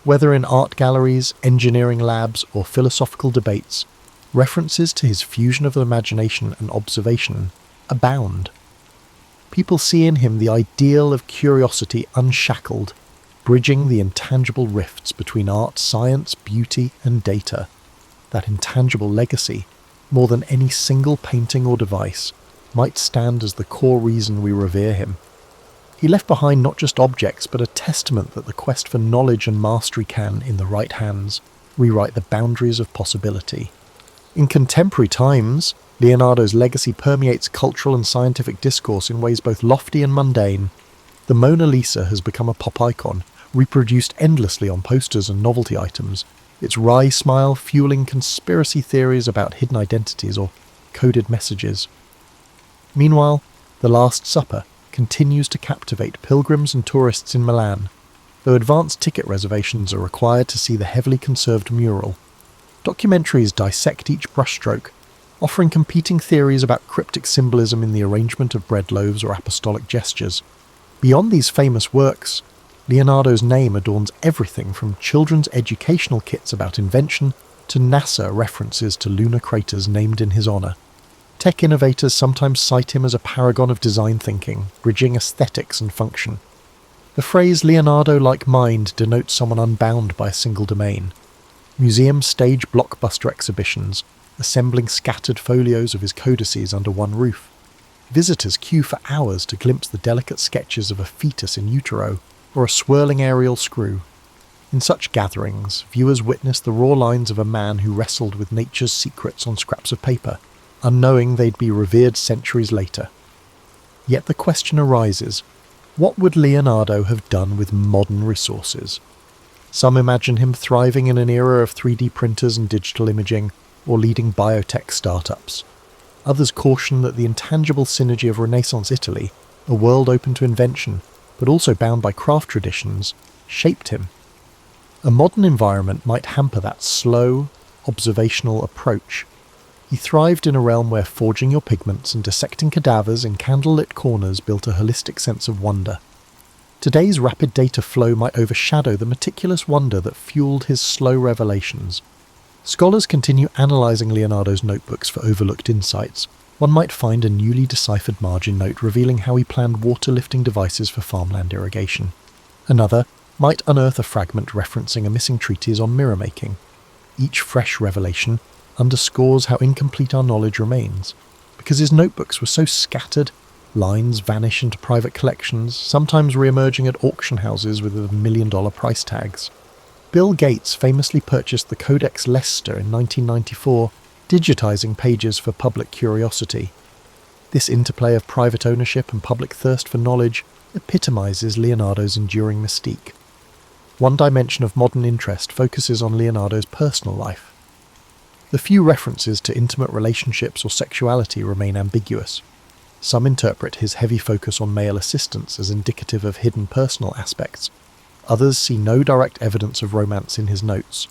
[SPEAKER 1] Whether in art galleries, engineering labs, or philosophical debates, references to his fusion of imagination and observation abound. People see in him the ideal of curiosity unshackled, bridging the intangible rifts between art, science, beauty, and data. That intangible legacy, more than any single painting or device, might stand as the core reason we revere him. He left behind not just objects, but a testament that the quest for knowledge and mastery can, in the right hands, rewrite the boundaries of possibility. In contemporary times, Leonardo's legacy permeates cultural and scientific discourse in ways both lofty and mundane. The Mona Lisa has become a pop icon, reproduced endlessly on posters and novelty items, its wry smile fueling conspiracy theories about hidden identities or coded messages. Meanwhile, The Last Supper continues to captivate pilgrims and tourists in Milan, though advanced ticket reservations are required to see the heavily conserved mural. Documentaries dissect each brushstroke, offering competing theories about cryptic symbolism in the arrangement of bread loaves or apostolic gestures. Beyond these famous works, Leonardo's name adorns everything from children's educational kits about invention to NASA references to lunar craters named in his honour. Tech innovators sometimes cite him as a paragon of design thinking, bridging aesthetics and function. The phrase Leonardo-like mind denotes someone unbound by a single domain. Museums stage blockbuster exhibitions, assembling scattered folios of his codices under one roof. Visitors queue for hours to glimpse the delicate sketches of a fetus in utero or a swirling aerial screw. In such gatherings, viewers witness the raw lines of a man who wrestled with nature's secrets on scraps of paper, unknowing they'd be revered centuries later. Yet the question arises, what would Leonardo have done with modern resources? Some imagine him thriving in an era of 3D printers and digital imaging, or leading biotech startups. Others caution that the intangible synergy of Renaissance Italy, a world open to invention, but also bound by craft traditions, shaped him. A modern environment might hamper that slow, observational approach. He thrived in a realm where forging your pigments and dissecting cadavers in candlelit corners built a holistic sense of wonder. Today's rapid data flow might overshadow the meticulous wonder that fueled his slow revelations. Scholars continue analysing Leonardo's notebooks for overlooked insights. One might find a newly deciphered margin note revealing how he planned water-lifting devices for farmland irrigation. Another might unearth a fragment referencing a missing treatise on mirror making. Each fresh revelation underscores how incomplete our knowledge remains. Because his notebooks were so scattered, lines vanish into private collections, sometimes re-emerging at auction houses with $1 million price tags. Bill Gates famously purchased the Codex Leicester in 1994, digitizing pages for public curiosity. This interplay of private ownership and public thirst for knowledge epitomizes Leonardo's enduring mystique. One dimension of modern interest focuses on Leonardo's personal life. The few references to intimate relationships or sexuality remain ambiguous. Some interpret his heavy focus on male assistance as indicative of hidden personal aspects. Others see no direct evidence of romance in his notes.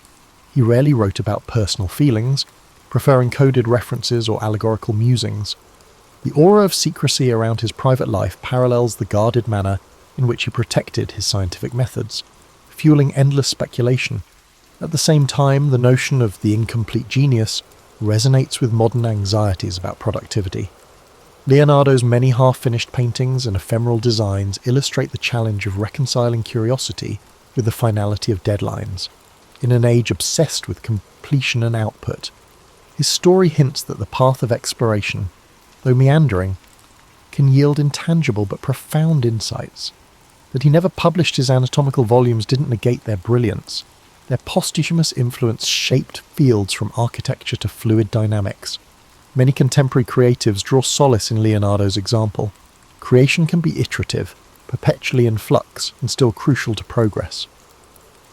[SPEAKER 1] He rarely wrote about personal feelings, preferring coded references or allegorical musings. The aura of secrecy around his private life parallels the guarded manner in which he protected his scientific methods, fueling endless speculation. At the same time, the notion of the incomplete genius resonates with modern anxieties about productivity. Leonardo's many half-finished paintings and ephemeral designs illustrate the challenge of reconciling curiosity with the finality of deadlines. In an age obsessed with completion and output, his story hints that the path of exploration, though meandering, can yield intangible but profound insights. That he never published his anatomical volumes didn't negate their brilliance. Their posthumous influence shaped fields from architecture to fluid dynamics. Many contemporary creatives draw solace in Leonardo's example. Creation can be iterative, perpetually in flux, and still crucial to progress.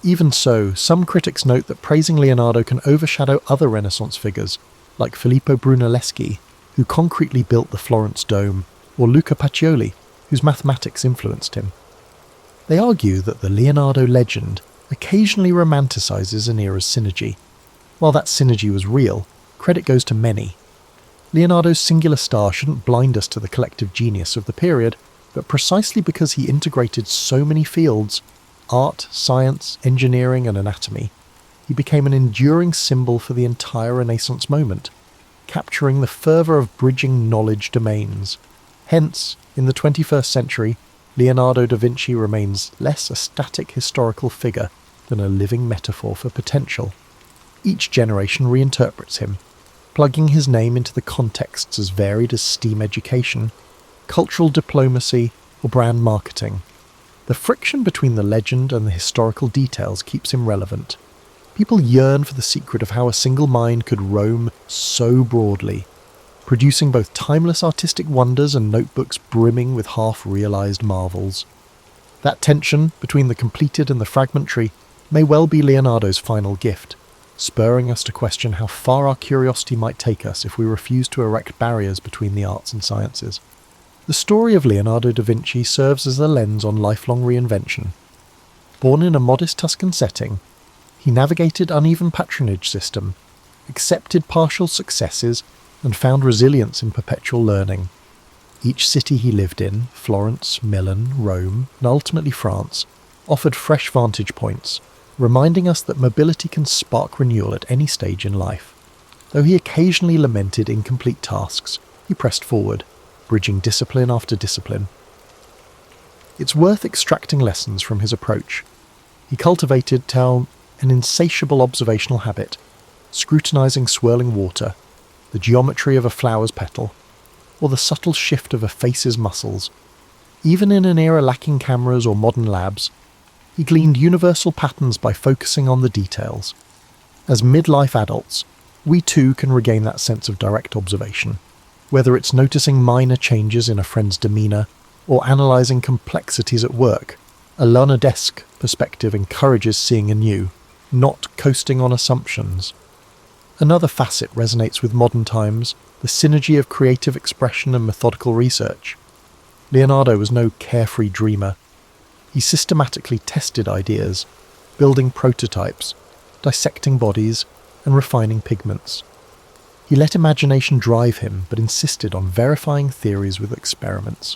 [SPEAKER 1] Even so, some critics note that praising Leonardo can overshadow other Renaissance figures, like Filippo Brunelleschi, who concretely built the Florence Dome, or Luca Pacioli, whose mathematics influenced him. They argue that the Leonardo legend occasionally romanticizes an era's synergy. While that synergy was real, credit goes to many. Leonardo's singular star shouldn't blind us to the collective genius of the period, but precisely because he integrated so many fields — art, science, engineering and anatomy — he became an enduring symbol for the entire Renaissance moment, capturing the fervour of bridging knowledge domains. Hence, in the 21st century, Leonardo da Vinci remains less a static historical figure than a living metaphor for potential. Each generation reinterprets him, plugging his name into the contexts as varied as STEAM education, cultural diplomacy, or brand marketing. The friction between the legend and the historical details keeps him relevant. People yearn for the secret of how a single mind could roam so broadly, producing both timeless artistic wonders and notebooks brimming with half-realised marvels. That tension between the completed and the fragmentary may well be Leonardo's final gift, spurring us to question how far our curiosity might take us if we refuse to erect barriers between the arts and sciences. The story of Leonardo da Vinci serves as a lens on lifelong reinvention. Born in a modest Tuscan setting, he navigated uneven patronage system, accepted partial successes, and found resilience in perpetual learning. Each city he lived in, Florence, Milan, Rome, and ultimately France, offered fresh vantage points, reminding us that mobility can spark renewal at any stage in life. Though he occasionally lamented incomplete tasks, he pressed forward, bridging discipline after discipline. It's worth extracting lessons from his approach. He cultivated an insatiable observational habit, scrutinising swirling water, the geometry of a flower's petal, or the subtle shift of a face's muscles. Even in an era lacking cameras or modern labs, he gleaned universal patterns by focusing on the details. As midlife adults, we too can regain that sense of direct observation, whether it's noticing minor changes in a friend's demeanour or analysing complexities at work. A Leonardesque perspective encourages seeing anew, not coasting on assumptions. Another facet resonates with modern times, the synergy of creative expression and methodical research. Leonardo was no carefree dreamer. He systematically tested ideas, building prototypes, dissecting bodies, and refining pigments. He let imagination drive him, but insisted on verifying theories with experiments.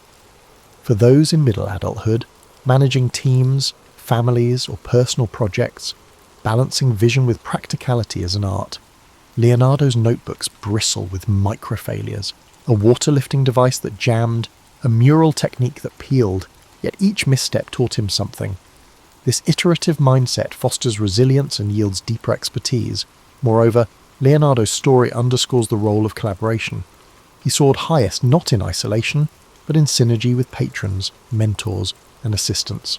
[SPEAKER 1] For those in middle adulthood, managing teams, families, or personal projects, balancing vision with practicality is an art. Leonardo's notebooks bristle with micro-failures, a water-lifting device that jammed, a mural technique that peeled, yet each misstep taught him something. This iterative mindset fosters resilience and yields deeper expertise. Moreover, Leonardo's story underscores the role of collaboration. He soared highest not in isolation, but in synergy with patrons, mentors, and assistants.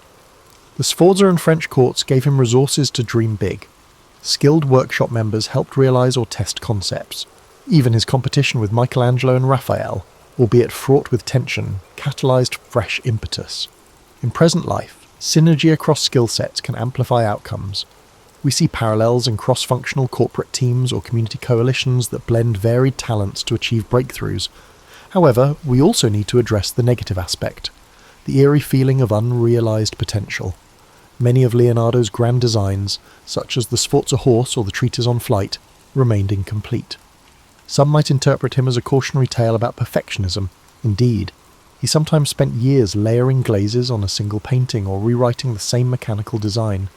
[SPEAKER 1] The Sforza and French courts gave him resources to dream big. Skilled workshop members helped realise or test concepts. Even his competition with Michelangelo and Raphael, albeit fraught with tension, catalysed fresh impetus. In present life, synergy across skill sets can amplify outcomes. We see parallels in cross-functional corporate teams or community coalitions that blend varied talents to achieve breakthroughs. However, we also need to address the negative aspect, the eerie feeling of unrealised potential. Many of Leonardo's grand designs, such as the Sforza horse or the treatise on flight, remained incomplete. Some might interpret him as a cautionary tale about perfectionism. Indeed, he sometimes spent years layering glazes on a single painting or rewriting the same mechanical design.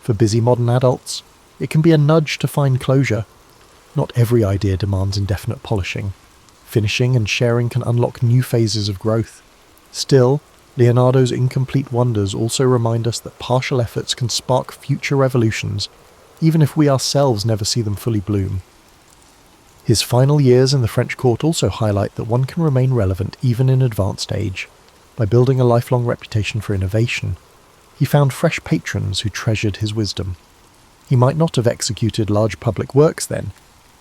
[SPEAKER 1] For busy modern adults, it can be a nudge to find closure. Not every idea demands indefinite polishing. Finishing and sharing can unlock new phases of growth. Still, Leonardo's incomplete wonders also remind us that partial efforts can spark future revolutions, even if we ourselves never see them fully bloom. His final years in the French court also highlight that one can remain relevant even in advanced age. By building a lifelong reputation for innovation, he found fresh patrons who treasured his wisdom. He might not have executed large public works then,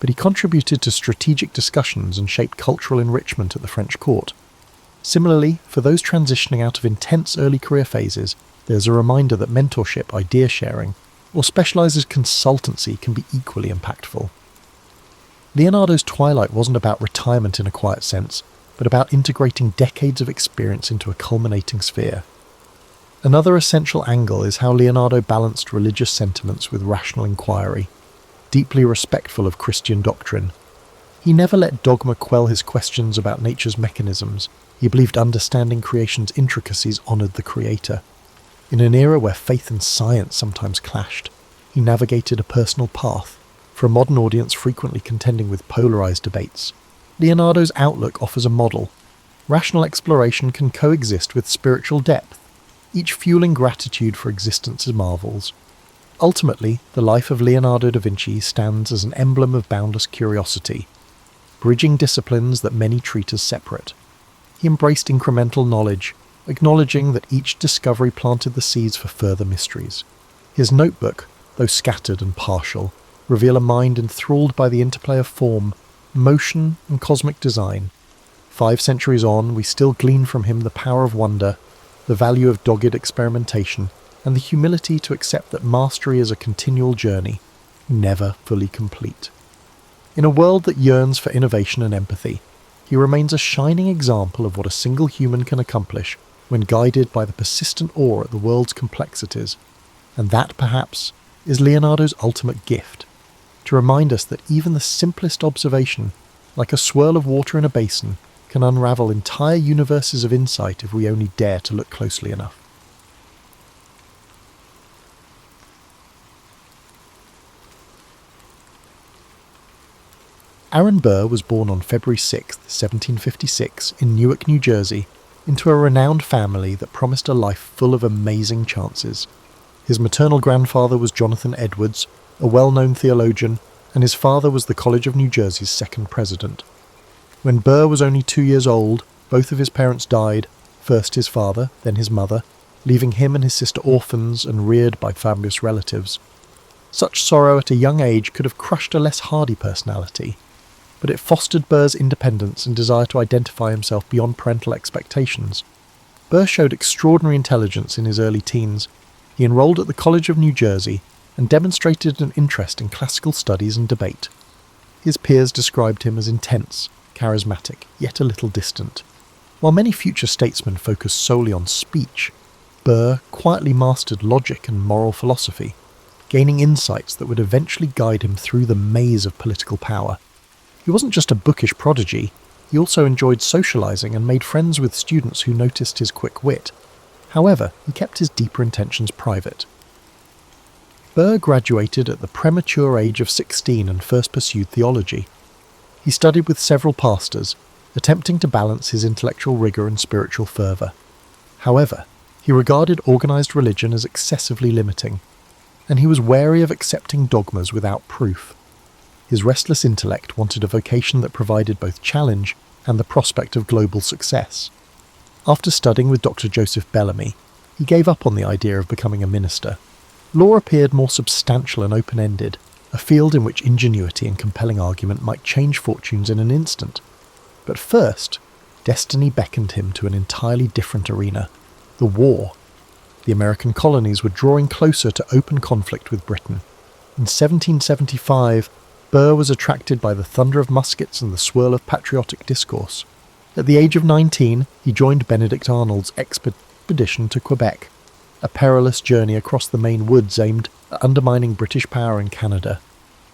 [SPEAKER 1] but he contributed to strategic discussions and shaped cultural enrichment at the French court. Similarly, for those transitioning out of intense early career phases, there's a reminder that mentorship, idea sharing, or specialised consultancy can be equally impactful. Leonardo's twilight wasn't about retirement in a quiet sense, but about integrating decades of experience into a culminating sphere. Another essential angle is how Leonardo balanced religious sentiments with rational inquiry, deeply respectful of Christian doctrine. He never let dogma quell his questions about nature's mechanisms. He believed understanding creation's intricacies honoured the Creator. In an era where faith and science sometimes clashed, he navigated a personal path, for a modern audience frequently contending with polarised debates. Leonardo's outlook offers a model. Rational exploration can coexist with spiritual depth, each fueling gratitude for existence's marvels. Ultimately, the life of Leonardo da Vinci stands as an emblem of boundless curiosity, bridging disciplines that many treat as separate. He embraced incremental knowledge, acknowledging that each discovery planted the seeds for further mysteries. His notebook, though scattered and partial, reveal a mind enthralled by the interplay of form, motion, and cosmic design. 5 centuries on, we still glean from him the power of wonder, the value of dogged experimentation, and the humility to accept that mastery is a continual journey, never fully complete. In a world that yearns for innovation and empathy, he remains a shining example of what a single human can accomplish when guided by the persistent awe at the world's complexities. And that, perhaps, is Leonardo's ultimate gift, to remind us that even the simplest observation, like a swirl of water in a basin, can unravel entire universes of insight if we only dare to look closely enough. Aaron Burr was born on February 6, 1756, in Newark, New Jersey, into a renowned family that promised a life full of amazing chances. His maternal grandfather was Jonathan Edwards, a well-known theologian, and his father was the College of New Jersey's second president. When Burr was only 2 years old, both of his parents died, first his father, then his mother, leaving him and his sister orphans and reared by fabulous relatives. Such sorrow at a young age could have crushed a less hardy personality, but it fostered Burr's independence and desire to identify himself beyond parental expectations. Burr showed extraordinary intelligence in his early teens. He enrolled at the College of New Jersey and demonstrated an interest in classical studies and debate. His peers described him as intense, charismatic, yet a little distant. While many future statesmen focused solely on speech, Burr quietly mastered logic and moral philosophy, gaining insights that would eventually guide him through the maze of political power. He wasn't just a bookish prodigy, he also enjoyed socializing and made friends with students who noticed his quick wit. However, he kept his deeper intentions private. Burr graduated at the premature age of 16 and first pursued theology. He studied with several pastors, attempting to balance his intellectual rigor and spiritual fervor. However, he regarded organized religion as excessively limiting, and he was wary of accepting dogmas without proof. His restless intellect wanted a vocation that provided both challenge and the prospect of global success. After studying with Dr. Joseph Bellamy, he gave up on the idea of becoming a minister. Law appeared more substantial and open-ended, a field in which ingenuity and compelling argument might change fortunes in an instant. But first, destiny beckoned him to an entirely different arena: the war. The American colonies were drawing closer to open conflict with Britain. In 1775, Burr was attracted by the thunder of muskets and the swirl of patriotic discourse. At the age of 19, he joined Benedict Arnold's expedition to Quebec, a perilous journey across the Maine woods aimed at undermining British power in Canada.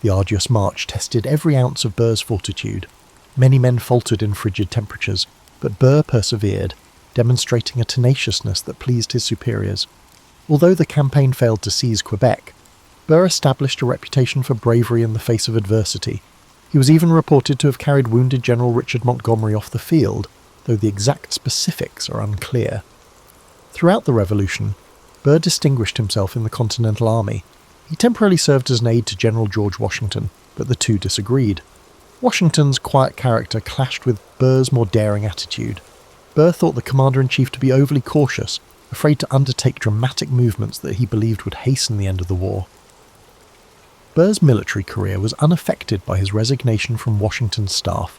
[SPEAKER 1] The arduous march tested every ounce of Burr's fortitude. Many men faltered in frigid temperatures, but Burr persevered, demonstrating a tenaciousness that pleased his superiors. Although the campaign failed to seize Quebec, Burr established a reputation for bravery in the face of adversity. He was even reported to have carried wounded General Richard Montgomery off the field, though the exact specifics are unclear. Throughout the Revolution, Burr distinguished himself in the Continental Army. He temporarily served as an aide to General George Washington, but the two disagreed. Washington's quiet character clashed with Burr's more daring attitude. Burr thought the commander-in-chief to be overly cautious, afraid to undertake dramatic movements that he believed would hasten the end of the war. Burr's military career was unaffected by his resignation from Washington's staff.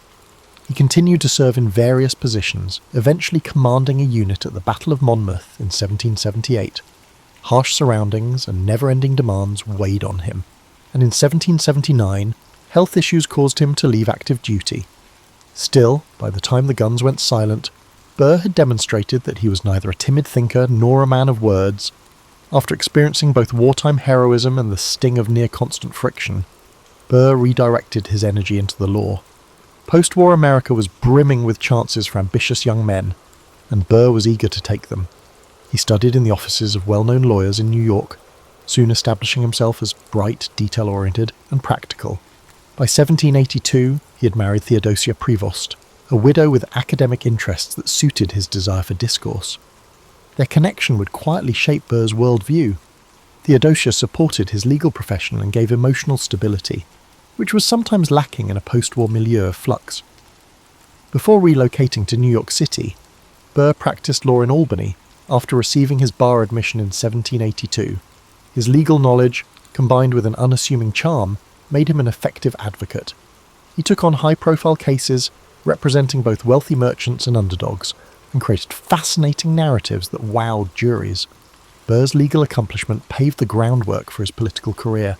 [SPEAKER 1] He continued to serve in various positions, eventually commanding a unit at the Battle of Monmouth in 1778. Harsh surroundings and never-ending demands weighed on him, and in 1779, health issues caused him to leave active duty. Still, by the time the guns went silent, Burr had demonstrated that he was neither a timid thinker nor a man of words. After experiencing both wartime heroism and the sting of near-constant friction, Burr redirected his energy into the law. Post-war America was brimming with chances for ambitious young men, and Burr was eager to take them. He studied in the offices of well-known lawyers in New York, soon establishing himself as bright, detail-oriented, and practical. By 1782, he had married Theodosia Prevost, a widow with academic interests that suited his desire for discourse. Their connection would quietly shape Burr's worldview. Theodosia supported his legal profession and gave emotional stability, which was sometimes lacking in a post-war milieu of flux. Before relocating to New York City, Burr practiced law in Albany after receiving his bar admission in 1782. His legal knowledge, combined with an unassuming charm, made him an effective advocate. He took on high-profile cases, representing both wealthy merchants and underdogs, and created fascinating narratives that wowed juries. Burr's legal accomplishment paved the groundwork for his political career.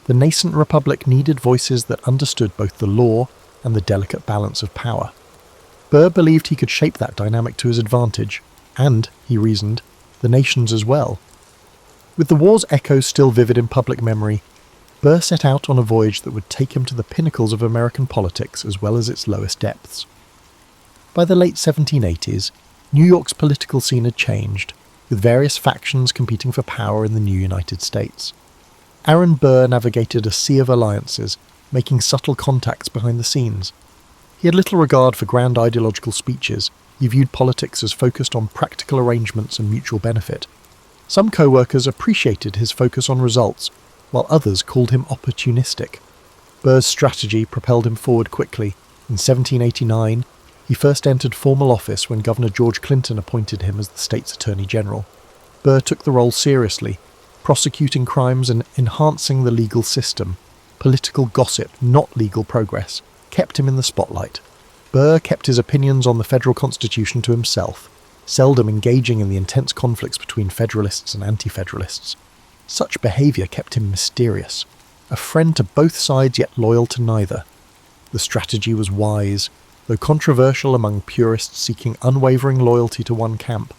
[SPEAKER 1] The nascent republic needed voices that understood both the law and the delicate balance of power. Burr believed he could shape that dynamic to his advantage, and, he reasoned, the nation's as well. With the war's echoes still vivid in public memory, Burr set out on a voyage that would take him to the pinnacles of American politics as well as its lowest depths. By the late 1780s, New York's political scene had changed, with various factions competing for power in the new United States. Aaron Burr navigated a sea of alliances, making subtle contacts behind the scenes. He had little regard for grand ideological speeches. He viewed politics as focused on practical arrangements and mutual benefit. Some co-workers appreciated his focus on results, while others called him opportunistic. Burr's strategy propelled him forward quickly. In 1789, he first entered formal office when Governor George Clinton appointed him as the state's Attorney General. Burr took the role seriously, prosecuting crimes and enhancing the legal system. Political gossip, not legal progress, kept him in the spotlight. Burr kept his opinions on the federal constitution to himself, seldom engaging in the intense conflicts between Federalists and Anti-Federalists. Such behaviour kept him mysterious, a friend to both sides yet loyal to neither. The strategy was wise, though controversial among purists seeking unwavering loyalty to one camp.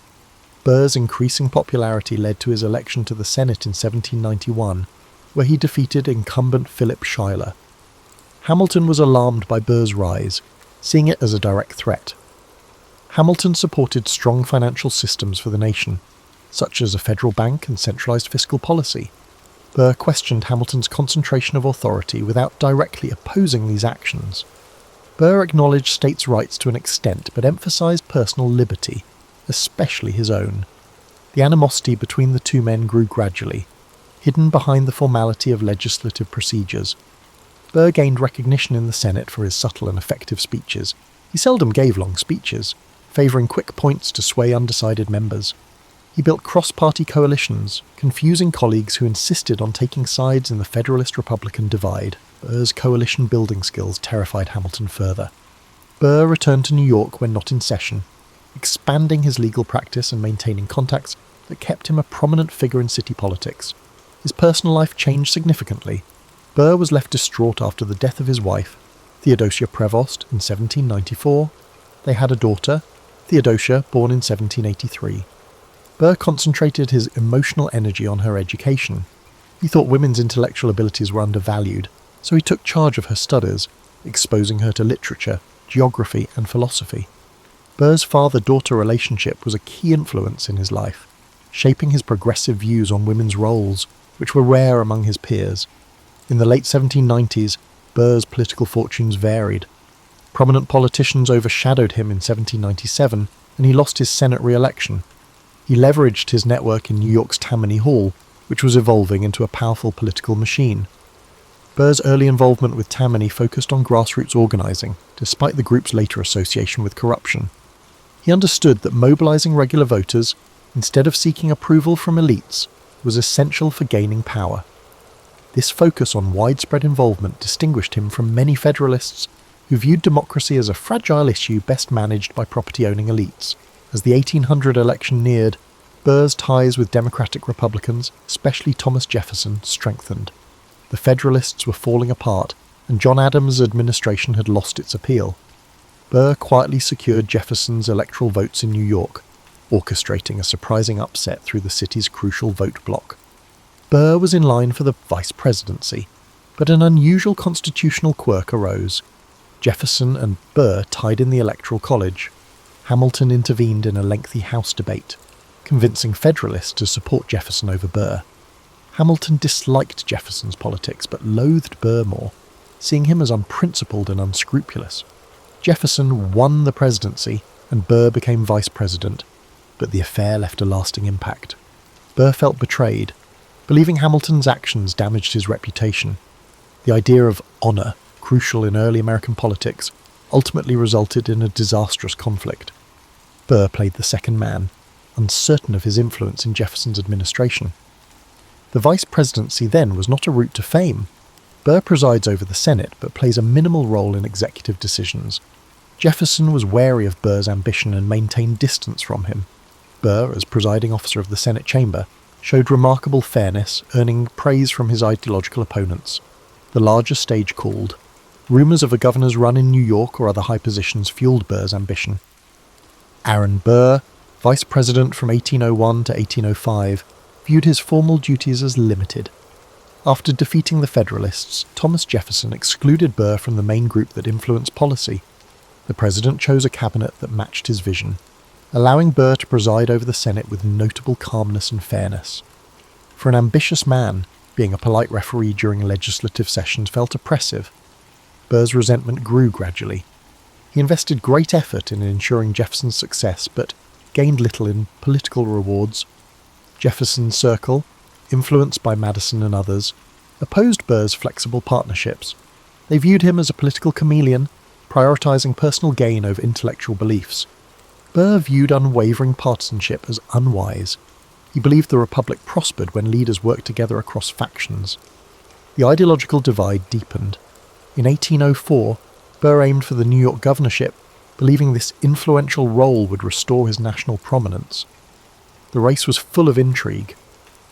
[SPEAKER 1] Burr's increasing popularity led to his election to the Senate in 1791, where he defeated incumbent Philip Schuyler. Hamilton was alarmed by Burr's rise, seeing it as a direct threat. Hamilton supported strong financial systems for the nation, such as a federal bank and centralised fiscal policy. Burr questioned Hamilton's concentration of authority without directly opposing these actions. Burr acknowledged states' rights to an extent, but emphasised personal liberty, especially his own. The animosity between the two men grew gradually, hidden behind the formality of legislative procedures. Burr gained recognition in the Senate for his subtle and effective speeches. He seldom gave long speeches, favouring quick points to sway undecided members. He built cross-party coalitions, confusing colleagues who insisted on taking sides in the Federalist-Republican divide. Burr's coalition-building skills terrified Hamilton further. Burr returned to New York when not in session, expanding his legal practice and maintaining contacts that kept him a prominent figure in city politics. His personal life changed significantly. Burr was left distraught after the death of his wife, Theodosia Prevost, in 1794. They had a daughter, Theodosia, born in 1783. Burr concentrated his emotional energy on her education. He thought women's intellectual abilities were undervalued, so he took charge of her studies, exposing her to literature, geography, and philosophy. Burr's father-daughter relationship was a key influence in his life, shaping his progressive views on women's roles, which were rare among his peers. In the late 1790s, Burr's political fortunes varied. Prominent politicians overshadowed him in 1797, and he lost his Senate re-election. He leveraged his network in New York's Tammany Hall, which was evolving into a powerful political machine. Burr's early involvement with Tammany focused on grassroots organising, despite the group's later association with corruption. He understood that mobilising regular voters, instead of seeking approval from elites, was essential for gaining power. This focus on widespread involvement distinguished him from many Federalists who viewed democracy as a fragile issue best managed by property-owning elites. As the 1800 election neared, Burr's ties with Democratic Republicans, especially Thomas Jefferson, strengthened. The Federalists were falling apart, and John Adams' administration had lost its appeal. Burr quietly secured Jefferson's electoral votes in New York, orchestrating a surprising upset through the city's crucial vote bloc. Burr was in line for the vice presidency, but an unusual constitutional quirk arose. Jefferson and Burr tied in the Electoral College. Hamilton intervened in a lengthy House debate, convincing Federalists to support Jefferson over Burr. Hamilton disliked Jefferson's politics but loathed Burr more, seeing him as unprincipled and unscrupulous. Jefferson won the presidency and Burr became vice president, but the affair left a lasting impact. Burr felt betrayed, believing Hamilton's actions damaged his reputation. The idea of honour, crucial in early American politics, ultimately resulted in a disastrous conflict. Burr played the second man, uncertain of his influence in Jefferson's administration. The vice presidency then was not a route to fame. Burr presides over the Senate but plays a minimal role in executive decisions. Jefferson was wary of Burr's ambition and maintained distance from him. Burr, as presiding officer of the Senate chamber, showed remarkable fairness, earning praise from his ideological opponents. The larger stage called. Rumours of a governor's run in New York or other high positions fueled Burr's ambition. Aaron Burr, vice president from 1801 to 1805, viewed his formal duties as limited. After defeating the Federalists, Thomas Jefferson excluded Burr from the main group that influenced policy. The president chose a cabinet that matched his vision, allowing Burr to preside over the Senate with notable calmness and fairness. For an ambitious man, being a polite referee during legislative sessions felt oppressive. Burr's resentment grew gradually. He invested great effort in ensuring Jefferson's success, but gained little in political rewards. Jefferson's circle, influenced by Madison and others, opposed Burr's flexible partnerships. They viewed him as a political chameleon, prioritizing personal gain over intellectual beliefs. Burr viewed unwavering partisanship as unwise. He believed the Republic prospered when leaders worked together across factions. The ideological divide deepened. In 1804, Burr aimed for the New York governorship, believing this influential role would restore his national prominence. The race was full of intrigue.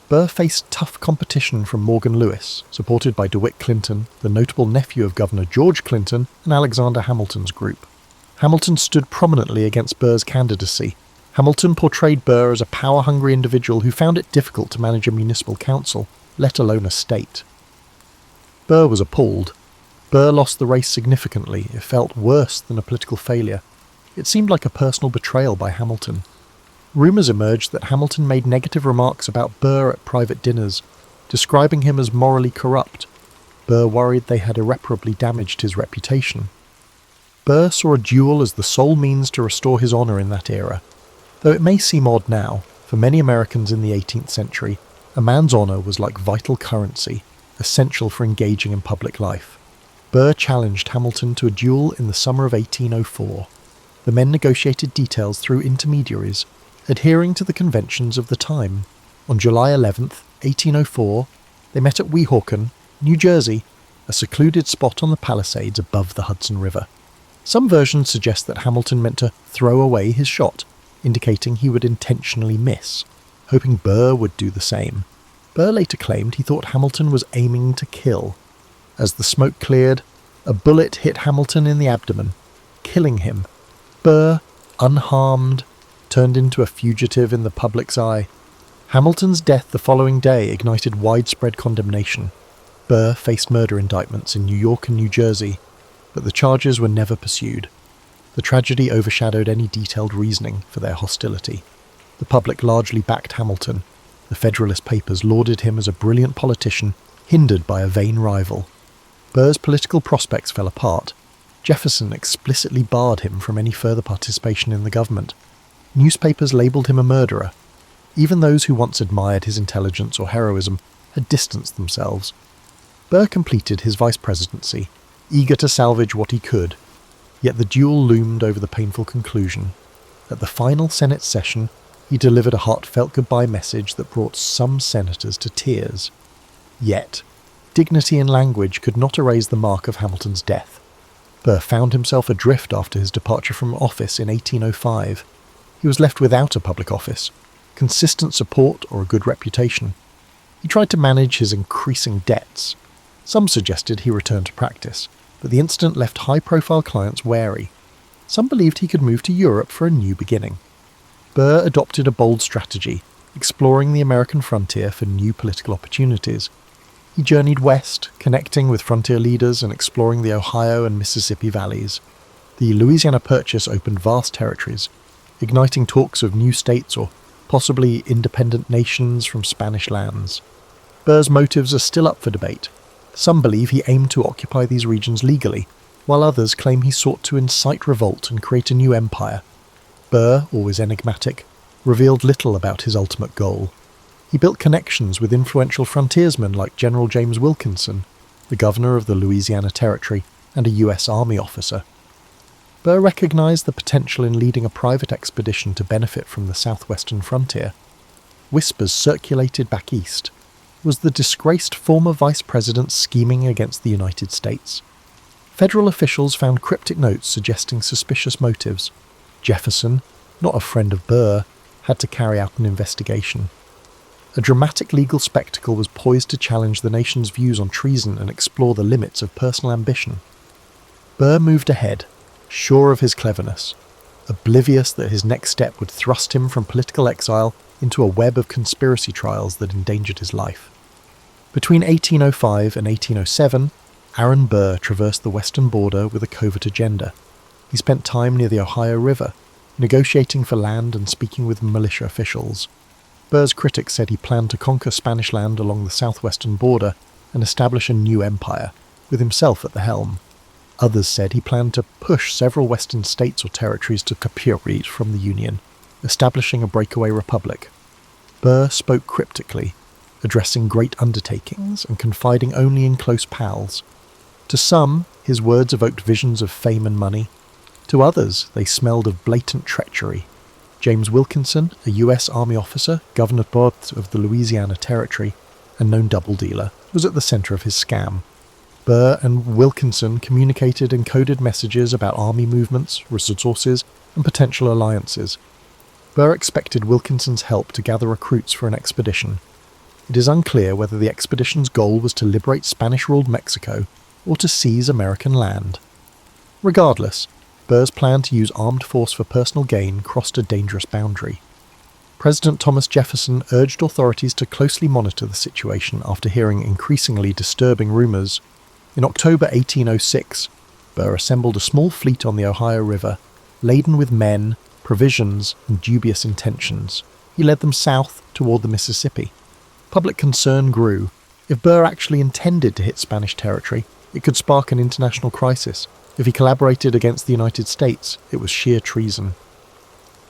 [SPEAKER 1] Burr faced tough competition from Morgan Lewis, supported by DeWitt Clinton, the notable nephew of Governor George Clinton, and Alexander Hamilton's group. Hamilton stood prominently against Burr's candidacy. Hamilton portrayed Burr as a power-hungry individual who found it difficult to manage a municipal council, let alone a state. Burr was appalled. Burr lost the race significantly. It felt worse than a political failure. It seemed like a personal betrayal by Hamilton. Rumours emerged that Hamilton made negative remarks about Burr at private dinners, describing him as morally corrupt. Burr worried they had irreparably damaged his reputation. Burr saw a duel as the sole means to restore his honour in that era. Though it may seem odd now, for many Americans in the 18th century, a man's honour was like vital currency, essential for engaging in public life. Burr challenged Hamilton to a duel in the summer of 1804. The men negotiated details through intermediaries, adhering to the conventions of the time. On July 11th, 1804, they met at Weehawken, New Jersey, a secluded spot on the Palisades above the Hudson River. Some versions suggest that Hamilton meant to throw away his shot, indicating he would intentionally miss, hoping Burr would do the same. Burr later claimed he thought Hamilton was aiming to kill. As the smoke cleared, a bullet hit Hamilton in the abdomen, killing him. Burr, unharmed, turned into a fugitive in the public's eye. Hamilton's death the following day ignited widespread condemnation. Burr faced murder indictments in New York and New Jersey, but the charges were never pursued. The tragedy overshadowed any detailed reasoning for their hostility. The public largely backed Hamilton. The Federalist Papers lauded him as a brilliant politician, hindered by a vain rival. Burr's political prospects fell apart. Jefferson explicitly barred him from any further participation in the government. Newspapers labelled him a murderer. Even those who once admired his intelligence or heroism had distanced themselves. Burr completed his vice presidency, eager to salvage what he could, yet the duel loomed over the painful conclusion. At the final Senate session, he delivered a heartfelt goodbye message that brought some senators to tears. Yet, dignity in language could not erase the mark of Hamilton's death. Burr found himself adrift after his departure from office in 1805. He was left without a public office, consistent support or a good reputation. He tried to manage his increasing debts. Some suggested he return to practice, but the incident left high-profile clients wary. Some believed he could move to Europe for a new beginning. Burr adopted a bold strategy, exploring the American frontier for new political opportunities. He journeyed west, connecting with frontier leaders and exploring the Ohio and Mississippi valleys. The Louisiana Purchase opened vast territories, igniting talks of new states or possibly independent nations from Spanish lands. Burr's motives are still up for debate. Some believe he aimed to occupy these regions legally, while others claim he sought to incite revolt and create a new empire. Burr, always enigmatic, revealed little about his ultimate goal. He built connections with influential frontiersmen like General James Wilkinson, the governor of the Louisiana Territory and a US Army officer. Burr recognized the potential in leading a private expedition to benefit from the southwestern frontier. Whispers circulated back east. Was the disgraced former vice president scheming against the United States? Federal officials found cryptic notes suggesting suspicious motives. Jefferson, not a friend of Burr, had to carry out an investigation. A dramatic legal spectacle was poised to challenge the nation's views on treason and explore the limits of personal ambition. Burr moved ahead, sure of his cleverness, oblivious that his next step would thrust him from political exile into a web of conspiracy trials that endangered his life. Between 1805 and 1807, Aaron Burr traversed the western border with a covert agenda. He spent time near the Ohio River, negotiating for land and speaking with militia officials. Burr's critics said he planned to conquer Spanish land along the southwestern border and establish a new empire, with himself at the helm. Others said he planned to push several western states or territories to capitulate from the Union, establishing a breakaway republic. Burr spoke cryptically, addressing great undertakings and confiding only in close pals. To some, his words evoked visions of fame and money. To others, they smelled of blatant treachery. James Wilkinson, a US Army officer, Governor Burr of the Louisiana Territory, and known double dealer, was at the centre of his scam. Burr and Wilkinson communicated encoded messages about army movements, resources, and potential alliances. Burr expected Wilkinson's help to gather recruits for an expedition. It is unclear whether the expedition's goal was to liberate Spanish-ruled Mexico or to seize American land. Regardless, Burr's plan to use armed force for personal gain crossed a dangerous boundary. President Thomas Jefferson urged authorities to closely monitor the situation after hearing increasingly disturbing rumours. In October 1806, Burr assembled a small fleet on the Ohio River, laden with men, provisions, and dubious intentions. He led them south toward the Mississippi. Public concern grew. If Burr actually intended to hit Spanish territory, it could spark an international crisis. If he collaborated against the United States, it was sheer treason.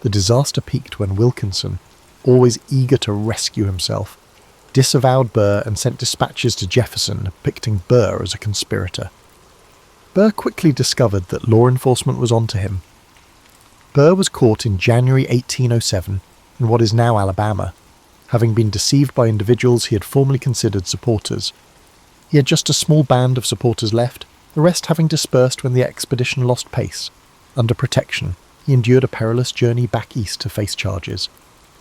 [SPEAKER 1] The disaster peaked when Wilkinson, always eager to rescue himself, disavowed Burr and sent dispatches to Jefferson depicting Burr as a conspirator. Burr quickly discovered that law enforcement was onto him. Burr was caught in January 1807 in what is now Alabama, having been deceived by individuals he had formerly considered supporters. He had just a small band of supporters left, the rest having dispersed when the expedition lost pace. Under protection, he endured a perilous journey back east to face charges.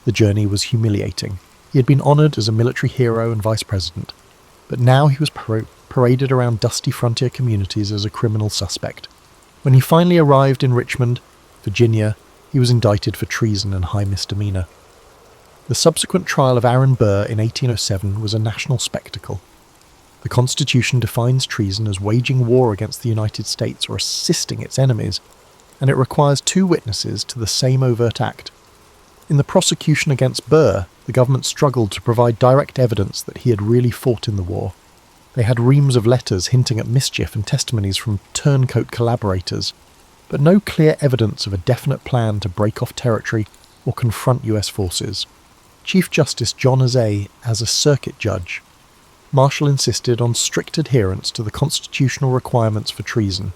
[SPEAKER 1] The journey was humiliating. He had been honoured as a military hero and vice president, but now he was paraded around dusty frontier communities as a criminal suspect. When he finally arrived in Richmond, Virginia, he was indicted for treason and high misdemeanour. The subsequent trial of Aaron Burr in 1807 was a national spectacle. The Constitution defines treason as waging war against the United States or assisting its enemies, and it requires two witnesses to the same overt act. In the prosecution against Burr, the government struggled to provide direct evidence that he had really fought in the war. They had reams of letters hinting at mischief and testimonies from turncoat collaborators, but no clear evidence of a definite plan to break off territory or confront US forces. Chief Justice John Azay, as a circuit judge, Marshall insisted on strict adherence to the constitutional requirements for treason.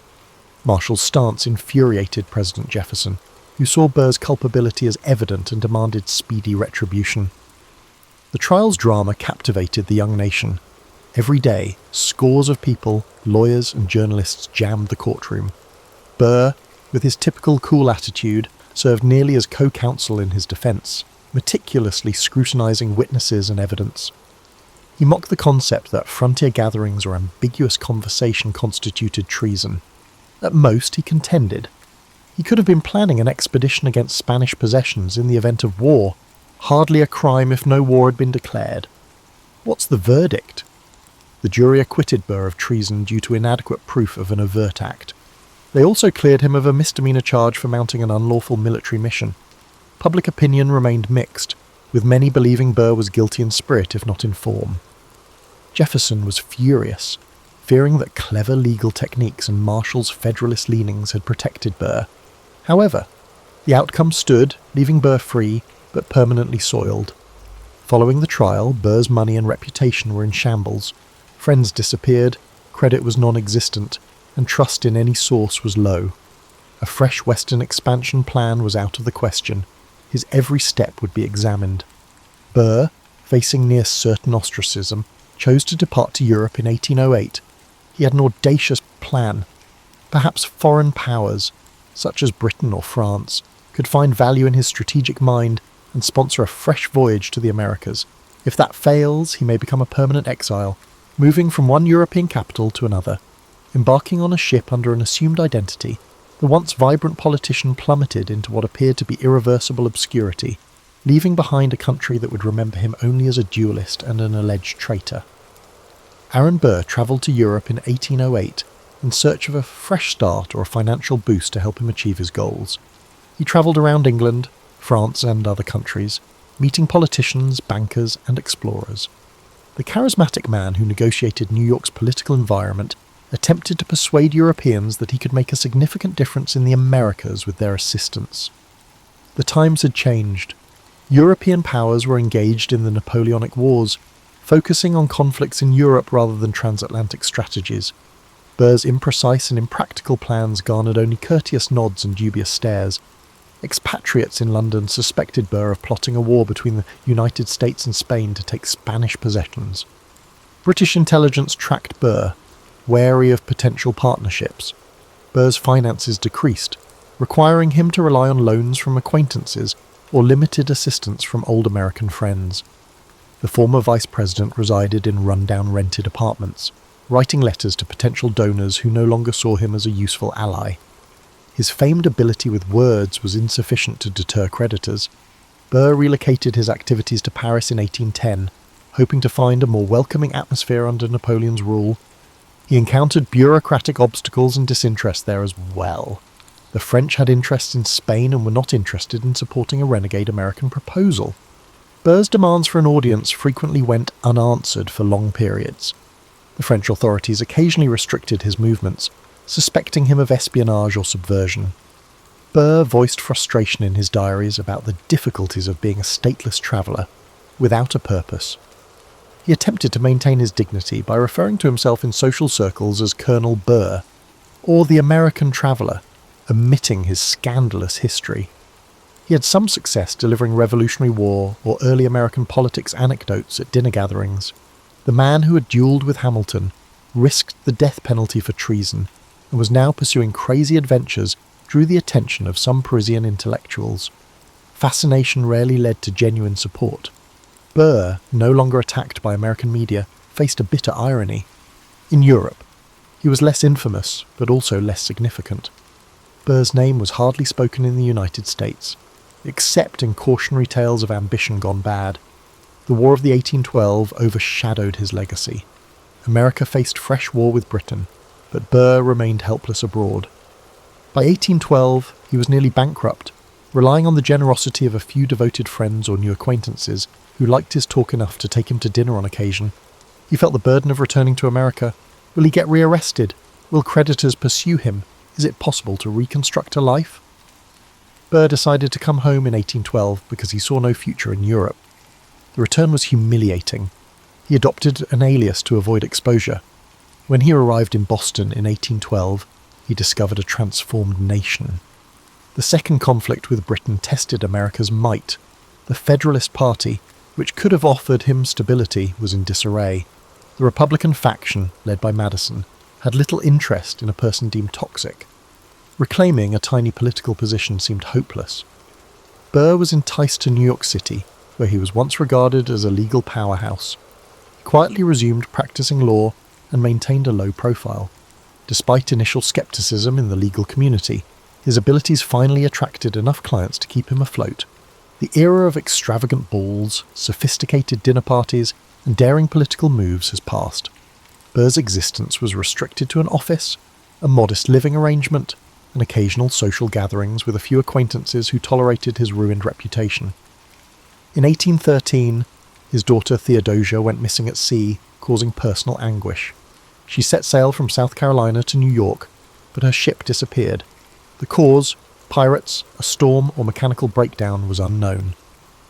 [SPEAKER 1] Marshall's stance infuriated President Jefferson, who saw Burr's culpability as evident and demanded speedy retribution. The trial's drama captivated the young nation. Every day, scores of people, lawyers and journalists jammed the courtroom. Burr, with his typical cool attitude, served nearly as co-counsel in his defence, meticulously scrutinising witnesses and evidence. He mocked the concept that frontier gatherings or ambiguous conversation constituted treason. At most, he contended. He could have been planning an expedition against Spanish possessions in the event of war, hardly a crime if no war had been declared. What's the verdict? The jury acquitted Burr of treason due to inadequate proof of an overt act. They also cleared him of a misdemeanour charge for mounting an unlawful military mission. Public opinion remained mixed, with many believing Burr was guilty in spirit if not in form. Jefferson was furious, fearing that clever legal techniques and Marshall's federalist leanings had protected Burr. However, the outcome stood, leaving Burr free, but permanently soiled. Following the trial, Burr's money and reputation were in shambles. Friends disappeared, credit was non-existent, and trust in any source was low. A fresh Western expansion plan was out of the question. His every step would be examined. Burr, facing near certain ostracism, chose to depart to Europe in 1808. He had an audacious plan. Perhaps foreign powers, such as Britain or France, could find value in his strategic mind and sponsor a fresh voyage to the Americas. If that fails, he may become a permanent exile, moving from one European capital to another. Embarking on a ship under an assumed identity, the once vibrant politician plummeted into what appeared to be irreversible obscurity, leaving behind a country that would remember him only as a duelist and an alleged traitor. Aaron Burr travelled to Europe in 1808 in search of a fresh start or a financial boost to help him achieve his goals. He travelled around England, France and other countries, meeting politicians, bankers and explorers. The charismatic man who negotiated New York's political environment attempted to persuade Europeans that he could make a significant difference in the Americas with their assistance. The times had changed. European powers were engaged in the Napoleonic Wars, focusing on conflicts in Europe rather than transatlantic strategies. Burr's imprecise and impractical plans garnered only courteous nods and dubious stares. Expatriates in London suspected Burr of plotting a war between the United States and Spain to take Spanish possessions. British intelligence tracked Burr, wary of potential partnerships. Burr's finances decreased, requiring him to rely on loans from acquaintances or limited assistance from old American friends. The former vice president resided in run-down rented apartments, writing letters to potential donors who no longer saw him as a useful ally. His famed ability with words was insufficient to deter creditors. Burr relocated his activities to Paris in 1810, hoping to find a more welcoming atmosphere under Napoleon's rule. He encountered bureaucratic obstacles and disinterest there as well. The French had interests in Spain and were not interested in supporting a renegade American proposal. Burr's demands for an audience frequently went unanswered for long periods. The French authorities occasionally restricted his movements, suspecting him of espionage or subversion. Burr voiced frustration in his diaries about the difficulties of being a stateless traveller, without a purpose. He attempted to maintain his dignity by referring to himself in social circles as Colonel Burr, or the American traveller, omitting his scandalous history. He had some success delivering Revolutionary War or early American politics anecdotes at dinner gatherings. The man who had duelled with Hamilton, risked the death penalty for treason, and was now pursuing crazy adventures, drew the attention of some Parisian intellectuals. Fascination rarely led to genuine support. Burr, no longer attacked by American media, faced a bitter irony. In Europe, he was less infamous, but also less significant. Burr's name was hardly spoken in the United States, except in cautionary tales of ambition gone bad. The War of the 1812 overshadowed his legacy. America faced fresh war with Britain, but Burr remained helpless abroad. By 1812, he was nearly bankrupt, relying on the generosity of a few devoted friends or new acquaintances who liked his talk enough to take him to dinner on occasion. He felt the burden of returning to America. Will he get rearrested? Will creditors pursue him? Is it possible to reconstruct a life? Burr decided to come home in 1812 because he saw no future in Europe. The return was humiliating. He adopted an alias to avoid exposure. When he arrived in Boston in 1812, he discovered a transformed nation. The second conflict with Britain tested America's might. The Federalist Party, which could have offered him stability, was in disarray. The Republican faction, led by Madison, had little interest in a person deemed toxic. Reclaiming a tiny political position seemed hopeless. Burr was enticed to New York City, where he was once regarded as a legal powerhouse. He quietly resumed practicing law and maintained a low profile. Despite initial skepticism in the legal community, his abilities finally attracted enough clients to keep him afloat. The era of extravagant balls, sophisticated dinner parties, and daring political moves has passed. Burr's existence was restricted to an office, a modest living arrangement, and occasional social gatherings with a few acquaintances who tolerated his ruined reputation. In 1813, his daughter Theodosia went missing at sea, causing personal anguish. She set sail from South Carolina to New York, but her ship disappeared. The cause, pirates, a storm, or mechanical breakdown, was unknown.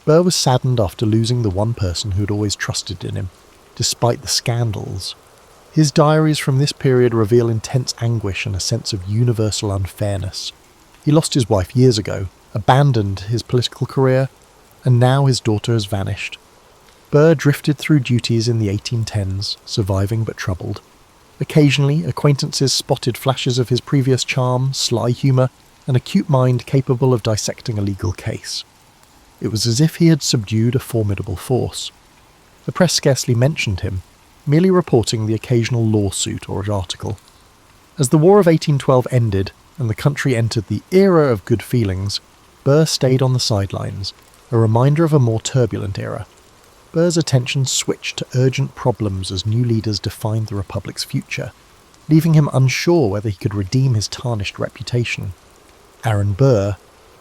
[SPEAKER 1] Burr was saddened after losing the one person who had always trusted in him, despite the scandals. His diaries from this period reveal intense anguish and a sense of universal unfairness. He lost his wife years ago, abandoned his political career, and now his daughter has vanished. Burr drifted through duties in the 1810s, surviving but troubled. Occasionally, acquaintances spotted flashes of his previous charm, sly humour, and acute mind capable of dissecting a legal case. It was as if he had subdued a formidable force. The press scarcely mentioned him, merely reporting the occasional lawsuit or article. As the War of 1812 ended and the country entered the era of good feelings, Burr stayed on the sidelines, a reminder of a more turbulent era. Burr's attention switched to urgent problems as new leaders defined the Republic's future, leaving him unsure whether he could redeem his tarnished reputation. Aaron Burr,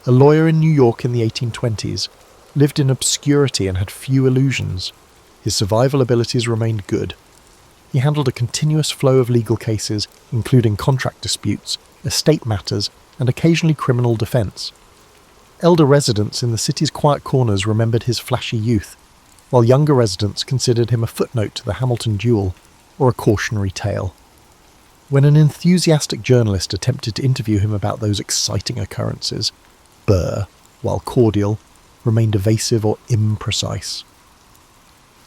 [SPEAKER 1] a lawyer in New York in the 1820s, lived in obscurity and had few illusions. His survival abilities remained good. He handled a continuous flow of legal cases, including contract disputes, estate matters, and occasionally criminal defense. Elder residents in the city's quiet corners remembered his flashy youth, while younger residents considered him a footnote to the Hamilton duel or a cautionary tale. When an enthusiastic journalist attempted to interview him about those exciting occurrences, Burr, while cordial, remained evasive or imprecise.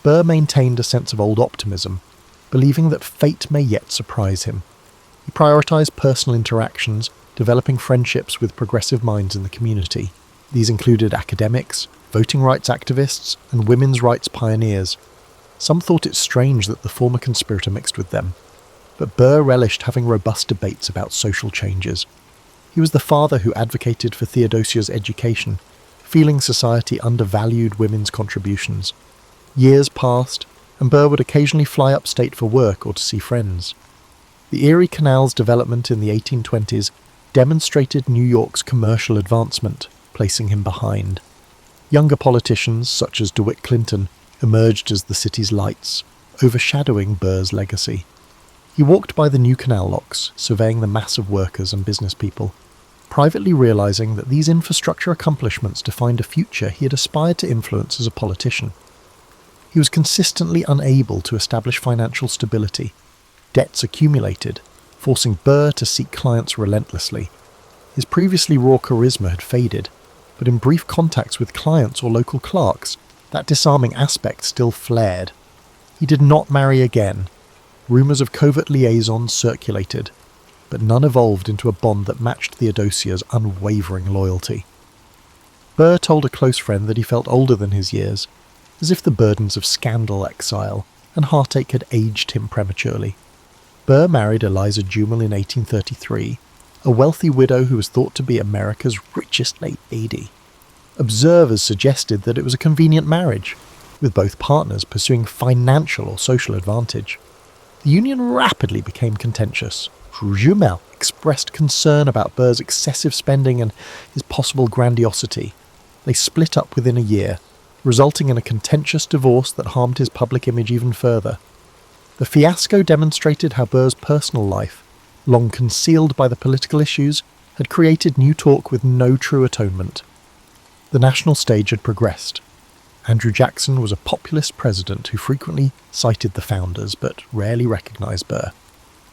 [SPEAKER 1] Burr maintained a sense of old optimism, believing that fate may yet surprise him. He prioritised personal interactions, developing friendships with progressive minds in the community. These included academics, voting rights activists, and women's rights pioneers. Some thought it strange that the former conspirator mixed with them, but Burr relished having robust debates about social changes. He was the father who advocated for Theodosia's education, feeling society undervalued women's contributions. Years passed, and Burr would occasionally fly upstate for work or to see friends. The Erie Canal's development in the 1820s demonstrated New York's commercial advancement, placing him behind. Younger politicians, such as DeWitt Clinton, emerged as the city's lights, overshadowing Burr's legacy. He walked by the new canal locks, surveying the mass of workers and business people, privately realising that these infrastructure accomplishments defined a future he had aspired to influence as a politician. He was consistently unable to establish financial stability. Debts accumulated, forcing Burr to seek clients relentlessly. His previously raw charisma had faded, but in brief contacts with clients or local clerks, that disarming aspect still flared. He did not marry again. Rumours of covert liaisons circulated, but none evolved into a bond that matched Theodosia's unwavering loyalty. Burr told a close friend that he felt older than his years, as if the burdens of scandal, exile, and heartache had aged him prematurely. Burr married Eliza Jumel in 1833, a wealthy widow who was thought to be America's richest lady. Observers suggested that it was a convenient marriage, with both partners pursuing financial or social advantage. The union rapidly became contentious. Jumel expressed concern about Burr's excessive spending and his possible grandiosity. They split up within a year, resulting in a contentious divorce that harmed his public image even further. The fiasco demonstrated how Burr's personal life, long concealed by the political issues, had created new talk with no true atonement. The national stage had progressed. Andrew Jackson was a populist president who frequently cited the founders but rarely recognised Burr.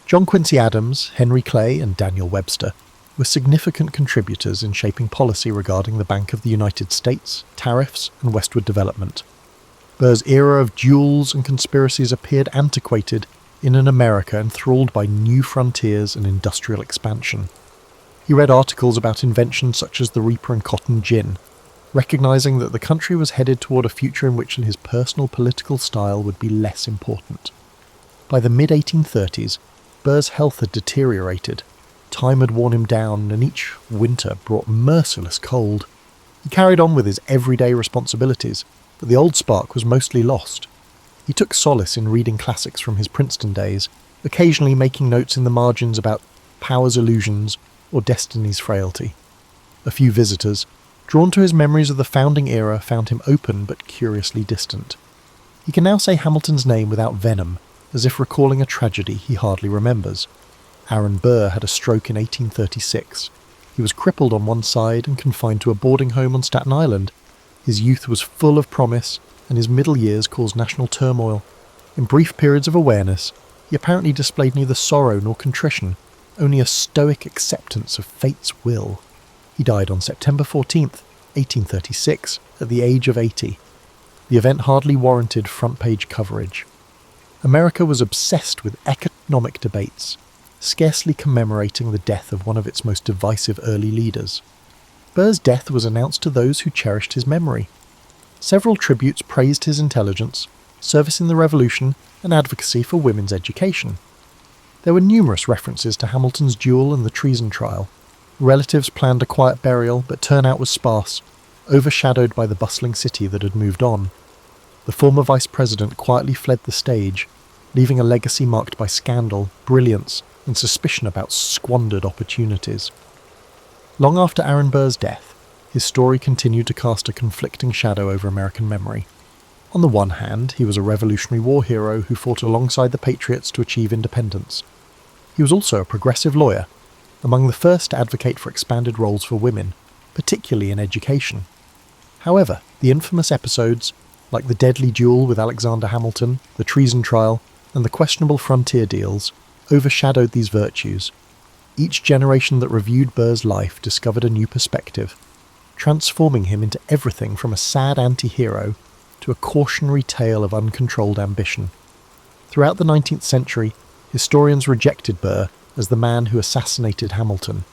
[SPEAKER 1] John Quincy Adams, Henry Clay, and Daniel Webster were significant contributors in shaping policy regarding the Bank of the United States, tariffs, and westward development. Burr's era of duels and conspiracies appeared antiquated in an America enthralled by new frontiers and industrial expansion. He read articles about inventions such as the Reaper and Cotton gin, recognising that the country was headed toward a future in which his personal political style would be less important. By the mid-1830s, Burr's health had deteriorated. Time had worn him down, and each winter brought merciless cold. He carried on with his everyday responsibilities, but the old spark was mostly lost. He took solace in reading classics from his Princeton days, occasionally making notes in the margins about power's illusions or destiny's frailty. A few visitors, drawn to his memories of the founding era, found him open but curiously distant. He He can now say Hamilton's name without venom, as if recalling a tragedy he hardly remembers. Aaron Burr had a stroke in 1836. He was crippled on one side and confined to a boarding home on Staten Island. His youth was full of promise, and his middle years caused national turmoil. In brief periods of awareness, he apparently displayed neither sorrow nor contrition, only a stoic acceptance of fate's will. He died on September 14th, 1836, at the age of 80. The event hardly warranted front-page coverage. America was obsessed with economic debates, scarcely commemorating the death of one of its most divisive early leaders. Burr's death was announced to those who cherished his memory. Several tributes praised his intelligence, service in the Revolution, and advocacy for women's education. There were numerous references to Hamilton's duel and the treason trial. Relatives planned a quiet burial, but turnout was sparse, overshadowed by the bustling city that had moved on. The former vice president quietly fled the stage, leaving a legacy marked by scandal, brilliance, and suspicion about squandered opportunities. Long after Aaron Burr's death, his story continued to cast a conflicting shadow over American memory. On the one hand, he was a Revolutionary War hero who fought alongside the Patriots to achieve independence. He was also a progressive lawyer, among the first to advocate for expanded roles for women, particularly in education. However, the infamous episodes, like the deadly duel with Alexander Hamilton, the treason trial, and the questionable frontier deals, overshadowed these virtues. Each generation that reviewed Burr's life discovered a new perspective, transforming him into everything from a sad anti-hero to a cautionary tale of uncontrolled ambition. Throughout the 19th century, historians rejected Burr as the man who assassinated Hamilton,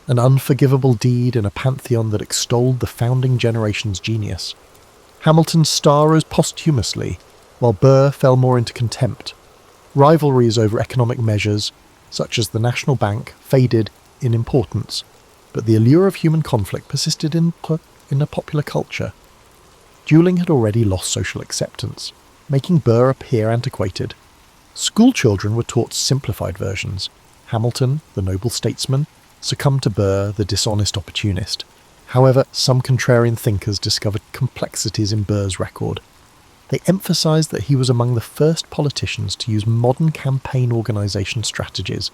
[SPEAKER 1] an unforgivable deed in a pantheon that extolled the founding generation's genius. Hamilton's star rose posthumously, while Burr fell more into contempt. Rivalries over economic measures, such as the National Bank, faded in importance, but the allure of human conflict persisted in a popular culture. Dueling had already lost social acceptance, making Burr appear antiquated. School children were taught simplified versions. Hamilton, the noble statesman, succumbed to Burr, the dishonest opportunist. However, some contrarian thinkers discovered complexities in Burr's record. They emphasised that he was among the first politicians to use modern campaign organisation strategies,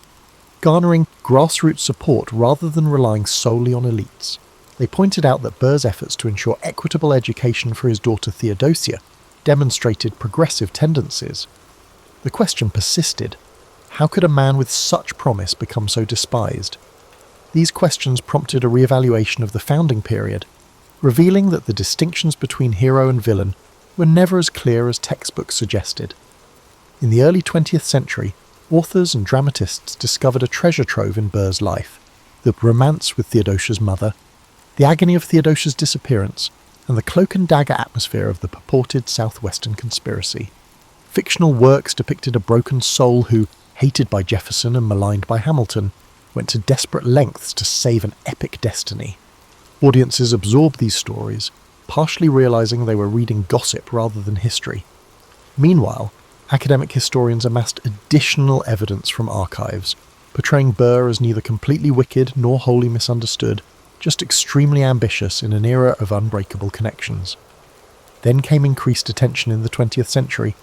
[SPEAKER 1] garnering grassroots support rather than relying solely on elites. They pointed out that Burr's efforts to ensure equitable education for his daughter Theodosia demonstrated progressive tendencies. The question persisted: how could a man with such promise become so despised? These questions prompted a re-evaluation of the founding period, revealing that the distinctions between hero and villain were never as clear as textbooks suggested. In the early 20th century, authors and dramatists discovered a treasure trove in Burr's life: the romance with Theodosia's mother, the agony of Theodosia's disappearance, and the cloak and dagger atmosphere of the purported southwestern conspiracy. Fictional works depicted a broken soul who, hated by Jefferson and maligned by Hamilton, went to desperate lengths to save an epic destiny. Audiences absorbed these stories, partially realising they were reading gossip rather than history. Meanwhile, academic historians amassed additional evidence from archives, portraying Burr as neither completely wicked nor wholly misunderstood, just extremely ambitious in an era of unbreakable connections. Then came increased attention in the 20th century,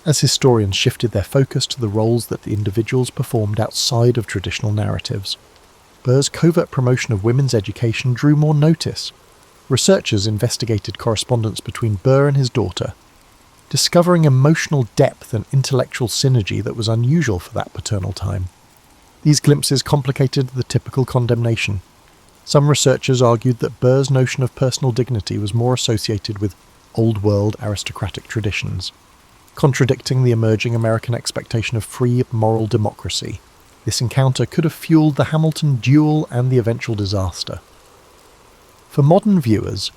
[SPEAKER 1] as historians shifted their focus to the roles that the individuals performed outside of traditional narratives. Burr's covert promotion of women's education drew more notice. Researchers investigated correspondence between Burr and his daughter, discovering emotional depth and intellectual synergy that was unusual for that paternal time. These glimpses complicated the typical condemnation. Some researchers argued that Burr's notion of personal dignity was more associated with old-world aristocratic traditions, contradicting the emerging American expectation of free, moral democracy. This encounter could have fueled the Hamilton duel and the eventual disaster. For modern viewers,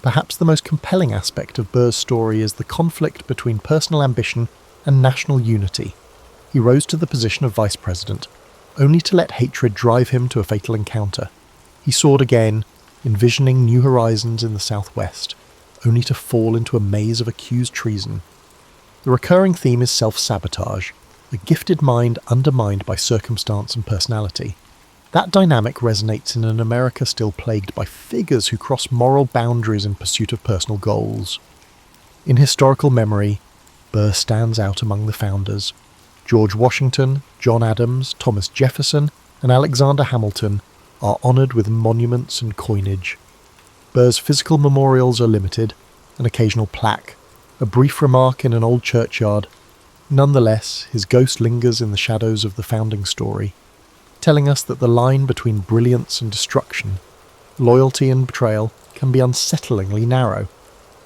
[SPEAKER 1] perhaps the most compelling aspect of Burr's story is the conflict between personal ambition and national unity. He rose to the position of vice president, only to let hatred drive him to a fatal encounter. He soared again, envisioning new horizons in the southwest, only to fall into a maze of accused treason. The recurring theme is self-sabotage, a gifted mind undermined by circumstance and personality. That dynamic resonates in an America still plagued by figures who cross moral boundaries in pursuit of personal goals. In historical memory, Burr stands out among the founders. George Washington, John Adams, Thomas Jefferson, and Alexander Hamilton are honoured with monuments and coinage. Burr's physical memorials are limited, an occasional plaque, a brief remark in an old churchyard. Nonetheless, his ghost lingers in the shadows of the founding story, telling us that the line between brilliance and destruction, loyalty and betrayal, can be unsettlingly narrow.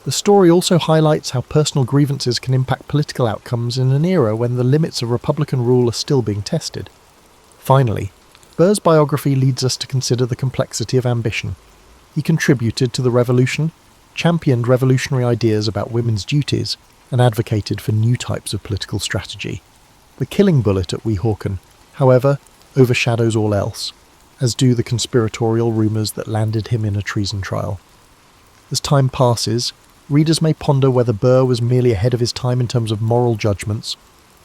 [SPEAKER 1] The story also highlights how personal grievances can impact political outcomes in an era when the limits of Republican rule are still being tested. Finally, Burr's biography leads us to consider the complexity of ambition. He contributed to the revolution, championed revolutionary ideas about women's duties, and advocated for new types of political strategy. The killing bullet at Weehawken, however, overshadows all else, as do the conspiratorial rumours that landed him in a treason trial. As time passes, readers may ponder whether Burr was merely ahead of his time in terms of moral judgments,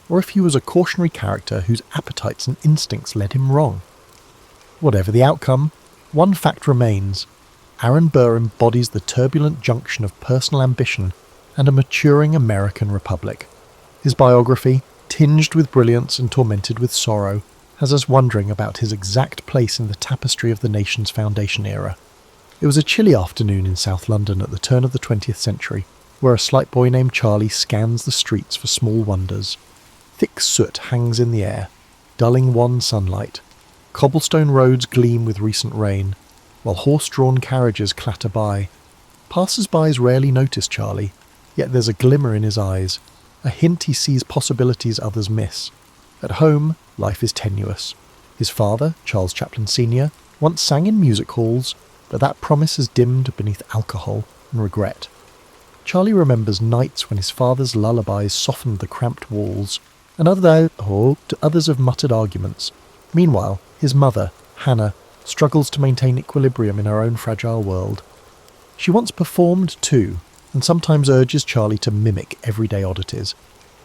[SPEAKER 1] or if he was a cautionary character whose appetites and instincts led him wrong. Whatever the outcome, one fact remains: Aaron Burr embodies the turbulent junction of personal ambition and a maturing American republic. His biography, tinged with brilliance and tormented with sorrow, has us wondering about his exact place in the tapestry of the nation's foundation era. It was a chilly afternoon in South London at the turn of the 20th century, where a slight boy named Charlie scans the streets for small wonders. Thick soot hangs in the air, dulling wan sunlight. Cobblestone roads gleam with recent rain, while horse-drawn carriages clatter by. Passers-by rarely notice Charlie, yet there's a glimmer in his eyes, a hint he sees possibilities others miss. At home, life is tenuous. His father, Charles Chaplin Sr., once sang in music halls, but that promise has dimmed beneath alcohol and regret. Charlie remembers nights when his father's lullabies softened the cramped walls, and others have muttered arguments. Meanwhile, his mother, Hannah, struggles to maintain equilibrium in her own fragile world. She once performed too, and sometimes urges Charlie to mimic everyday oddities.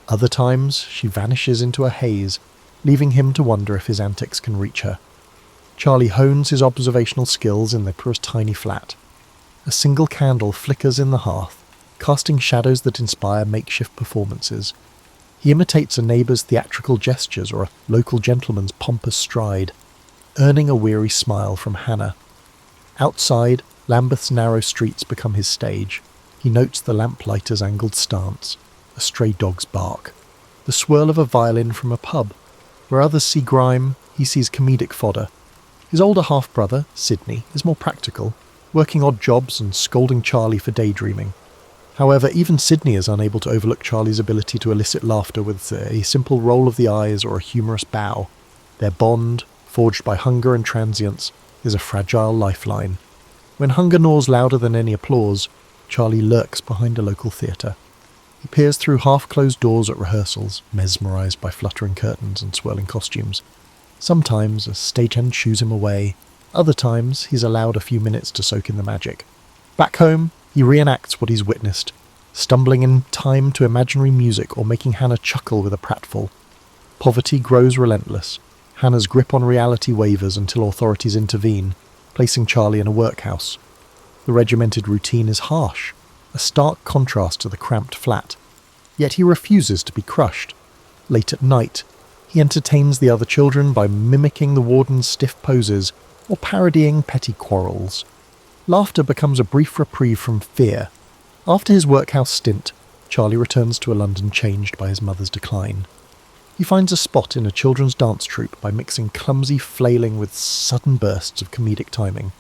[SPEAKER 1] Other times, she vanishes into a haze, leaving him to wonder if his antics can reach her. Charlie hones his observational skills in their tiny flat. A single candle flickers in the hearth, casting shadows that inspire makeshift performances. He imitates a neighbour's theatrical gestures or a local gentleman's pompous stride, earning a weary smile from Hannah. Outside, Lambeth's narrow streets become his stage. He notes the lamplighter's angled stance, a stray dog's bark, the swirl of a violin from a pub. Where others see grime, he sees comedic fodder. His older half-brother, Sidney, is more practical, working odd jobs and scolding Charlie for daydreaming. However, even Sidney is unable to overlook Charlie's ability to elicit laughter with a simple roll of the eyes or a humorous bow. Their bond, forged by hunger and transience, is a fragile lifeline. When hunger gnaws louder than any applause, Charlie lurks behind a local theatre. He peers through half-closed doors at rehearsals, mesmerised by fluttering curtains and swirling costumes. Sometimes a stagehand shoos him away, other times he's allowed a few minutes to soak in the magic. Back home, he reenacts what he's witnessed, stumbling in time to imaginary music or making Hannah chuckle with a pratfall. Poverty grows relentless. Hannah's grip on reality wavers until authorities intervene, placing Charlie in a workhouse. The regimented routine is harsh, a stark contrast to the cramped flat, yet he refuses to be crushed. Late at night, he entertains the other children by mimicking the warden's stiff poses or parodying petty quarrels. Laughter becomes a brief reprieve from fear. After his workhouse stint, Charlie returns to a London changed by his mother's decline. He finds a spot in a children's dance troupe by mixing clumsy flailing with sudden bursts of comedic timing.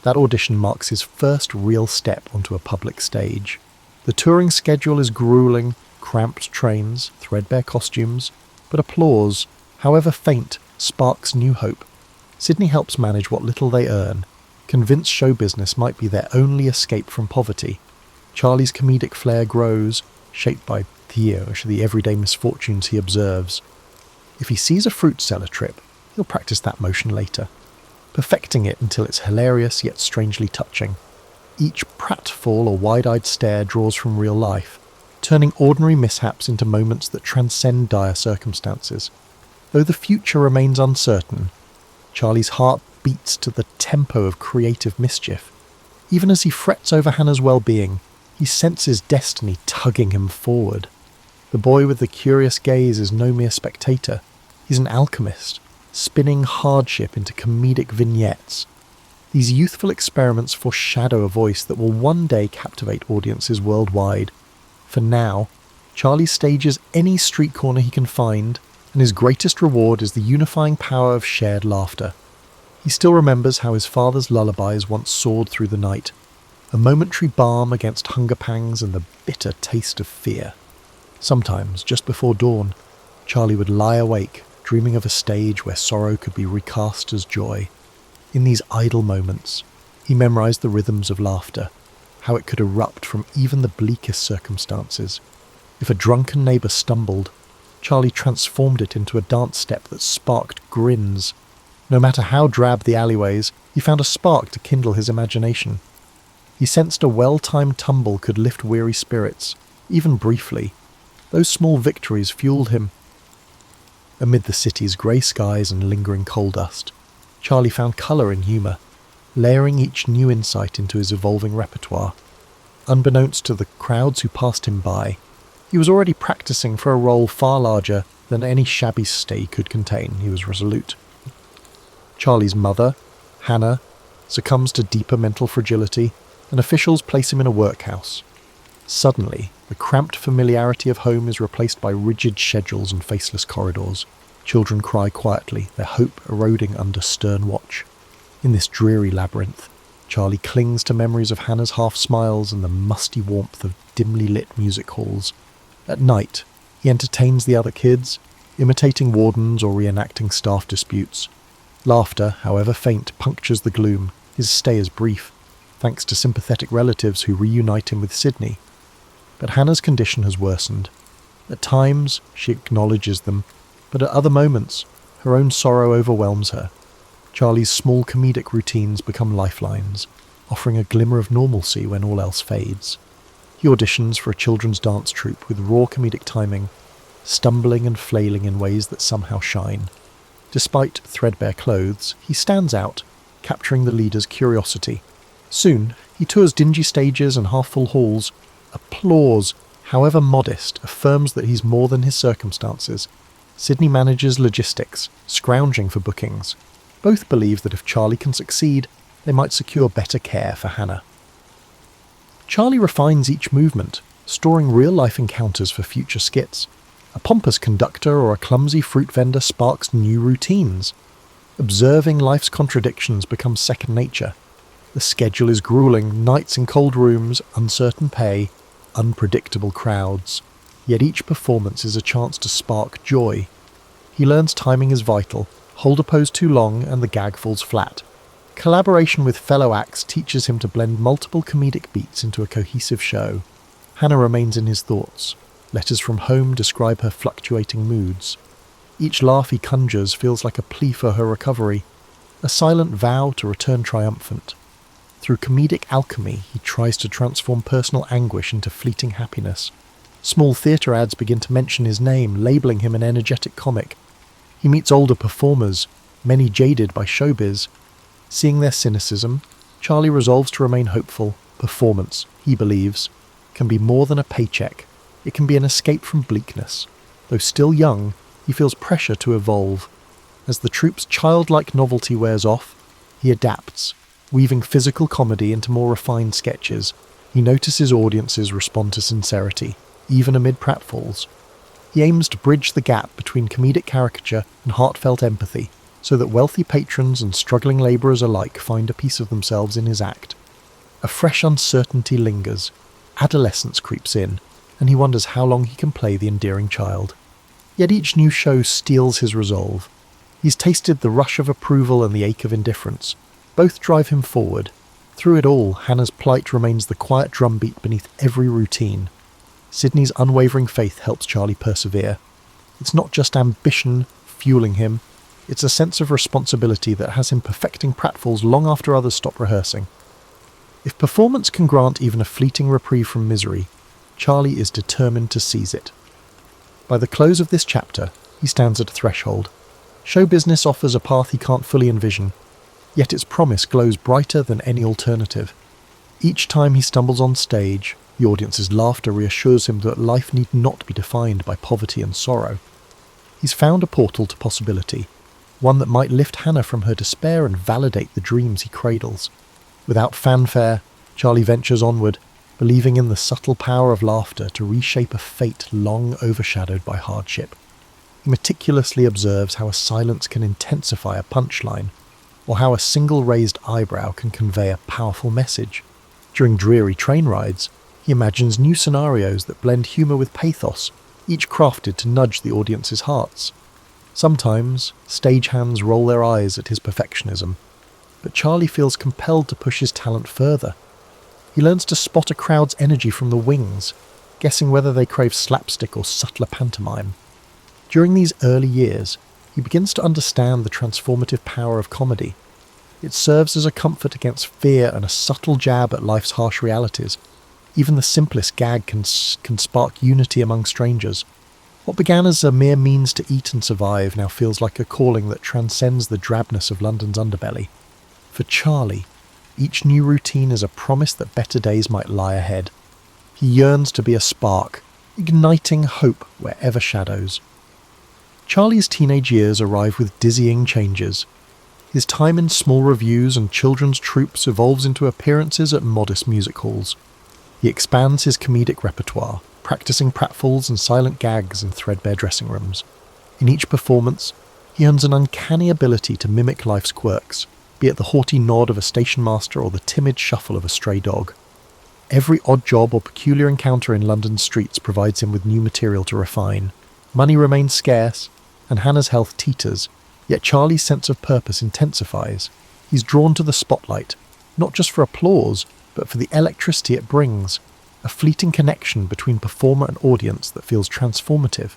[SPEAKER 1] That audition marks his first real step onto a public stage. The touring schedule is grueling, cramped trains, threadbare costumes, but applause, however faint, sparks new hope. Sydney helps manage what little they earn, convinced show business might be their only escape from poverty. Charlie's comedic flair grows, shaped by the everyday misfortunes he observes. If he sees a fruit seller trip, he'll practice that motion later, perfecting it until it's hilarious yet strangely touching. Each pratfall or wide-eyed stare draws from real life, turning ordinary mishaps into moments that transcend dire circumstances. Though the future remains uncertain, Charlie's heart beats to the tempo of creative mischief. Even as he frets over Hannah's well-being, he senses destiny tugging him forward. The boy with the curious gaze is no mere spectator. He's an alchemist, spinning hardship into comedic vignettes. These youthful experiments foreshadow a voice that will one day captivate audiences worldwide. For now, Charlie stages any street corner he can find, and his greatest reward is the unifying power of shared laughter. He still remembers how his father's lullabies once soared through the night, a momentary balm against hunger pangs and the bitter taste of fear. Sometimes, just before dawn, Charlie would lie awake, dreaming of a stage where sorrow could be recast as joy. In these idle moments, he memorized the rhythms of laughter, how it could erupt from even the bleakest circumstances. If a drunken neighbour stumbled, Charlie transformed it into a dance step that sparked grins. No matter how drab the alleyways, he found a spark to kindle his imagination. He sensed a well-timed tumble could lift weary spirits, even briefly. Those small victories fueled him. Amid the city's grey skies and lingering coal dust, Charlie found colour in humour, layering each new insight into his evolving repertoire. Unbeknownst to the crowds who passed him by, he was already practising for a role far larger than any shabby stay could contain. He was resolute. Charlie's mother, Hannah, succumbs to deeper mental fragility, and officials place him in a workhouse. Suddenly, the cramped familiarity of home is replaced by rigid schedules and faceless corridors. Children cry quietly, their hope eroding under stern watch. In this dreary labyrinth, Charlie clings to memories of Hannah's half-smiles and the musty warmth of dimly lit music halls. At night, he entertains the other kids, imitating wardens or reenacting staff disputes. Laughter, however faint, punctures the gloom. His stay is brief, thanks to sympathetic relatives who reunite him with Sydney. But Hannah's condition has worsened. At times, she acknowledges them, but at other moments, her own sorrow overwhelms her. Charlie's small comedic routines become lifelines, offering a glimmer of normalcy when all else fades. He auditions for a children's dance troupe with raw comedic timing, stumbling and flailing in ways that somehow shine. Despite threadbare clothes, he stands out, capturing the leader's curiosity. Soon, he tours dingy stages and half-full halls. Applause, however modest, affirms that he's more than his circumstances. Sydney manages logistics, scrounging for bookings. Both believe that if Charlie can succeed, they might secure better care for Hannah. Charlie refines each movement, storing real-life encounters for future skits. A pompous conductor or a clumsy fruit vendor sparks new routines. Observing life's contradictions becomes second nature. The schedule is grueling, nights in cold rooms, uncertain pay, unpredictable crowds. Yet each performance is a chance to spark joy. He learns timing is vital. Hold a pose too long and the gag falls flat. Collaboration with fellow acts teaches him to blend multiple comedic beats into a cohesive show. Hannah remains in his thoughts. Letters from home describe her fluctuating moods. Each laugh he conjures feels like a plea for her recovery, a silent vow to return triumphant. Through comedic alchemy, he tries to transform personal anguish into fleeting happiness. Small theatre ads begin to mention his name, labelling him an energetic comic. He meets older performers, many jaded by showbiz. Seeing their cynicism, Charlie resolves to remain hopeful. Performance, he believes, can be more than a paycheck. It can be an escape from bleakness. Though still young, he feels pressure to evolve. As the troupe's childlike novelty wears off, he adapts, weaving physical comedy into more refined sketches. He notices audiences respond to sincerity, even amid pratfalls. He aims to bridge the gap between comedic caricature and heartfelt empathy, so that wealthy patrons and struggling labourers alike find a piece of themselves in his act. A fresh uncertainty lingers. Adolescence creeps in, and he wonders how long he can play the endearing child. Yet each new show steels his resolve. He's tasted the rush of approval and the ache of indifference. Both drive him forward. Through it all, Hannah's plight remains the quiet drumbeat beneath every routine. Sydney's unwavering faith helps Charlie persevere. It's not just ambition fueling him, it's a sense of responsibility that has him perfecting pratfalls long after others stop rehearsing. If performance can grant even a fleeting reprieve from misery, Charlie is determined to seize it. By the close of this chapter, he stands at a threshold. Show business offers a path he can't fully envision, yet its promise glows brighter than any alternative. Each time he stumbles on stage, The audience's laughter reassures him that life need not be defined by poverty and sorrow. He's found a portal to possibility, one that might lift Hannah from her despair and validate the dreams he cradles. Without fanfare, Charlie ventures onward, believing in the subtle power of laughter to reshape a fate long overshadowed by hardship. He meticulously observes how a silence can intensify a punchline, or how a single raised eyebrow can convey a powerful message. During dreary train rides, he imagines new scenarios that blend humour with pathos, each crafted to nudge the audience's hearts. Sometimes, stagehands roll their eyes at his perfectionism, but Charlie feels compelled to push his talent further. He learns to spot a crowd's energy from the wings, guessing whether they crave slapstick or subtler pantomime. During these early years, he begins to understand the transformative power of comedy. It serves as a comfort against fear and a subtle jab at life's harsh realities. Even the simplest gag can spark unity among strangers. What began as a mere means to eat and survive now feels like a calling that transcends the drabness of London's underbelly. For Charlie, each new routine is a promise that better days might lie ahead. He yearns to be a spark, igniting hope wherever shadows. Charlie's teenage years arrive with dizzying changes. His time in small revues and children's troupes evolves into appearances at modest music halls. He expands his comedic repertoire, practicing pratfalls and silent gags in threadbare dressing rooms. In each performance, he earns an uncanny ability to mimic life's quirks, be it the haughty nod of a station master or the timid shuffle of a stray dog. Every odd job or peculiar encounter in London's streets provides him with new material to refine. Money remains scarce, and Hannah's health teeters, yet Charlie's sense of purpose intensifies. He's drawn to the spotlight, not just for applause, but for the electricity it brings, a fleeting connection between performer and audience that feels transformative.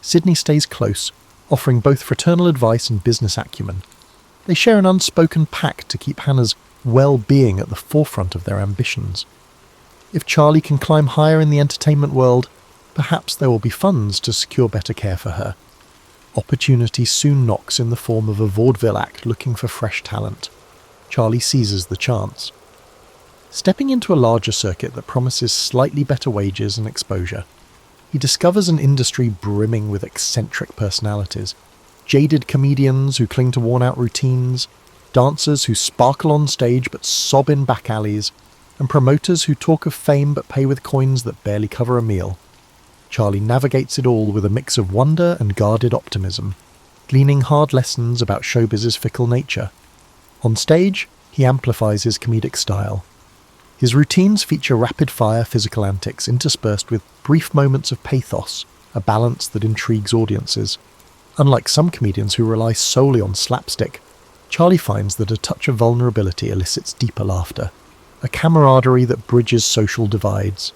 [SPEAKER 1] Sydney stays close, offering both fraternal advice and business acumen. They share an unspoken pact to keep Hannah's well-being at the forefront of their ambitions. If Charlie can climb higher in the entertainment world, perhaps there will be funds to secure better care for her. Opportunity soon knocks in the form of a vaudeville act looking for fresh talent. Charlie seizes the chance. Stepping into a larger circuit that promises slightly better wages and exposure, he discovers an industry brimming with eccentric personalities. Jaded comedians who cling to worn-out routines, dancers who sparkle on stage but sob in back alleys, and promoters who talk of fame but pay with coins that barely cover a meal. Charlie navigates it all with a mix of wonder and guarded optimism, gleaning hard lessons about showbiz's fickle nature. On stage, he amplifies his comedic style. His routines feature rapid-fire physical antics interspersed with brief moments of pathos, a balance that intrigues audiences. Unlike some comedians who rely solely on slapstick, Charlie finds that a touch of vulnerability elicits deeper laughter, a camaraderie that bridges social divides.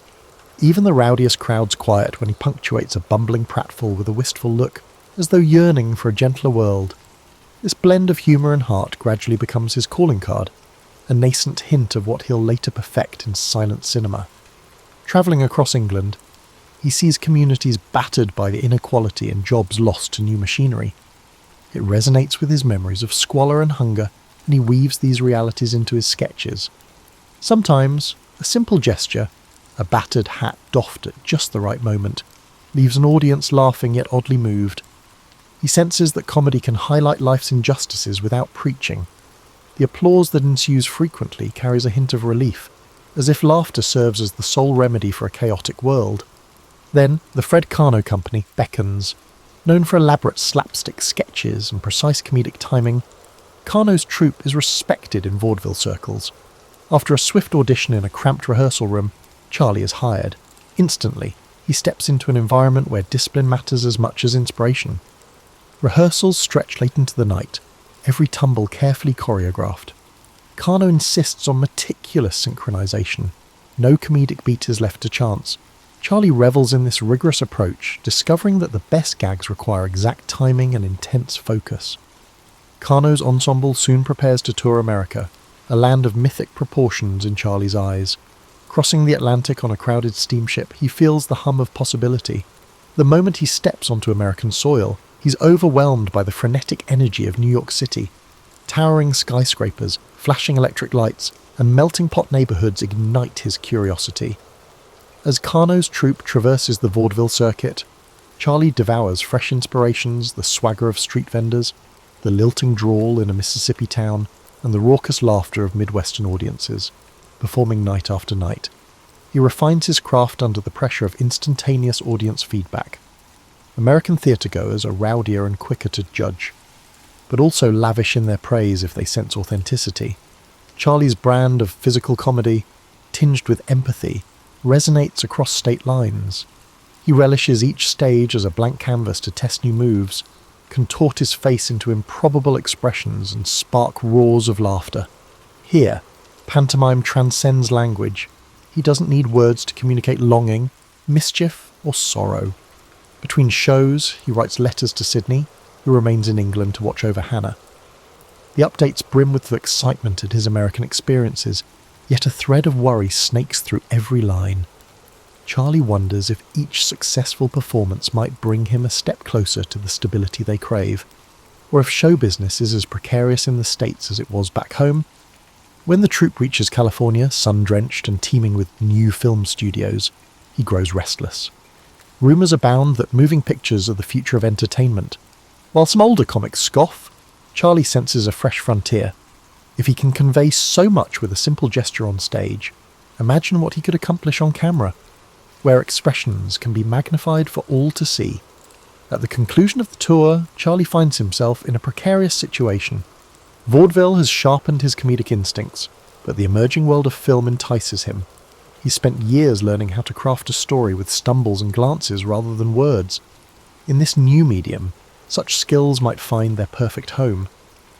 [SPEAKER 1] Even the rowdiest crowds quiet when he punctuates a bumbling pratfall with a wistful look, as though yearning for a gentler world. This blend of humour and heart gradually becomes his calling card, a nascent hint of what he'll later perfect in silent cinema. Travelling across England, he sees communities battered by the inequality and jobs lost to new machinery. It resonates with his memories of squalor and hunger, and he weaves these realities into his sketches. Sometimes, a simple gesture, a battered hat doffed at just the right moment, leaves an audience laughing yet oddly moved. He senses that comedy can highlight life's injustices without preaching. The applause that ensues frequently carries a hint of relief, as if laughter serves as the sole remedy for a chaotic world. Then, the Fred Karno Company beckons. Known for elaborate slapstick sketches and precise comedic timing, Karno's troupe is respected in vaudeville circles. After a swift audition in a cramped rehearsal room, Charlie is hired. Instantly, he steps into an environment where discipline matters as much as inspiration. Rehearsals stretch late into the night, every tumble carefully choreographed. Karno insists on meticulous synchronization. No comedic beat is left to chance. Charlie revels in this rigorous approach, discovering that the best gags require exact timing and intense focus. Karno's ensemble soon prepares to tour America, a land of mythic proportions in Charlie's eyes. Crossing the Atlantic on a crowded steamship, he feels the hum of possibility. The moment he steps onto American soil, he's overwhelmed by the frenetic energy of New York City. Towering skyscrapers, flashing electric lights, and melting pot neighborhoods ignite his curiosity. As Carno's troupe traverses the vaudeville circuit, Charlie devours fresh inspirations, the swagger of street vendors, the lilting drawl in a Mississippi town, and the raucous laughter of Midwestern audiences, performing night after night. He refines his craft under the pressure of instantaneous audience feedback. American theatregoers are rowdier and quicker to judge, but also lavish in their praise if they sense authenticity. Charlie's brand of physical comedy, tinged with empathy, resonates across state lines. He relishes each stage as a blank canvas to test new moves, contort his face into improbable expressions and spark roars of laughter. Here, pantomime transcends language. He doesn't need words to communicate longing, mischief, or sorrow. Between shows, he writes letters to Sydney, who remains in England to watch over Hannah. The updates brim with excitement at his American experiences, yet a thread of worry snakes through every line. Charlie wonders if each successful performance might bring him a step closer to the stability they crave, or if show business is as precarious in the States as it was back home. When the troupe reaches California, sun-drenched and teeming with new film studios, he grows restless. Rumours abound that moving pictures are the future of entertainment. While some older comics scoff, Charlie senses a fresh frontier. If he can convey so much with a simple gesture on stage, imagine what he could accomplish on camera, where expressions can be magnified for all to see. At the conclusion of the tour, Charlie finds himself in a precarious situation. Vaudeville has sharpened his comedic instincts, but the emerging world of film entices him. He's spent years learning how to craft a story with stumbles and glances rather than words. In this new medium, such skills might find their perfect home.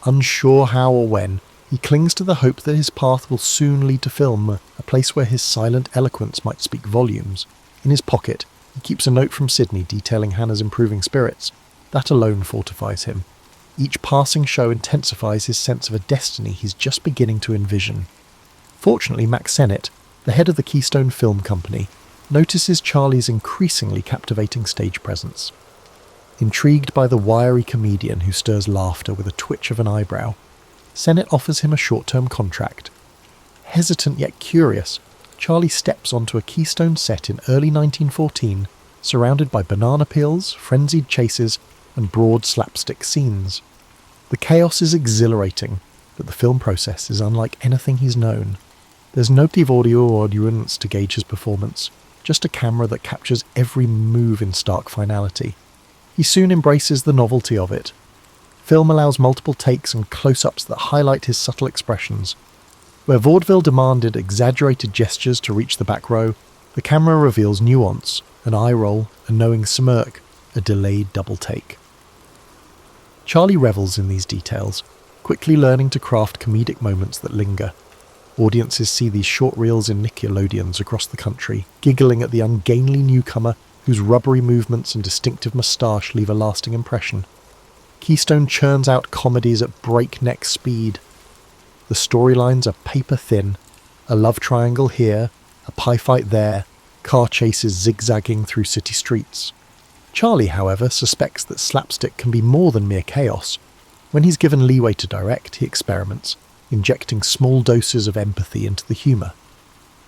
[SPEAKER 1] Unsure how or when, he clings to the hope that his path will soon lead to film, a place where his silent eloquence might speak volumes. In his pocket, he keeps a note from Sydney detailing Hannah's improving spirits. That alone fortifies him. Each passing show intensifies his sense of a destiny he's just beginning to envision. Fortunately, Max Sennett, the head of the Keystone Film Company, notices Charlie's increasingly captivating stage presence. Intrigued by the wiry comedian who stirs laughter with a twitch of an eyebrow, Sennett offers him a short-term contract. Hesitant yet curious, Charlie steps onto a Keystone set in early 1914, surrounded by banana peels, frenzied chases, and broad slapstick scenes. The chaos is exhilarating, but the film process is unlike anything he's known. There's no native audio or audience to gauge his performance, just a camera that captures every move in stark finality. He soon embraces the novelty of it. Film allows multiple takes and close-ups that highlight his subtle expressions. Where vaudeville demanded exaggerated gestures to reach the back row, the camera reveals nuance, an eye roll, a knowing smirk, a delayed double take. Charlie revels in these details, quickly learning to craft comedic moments that linger. Audiences see these short reels in Nickelodeons across the country, giggling at the ungainly newcomer whose rubbery movements and distinctive moustache leave a lasting impression. Keystone churns out comedies at breakneck speed. The storylines are paper-thin, a love triangle here, a pie fight there, car chases zigzagging through city streets. Charlie, however, suspects that slapstick can be more than mere chaos. When he's given leeway to direct, he experiments, injecting small doses of empathy into the humour.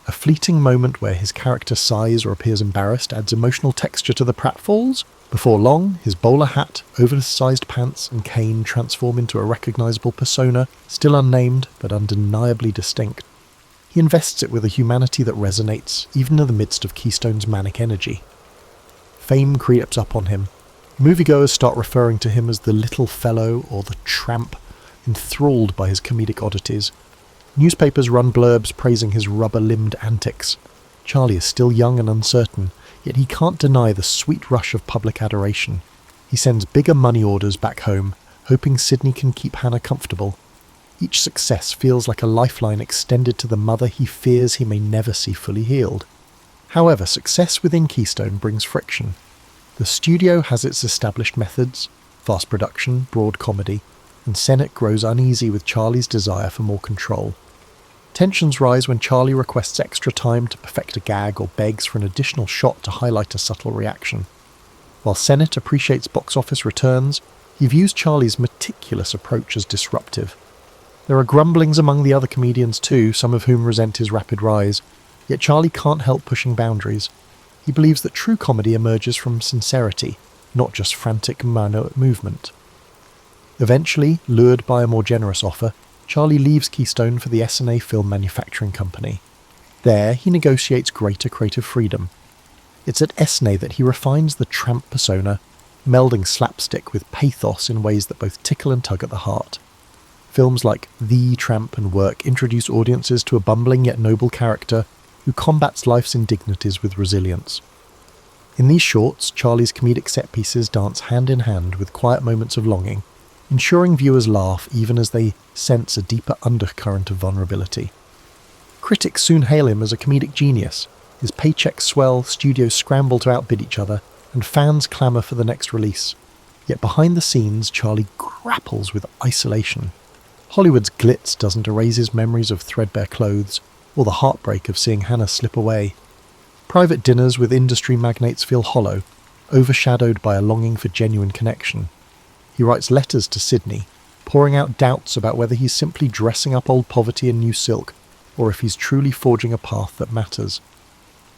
[SPEAKER 1] A fleeting moment where his character sighs or appears embarrassed adds emotional texture to the pratfalls. Before long, his bowler hat, oversized pants and cane transform into a recognisable persona, still unnamed but undeniably distinct. He invests it with a humanity that resonates, even in the midst of Keystone's manic energy. Fame creeps up on him. Moviegoers start referring to him as the little fellow or the tramp, enthralled by his comedic oddities. Newspapers run blurbs praising his rubber-limbed antics. Charlie is still young and uncertain, yet he can't deny the sweet rush of public adoration. He sends bigger money orders back home, hoping Sydney can keep Hannah comfortable. Each success feels like a lifeline extended to the mother he fears he may never see fully healed. However, success within Keystone brings friction. The studio has its established methods, fast production, broad comedy, and Sennett grows uneasy with Charlie's desire for more control. Tensions rise when Charlie requests extra time to perfect a gag or begs for an additional shot to highlight a subtle reaction. While Sennett appreciates box office returns, he views Charlie's meticulous approach as disruptive. There are grumblings among the other comedians too, some of whom resent his rapid rise. Yet Charlie can't help pushing boundaries. He believes that true comedy emerges from sincerity, not just frantic mano movement. Eventually, lured by a more generous offer, Charlie leaves Keystone for the S&A Film Manufacturing Company. There, he negotiates greater creative freedom. It's at S&A that he refines the tramp persona, melding slapstick with pathos in ways that both tickle and tug at the heart. Films like The Tramp and Work introduce audiences to a bumbling yet noble character who combats life's indignities with resilience. In these shorts, Charlie's comedic set pieces dance hand in hand with quiet moments of longing, ensuring viewers laugh even as they sense a deeper undercurrent of vulnerability. Critics soon hail him as a comedic genius. His paychecks swell, studios scramble to outbid each other, and fans clamour for the next release. Yet behind the scenes, Charlie grapples with isolation. Hollywood's glitz doesn't erase his memories of threadbare clothes, or the heartbreak of seeing Hannah slip away. Private dinners with industry magnates feel hollow, overshadowed by a longing for genuine connection. He writes letters to Sydney, pouring out doubts about whether he's simply dressing up old poverty in new silk, or if he's truly forging a path that matters.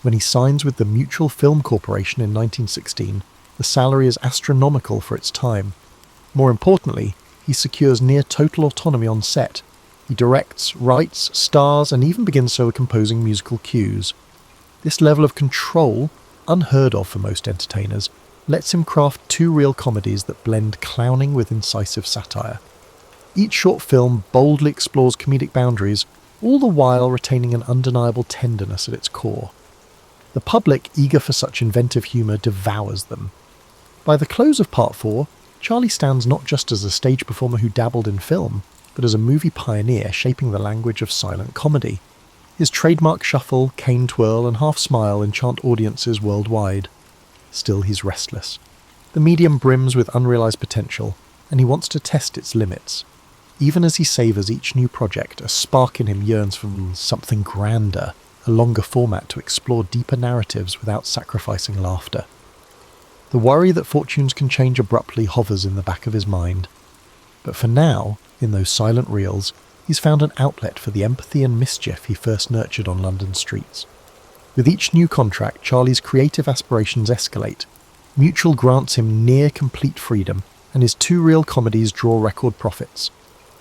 [SPEAKER 1] When he signs with the Mutual Film Corporation in 1916, the salary is astronomical for its time. More importantly, he secures near total autonomy on set. He directs, writes, stars, and even begins composing musical cues. This level of control, unheard of for most entertainers, lets him craft two real comedies that blend clowning with incisive satire. Each short film boldly explores comedic boundaries, all the while retaining an undeniable tenderness at its core. The public, eager for such inventive humour, devours them. By the close of Part 4, Charlie stands not just as a stage performer who dabbled in film, but as a movie pioneer shaping the language of silent comedy. His trademark shuffle, cane twirl, and half smile enchant audiences worldwide. Still, he's restless. The medium brims with unrealised potential, and he wants to test its limits. Even as he savours each new project, a spark in him yearns for something grander, a longer format to explore deeper narratives without sacrificing laughter. The worry that fortunes can change abruptly hovers in the back of his mind. But for now, in those silent reels, he's found an outlet for the empathy and mischief he first nurtured on London streets. With each new contract, Charlie's creative aspirations escalate. Mutual grants him near complete freedom, and his two reel comedies draw record profits.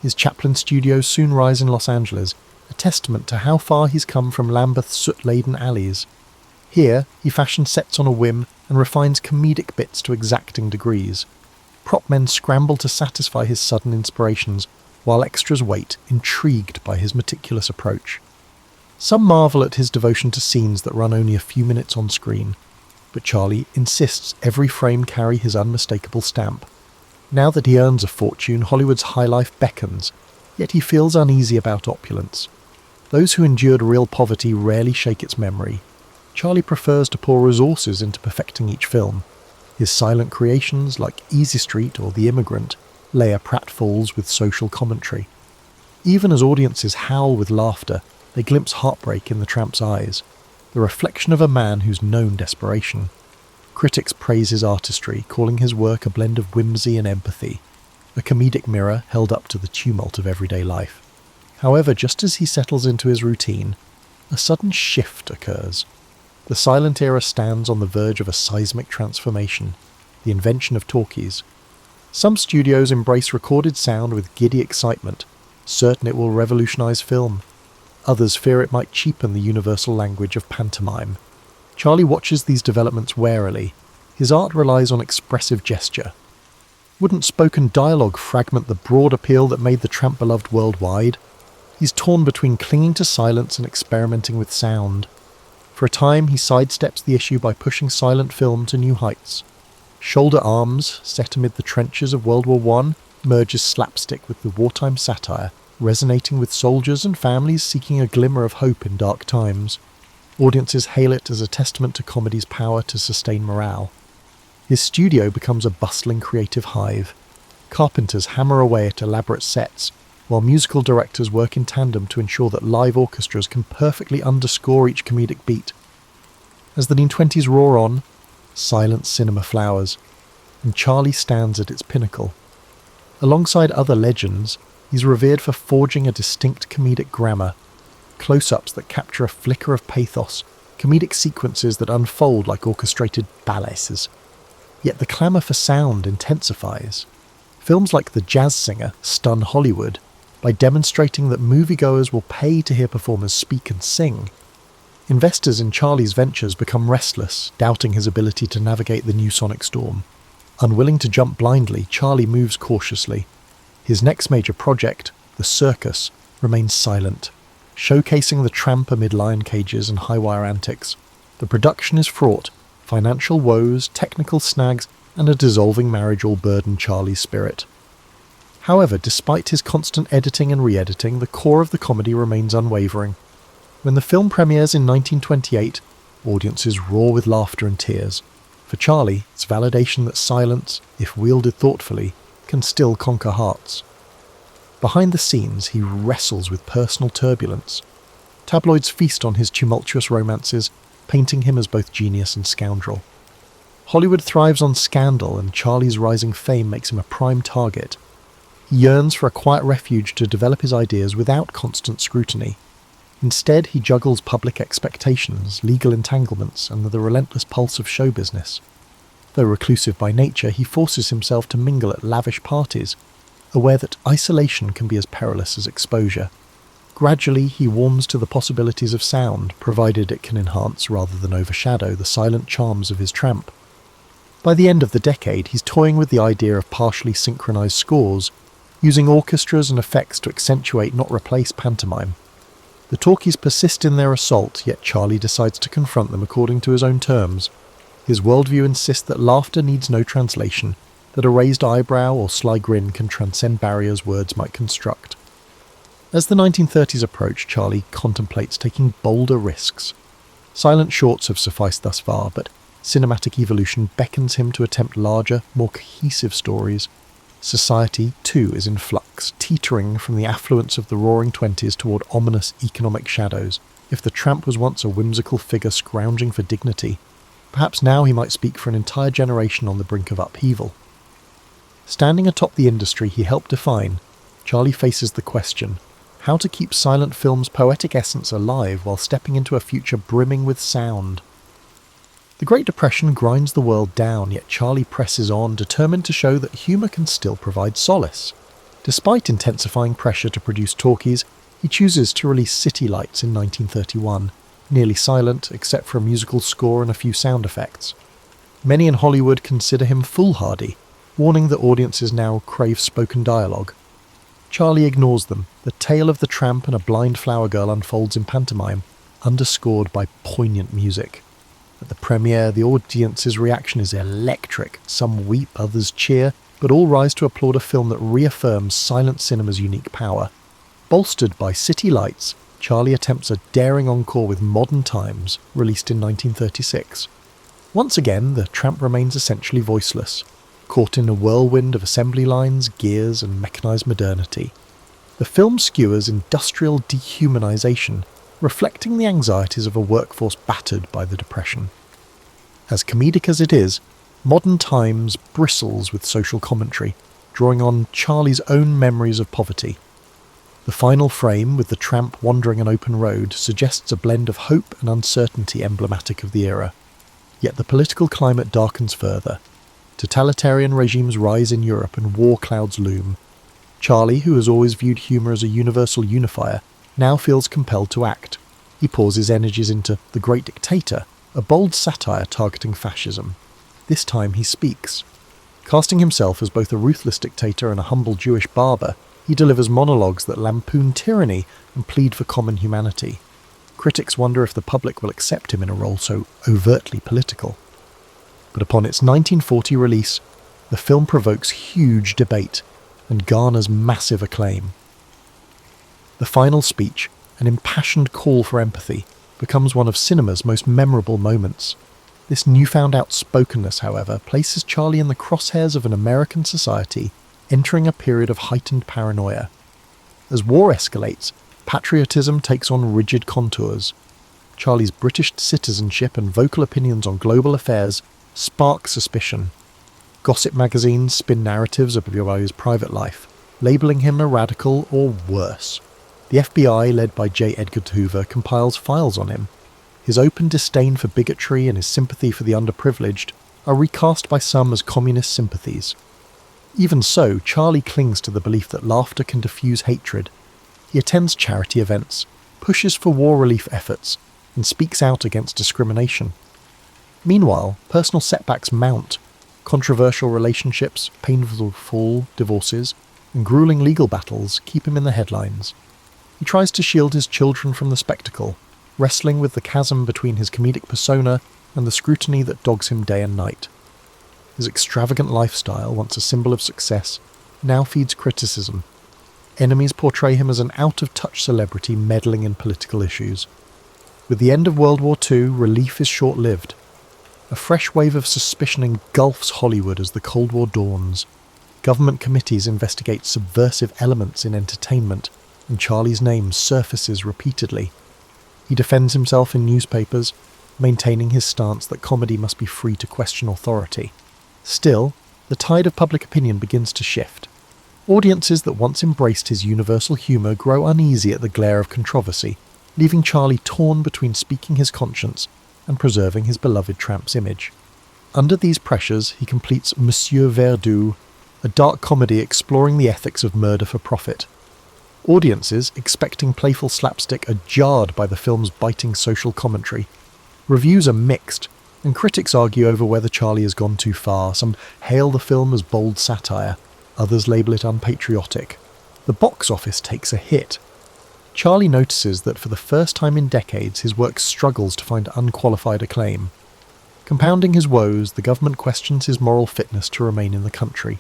[SPEAKER 1] His Chaplin studios soon rise in Los Angeles, a testament to how far he's come from Lambeth's soot-laden alleys. Here, he fashions sets on a whim and refines comedic bits to exacting degrees. Prop men scramble to satisfy his sudden inspirations, while extras wait, intrigued by his meticulous approach. Some marvel at his devotion to scenes that run only a few minutes on screen, but Charlie insists every frame carry his unmistakable stamp. Now that he earns a fortune, Hollywood's high life beckons, yet he feels uneasy about opulence. Those who endured real poverty rarely shake its memory. Charlie prefers to pour resources into perfecting each film. His silent creations, like Easy Street or The Immigrant, layer pratfalls with social commentary. Even as audiences howl with laughter, they glimpse heartbreak in the tramp's eyes, the reflection of a man who's known desperation. Critics praise his artistry, calling his work a blend of whimsy and empathy, a comedic mirror held up to the tumult of everyday life. However, just as he settles into his routine, a sudden shift occurs. The silent era stands on the verge of a seismic transformation, the invention of talkies. Some studios embrace recorded sound with giddy excitement, certain it will revolutionize film. Others fear it might cheapen the universal language of pantomime. Charlie watches these developments warily. His art relies on expressive gesture. Wouldn't spoken dialogue fragment the broad appeal that made the tramp beloved worldwide? He's torn between clinging to silence and experimenting with sound. For a time, he sidesteps the issue by pushing silent film to new heights. Shoulder Arms, set amid the trenches of World War I, merges slapstick with the wartime satire, resonating with soldiers and families seeking a glimmer of hope in dark times. Audiences hail it as a testament to comedy's power to sustain morale. His studio becomes a bustling creative hive. Carpenters hammer away at elaborate sets, while musical directors work in tandem to ensure that live orchestras can perfectly underscore each comedic beat. As the 1920s roar on, silent cinema flowers, and Charlie stands at its pinnacle. Alongside other legends, he's revered for forging a distinct comedic grammar. close-ups that capture a flicker of pathos, comedic sequences that unfold like orchestrated ballets. Yet the clamour for sound intensifies. Films like The Jazz Singer stun Hollywood by demonstrating that moviegoers will pay to hear performers speak and sing. Investors in Charlie's ventures become restless, doubting his ability to navigate the new sonic storm. Unwilling to jump blindly, Charlie moves cautiously. His next major project, The Circus, remains silent, showcasing the tramp amid lion cages and high-wire antics. The production is fraught. Financial woes, technical snags, and a dissolving marriage all burden Charlie's spirit. However, despite his constant editing and re-editing, the core of the comedy remains unwavering. When the film premieres in 1928, audiences roar with laughter and tears. For Charlie, it's validation that silence, if wielded thoughtfully, can still conquer hearts. Behind the scenes, he wrestles with personal turbulence. Tabloids feast on his tumultuous romances, painting him as both genius and scoundrel. Hollywood thrives on scandal, and Charlie's rising fame makes him a prime target. He yearns for a quiet refuge to develop his ideas without constant scrutiny. Instead, he juggles public expectations, legal entanglements, and the relentless pulse of show business. Though reclusive by nature, he forces himself to mingle at lavish parties, aware that isolation can be as perilous as exposure. Gradually, he warms to the possibilities of sound, provided it can enhance rather than overshadow the silent charms of his tramp. By the end of the decade, he's toying with the idea of partially synchronized scores, using orchestras and effects to accentuate, not replace, pantomime. The talkies persist in their assault, yet Charlie decides to confront them according to his own terms. His worldview insists that laughter needs no translation, that a raised eyebrow or sly grin can transcend barriers words might construct. As the 1930s approach, Charlie contemplates taking bolder risks. Silent shorts have sufficed thus far, but cinematic evolution beckons him to attempt larger, more cohesive stories. Society, too, is in flux, teetering from the affluence of the roaring 20s toward ominous economic shadows. If the tramp was once a whimsical figure scrounging for dignity, perhaps now he might speak for an entire generation on the brink of upheaval. Standing atop the industry he helped define, Charlie faces the question: how to keep silent film's poetic essence alive while stepping into a future brimming with sound. The Great Depression grinds the world down, yet Charlie presses on, determined to show that humour can still provide solace. Despite intensifying pressure to produce talkies, he chooses to release City Lights in 1931, nearly silent except for a musical score and a few sound effects. Many in Hollywood consider him foolhardy, warning that audiences now crave spoken dialogue. Charlie ignores them. The tale of the tramp and a blind flower girl unfolds in pantomime, underscored by poignant music. At the premiere, the audience's reaction is electric. Some weep, others cheer, but all rise to applaud a film that reaffirms silent cinema's unique power. Bolstered by City Lights, Charlie attempts a daring encore with Modern Times, released in 1936. Once again, the tramp remains essentially voiceless, caught in a whirlwind of assembly lines, gears, and mechanized modernity. The film skewers industrial dehumanization, reflecting the anxieties of a workforce battered by the Depression. As comedic as it is, Modern Times bristles with social commentary, drawing on Charlie's own memories of poverty. The final frame, with the tramp wandering an open road, suggests a blend of hope and uncertainty emblematic of the era. Yet the political climate darkens further. Totalitarian regimes rise in Europe and war clouds loom. Charlie, who has always viewed humour as a universal unifier, now feels compelled to act. He pours his energies into The Great Dictator, a bold satire targeting fascism. This time he speaks. Casting himself as both a ruthless dictator and a humble Jewish barber, he delivers monologues that lampoon tyranny and plead for common humanity. Critics wonder if the public will accept him in a role so overtly political. But upon its 1940 release, the film provokes huge debate and garners massive acclaim. The final speech, an impassioned call for empathy, becomes one of cinema's most memorable moments. This newfound outspokenness, however, places Charlie in the crosshairs of an American society entering a period of heightened paranoia. As war escalates, patriotism takes on rigid contours. Charlie's British citizenship and vocal opinions on global affairs spark suspicion. Gossip magazines spin narratives about his private life, labelling him a radical or worse. The FBI, led by J. Edgar Hoover, compiles files on him. His open disdain for bigotry and his sympathy for the underprivileged are recast by some as communist sympathies. Even so, Charlie clings to the belief that laughter can diffuse hatred. He attends charity events, pushes for war relief efforts, and speaks out against discrimination. Meanwhile, personal setbacks mount. Controversial relationships, painful fall, divorces, and grueling legal battles keep him in the headlines. He tries to shield his children from the spectacle, wrestling with the chasm between his comedic persona and the scrutiny that dogs him day and night. His extravagant lifestyle, once a symbol of success, now feeds criticism. Enemies portray him as an out-of-touch celebrity meddling in political issues. With the end of World War II, relief is short-lived. A fresh wave of suspicion engulfs Hollywood as the Cold War dawns. Government committees investigate subversive elements in entertainment, and Charlie's name surfaces repeatedly. He defends himself in newspapers, maintaining his stance that comedy must be free to question authority. Still, the tide of public opinion begins to shift. Audiences that once embraced his universal humour grow uneasy at the glare of controversy, leaving Charlie torn between speaking his conscience and preserving his beloved tramp's image. Under these pressures, he completes Monsieur Verdoux, a dark comedy exploring the ethics of murder for profit. Audiences, expecting playful slapstick, are jarred by the film's biting social commentary. Reviews are mixed, and critics argue over whether Charlie has gone too far. Some hail the film as bold satire, others label it unpatriotic. The box office takes a hit. Charlie notices that for the first time in decades his work struggles to find unqualified acclaim. Compounding his woes, the government questions his moral fitness to remain in the country.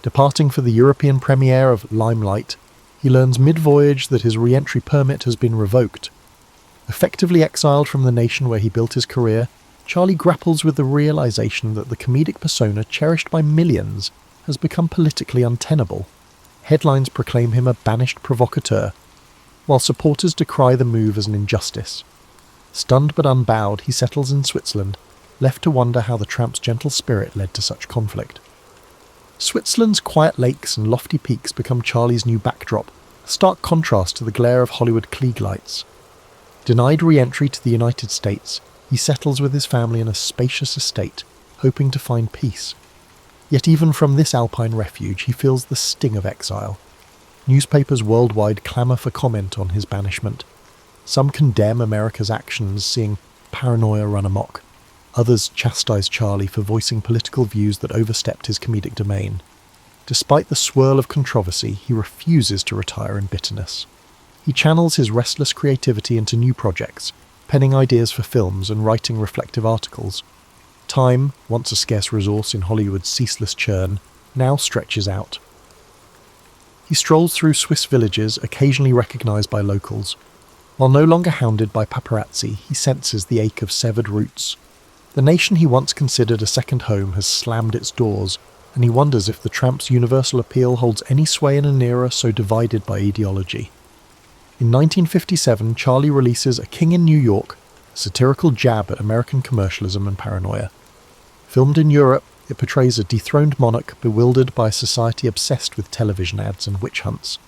[SPEAKER 1] Departing for the European premiere of Limelight, he learns mid-voyage that his re-entry permit has been revoked. Effectively exiled from the nation where he built his career, Charlie grapples with the realization that the comedic persona cherished by millions has become politically untenable. Headlines proclaim him a banished provocateur, while supporters decry the move as an injustice. Stunned but unbowed, he settles in Switzerland, left to wonder how the tramp's gentle spirit led to such conflict. Switzerland's quiet lakes and lofty peaks become Charlie's new backdrop, a stark contrast to the glare of Hollywood Klieg lights. Denied re-entry to the United States, he settles with his family in a spacious estate, hoping to find peace. Yet even from this alpine refuge he feels the sting of exile. Newspapers worldwide clamour for comment on his banishment. Some condemn America's actions, seeing paranoia run amok. Others chastise Charlie for voicing political views that overstepped his comedic domain. Despite the swirl of controversy, he refuses to retire in bitterness. He channels his restless creativity into new projects, penning ideas for films and writing reflective articles. Time, once a scarce resource in Hollywood's ceaseless churn, now stretches out. He strolls through Swiss villages, occasionally recognised by locals. While no longer hounded by paparazzi, he senses the ache of severed roots. The nation he once considered a second home has slammed its doors, and he wonders if the tramp's universal appeal holds any sway in an era so divided by ideology. In 1957, Charlie releases A King in New York, a satirical jab at American commercialism and paranoia. Filmed in Europe, it portrays a dethroned monarch bewildered by a society obsessed with television ads and witch hunts.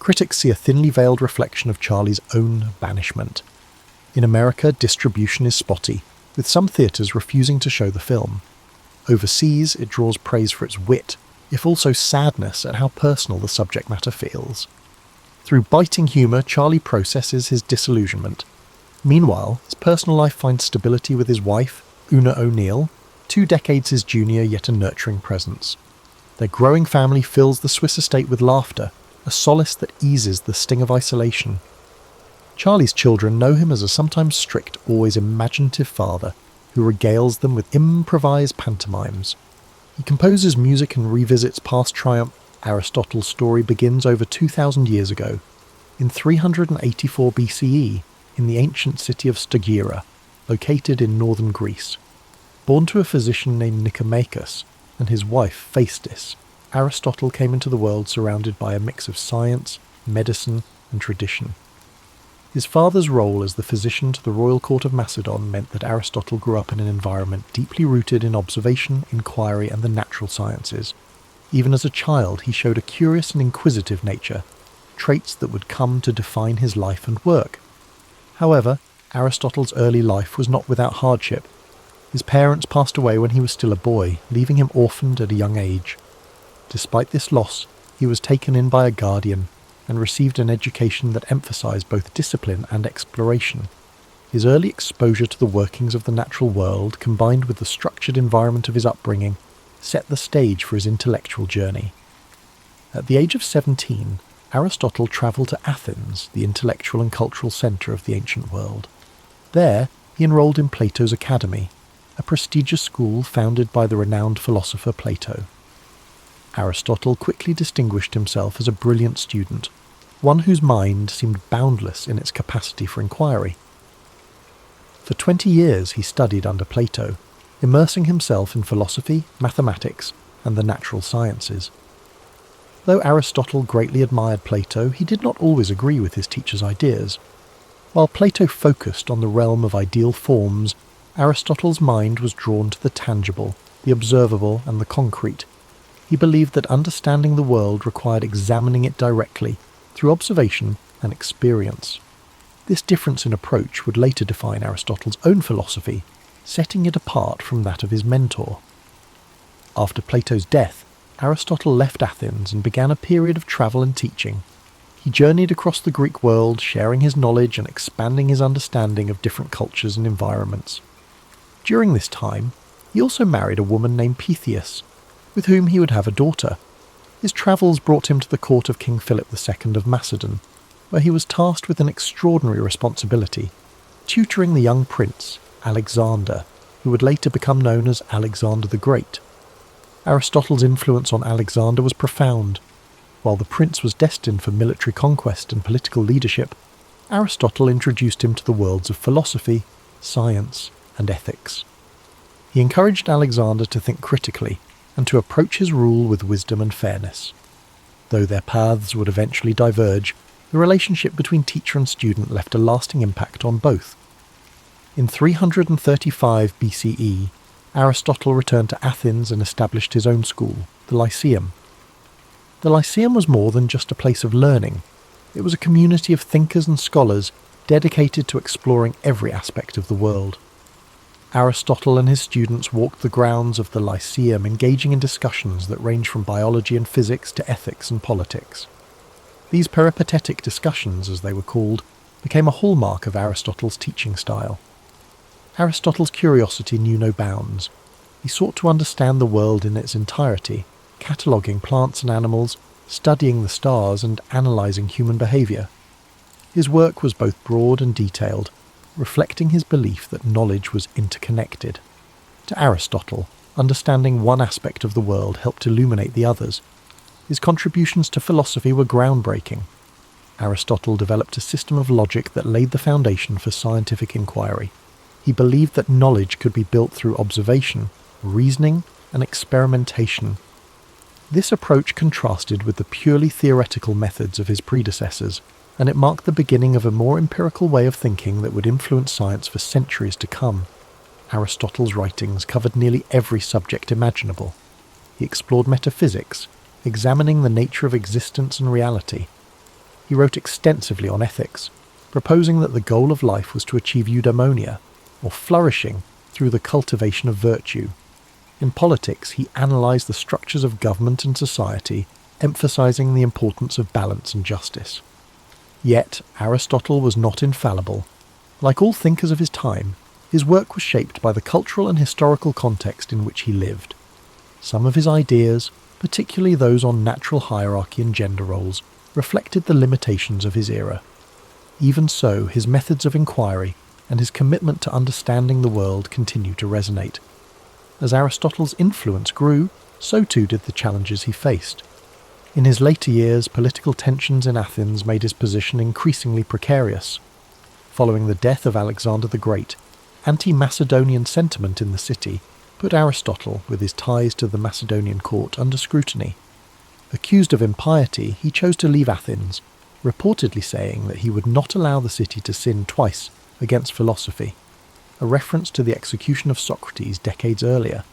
[SPEAKER 1] Critics see a thinly veiled reflection of Charlie's own banishment. In America, distribution is spotty, with some theatres refusing to show the film. Overseas, it draws praise for its wit, if also sadness at how personal the subject matter feels. Through biting humour, Charlie processes his disillusionment. Meanwhile, his personal life finds stability with his wife, Una O'Neill, 2 decades his junior yet a nurturing presence. Their growing family fills the Swiss estate with laughter, a solace that eases the sting of isolation. Charlie's children know him as a sometimes strict, always imaginative father who regales them with improvised pantomimes. He composes music and revisits past triumph. Aristotle's story begins over 2,000 years ago, in 384 BCE, in the ancient city of Stagira, located in northern Greece. Born to a physician named Nicomachus and his wife Phaestis, Aristotle came into the world surrounded by a mix of science, medicine, and tradition. His father's role as the physician to the royal court of Macedon meant that Aristotle grew up in an environment deeply rooted in observation, inquiry, and the natural sciences. Even as a child, he showed a curious and inquisitive nature, traits that would come to define his life and work. However, Aristotle's early life was not without hardship. His parents passed away when he was still a boy, leaving him orphaned at a young age. Despite this loss, he was taken in by a guardian and received an education that emphasized both discipline and exploration. His early exposure to the workings of the natural world, combined with the structured environment of his upbringing, set the stage for his intellectual journey. At the age of 17, Aristotle travelled to Athens, the intellectual and cultural centre of the ancient world. There, he enrolled in Plato's Academy, a prestigious school founded by the renowned philosopher Plato. Aristotle quickly distinguished himself as a brilliant student, one whose mind seemed boundless in its capacity for inquiry. For 20 years he studied under Plato, immersing himself in philosophy, mathematics, and the natural sciences. Though Aristotle greatly admired Plato, he did not always agree with his teacher's ideas. While Plato focused on the realm of ideal forms, Aristotle's mind was drawn to the tangible, the observable, and the concrete. He believed that understanding the world required examining it directly, through observation and experience. This difference in approach would later define Aristotle's own philosophy, setting it apart from that of his mentor. After Plato's death, Aristotle left Athens and began a period of travel and teaching. He journeyed across the Greek world, sharing his knowledge and expanding his understanding of different cultures and environments. During this time, he also married a woman named Pythias, with whom he would have a daughter. His travels brought him to the court of King Philip II of Macedon, where he was tasked with an extraordinary responsibility, tutoring the young prince, Alexander, who would later become known as Alexander the Great. Aristotle's influence on Alexander was profound. While the prince was destined for military conquest and political leadership, Aristotle introduced him to the worlds of philosophy, science, and ethics. He encouraged Alexander to think critically and to approach his rule with wisdom and fairness. Though their paths would eventually diverge, the relationship between teacher and student left a lasting impact on both. In 335 BCE, Aristotle returned to Athens and established his own school, the Lyceum. The Lyceum was more than just a place of learning. It was a community of thinkers and scholars dedicated to exploring every aspect of the world. Aristotle and his students walked the grounds of the Lyceum, engaging in discussions that range from biology and physics to ethics and politics. These peripatetic discussions, as they were called, became a hallmark of Aristotle's teaching style. Aristotle's curiosity knew no bounds. He sought to understand the world in its entirety, cataloguing plants and animals, studying the stars, and analysing human behaviour. His work was both broad and detailed, reflecting his belief that knowledge was interconnected. To Aristotle, understanding one aspect of the world helped illuminate the others. His contributions to philosophy were groundbreaking. Aristotle developed a system of logic that laid the foundation for scientific inquiry. He believed that knowledge could be built through observation, reasoning, and experimentation. This approach contrasted with the purely theoretical methods of his predecessors, and it marked the beginning of a more empirical way of thinking that would influence science for centuries to come. Aristotle's writings covered nearly every subject imaginable. He explored metaphysics, examining the nature of existence and reality. He wrote extensively on ethics, proposing that the goal of life was to achieve eudaimonia, or flourishing through the cultivation of virtue. In politics, he analysed the structures of government and society, emphasising the importance of balance and justice. Yet, Aristotle was not infallible. Like all thinkers of his time, his work was shaped by the cultural and historical context in which he lived. Some of his ideas, particularly those on natural hierarchy and gender roles, reflected the limitations of his era. Even so, his methods of inquiry and his commitment to understanding the world continue to resonate. As Aristotle's influence grew, so too did the challenges he faced. In his later years, political tensions in Athens made his position increasingly precarious. Following the death of Alexander the Great, anti-Macedonian sentiment in the city put Aristotle, with his ties to the Macedonian court, under scrutiny. Accused of impiety, he chose to leave Athens, reportedly saying that he would not allow the city to sin twice against philosophy, a reference to the execution of Socrates decades earlier.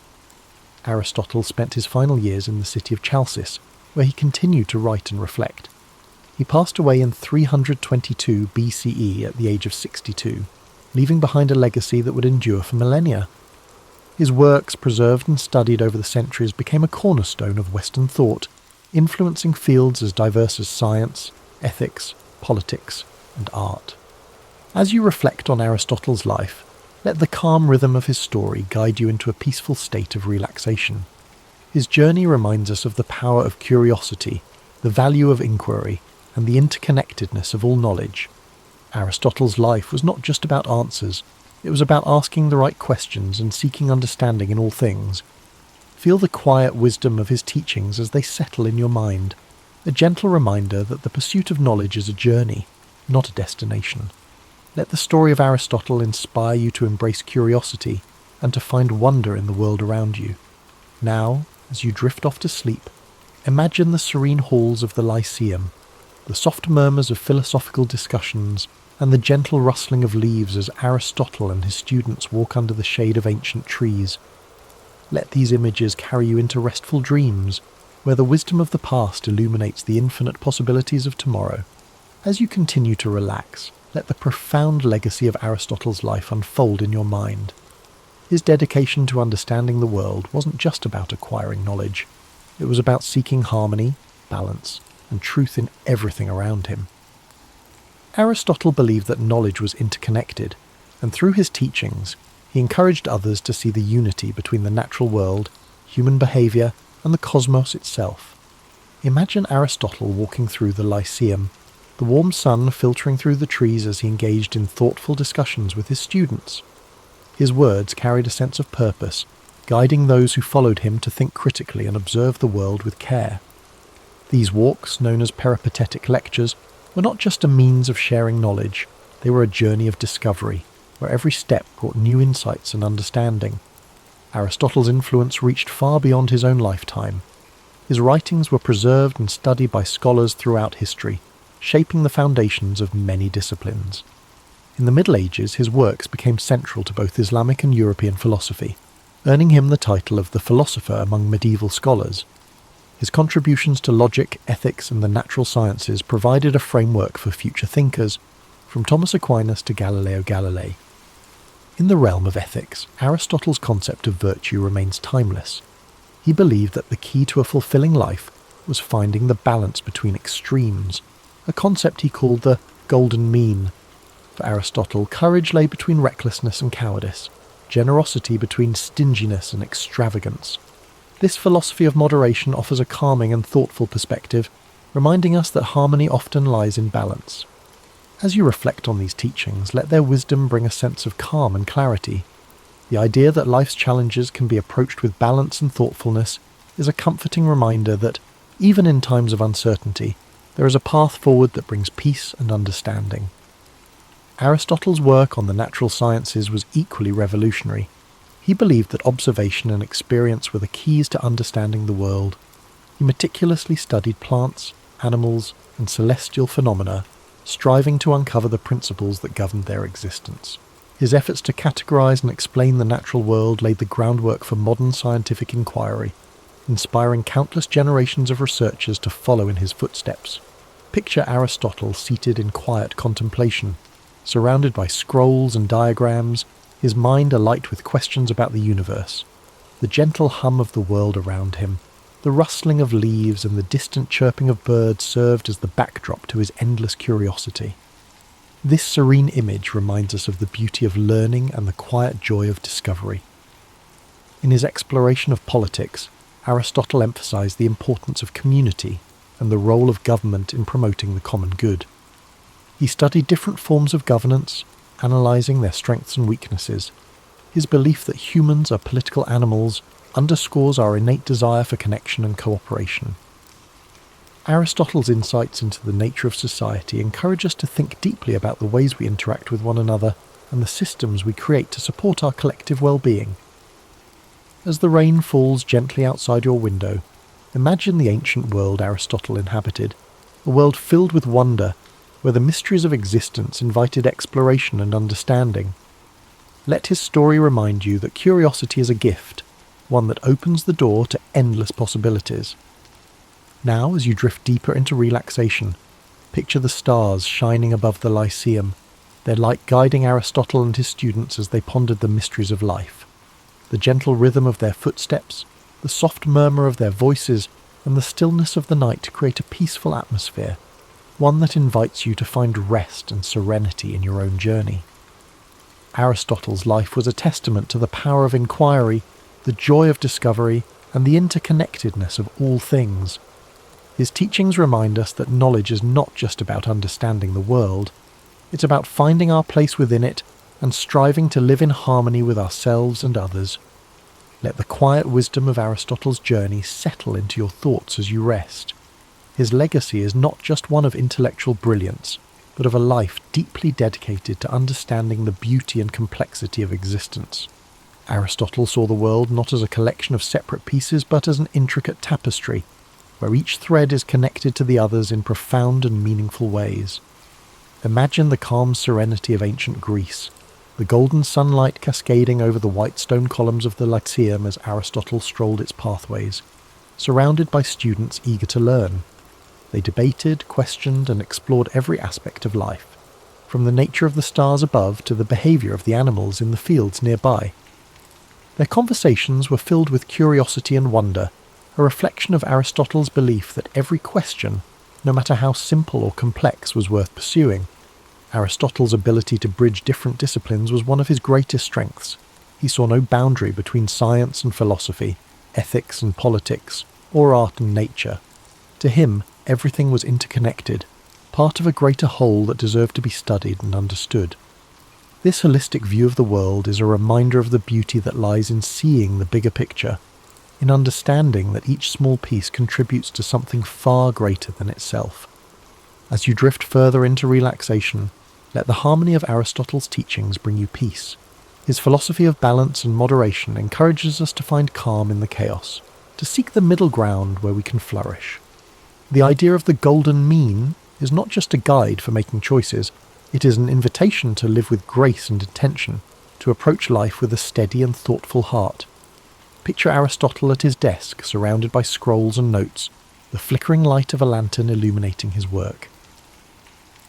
[SPEAKER 1] Aristotle spent his final years in the city of Chalcis, where he continued to write and reflect. He passed away in 322 BCE at the age of 62, leaving behind a legacy that would endure for millennia. His works, preserved and studied over the centuries, became a cornerstone of Western thought, influencing fields as diverse as science, ethics, politics, and art. As you reflect on Aristotle's life, let the calm rhythm of his story guide you into a peaceful state of relaxation. His journey reminds us of the power of curiosity, the value of inquiry, and the interconnectedness of all knowledge. Aristotle's life was not just about answers, it was about asking the right questions and seeking understanding in all things. Feel the quiet wisdom of his teachings as they settle in your mind, a gentle reminder that the pursuit of knowledge is a journey, not a destination. Let the story of Aristotle inspire you to embrace curiosity and to find wonder in the world around you. Now, as you drift off to sleep, imagine the serene halls of the Lyceum, the soft murmurs of philosophical discussions, and the gentle rustling of leaves as Aristotle and his students walk under the shade of ancient trees. Let these images carry you into restful dreams, where the wisdom of the past illuminates the infinite possibilities of tomorrow. As you continue to relax, let the profound legacy of Aristotle's life unfold in your mind. His dedication to understanding the world wasn't just about acquiring knowledge. It was about seeking harmony, balance, and truth in everything around him. Aristotle believed that knowledge was interconnected, and through his teachings, he encouraged others to see the unity between the natural world, human behaviour, and the cosmos itself. Imagine Aristotle walking through the Lyceum, the warm sun filtering through the trees as he engaged in thoughtful discussions with his students. His words carried a sense of purpose, guiding those who followed him to think critically and observe the world with care. These walks, known as peripatetic lectures, were not just a means of sharing knowledge, they were a journey of discovery, where every step brought new insights and understanding. Aristotle's influence reached far beyond his own lifetime. His writings were preserved and studied by scholars throughout history, shaping the foundations of many disciplines. In the Middle Ages, his works became central to both Islamic and European philosophy, earning him the title of the philosopher among medieval scholars. His contributions to logic, ethics, and the natural sciences provided a framework for future thinkers, from Thomas Aquinas to Galileo Galilei. In the realm of ethics, Aristotle's concept of virtue remains timeless. He believed that the key to a fulfilling life was finding the balance between extremes, a concept he called the golden mean. For Aristotle, courage lay between recklessness and cowardice, generosity between stinginess and extravagance. This philosophy of moderation offers a calming and thoughtful perspective, reminding us that harmony often lies in balance. As you reflect on these teachings, let their wisdom bring a sense of calm and clarity. The idea that life's challenges can be approached with balance and thoughtfulness is a comforting reminder that, even in times of uncertainty, there is a path forward that brings peace and understanding. Aristotle's work on the natural sciences was equally revolutionary. He believed that observation and experience were the keys to understanding the world. He meticulously studied plants, animals, and celestial phenomena, striving to uncover the principles that governed their existence. His efforts to categorize and explain the natural world laid the groundwork for modern scientific inquiry, inspiring countless generations of researchers to follow in his footsteps. Picture Aristotle seated in quiet contemplation, surrounded by scrolls and diagrams, his mind alight with questions about the universe. The gentle hum of the world around him, the rustling of leaves and the distant chirping of birds served as the backdrop to his endless curiosity. This serene image reminds us of the beauty of learning and the quiet joy of discovery. In his exploration of politics, Aristotle emphasized the importance of community and the role of government in promoting the common good. He studied different forms of governance, analysing their strengths and weaknesses. His belief that humans are political animals underscores our innate desire for connection and cooperation. Aristotle's insights into the nature of society encourage us to think deeply about the ways we interact with one another and the systems we create to support our collective well-being. As the rain falls gently outside your window, imagine the ancient world Aristotle inhabited, a world filled with wonder, where the mysteries of existence invited exploration and understanding. Let his story remind you that curiosity is a gift, one that opens the door to endless possibilities. Now, as you drift deeper into relaxation, Picture the stars shining above the Lyceum, their light guiding Aristotle and his students as they pondered the mysteries of life. The gentle rhythm of their footsteps, the soft murmur of their voices, and the stillness of the night create a peaceful atmosphere, one that invites you to find rest and serenity in your own journey. Aristotle's life was a testament to the power of inquiry, the joy of discovery, and the interconnectedness of all things. His teachings remind us that knowledge is not just about understanding the world, it's about finding our place within it and striving to live in harmony with ourselves and others. Let the quiet wisdom of Aristotle's journey settle into your thoughts as you rest. His legacy is not just one of intellectual brilliance, but of a life deeply dedicated to understanding the beauty and complexity of existence. Aristotle saw the world not as a collection of separate pieces, but as an intricate tapestry, where each thread is connected to the others in profound and meaningful ways. Imagine the calm serenity of ancient Greece, the golden sunlight cascading over the white stone columns of the Lyceum as Aristotle strolled its pathways, surrounded by students eager to learn. They debated, questioned, and explored every aspect of life, from the nature of the stars above to the behaviour of the animals in the fields nearby. Their conversations were filled with curiosity and wonder, a reflection of Aristotle's belief that every question, no matter how simple or complex, was worth pursuing. Aristotle's ability to bridge different disciplines was one of his greatest strengths. He saw no boundary between science and philosophy, ethics and politics, or art and nature. To him, everything was interconnected, part of a greater whole that deserved to be studied and understood. This holistic view of the world is a reminder of the beauty that lies in seeing the bigger picture, in understanding that each small piece contributes to something far greater than itself. As you drift further into relaxation, let the harmony of Aristotle's teachings bring you peace. His philosophy of balance and moderation encourages us to find calm in the chaos, to seek the middle ground where we can flourish. The idea of the golden mean is not just a guide for making choices, it is an invitation to live with grace and intention, to approach life with a steady and thoughtful heart. Picture Aristotle at his desk, surrounded by scrolls and notes, the flickering light of a lantern illuminating his work.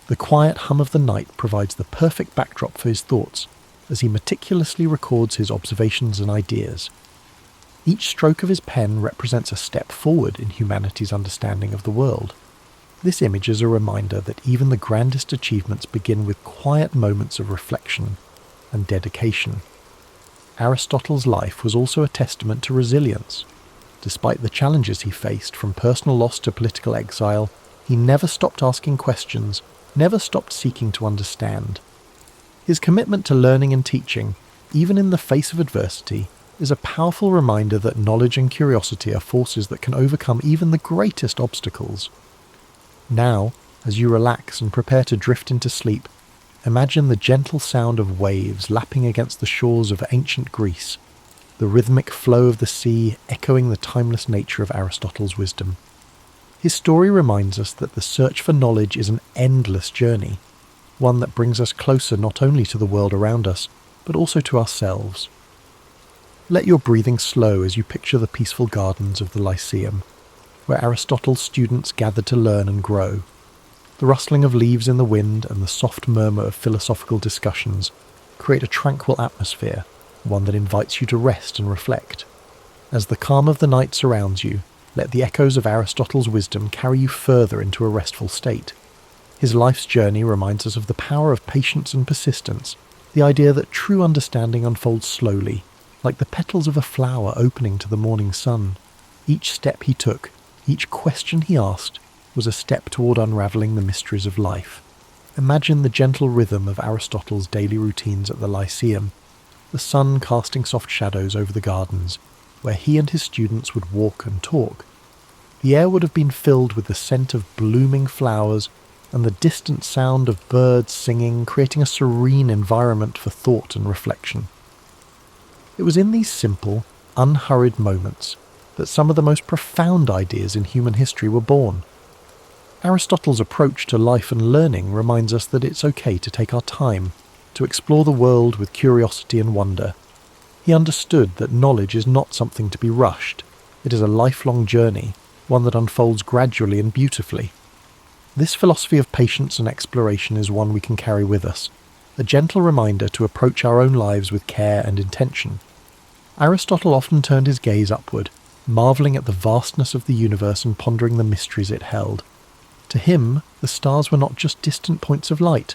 [SPEAKER 1] The quiet hum of the night provides the perfect backdrop for his thoughts, as he meticulously records his observations and ideas. Each stroke of his pen represents a step forward in humanity's understanding of the world. This image is a reminder that even the grandest achievements begin with quiet moments of reflection and dedication. Aristotle's life was also a testament to resilience. Despite the challenges he faced, from personal loss to political exile, he never stopped asking questions, never stopped seeking to understand. His commitment to learning and teaching, even in the face of adversity, is a powerful reminder that knowledge and curiosity are forces that can overcome even the greatest obstacles. Now, as you relax and prepare to drift into sleep, imagine the gentle sound of waves lapping against the shores of ancient Greece, the rhythmic flow of the sea echoing the timeless nature of Aristotle's wisdom. His story reminds us that the search for knowledge is an endless journey, one that brings us closer not only to the world around us, but also to ourselves. Let your breathing slow as you picture the peaceful gardens of the Lyceum, where Aristotle's students gathered to learn and grow. The rustling of leaves in the wind and the soft murmur of philosophical discussions create a tranquil atmosphere, one that invites you to rest and reflect. As the calm of the night surrounds you, let the echoes of Aristotle's wisdom carry you further into a restful state. His life's journey reminds us of the power of patience and persistence, the idea that true understanding unfolds slowly, like the petals of a flower opening to the morning sun. Each step he took, each question he asked, was a step toward unravelling the mysteries of life. Imagine the gentle rhythm of Aristotle's daily routines at the Lyceum, the sun casting soft shadows over the gardens, where he and his students would walk and talk. The air would have been filled with the scent of blooming flowers and the distant sound of birds singing, creating a serene environment for thought and reflection. It was in these simple, unhurried moments that some of the most profound ideas in human history were born. Aristotle's approach to life and learning reminds us that it's okay to take our time, to explore the world with curiosity and wonder. He understood that knowledge is not something to be rushed. It is a lifelong journey, one that unfolds gradually and beautifully. This philosophy of patience and exploration is one we can carry with us, a gentle reminder to approach our own lives with care and intention. Aristotle often turned his gaze upward, marvelling at the vastness of the universe and pondering the mysteries it held. To him, the stars were not just distant points of light,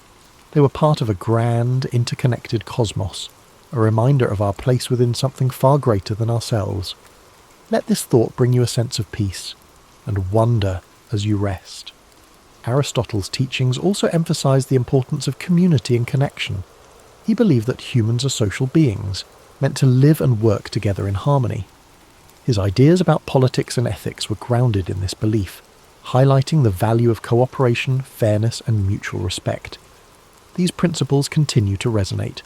[SPEAKER 1] they were part of a grand, interconnected cosmos, a reminder of our place within something far greater than ourselves. Let this thought bring you a sense of peace and wonder as you rest. Aristotle's teachings also emphasized the importance of community and connection. He believed that humans are social beings, meant to live and work together in harmony. His ideas about politics and ethics were grounded in this belief, highlighting the value of cooperation, fairness, and mutual respect. These principles continue to resonate,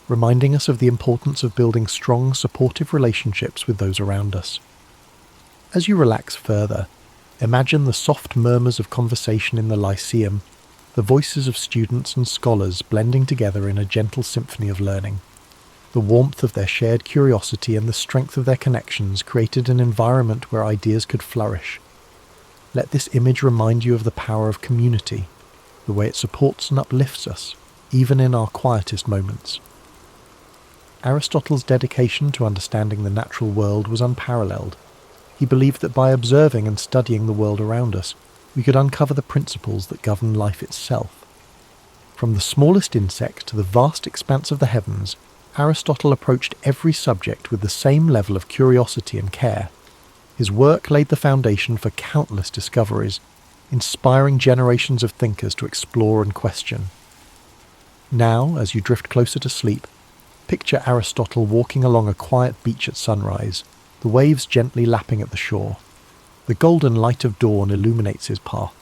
[SPEAKER 1] reminding us of the importance of building strong, supportive relationships with those around us. As you relax further, imagine the soft murmurs of conversation in the Lyceum, the voices of students and scholars blending together in a gentle symphony of learning. The warmth of their shared curiosity and the strength of their connections created an environment where ideas could flourish. Let this image remind you of the power of community, the way it supports and uplifts us, even in our quietest moments. Aristotle's dedication to understanding the natural world was unparalleled. He believed that by observing and studying the world around us, we could uncover the principles that govern life itself. From the smallest insect to the vast expanse of the heavens, Aristotle approached every subject with the same level of curiosity and care. His work laid the foundation for countless discoveries, inspiring generations of thinkers to explore and question. Now, as you drift closer to sleep, picture Aristotle walking along a quiet beach at sunrise, the waves gently lapping at the shore. The golden light of dawn illuminates his path,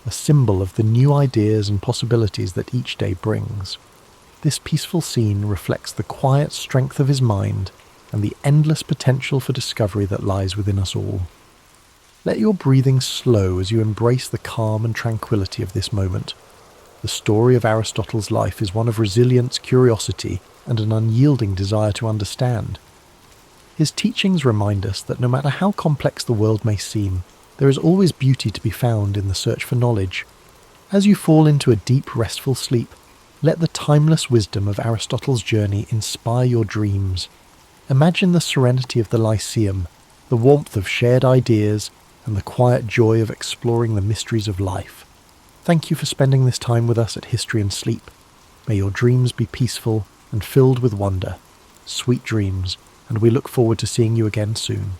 [SPEAKER 1] a symbol of the new ideas and possibilities that each day brings. This peaceful scene reflects the quiet strength of his mind and the endless potential for discovery that lies within us all. Let your breathing slow as you embrace the calm and tranquility of this moment. The story of Aristotle's life is one of resilience, curiosity, and an unyielding desire to understand. His teachings remind us that no matter how complex the world may seem, there is always beauty to be found in the search for knowledge. As you fall into a deep, restful sleep, let the timeless wisdom of Aristotle's journey inspire your dreams. Imagine the serenity of the Lyceum, the warmth of shared ideas, and the quiet joy of exploring the mysteries of life. Thank you for spending this time with us at History and Sleep. May your dreams be peaceful and filled with wonder. Sweet dreams, and we look forward to seeing you again soon.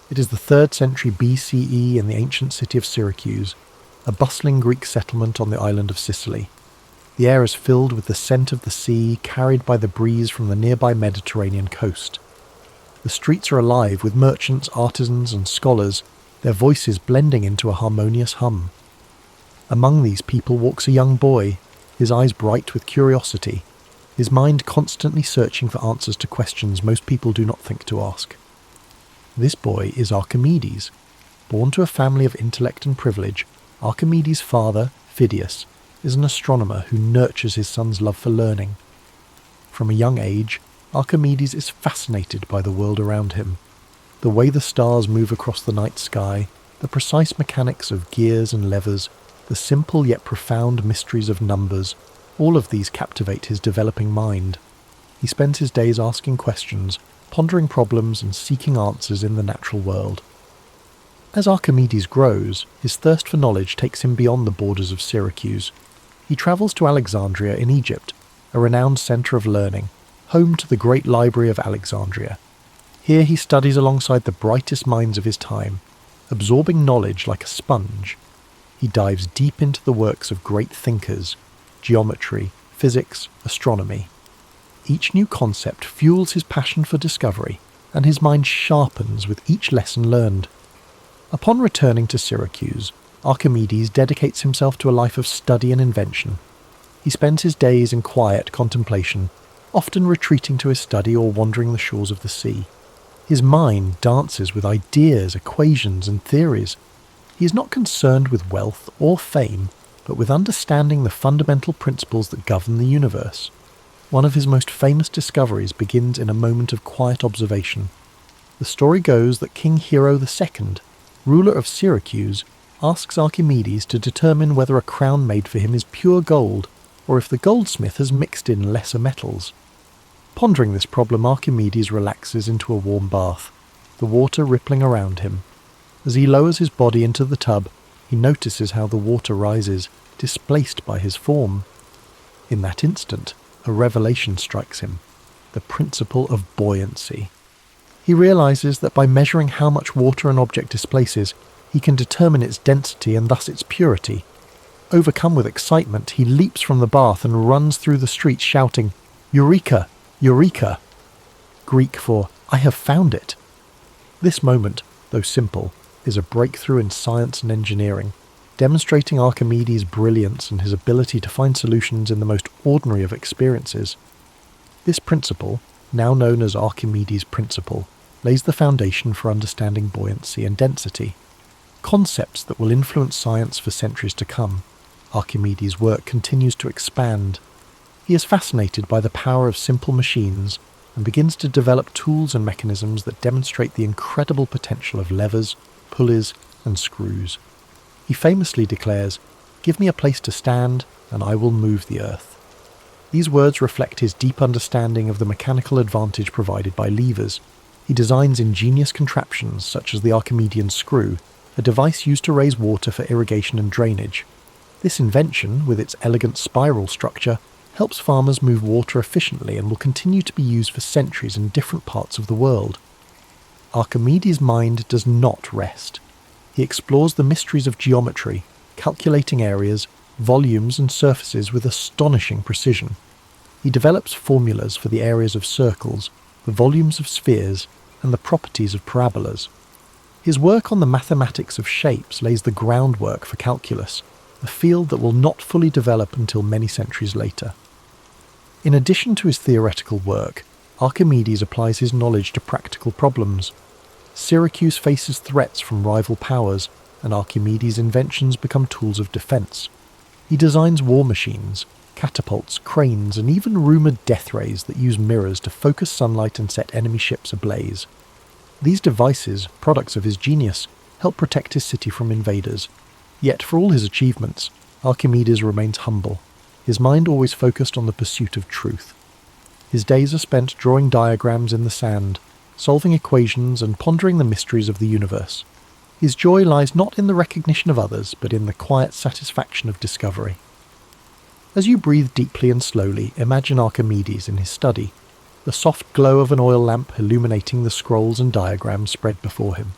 [SPEAKER 1] It is the 3rd century BCE in the ancient city of Syracuse, a bustling Greek settlement on the island of Sicily. The air is filled with the scent of the sea carried by the breeze from the nearby Mediterranean coast. The streets are alive with merchants, artisans, and scholars, their voices blending into a harmonious hum. Among these people walks a young boy, his eyes bright with curiosity, his mind constantly searching for answers to questions most people do not think to ask. This boy is Archimedes. Born to a family of intellect and privilege, Archimedes' father, Phidias, is an astronomer who nurtures his son's love for learning. From a young age, Archimedes is fascinated by the world around him. The way the stars move across the night sky, the precise mechanics of gears and levers, the simple yet profound mysteries of numbers, all of these captivate his developing mind. He spends his days asking questions, pondering problems and seeking answers in the natural world. As Archimedes grows, his thirst for knowledge takes him beyond the borders of Syracuse. He travels to Alexandria in Egypt, a renowned centre of learning, home to the great library of Alexandria. Here he studies alongside the brightest minds of his time, absorbing knowledge like a sponge. He dives deep into the works of great thinkers, geometry, physics, astronomy. Each new concept fuels his passion for discovery, and his mind sharpens with each lesson learned. Upon returning to Syracuse, Archimedes dedicates himself to a life of study and invention. He spends his days in quiet contemplation, often retreating to his study or wandering the shores of the sea. His mind dances with ideas, equations, and theories. He is not concerned with wealth or fame, but with understanding the fundamental principles that govern the universe. One of his most famous discoveries begins in a moment of quiet observation. The story goes that King Hero II, ruler of Syracuse, asks Archimedes to determine whether a crown made for him is pure gold or if the goldsmith has mixed in lesser metals. Pondering this problem, Archimedes relaxes into a warm bath, the water rippling around him. As he lowers his body into the tub, he notices how the water rises, displaced by his form. In that instant, a revelation strikes him, the principle of buoyancy. He realizes that by measuring how much water an object displaces, he can determine its density and thus its purity. Overcome with excitement, he leaps from the bath and runs through the streets shouting, "Eureka! Eureka!" Greek for "I have found it." This moment, though simple, is a breakthrough in science and engineering, demonstrating Archimedes' brilliance and his ability to find solutions in the most ordinary of experiences. This principle, now known as Archimedes' principle, lays the foundation for understanding buoyancy and density, concepts that will influence science for centuries to come. Archimedes' work continues to expand. He is fascinated by the power of simple machines and begins to develop tools and mechanisms that demonstrate the incredible potential of levers, pulleys, and screws. He famously declares, "Give me a place to stand, and I will move the earth." These words reflect his deep understanding of the mechanical advantage provided by levers. He designs ingenious contraptions such as the Archimedean screw, a device used to raise water for irrigation and drainage. This invention, with its elegant spiral structure, helps farmers move water efficiently and will continue to be used for centuries in different parts of the world. Archimedes' mind does not rest. He explores the mysteries of geometry, calculating areas, volumes and surfaces with astonishing precision. He develops formulas for the areas of circles, the volumes of spheres, and the properties of parabolas. His work on the mathematics of shapes lays the groundwork for calculus, a field that will not fully develop until many centuries later. In addition to his theoretical work, Archimedes applies his knowledge to practical problems. Syracuse faces threats from rival powers, and Archimedes' inventions become tools of defense. He designs war machines, catapults, cranes, and even rumored death rays that use mirrors to focus sunlight and set enemy ships ablaze. These devices, products of his genius, help protect his city from invaders. Yet for all his achievements, Archimedes remains humble, his mind always focused on the pursuit of truth. His days are spent drawing diagrams in the sand, solving equations and pondering the mysteries of the universe. His joy lies not in the recognition of others, but in the quiet satisfaction of discovery. As you breathe deeply and slowly, imagine Archimedes in his study, the soft glow of an oil lamp illuminating the scrolls and diagrams spread before him.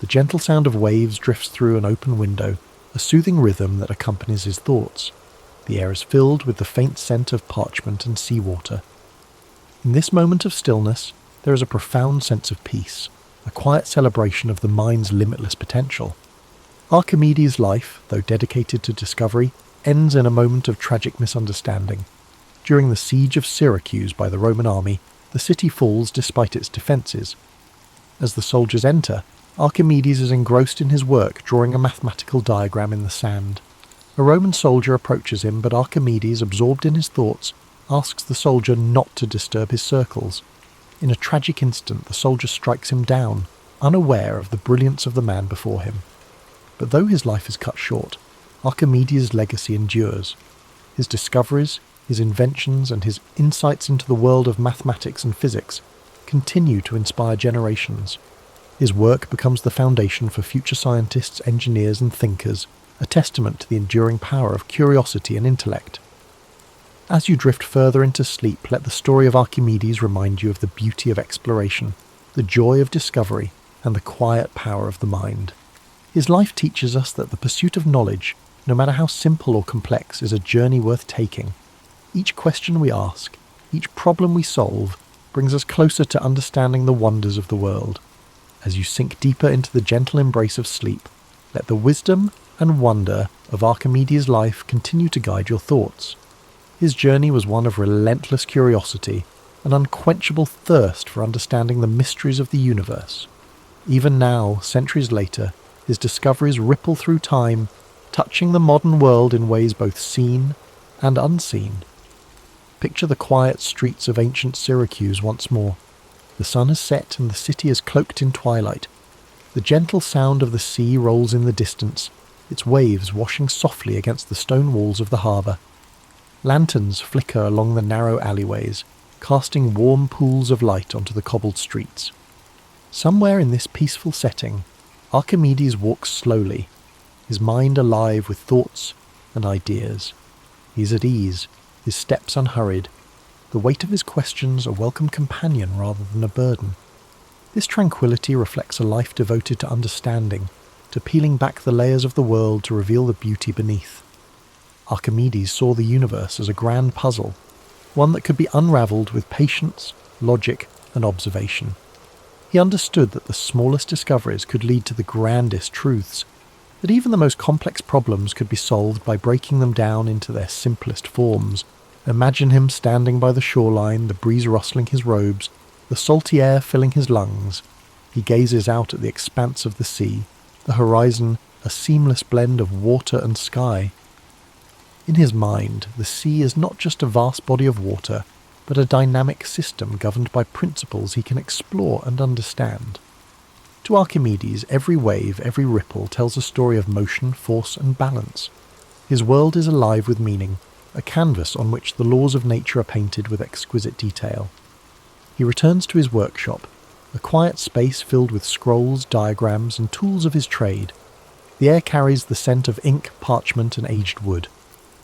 [SPEAKER 1] The gentle sound of waves drifts through an open window, a soothing rhythm that accompanies his thoughts. The air is filled with the faint scent of parchment and seawater. In this moment of stillness, there is a profound sense of peace, a quiet celebration of the mind's limitless potential. Archimedes' life, though dedicated to discovery, ends in a moment of tragic misunderstanding. During the siege of Syracuse by the Roman army, the city falls despite its defences. As the soldiers enter, Archimedes is engrossed in his work, drawing a mathematical diagram in the sand. A Roman soldier approaches him, but Archimedes, absorbed in his thoughts, asks the soldier not to disturb his circles. In a tragic instant, the soldier strikes him down, unaware of the brilliance of the man before him. But though his life is cut short, Archimedes' legacy endures. His discoveries, his inventions, and his insights into the world of mathematics and physics continue to inspire generations. His work becomes the foundation for future scientists, engineers, and thinkers, a testament to the enduring power of curiosity and intellect. As you drift further into sleep, let the story of Archimedes remind you of the beauty of exploration, the joy of discovery, and the quiet power of the mind. His life teaches us that the pursuit of knowledge, no matter how simple or complex, is a journey worth taking. Each question we ask, each problem we solve, brings us closer to understanding the wonders of the world. As you sink deeper into the gentle embrace of sleep, let the wisdom and wonder of Archimedes' life continue to guide your thoughts. His journey was one of relentless curiosity, an unquenchable thirst for understanding the mysteries of the universe. Even now, centuries later, his discoveries ripple through time, touching the modern world in ways both seen and unseen. Picture the quiet streets of ancient Syracuse once more. The sun has set and the city is cloaked in twilight. The gentle sound of the sea rolls in the distance, its waves washing softly against the stone walls of the harbour. Lanterns flicker along the narrow alleyways, casting warm pools of light onto the cobbled streets. Somewhere in this peaceful setting, Archimedes walks slowly, his mind alive with thoughts and ideas. He's at ease, his steps unhurried, the weight of his questions a welcome companion rather than a burden. This tranquility reflects a life devoted to understanding, to peeling back the layers of the world to reveal the beauty beneath. Archimedes saw the universe as a grand puzzle, one that could be unravelled with patience, logic, and observation. He understood that the smallest discoveries could lead to the grandest truths, that even the most complex problems could be solved by breaking them down into their simplest forms. Imagine him standing by the shoreline, the breeze rustling his robes, the salty air filling his lungs. He gazes out at the expanse of the sea, the horizon a seamless blend of water and sky. In his mind, the sea is not just a vast body of water, but a dynamic system governed by principles he can explore and understand. To Archimedes, every wave, every ripple tells a story of motion, force, and balance. His world is alive with meaning, a canvas on which the laws of nature are painted with exquisite detail. He returns to his workshop, a quiet space filled with scrolls, diagrams, and tools of his trade. The air carries the scent of ink, parchment, and aged wood.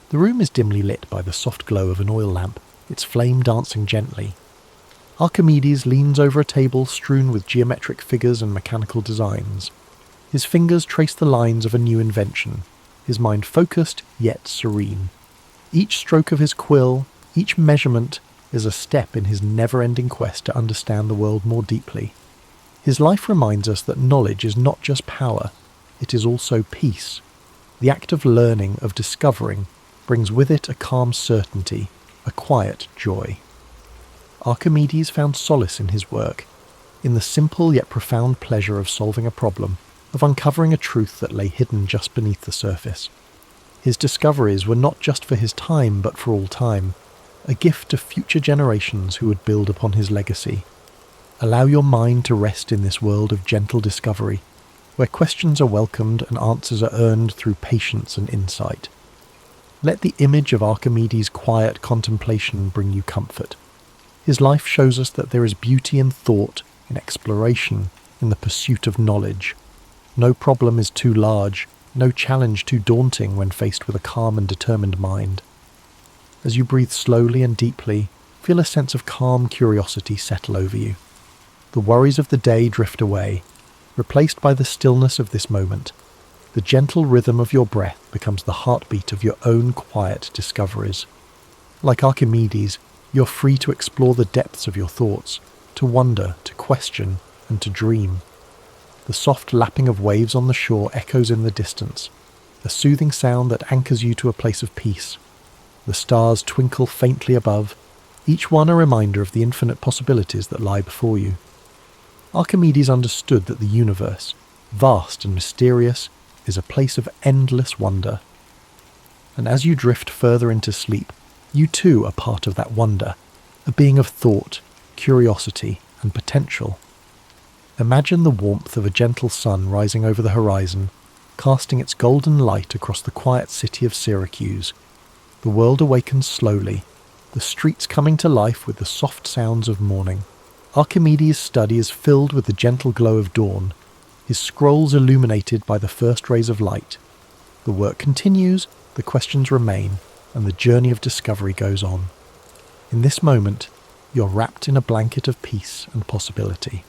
[SPEAKER 1] The room is dimly lit by the soft glow of an oil lamp, its flame dancing gently. Archimedes leans over a table strewn with geometric figures and mechanical designs. His fingers trace the lines of a new invention, his mind focused yet serene. Each stroke of his quill, each measurement, is a step in his never-ending quest to understand the world more deeply. His life reminds us that knowledge is not just power, it is also peace. The act of learning, of discovering, brings with it a calm certainty, a quiet joy. Archimedes found solace in his work, in the simple yet profound pleasure of solving a problem, of uncovering a truth that lay hidden just beneath the surface. His discoveries were not just for his time, but for all time, a gift to future generations who would build upon his legacy. Allow your mind to rest in this world of gentle discovery, where questions are welcomed and answers are earned through patience and insight. Let the image of Archimedes' quiet contemplation bring you comfort. His life shows us that there is beauty in thought, in exploration, in the pursuit of knowledge. No problem is too large, no challenge too daunting when faced with a calm and determined mind. As you breathe slowly and deeply, feel a sense of calm curiosity settle over you. The worries of the day drift away, replaced by the stillness of this moment. The gentle rhythm of your breath becomes the heartbeat of your own quiet discoveries. Like Archimedes, you're free to explore the depths of your thoughts, to wonder, to question, and to dream. The soft lapping of waves on the shore echoes in the distance, a soothing sound that anchors you to a place of peace. The stars twinkle faintly above, each one a reminder of the infinite possibilities that lie before you. Archimedes understood that the universe, vast and mysterious, is a place of endless wonder. And as you drift further into sleep, you too are part of that wonder, a being of thought, curiosity, and potential. Imagine the warmth of a gentle sun rising over the horizon, casting its golden light across the quiet city of Syracuse. The world awakens slowly, the streets coming to life with the soft sounds of morning. Archimedes' study is filled with the gentle glow of dawn, his scrolls illuminated by the first rays of light. The work continues, the questions remain, and the journey of discovery goes on. In this moment, you're wrapped in a blanket of peace and possibility.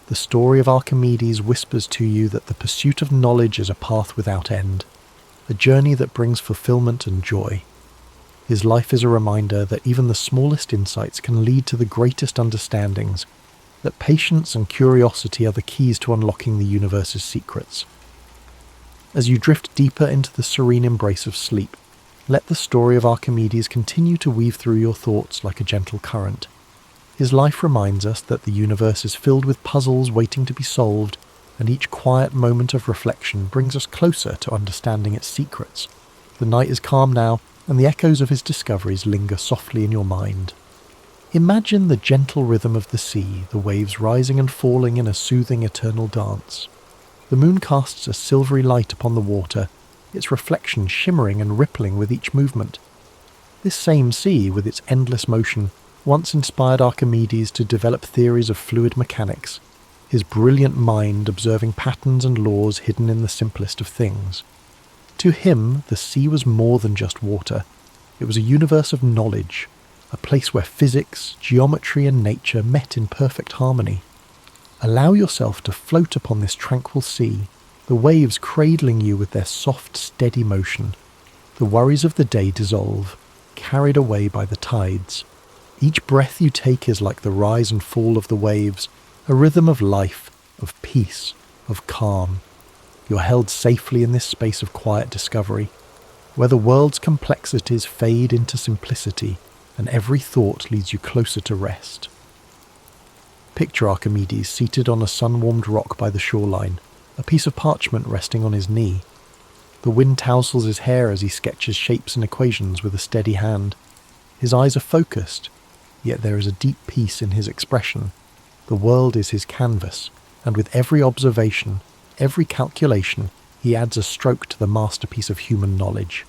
[SPEAKER 1] The story of Archimedes whispers to you that the pursuit of knowledge is a path without end, a journey that brings fulfillment and joy. His life is a reminder that even the smallest insights can lead to the greatest understandings, that patience and curiosity are the keys to unlocking the universe's secrets. As you drift deeper into the serene embrace of sleep, let the story of Archimedes continue to weave through your thoughts like a gentle current. His life reminds us that the universe is filled with puzzles waiting to be solved, and each quiet moment of reflection brings us closer to understanding its secrets. The night is calm now, and the echoes of his discoveries linger softly in your mind. Imagine the gentle rhythm of the sea, the waves rising and falling in a soothing eternal dance. The moon casts a silvery light upon the water, its reflection shimmering and rippling with each movement. This same sea, with its endless motion, once inspired Archimedes to develop theories of fluid mechanics, his brilliant mind observing patterns and laws hidden in the simplest of things. To him, the sea was more than just water. It was a universe of knowledge, a place where physics, geometry and nature met in perfect harmony. Allow yourself to float upon this tranquil sea, the waves cradling you with their soft, steady motion. The worries of the day dissolve, carried away by the tides. Each breath you take is like the rise and fall of the waves, a rhythm of life, of peace, of calm. You're held safely in this space of quiet discovery, where the world's complexities fade into simplicity and every thought leads you closer to rest. Picture Archimedes seated on a sun-warmed rock by the shoreline, a piece of parchment resting on his knee. The wind tousles his hair as he sketches shapes and equations with a steady hand. His eyes are focused, yet there is a deep peace in his expression. The world is his canvas, and with every observation, every calculation, he adds a stroke to the masterpiece of human knowledge.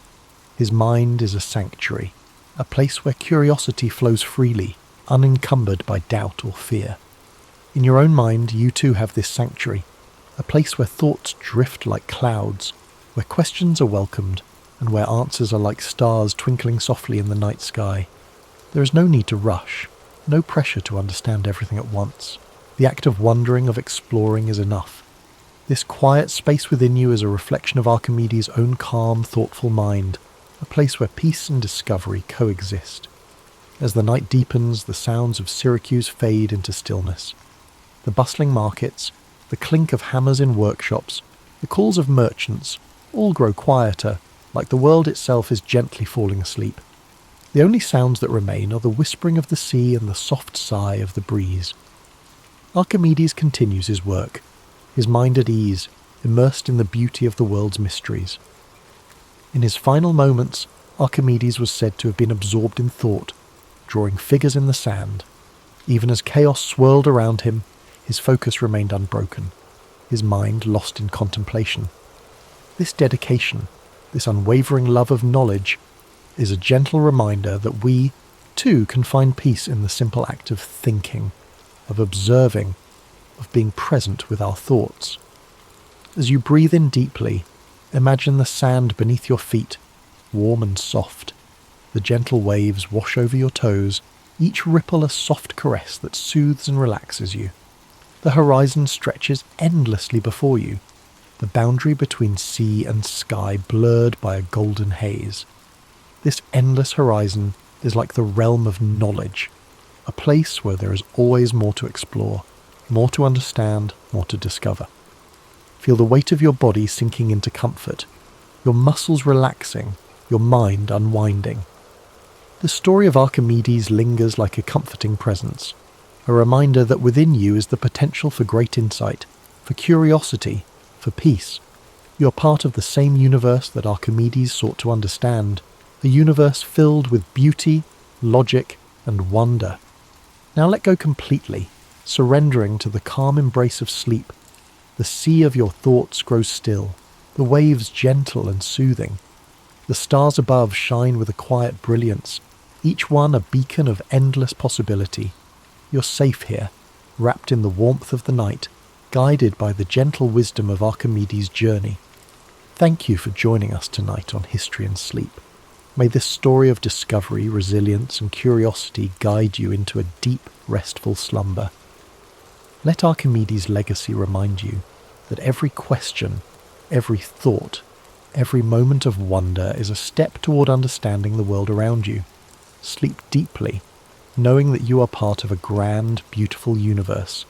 [SPEAKER 1] His mind is a sanctuary, a place where curiosity flows freely, unencumbered by doubt or fear. In your own mind, you too have this sanctuary, a place where thoughts drift like clouds, where questions are welcomed, and where answers are like stars twinkling softly in the night sky. There is no need to rush, no pressure to understand everything at once. The act of wondering, of exploring is enough. This quiet space within you is a reflection of Archimedes' own calm, thoughtful mind, a place where peace and discovery coexist. As the night deepens, the sounds of Syracuse fade into stillness. The bustling markets, the clink of hammers in workshops, the calls of merchants, all grow quieter, like the world itself is gently falling asleep. The only sounds that remain are the whispering of the sea and the soft sigh of the breeze. Archimedes continues his work, his mind at ease, immersed in the beauty of the world's mysteries. In his final moments, Archimedes was said to have been absorbed in thought, drawing figures in the sand. Even as chaos swirled around him, his focus remained unbroken, his mind lost in contemplation. This dedication, this unwavering love of knowledge, is a gentle reminder that we, too, can find peace in the simple act of thinking, of observing, of being present with our thoughts. As you breathe in deeply, imagine the sand beneath your feet, warm and soft. The gentle waves wash over your toes, each ripple a soft caress that soothes and relaxes you. The horizon stretches endlessly before you, the boundary between sea and sky blurred by a golden haze. This endless horizon is like the realm of knowledge, a place where there is always more to explore, more to understand, more to discover. Feel the weight of your body sinking into comfort, your muscles relaxing, your mind unwinding. The story of Archimedes lingers like a comforting presence, a reminder that within you is the potential for great insight, for curiosity, for peace. You are part of the same universe that Archimedes sought to understand, a universe filled with beauty, logic, and wonder. Now let go completely, surrendering to the calm embrace of sleep. The sea of your thoughts grows still, the waves gentle and soothing. The stars above shine with a quiet brilliance, each one a beacon of endless possibility. You're safe here, wrapped in the warmth of the night, guided by the gentle wisdom of Archimedes' journey. Thank you for joining us tonight on History and Sleep. May this story of discovery, resilience, and curiosity guide you into a deep, restful slumber. Let Archimedes' legacy remind you that every question, every thought, every moment of wonder is a step toward understanding the world around you. Sleep deeply, knowing that you are part of a grand, beautiful universe,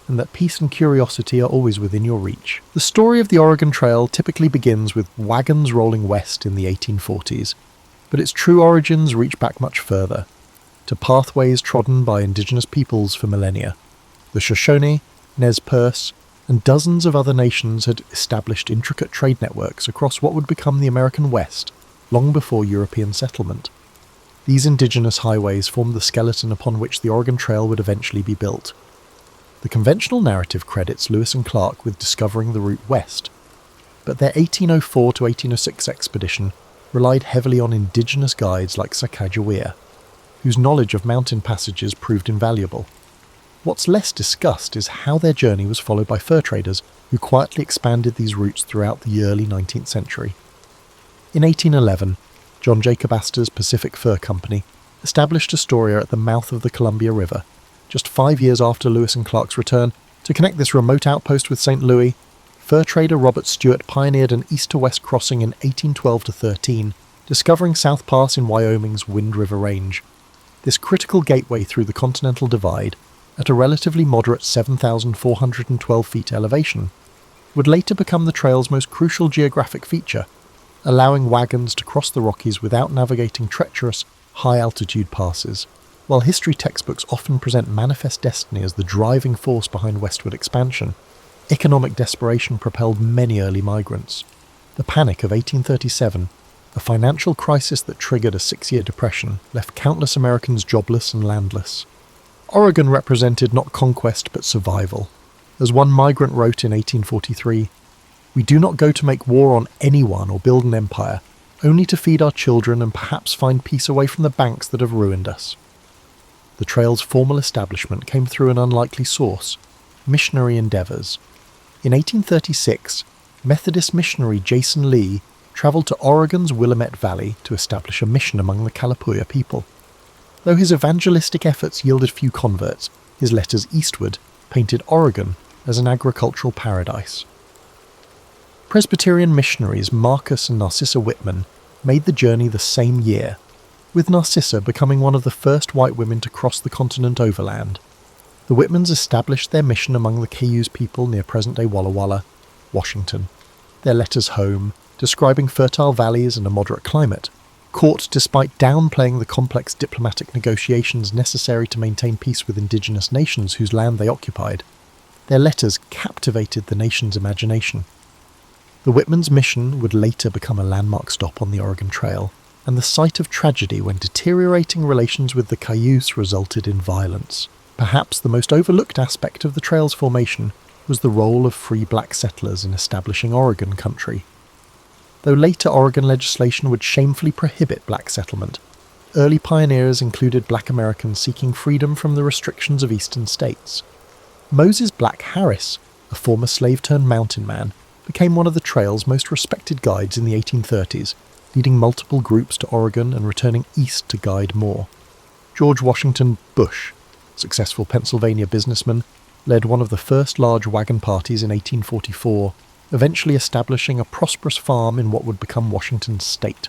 [SPEAKER 1] and that peace and curiosity are always within your reach. The story of the Oregon Trail typically begins with wagons rolling west in the 1840s, but its true origins reach back much further, to pathways trodden by indigenous peoples for millennia. The Shoshone, Nez Perce, and dozens of other nations had established intricate trade networks across what would become the American West, long before European settlement. These indigenous highways formed the skeleton upon which the Oregon Trail would eventually be built. The conventional narrative credits Lewis and Clark with discovering the route west. but their 1804 to 1806 expedition relied heavily on indigenous guides like Sacagawea, whose knowledge of mountain passages proved invaluable. What's less discussed is how their journey was followed by fur traders who quietly expanded these routes throughout the early 19th century. In 1811, John Jacob Astor's Pacific Fur Company established Astoria at the mouth of the Columbia River, just 5 years after Lewis and Clark's return. To connect this remote outpost with St. Louis, fur trader Robert Stewart pioneered an east-to-west crossing in 1812-13, discovering South Pass in Wyoming's Wind River Range. This critical gateway through the Continental Divide, at a relatively moderate 7,412 feet elevation, would later become the trail's most crucial geographic feature, allowing wagons to cross the Rockies without navigating treacherous, high-altitude passes. While history textbooks often present manifest destiny as the driving force behind westward expansion, economic desperation propelled many early migrants. The Panic of 1837, a financial crisis that triggered a 6-year depression, left countless Americans jobless and landless. Oregon represented not conquest but survival. As one migrant wrote in 1843, "We do not go to make war on anyone or build an empire, only to feed our children and perhaps find peace away from the banks that have ruined us." The trail's formal establishment came through an unlikely source: missionary endeavours. In 1836, Methodist missionary Jason Lee travelled to Oregon's Willamette Valley to establish a mission among the Kalapuya people. Though his evangelistic efforts yielded few converts, his letters eastward painted Oregon as an agricultural paradise. Presbyterian missionaries Marcus and Narcissa Whitman made the journey the same year, with Narcissa becoming one of the first white women to cross the continent overland. The Whitmans established their mission among the Cayuse people near present-day Walla Walla, Washington. Their letters home, describing fertile valleys and a moderate climate, caught despite downplaying the complex diplomatic negotiations necessary to maintain peace with indigenous nations whose land they occupied. Their letters captivated the nation's imagination. The Whitmans' mission would later become a landmark stop on the Oregon Trail, and the site of tragedy when deteriorating relations with the Cayuse resulted in violence. Perhaps the most overlooked aspect of the trail's formation was the role of free black settlers in establishing Oregon country. Though later Oregon legislation would shamefully prohibit black settlement, early pioneers included black Americans seeking freedom from the restrictions of eastern states. Moses Black Harris, a former slave-turned-mountain man, became one of the trail's most respected guides in the 1830s, leading multiple groups to Oregon and returning east to guide more. George Washington Bush, successful Pennsylvania businessman, led one of the first large wagon parties in 1844, eventually establishing a prosperous farm in what would become Washington's state.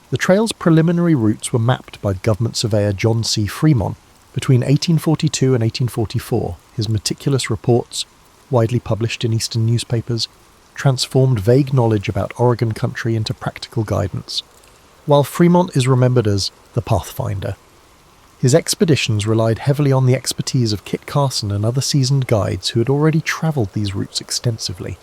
[SPEAKER 1] The trail's preliminary routes were mapped by government surveyor John C. Fremont between 1842 and 1844. His meticulous reports, widely published in eastern newspapers, transformed vague knowledge about Oregon country into practical guidance. While Fremont is remembered as the Pathfinder, his expeditions relied heavily on the expertise of Kit Carson and other seasoned guides who had already travelled these routes extensively.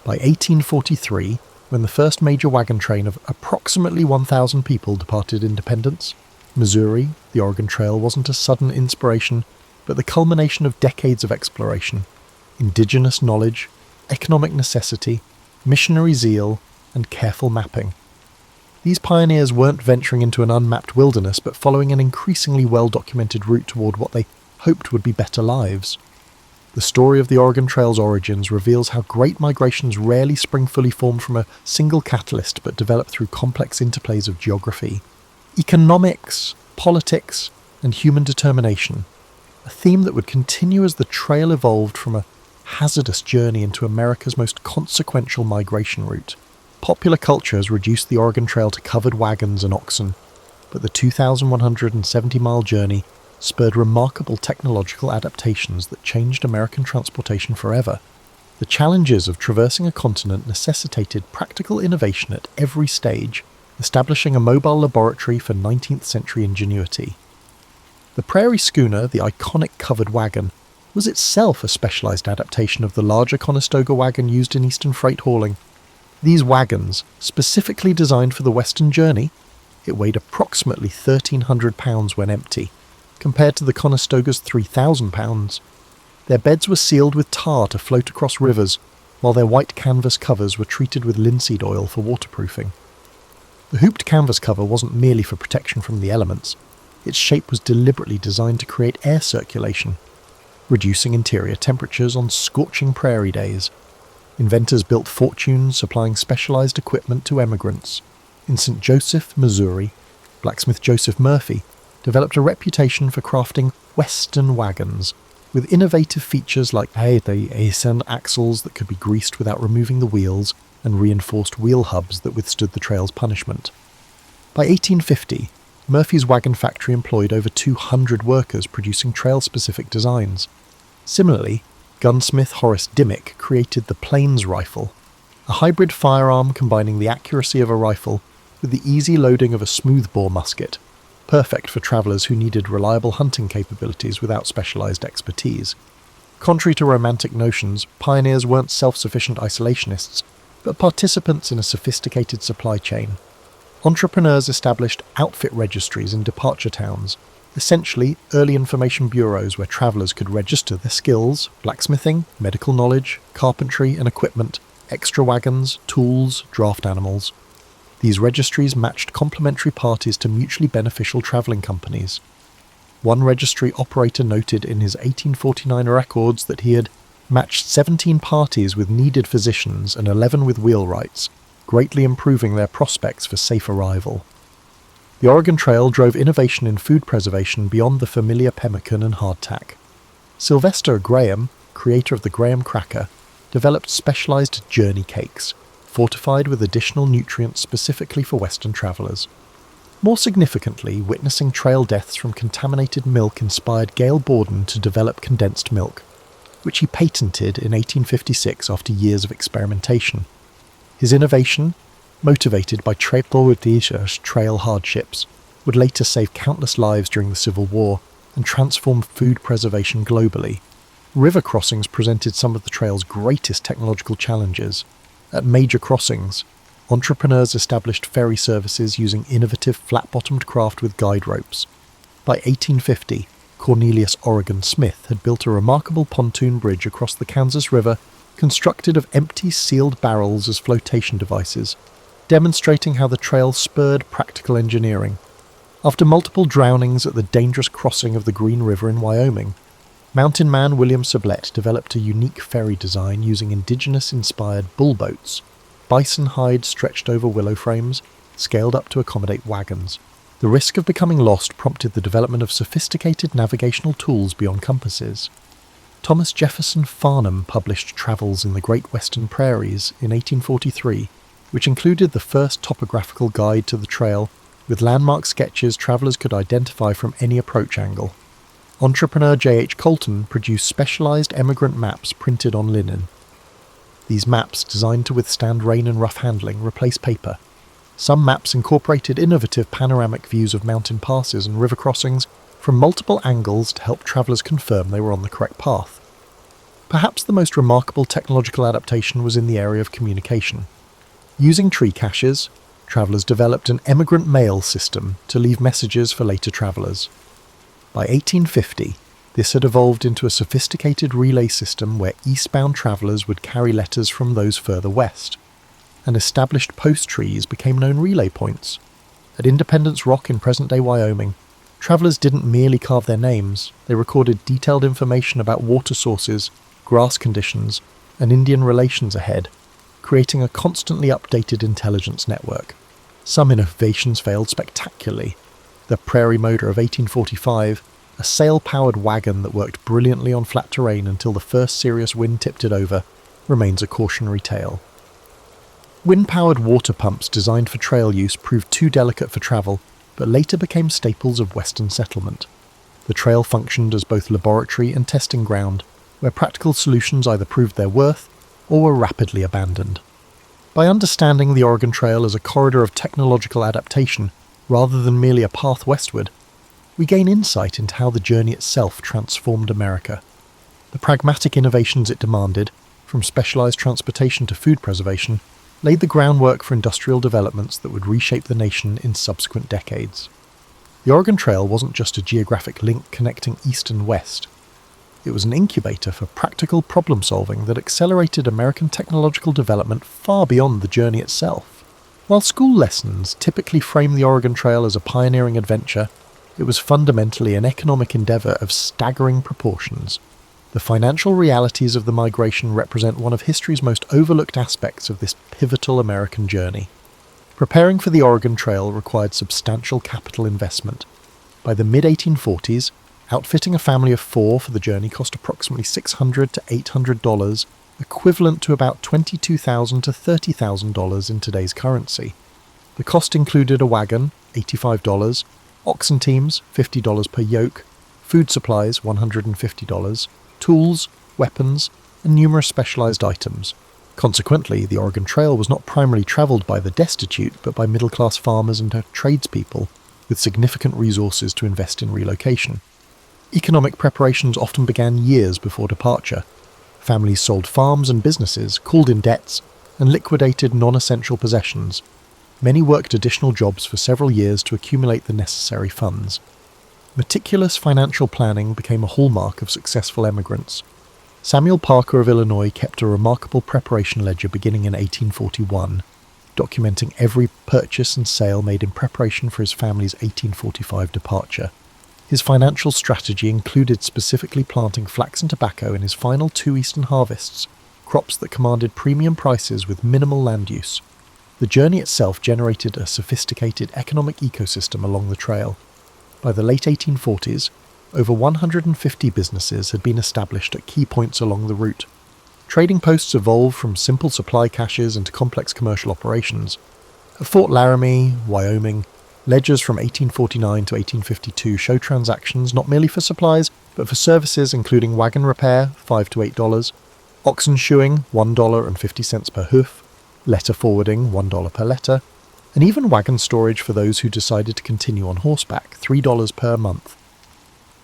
[SPEAKER 1] By 1843, when the first major wagon train of approximately 1,000 people departed Independence, Missouri, the Oregon Trail wasn't a sudden inspiration, but the culmination of decades of exploration, indigenous knowledge, economic necessity, missionary zeal, and careful mapping. These pioneers weren't venturing into an unmapped wilderness, but following an increasingly well-documented route toward what they hoped would be better lives. The story of the Oregon Trail's origins reveals how great migrations rarely spring fully formed from a single catalyst, but develop through complex interplays of geography, economics, politics, and human determination, a theme that would continue as the trail evolved from a hazardous journey into America's most consequential migration route. Popular culture has reduced the Oregon Trail to covered wagons and oxen, but the 2,170-mile journey spurred remarkable technological adaptations that changed American transportation forever. The challenges of traversing a continent necessitated practical innovation at every stage, establishing a mobile laboratory for 19th century ingenuity. The prairie schooner, the iconic covered wagon, was itself a specialized adaptation of the larger Conestoga wagon used in eastern freight hauling. These wagons, specifically designed for the western journey, it weighed approximately 1,300 pounds when empty, compared to the Conestoga's 3,000 pounds. Their beds were sealed with tar to float across rivers, while their white canvas covers were treated with linseed oil for waterproofing. The hooped canvas cover wasn't merely for protection from the elements. Its shape was deliberately designed to create air circulation, reducing interior temperatures on scorching prairie days. Inventors built fortunes supplying specialized equipment to emigrants. In St. Joseph, Missouri, blacksmith Joseph Murphy developed a reputation for crafting Western wagons, with innovative features like the Eisen axles that could be greased without removing the wheels and reinforced wheel hubs that withstood the trail's punishment. By 1850, Murphy's wagon factory employed over 200 workers producing trail-specific designs. Similarly, gunsmith Horace Dimmick created the Plains rifle, a hybrid firearm combining the accuracy of a rifle with the easy loading of a smoothbore musket, perfect for travellers who needed reliable hunting capabilities without specialised expertise. Contrary to romantic notions, pioneers weren't self-sufficient isolationists, but participants in a sophisticated supply chain. Entrepreneurs established outfit registries in departure towns, essentially early information bureaus where travellers could register their skills, blacksmithing, medical knowledge, carpentry and equipment, extra wagons, tools, draft animals. These registries matched complementary parties to mutually beneficial travelling companies. One registry operator noted in his 1849 records that he had matched 17 parties with needed physicians and 11 with wheelwrights, greatly improving their prospects for safe arrival. The Oregon Trail drove innovation in food preservation beyond the familiar pemmican and hardtack. Sylvester Graham, creator of the Graham cracker, developed specialized journey cakes, fortified with additional nutrients specifically for Western travelers. More significantly, witnessing trail deaths from contaminated milk inspired Gale Borden to develop condensed milk, which he patented in 1856 after years of experimentation. His innovation, motivated by Trailblodischer's trail hardships, would later save countless lives during the Civil War and transform food preservation globally. River crossings presented some of the trail's greatest technological challenges. At major crossings, entrepreneurs established ferry services using innovative flat-bottomed craft with guide ropes. By 1850, Cornelius Oregon Smith had built a remarkable pontoon bridge across the Kansas River constructed of empty sealed barrels as flotation devices, demonstrating how the trail spurred practical engineering. After multiple drownings at the dangerous crossing of the Green River in Wyoming, mountain man William Sublette developed a unique ferry design using indigenous-inspired bull boats, bison hide stretched over willow frames, scaled up to accommodate wagons. The risk of becoming lost prompted the development of sophisticated navigational tools beyond compasses. Thomas Jefferson Farnham published Travels in the Great Western Prairies in 1843, which included the first topographical guide to the trail, with landmark sketches travellers could identify from any approach angle. Entrepreneur J.H. Colton produced specialised emigrant maps printed on linen. These maps, designed to withstand rain and rough handling, replaced paper. Some maps incorporated innovative panoramic views of mountain passes and river crossings from multiple angles to help travellers confirm they were on the correct path. Perhaps the most remarkable technological adaptation was in the area of communication. Using tree caches, travellers developed an emigrant mail system to leave messages for later travellers. By 1850, this had evolved into a sophisticated relay system where eastbound travellers would carry letters from those further west, and established post trees became known relay points. At Independence Rock in present-day Wyoming, travellers didn't merely carve their names, they recorded detailed information about water sources, grass conditions, and Indian relations ahead, creating a constantly updated intelligence network. Some innovations failed spectacularly. The Prairie Motor of 1845, a sail-powered wagon that worked brilliantly on flat terrain until the first serious wind tipped it over, remains a cautionary tale. Wind-powered water pumps designed for trail use proved too delicate for travel, but later became staples of Western settlement. The trail functioned as both laboratory and testing ground, where practical solutions either proved their worth or were rapidly abandoned. By understanding the Oregon Trail as a corridor of technological adaptation, rather than merely a path westward, we gain insight into how the journey itself transformed America. The pragmatic innovations it demanded, from specialized transportation to food preservation, laid the groundwork for industrial developments that would reshape the nation in subsequent decades. The Oregon Trail wasn't just a geographic link connecting east and west. It was an incubator for practical problem-solving that accelerated American technological development far beyond the journey itself. While school lessons typically frame the Oregon Trail as a pioneering adventure, it was fundamentally an economic endeavour of staggering proportions. The financial realities of the migration represent one of history's most overlooked aspects of this pivotal American journey. Preparing for the Oregon Trail required substantial capital investment. By the mid-1840s, outfitting a family of 4 for the journey cost approximately $600 to $800, equivalent to about $22,000 to $30,000 in today's currency. The cost included a wagon, $85, oxen teams, $50 per yoke, food supplies, $150, tools, weapons, and numerous specialized items. Consequently, the Oregon Trail was not primarily traveled by the destitute, but by middle-class farmers and tradespeople with significant resources to invest in relocation. Economic preparations often began years before departure. Families sold farms and businesses, called in debts, and liquidated non-essential possessions. Many worked additional jobs for several years to accumulate the necessary funds. Meticulous financial planning became a hallmark of successful emigrants. Samuel Parker of Illinois kept a remarkable preparation ledger beginning in 1841, documenting every purchase and sale made in preparation for his family's 1845 departure. His financial strategy included specifically planting flax and tobacco in his final 2 eastern harvests, crops that commanded premium prices with minimal land use. The journey itself generated a sophisticated economic ecosystem along the trail. By the late 1840s, over 150 businesses had been established at key points along the route. Trading posts evolved from simple supply caches into complex commercial operations. At Fort Laramie, Wyoming, ledgers from 1849 to 1852 show transactions not merely for supplies, but for services including wagon repair, $5 to $8, oxen shoeing, $1.50 per hoof, letter forwarding, $1 per letter, and even wagon storage for those who decided to continue on horseback, $3 per month.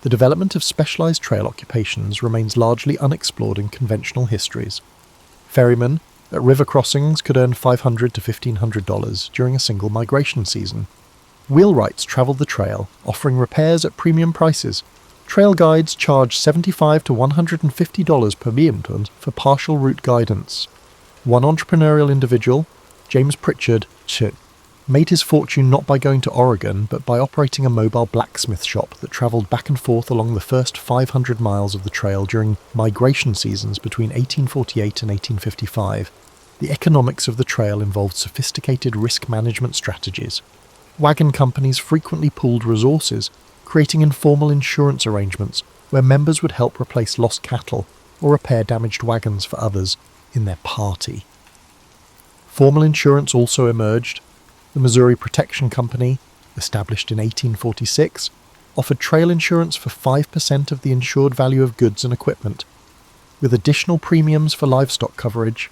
[SPEAKER 1] The development of specialized trail occupations remains largely unexplored in conventional histories. Ferrymen at river crossings could earn $500 to $1,500 during a single migration season. Wheelwrights traveled the trail, offering repairs at premium prices. Trail guides charged $75 to $150 per diem for partial route guidance. One entrepreneurial individual, James Pritchard, made his fortune not by going to Oregon, but by operating a mobile blacksmith shop that travelled back and forth along the first 500 miles of the trail during migration seasons between 1848 and 1855. The economics of the trail involved sophisticated risk management strategies. Wagon companies frequently pooled resources, creating informal insurance arrangements where members would help replace lost cattle or repair damaged wagons for others in their party. Formal insurance also emerged. The Missouri Protection Company, established in 1846, offered trail insurance for 5% of the insured value of goods and equipment, with additional premiums for livestock coverage.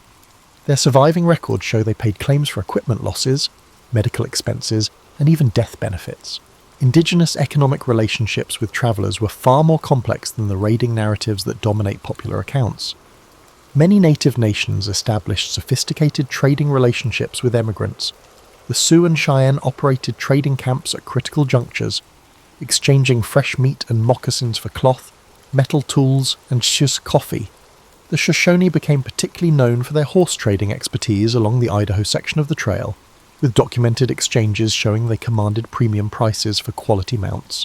[SPEAKER 1] Their surviving records show they paid claims for equipment losses, medical expenses, and even death benefits. Indigenous economic relationships with travelers were far more complex than the raiding narratives that dominate popular accounts. Many native nations established sophisticated trading relationships with emigrants. The Sioux and Cheyenne operated trading camps at critical junctures, exchanging fresh meat and moccasins for cloth, metal tools, and coffee. The Shoshone became particularly known for their horse trading expertise along the Idaho section of the trail, with documented exchanges showing they commanded premium prices for quality mounts.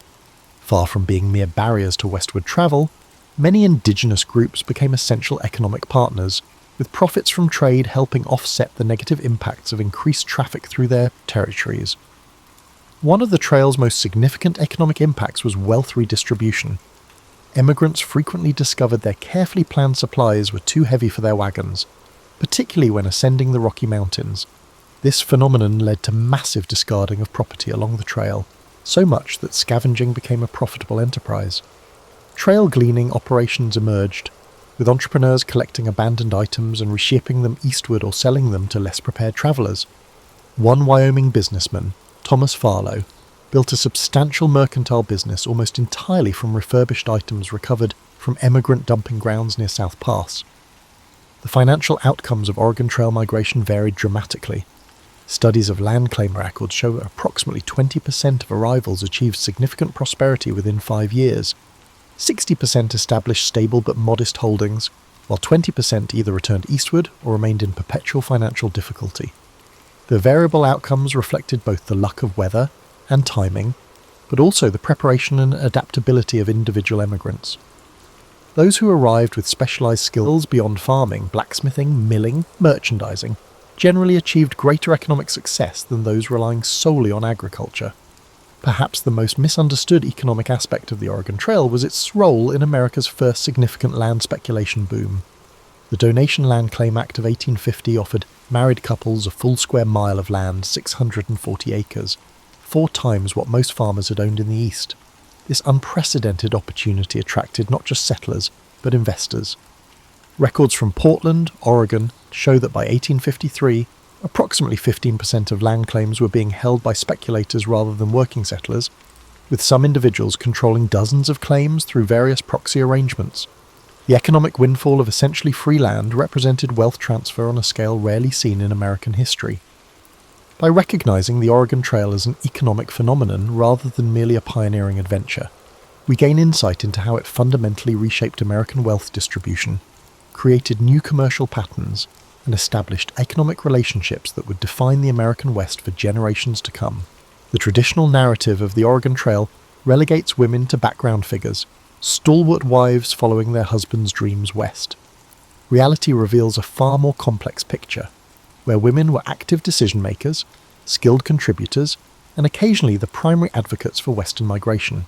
[SPEAKER 1] Far from being mere barriers to westward travel, many indigenous groups became essential economic partners, with profits from trade helping offset the negative impacts of increased traffic through their territories. One of the trail's most significant economic impacts was wealth redistribution. Emigrants frequently discovered their carefully planned supplies were too heavy for their wagons, particularly when ascending the Rocky Mountains. This phenomenon led to massive discarding of property along the trail, so much that scavenging became a profitable enterprise. Trail gleaning operations emerged, with entrepreneurs collecting abandoned items and reshipping them eastward or selling them to less prepared travelers. One Wyoming businessman, Thomas Farlow, built a substantial mercantile business almost entirely from refurbished items recovered from emigrant dumping grounds near South Pass. The financial outcomes of Oregon Trail migration varied dramatically. Studies of land claim records show approximately 20% of arrivals achieved significant prosperity within 5 years. 60% established stable but modest holdings, while 20% either returned eastward or remained in perpetual financial difficulty. The variable outcomes reflected both the luck of weather and timing, but also the preparation and adaptability of individual emigrants. Those who arrived with specialised skills beyond farming, blacksmithing, milling, merchandising, generally achieved greater economic success than those relying solely on agriculture. Perhaps the most misunderstood economic aspect of the Oregon Trail was its role in America's first significant land speculation boom. The Donation Land Claim Act of 1850 offered married couples a full square mile of land, 640 acres, 4 times what most farmers had owned in the East. This unprecedented opportunity attracted not just settlers, but investors. Records from Portland, Oregon, show that by 1853, approximately 15% of land claims were being held by speculators rather than working settlers, with some individuals controlling dozens of claims through various proxy arrangements. The economic windfall of essentially free land represented wealth transfer on a scale rarely seen in American history. By recognizing the Oregon Trail as an economic phenomenon rather than merely a pioneering adventure, we gain insight into how it fundamentally reshaped American wealth distribution, created new commercial patterns, and established economic relationships that would define the American West for generations to come. The traditional narrative of the Oregon Trail relegates women to background figures, stalwart wives following their husbands' dreams west. Reality reveals a far more complex picture, where women were active decision-makers, skilled contributors, and occasionally the primary advocates for Western migration.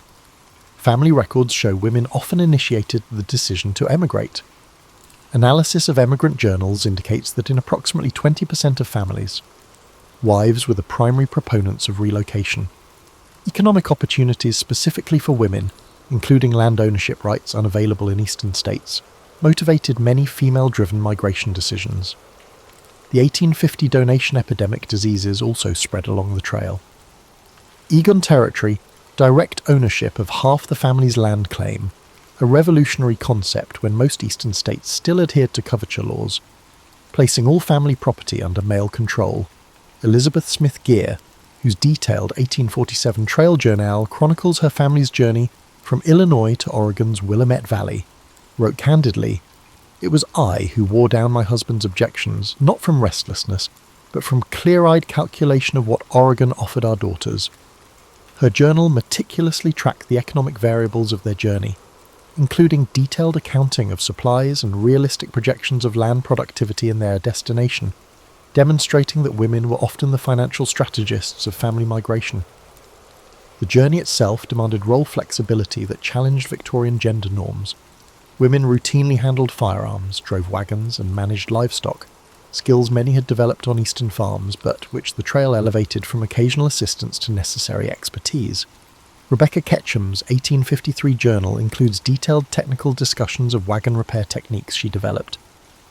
[SPEAKER 1] Family records show women often initiated the decision to emigrate. Analysis of emigrant journals indicates that in approximately 20% of families, wives were the primary proponents of relocation. Economic opportunities specifically for women, including land ownership rights unavailable in eastern states, motivated many female-driven migration decisions. The 1850 donation epidemic diseases also spread along the trail. Egon Territory, direct ownership of half the family's land claim, a revolutionary concept when most eastern states still adhered to coverture laws, placing all family property under male control. Elizabeth Smith Geer, whose detailed 1847 trail journal chronicles her family's journey from Illinois to Oregon's Willamette Valley, wrote candidly, "It was I who wore down my husband's objections, not from restlessness, but from clear-eyed calculation of what Oregon offered our daughters." Her journal meticulously tracked the economic variables of their journey, including detailed accounting of supplies and realistic projections of land productivity in their destination, demonstrating that women were often the financial strategists of family migration. The journey itself demanded role flexibility that challenged Victorian gender norms. Women routinely handled firearms, drove wagons, and managed livestock, skills many had developed on eastern farms, but which the trail elevated from occasional assistance to necessary expertise. Rebecca Ketchum's 1853 journal includes detailed technical discussions of wagon repair techniques she developed,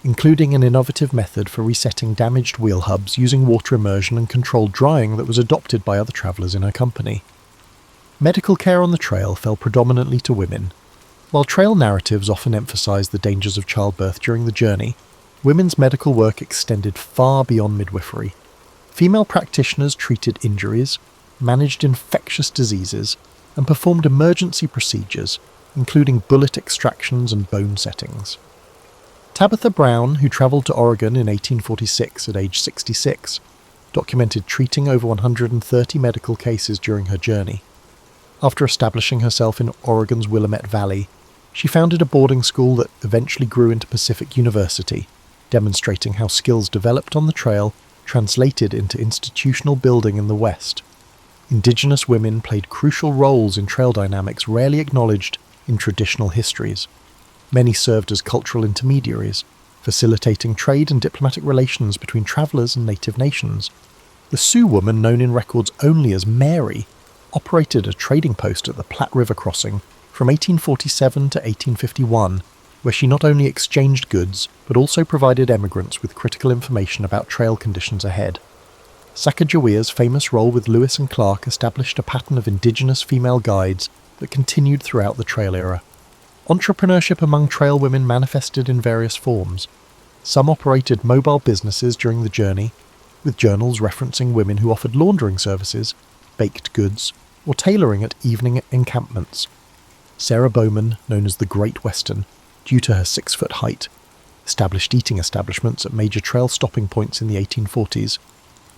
[SPEAKER 1] including an innovative method for resetting damaged wheel hubs using water immersion and controlled drying that was adopted by other travellers in her company. Medical care on the trail fell predominantly to women. While trail narratives often emphasised the dangers of childbirth during the journey, women's medical work extended far beyond midwifery. Female practitioners treated injuries, managed infectious diseases, and performed emergency procedures, including bullet extractions and bone settings. Tabitha Brown, who travelled to Oregon in 1846 at age 66, documented treating over 130 medical cases during her journey. After establishing herself in Oregon's Willamette Valley, she founded a boarding school that eventually grew into Pacific University, demonstrating how skills developed on the trail translated into institutional building in the West. Indigenous women played crucial roles in trail dynamics rarely acknowledged in traditional histories. Many served as cultural intermediaries, facilitating trade and diplomatic relations between travellers and native nations. The Sioux woman, known in records only as Mary, operated a trading post at the Platte River crossing from 1847 to 1851, where she not only exchanged goods, but also provided emigrants with critical information about trail conditions ahead. Sacagawea's famous role with Lewis and Clark established a pattern of indigenous female guides that continued throughout the trail era. Entrepreneurship among trail women manifested in various forms. Some operated mobile businesses during the journey, with journals referencing women who offered laundering services, baked goods, or tailoring at evening encampments. Sarah Bowman, known as the Great Western, due to her 6-foot height, established eating establishments at major trail stopping points in the 1840s,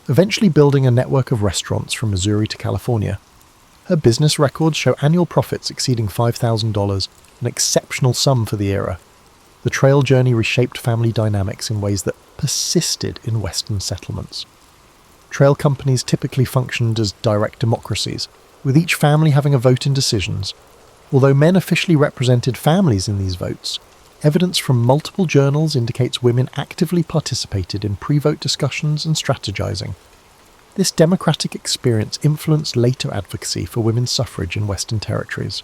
[SPEAKER 1] eventually building a network of restaurants from Missouri to California. Her business records show annual profits exceeding $5,000, an exceptional sum for the era. The trail journey reshaped family dynamics in ways that persisted in Western settlements. Trail companies typically functioned as direct democracies, with each family having a vote in decisions. Although men officially represented families in these votes, evidence from multiple journals indicates women actively participated in pre-vote discussions and strategizing. This democratic experience influenced later advocacy for women's suffrage in Western territories.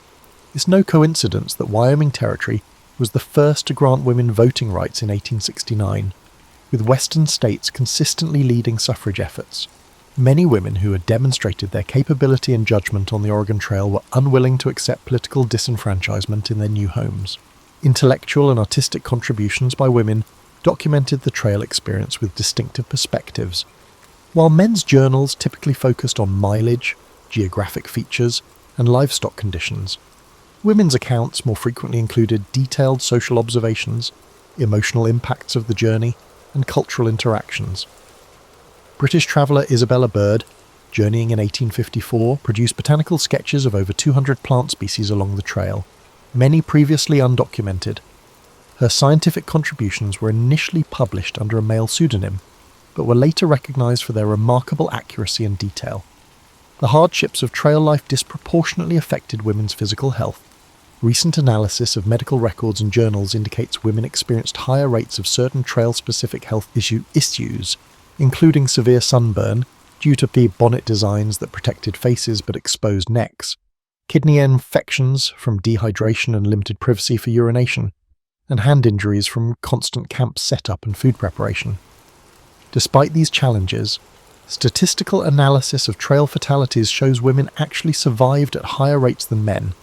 [SPEAKER 1] It's no coincidence that Wyoming Territory was the first to grant women voting rights in 1869, with Western states consistently leading suffrage efforts. Many women who had demonstrated their capability and judgment on the Oregon Trail were unwilling to accept political disenfranchisement in their new homes. Intellectual and artistic contributions by women documented the trail experience with distinctive perspectives. While men's journals typically focused on mileage, geographic features, and livestock conditions, women's accounts more frequently included detailed social observations, emotional impacts of the journey, and cultural interactions. British traveller Isabella Bird, journeying in 1854, produced botanical sketches of over 200 plant species along the trail, many previously undocumented. Her scientific contributions were initially published under a male pseudonym, but were later recognised for their remarkable accuracy and detail. The hardships of trail life disproportionately affected women's physical health. Recent analysis of medical records and journals indicates women experienced higher rates of certain trail-specific health issues, including severe sunburn due to the bonnet designs that protected faces but exposed necks, kidney infections from dehydration and limited privacy for urination, and hand injuries from constant camp setup and food preparation. Despite these challenges, statistical analysis of trail fatalities shows women actually survived at higher rates than men,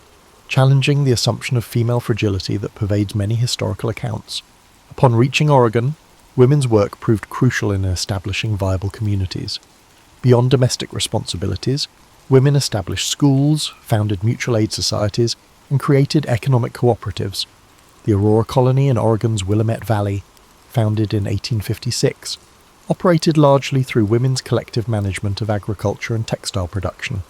[SPEAKER 1] challenging the assumption of female fragility that pervades many historical accounts. Upon reaching Oregon, women's work proved crucial in establishing viable communities. Beyond domestic responsibilities, women established schools, founded mutual aid societies, and created economic cooperatives. The Aurora Colony in Oregon's Willamette Valley, founded in 1856, operated largely through women's collective management of agriculture and textile production.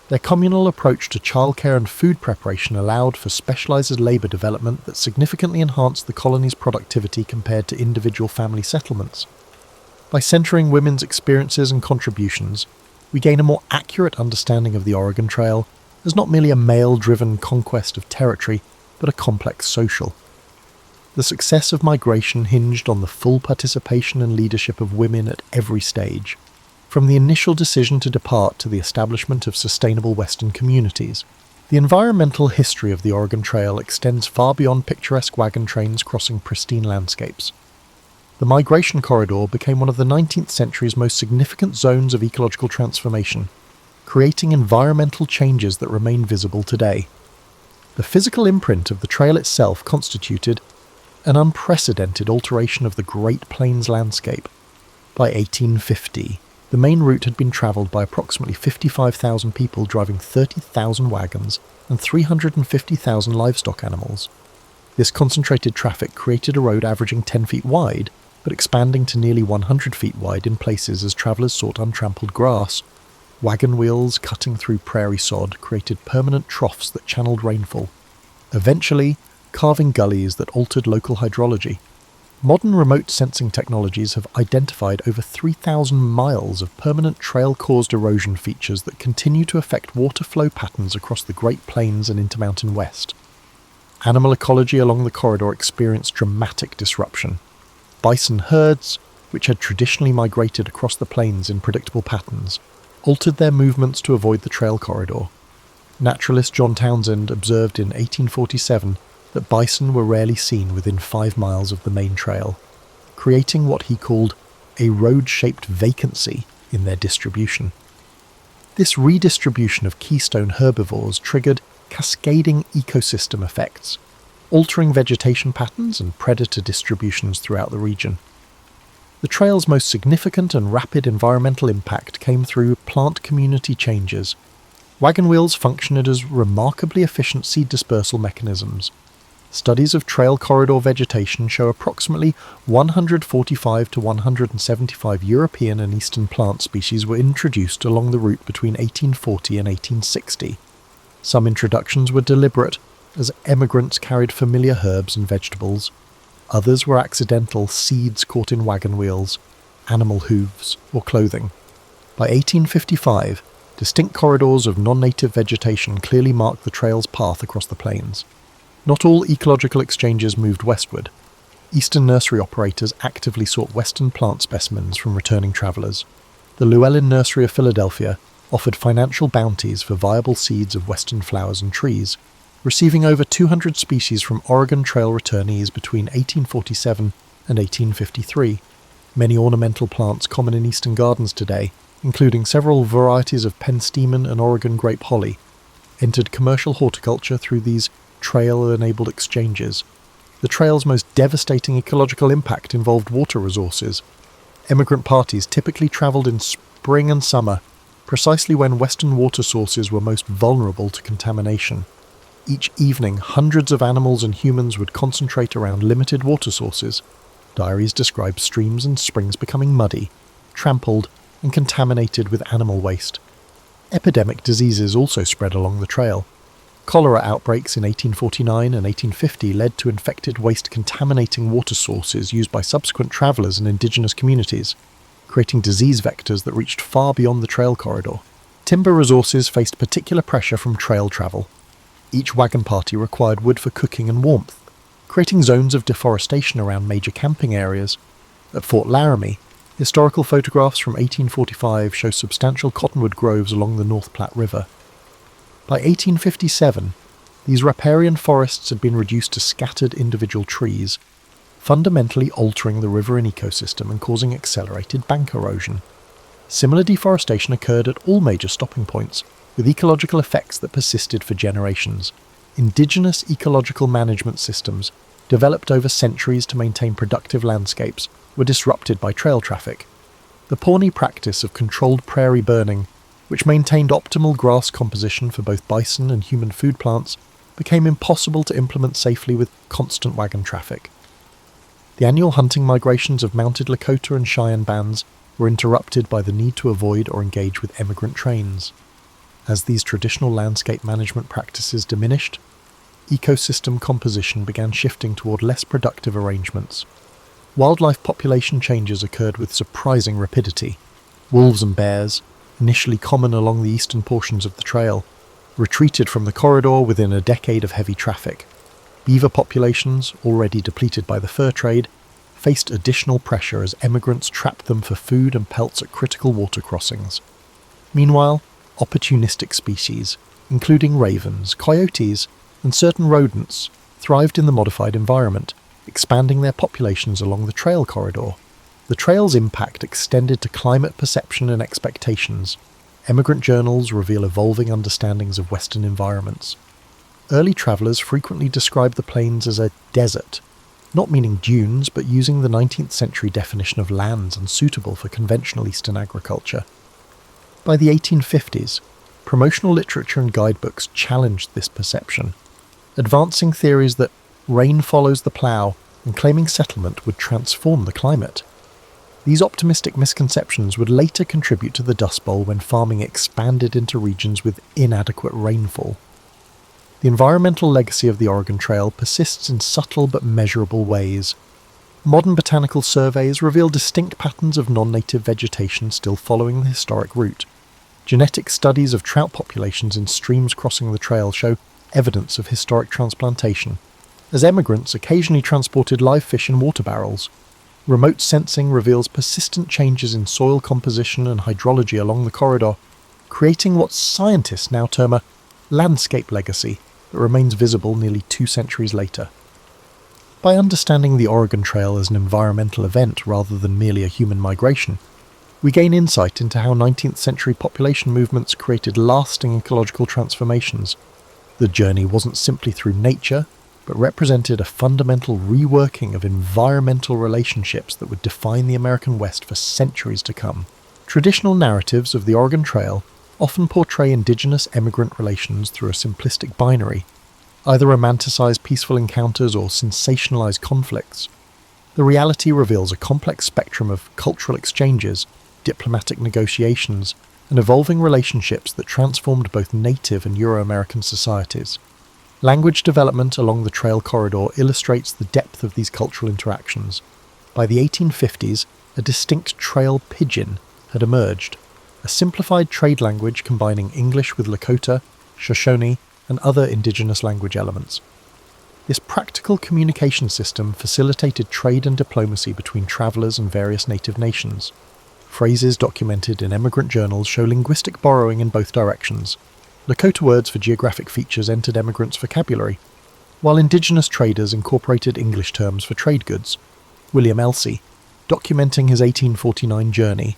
[SPEAKER 1] Their communal approach to childcare and food preparation allowed for specialized labor development that significantly enhanced the colony's productivity compared to individual family settlements. By centering women's experiences and contributions, we gain a more accurate understanding of the Oregon Trail as not merely a male-driven conquest of territory, but a complex social. The success of migration hinged on the full participation and leadership of women at every stage, from the initial decision to depart to the establishment of sustainable Western communities. The environmental history of the Oregon Trail extends far beyond picturesque wagon trains crossing pristine landscapes. The migration corridor became one of the 19th century's most significant zones of ecological transformation, creating environmental changes that remain visible today. The physical imprint of the trail itself constituted an unprecedented alteration of the Great Plains landscape. By 1850, the main route had been travelled by approximately 55,000 people driving 30,000 wagons and 350,000 livestock animals. This concentrated traffic created a road averaging 10 feet wide, but expanding to nearly 100 feet wide in places as travellers sought untrampled grass. Wagon wheels cutting through prairie sod created permanent troughs that channeled rainfall, eventually carving gullies that altered local hydrology. Modern remote sensing technologies have identified over 3,000 miles of permanent trail-caused erosion features that continue to affect water flow patterns across the Great Plains and Intermountain West. Animal ecology along the corridor experienced dramatic disruption. Bison herds, which had traditionally migrated across the plains in predictable patterns, altered their movements to avoid the trail corridor. Naturalist John Townsend observed in 1847 that bison were rarely seen within 5 miles of the main trail, creating what he called a road-shaped vacancy in their distribution. This redistribution of keystone herbivores triggered cascading ecosystem effects, altering vegetation patterns and predator distributions throughout the region. The trail's most significant and rapid environmental impact came through plant community changes. Wagon wheels functioned as remarkably efficient seed dispersal mechanisms. Studies of trail corridor vegetation show approximately 145 to 175 European and Eastern plant species were introduced along the route between 1840 and 1860. Some introductions were deliberate, as emigrants carried familiar herbs and vegetables. Others were accidental seeds caught in wagon wheels, animal hooves, or clothing. By 1855, distinct corridors of non-native vegetation clearly marked the trail's path across the plains. Not all ecological exchanges moved westward. Eastern nursery operators actively sought western plant specimens from returning travellers. The Llewellyn Nursery of Philadelphia offered financial bounties for viable seeds of western flowers and trees, receiving over 200 species from Oregon Trail returnees between 1847 and 1853. Many ornamental plants common in eastern gardens today, including several varieties of penstemon and Oregon grape holly, entered commercial horticulture through these trail-enabled exchanges. The trail's most devastating ecological impact involved water resources. Emigrant parties typically travelled in spring and summer, precisely when western water sources were most vulnerable to contamination. Each evening, hundreds of animals and humans would concentrate around limited water sources. Diaries describe streams and springs becoming muddy, trampled, and contaminated with animal waste. Epidemic diseases also spread along the trail. Cholera outbreaks in 1849 and 1850 led to infected waste contaminating water sources used by subsequent travellers and indigenous communities, creating disease vectors that reached far beyond the trail corridor. Timber resources faced particular pressure from trail travel. Each wagon party required wood for cooking and warmth, creating zones of deforestation around major camping areas. At Fort Laramie, historical photographs from 1845 show substantial cottonwood groves along the North Platte River. By 1857, these riparian forests had been reduced to scattered individual trees, fundamentally altering the riverine ecosystem and causing accelerated bank erosion. Similar deforestation occurred at all major stopping points, with ecological effects that persisted for generations. Indigenous ecological management systems, developed over centuries to maintain productive landscapes, were disrupted by trail traffic. The Pawnee practice of controlled prairie burning, which maintained optimal grass composition for both bison and human food plants, became impossible to implement safely with constant wagon traffic. The annual hunting migrations of mounted Lakota and Cheyenne bands were interrupted by the need to avoid or engage with emigrant trains. As these traditional landscape management practices diminished, ecosystem composition began shifting toward less productive arrangements. Wildlife population changes occurred with surprising rapidity. Wolves and bears, initially common along the eastern portions of the trail, retreated from the corridor within a decade of heavy traffic. Beaver populations, already depleted by the fur trade, faced additional pressure as emigrants trapped them for food and pelts at critical water crossings. Meanwhile, opportunistic species, including ravens, coyotes, and certain rodents, thrived in the modified environment, expanding their populations along the trail corridor. The trail's impact extended to climate perception and expectations. Emigrant journals reveal evolving understandings of Western environments. Early travellers frequently described the plains as a desert, not meaning dunes, but using the 19th century definition of lands unsuitable for conventional Eastern agriculture. By the 1850s, promotional literature and guidebooks challenged this perception, advancing theories that rain follows the plough and claiming settlement would transform the climate. These optimistic misconceptions would later contribute to the Dust Bowl when farming expanded into regions with inadequate rainfall. The environmental legacy of the Oregon Trail persists in subtle but measurable ways. Modern botanical surveys reveal distinct patterns of non-native vegetation still following the historic route. Genetic studies of trout populations in streams crossing the trail show evidence of historic transplantation, as emigrants occasionally transported live fish in water barrels. Remote sensing reveals persistent changes in soil composition and hydrology along the corridor, creating what scientists now term a landscape legacy that remains visible nearly 2 centuries later. By understanding the Oregon Trail as an environmental event rather than merely a human migration, we gain insight into how 19th century population movements created lasting ecological transformations. The journey wasn't simply through nature, but represented a fundamental reworking of environmental relationships that would define the American West for centuries to come. Traditional narratives of the Oregon Trail often portray indigenous emigrant relations through a simplistic binary, either romanticise peaceful encounters or sensationalise conflicts. The reality reveals a complex spectrum of cultural exchanges, diplomatic negotiations, and evolving relationships that transformed both native and Euro-American societies. Language development along the trail corridor illustrates the depth of these cultural interactions. By the 1850s, a distinct trail pidgin had emerged, a simplified trade language combining English with Lakota, Shoshone, and other indigenous language elements. This practical communication system facilitated trade and diplomacy between travellers and various native nations. Phrases documented in emigrant journals show linguistic borrowing in both directions. Lakota words for geographic features entered emigrants' vocabulary, while indigenous traders incorporated English terms for trade goods. William Elsey, documenting his 1849 journey,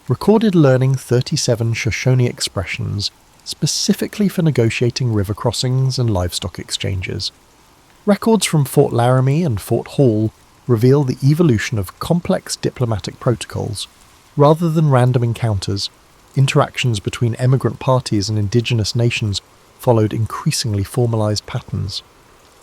[SPEAKER 1] recorded learning 37 Shoshone expressions specifically for negotiating river crossings and livestock exchanges. Records from Fort Laramie and Fort Hall reveal the evolution of complex diplomatic protocols. Rather than random encounters, interactions between emigrant parties and indigenous nations followed increasingly formalized patterns.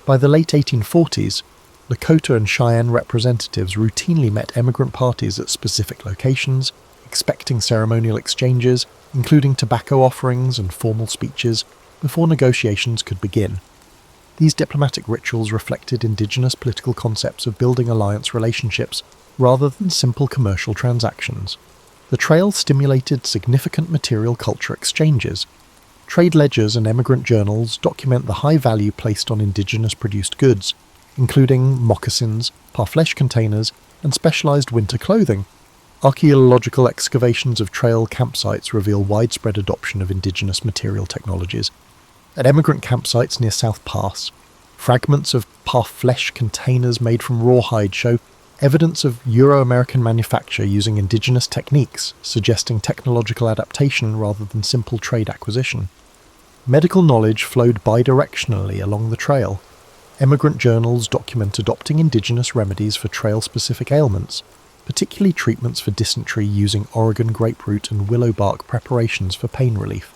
[SPEAKER 1] By the late 1840s, Lakota and Cheyenne representatives routinely met emigrant parties at specific locations, expecting ceremonial exchanges, including tobacco offerings and formal speeches, before negotiations could begin. These diplomatic rituals reflected indigenous political concepts of building alliance relationships rather than simple commercial transactions. The trail stimulated significant material culture exchanges. Trade ledgers and emigrant journals document the high value placed on indigenous-produced goods, including moccasins, parfleche containers, and specialized winter clothing. Archaeological excavations of trail campsites reveal widespread adoption of indigenous material technologies. At emigrant campsites near South Pass, fragments of parfleche containers made from rawhide show evidence of Euro-American manufacture using indigenous techniques, suggesting technological adaptation rather than simple trade acquisition. Medical knowledge flowed bidirectionally along the trail. Emigrant journals document adopting indigenous remedies for trail-specific ailments, particularly treatments for dysentery using Oregon grapefruit and willow bark preparations for pain relief.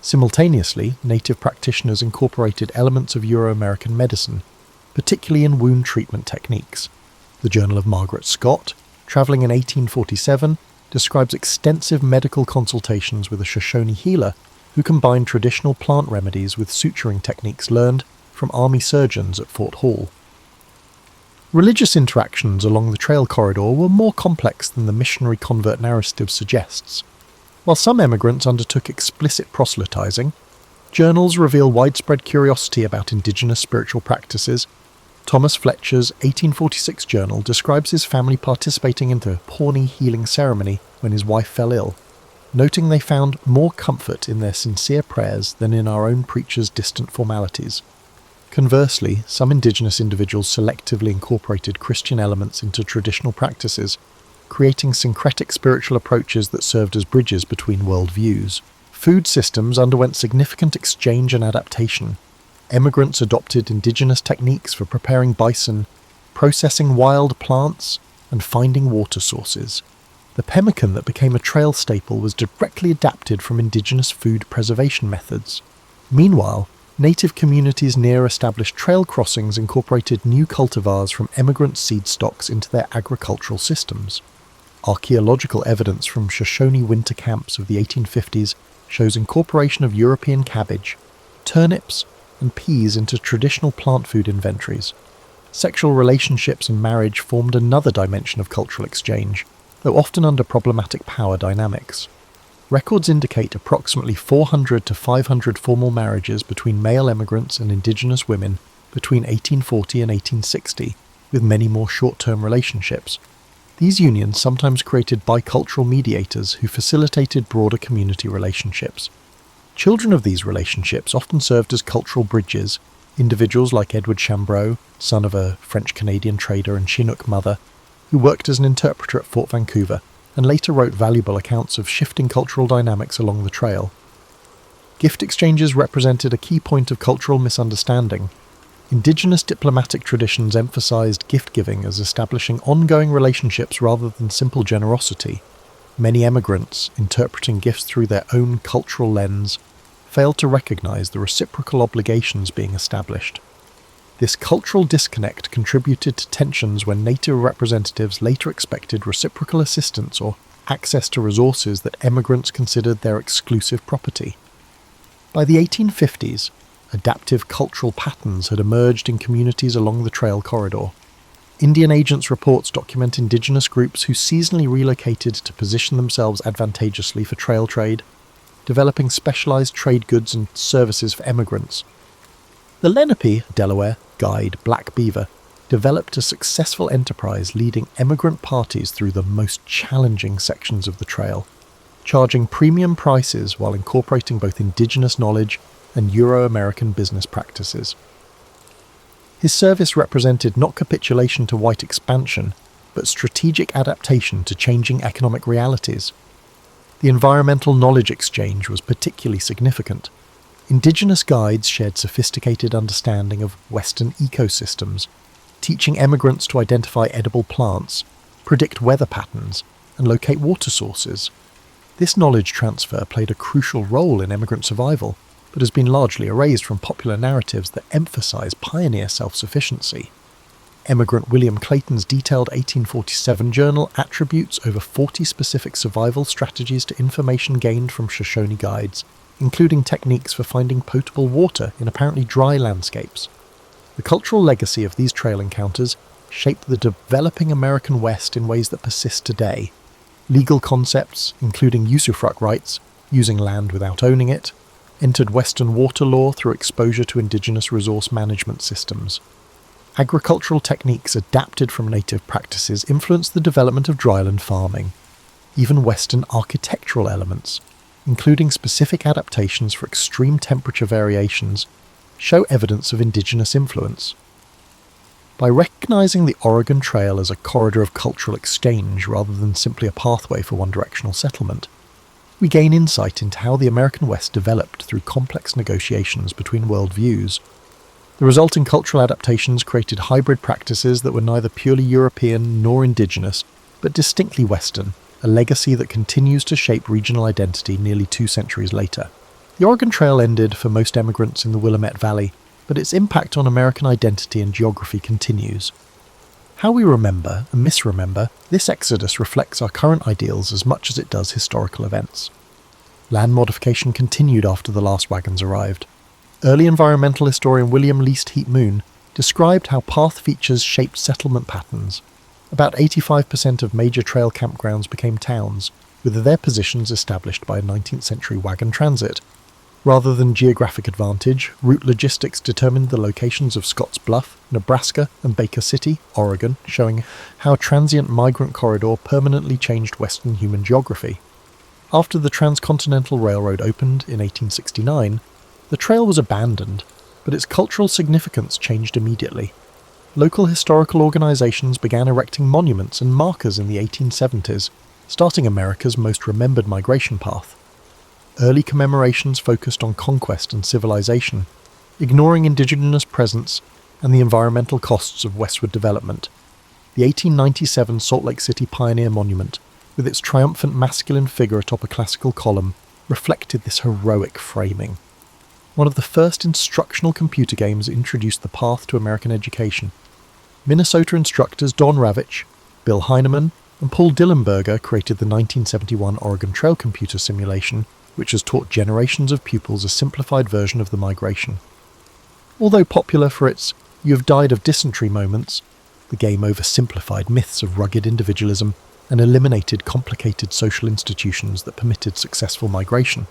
[SPEAKER 1] Simultaneously, native practitioners incorporated elements of Euro-American medicine, particularly in wound treatment techniques. The Journal of Margaret Scott, travelling in 1847, describes extensive medical consultations with a Shoshone healer who combined traditional plant remedies with suturing techniques learned from army surgeons at Fort Hall. Religious interactions along the trail corridor were more complex than the missionary convert narrative suggests. While some emigrants undertook explicit proselytizing, journals reveal widespread curiosity about indigenous spiritual practices. Thomas Fletcher's 1846 journal describes his family participating in the Pawnee healing ceremony when his wife fell ill, noting they found more comfort in their sincere prayers than in our own preachers' distant formalities. Conversely, some indigenous individuals selectively incorporated Christian elements into traditional practices, creating syncretic spiritual approaches that served as bridges between worldviews. Food systems underwent significant exchange and adaptation. Emigrants adopted indigenous techniques for preparing bison, processing wild plants, and finding water sources. The pemmican that became a trail staple was directly adapted from indigenous food preservation methods. Meanwhile, native communities near established trail crossings incorporated new cultivars from emigrant seed stocks into their agricultural systems. Archaeological evidence from Shoshone winter camps of the 1850s shows incorporation of European cabbage, turnips, and peas into traditional plant food inventories. Sexual relationships and marriage formed another dimension of cultural exchange, though often under problematic power dynamics. Records indicate approximately 400 to 500 formal marriages between male emigrants and indigenous women between 1840 and 1860, with many more short-term relationships. These unions sometimes created bicultural mediators who facilitated broader community relationships. Children of these relationships often served as cultural bridges. Individuals like Edward Chambreau, son of a French-Canadian trader and Chinook mother, who worked as an interpreter at Fort Vancouver and later wrote valuable accounts of shifting cultural dynamics along the trail. Gift exchanges represented a key point of cultural misunderstanding. Indigenous diplomatic traditions emphasized gift-giving as establishing ongoing relationships rather than simple generosity. many emigrants, interpreting gifts through their own cultural lens, failed to recognize the reciprocal obligations being established. This cultural disconnect contributed to tensions when native representatives later expected reciprocal assistance or access to resources that emigrants considered their exclusive property. By the 1850s, adaptive cultural patterns had emerged in communities along the trail corridor. Indian agents' reports document indigenous groups who seasonally relocated to position themselves advantageously for trail trade, developing specialized trade goods and services for emigrants. The Lenape, Delaware, guide Black Beaver developed a successful enterprise leading emigrant parties through the most challenging sections of the trail, charging premium prices while incorporating both indigenous knowledge and Euro-American business practices. His service represented not capitulation to white expansion, but strategic adaptation to changing economic realities. The environmental knowledge exchange was particularly significant. Indigenous guides shared sophisticated understanding of Western ecosystems, teaching emigrants to identify edible plants, predict weather patterns, and locate water sources. This knowledge transfer played a crucial role in emigrant survival, but has been largely erased from popular narratives that emphasize pioneer self-sufficiency. Emigrant William Clayton's detailed 1847 journal attributes over 40 specific survival strategies to information gained from Shoshone guides, including techniques for finding potable water in apparently dry landscapes. The cultural legacy of these trail encounters shaped the developing American West in ways that persist today. Legal concepts, including usufruct rights, using land without owning it, entered Western water law through exposure to indigenous resource management systems. Agricultural techniques adapted from native practices influenced the development of dryland farming. Even Western architectural elements, including specific adaptations for extreme temperature variations, show evidence of indigenous influence. By recognizing the Oregon Trail as a corridor of cultural exchange rather than simply a pathway for one-directional settlement, we gain insight into how the American West developed through complex negotiations between worldviews. The resulting cultural adaptations created hybrid practices that were neither purely European nor indigenous, but distinctly Western, a legacy that continues to shape regional identity nearly 2 centuries later. The Oregon Trail ended for most emigrants in the Willamette Valley, but its impact on American identity and geography continues. How we remember and misremember this exodus reflects our current ideals as much as it does historical events. Land modification continued after the last wagons arrived. Early environmental historian William Least Heat Moon described how path features shaped settlement patterns. About 85% of major trail campgrounds became towns, with their positions established by a 19th century wagon transit. Rather than geographic advantage, route logistics determined the locations of Scotts Bluff, Nebraska, and Baker City, Oregon, showing how a transient migrant corridor permanently changed Western human geography. After the Transcontinental Railroad opened in 1869, the trail was abandoned, but its cultural significance changed immediately. Local historical organizations began erecting monuments and markers in the 1870s, starting America's most remembered migration path. Early commemorations focused on conquest and civilization, ignoring indigenous presence and the environmental costs of westward development. The 1897 Salt Lake City Pioneer Monument, with its triumphant masculine figure atop a classical column, reflected this heroic framing. One of the first instructional computer games introduced the path to American education. Minnesota instructors Don Ravitch, Bill Heineman, and Paul Dillenberger created the 1971 Oregon Trail computer simulation, which has taught generations of pupils a simplified version of the migration. Although popular for its "you have died of dysentery" moments, the game oversimplified myths of rugged individualism and eliminated complicated social institutions that permitted successful migration.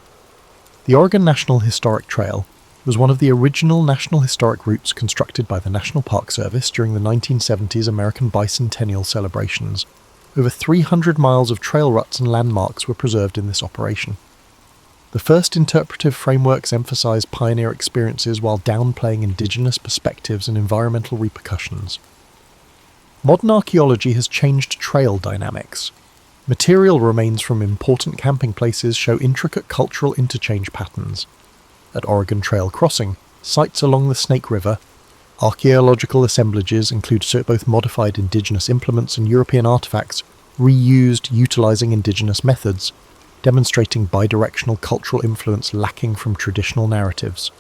[SPEAKER 1] The Oregon National Historic Trail was one of the original national historic routes constructed by the National Park Service during the 1970s American bicentennial celebrations. Over 300 miles of trail ruts and landmarks were preserved in this operation. The first interpretive frameworks emphasized pioneer experiences while downplaying indigenous perspectives and environmental repercussions. Modern archaeology has changed trail dynamics. Material remains from important camping places show intricate cultural interchange patterns. At Oregon Trail Crossing, sites along the Snake River, archaeological assemblages include both modified indigenous implements and European artifacts, reused utilizing indigenous methods, demonstrating bidirectional cultural influence lacking from traditional narratives.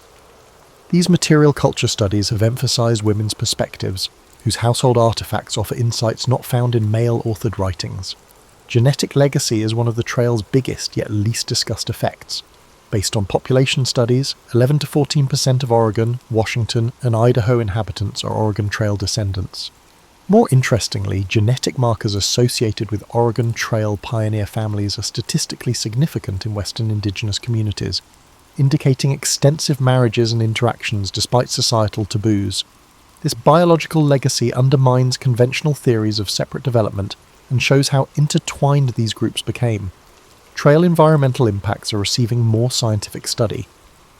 [SPEAKER 1] These material culture studies have emphasized women's perspectives, whose household artifacts offer insights not found in male-authored writings. Genetic legacy is one of the trail's biggest yet least discussed effects. Based on population studies, 11 to 14% of Oregon, Washington, and Idaho inhabitants are Oregon Trail descendants. More interestingly, genetic markers associated with Oregon Trail pioneer families are statistically significant in Western indigenous communities, indicating extensive marriages and interactions despite societal taboos. This biological legacy undermines conventional theories of separate development and shows how intertwined these groups became. Trail environmental impacts are receiving more scientific study.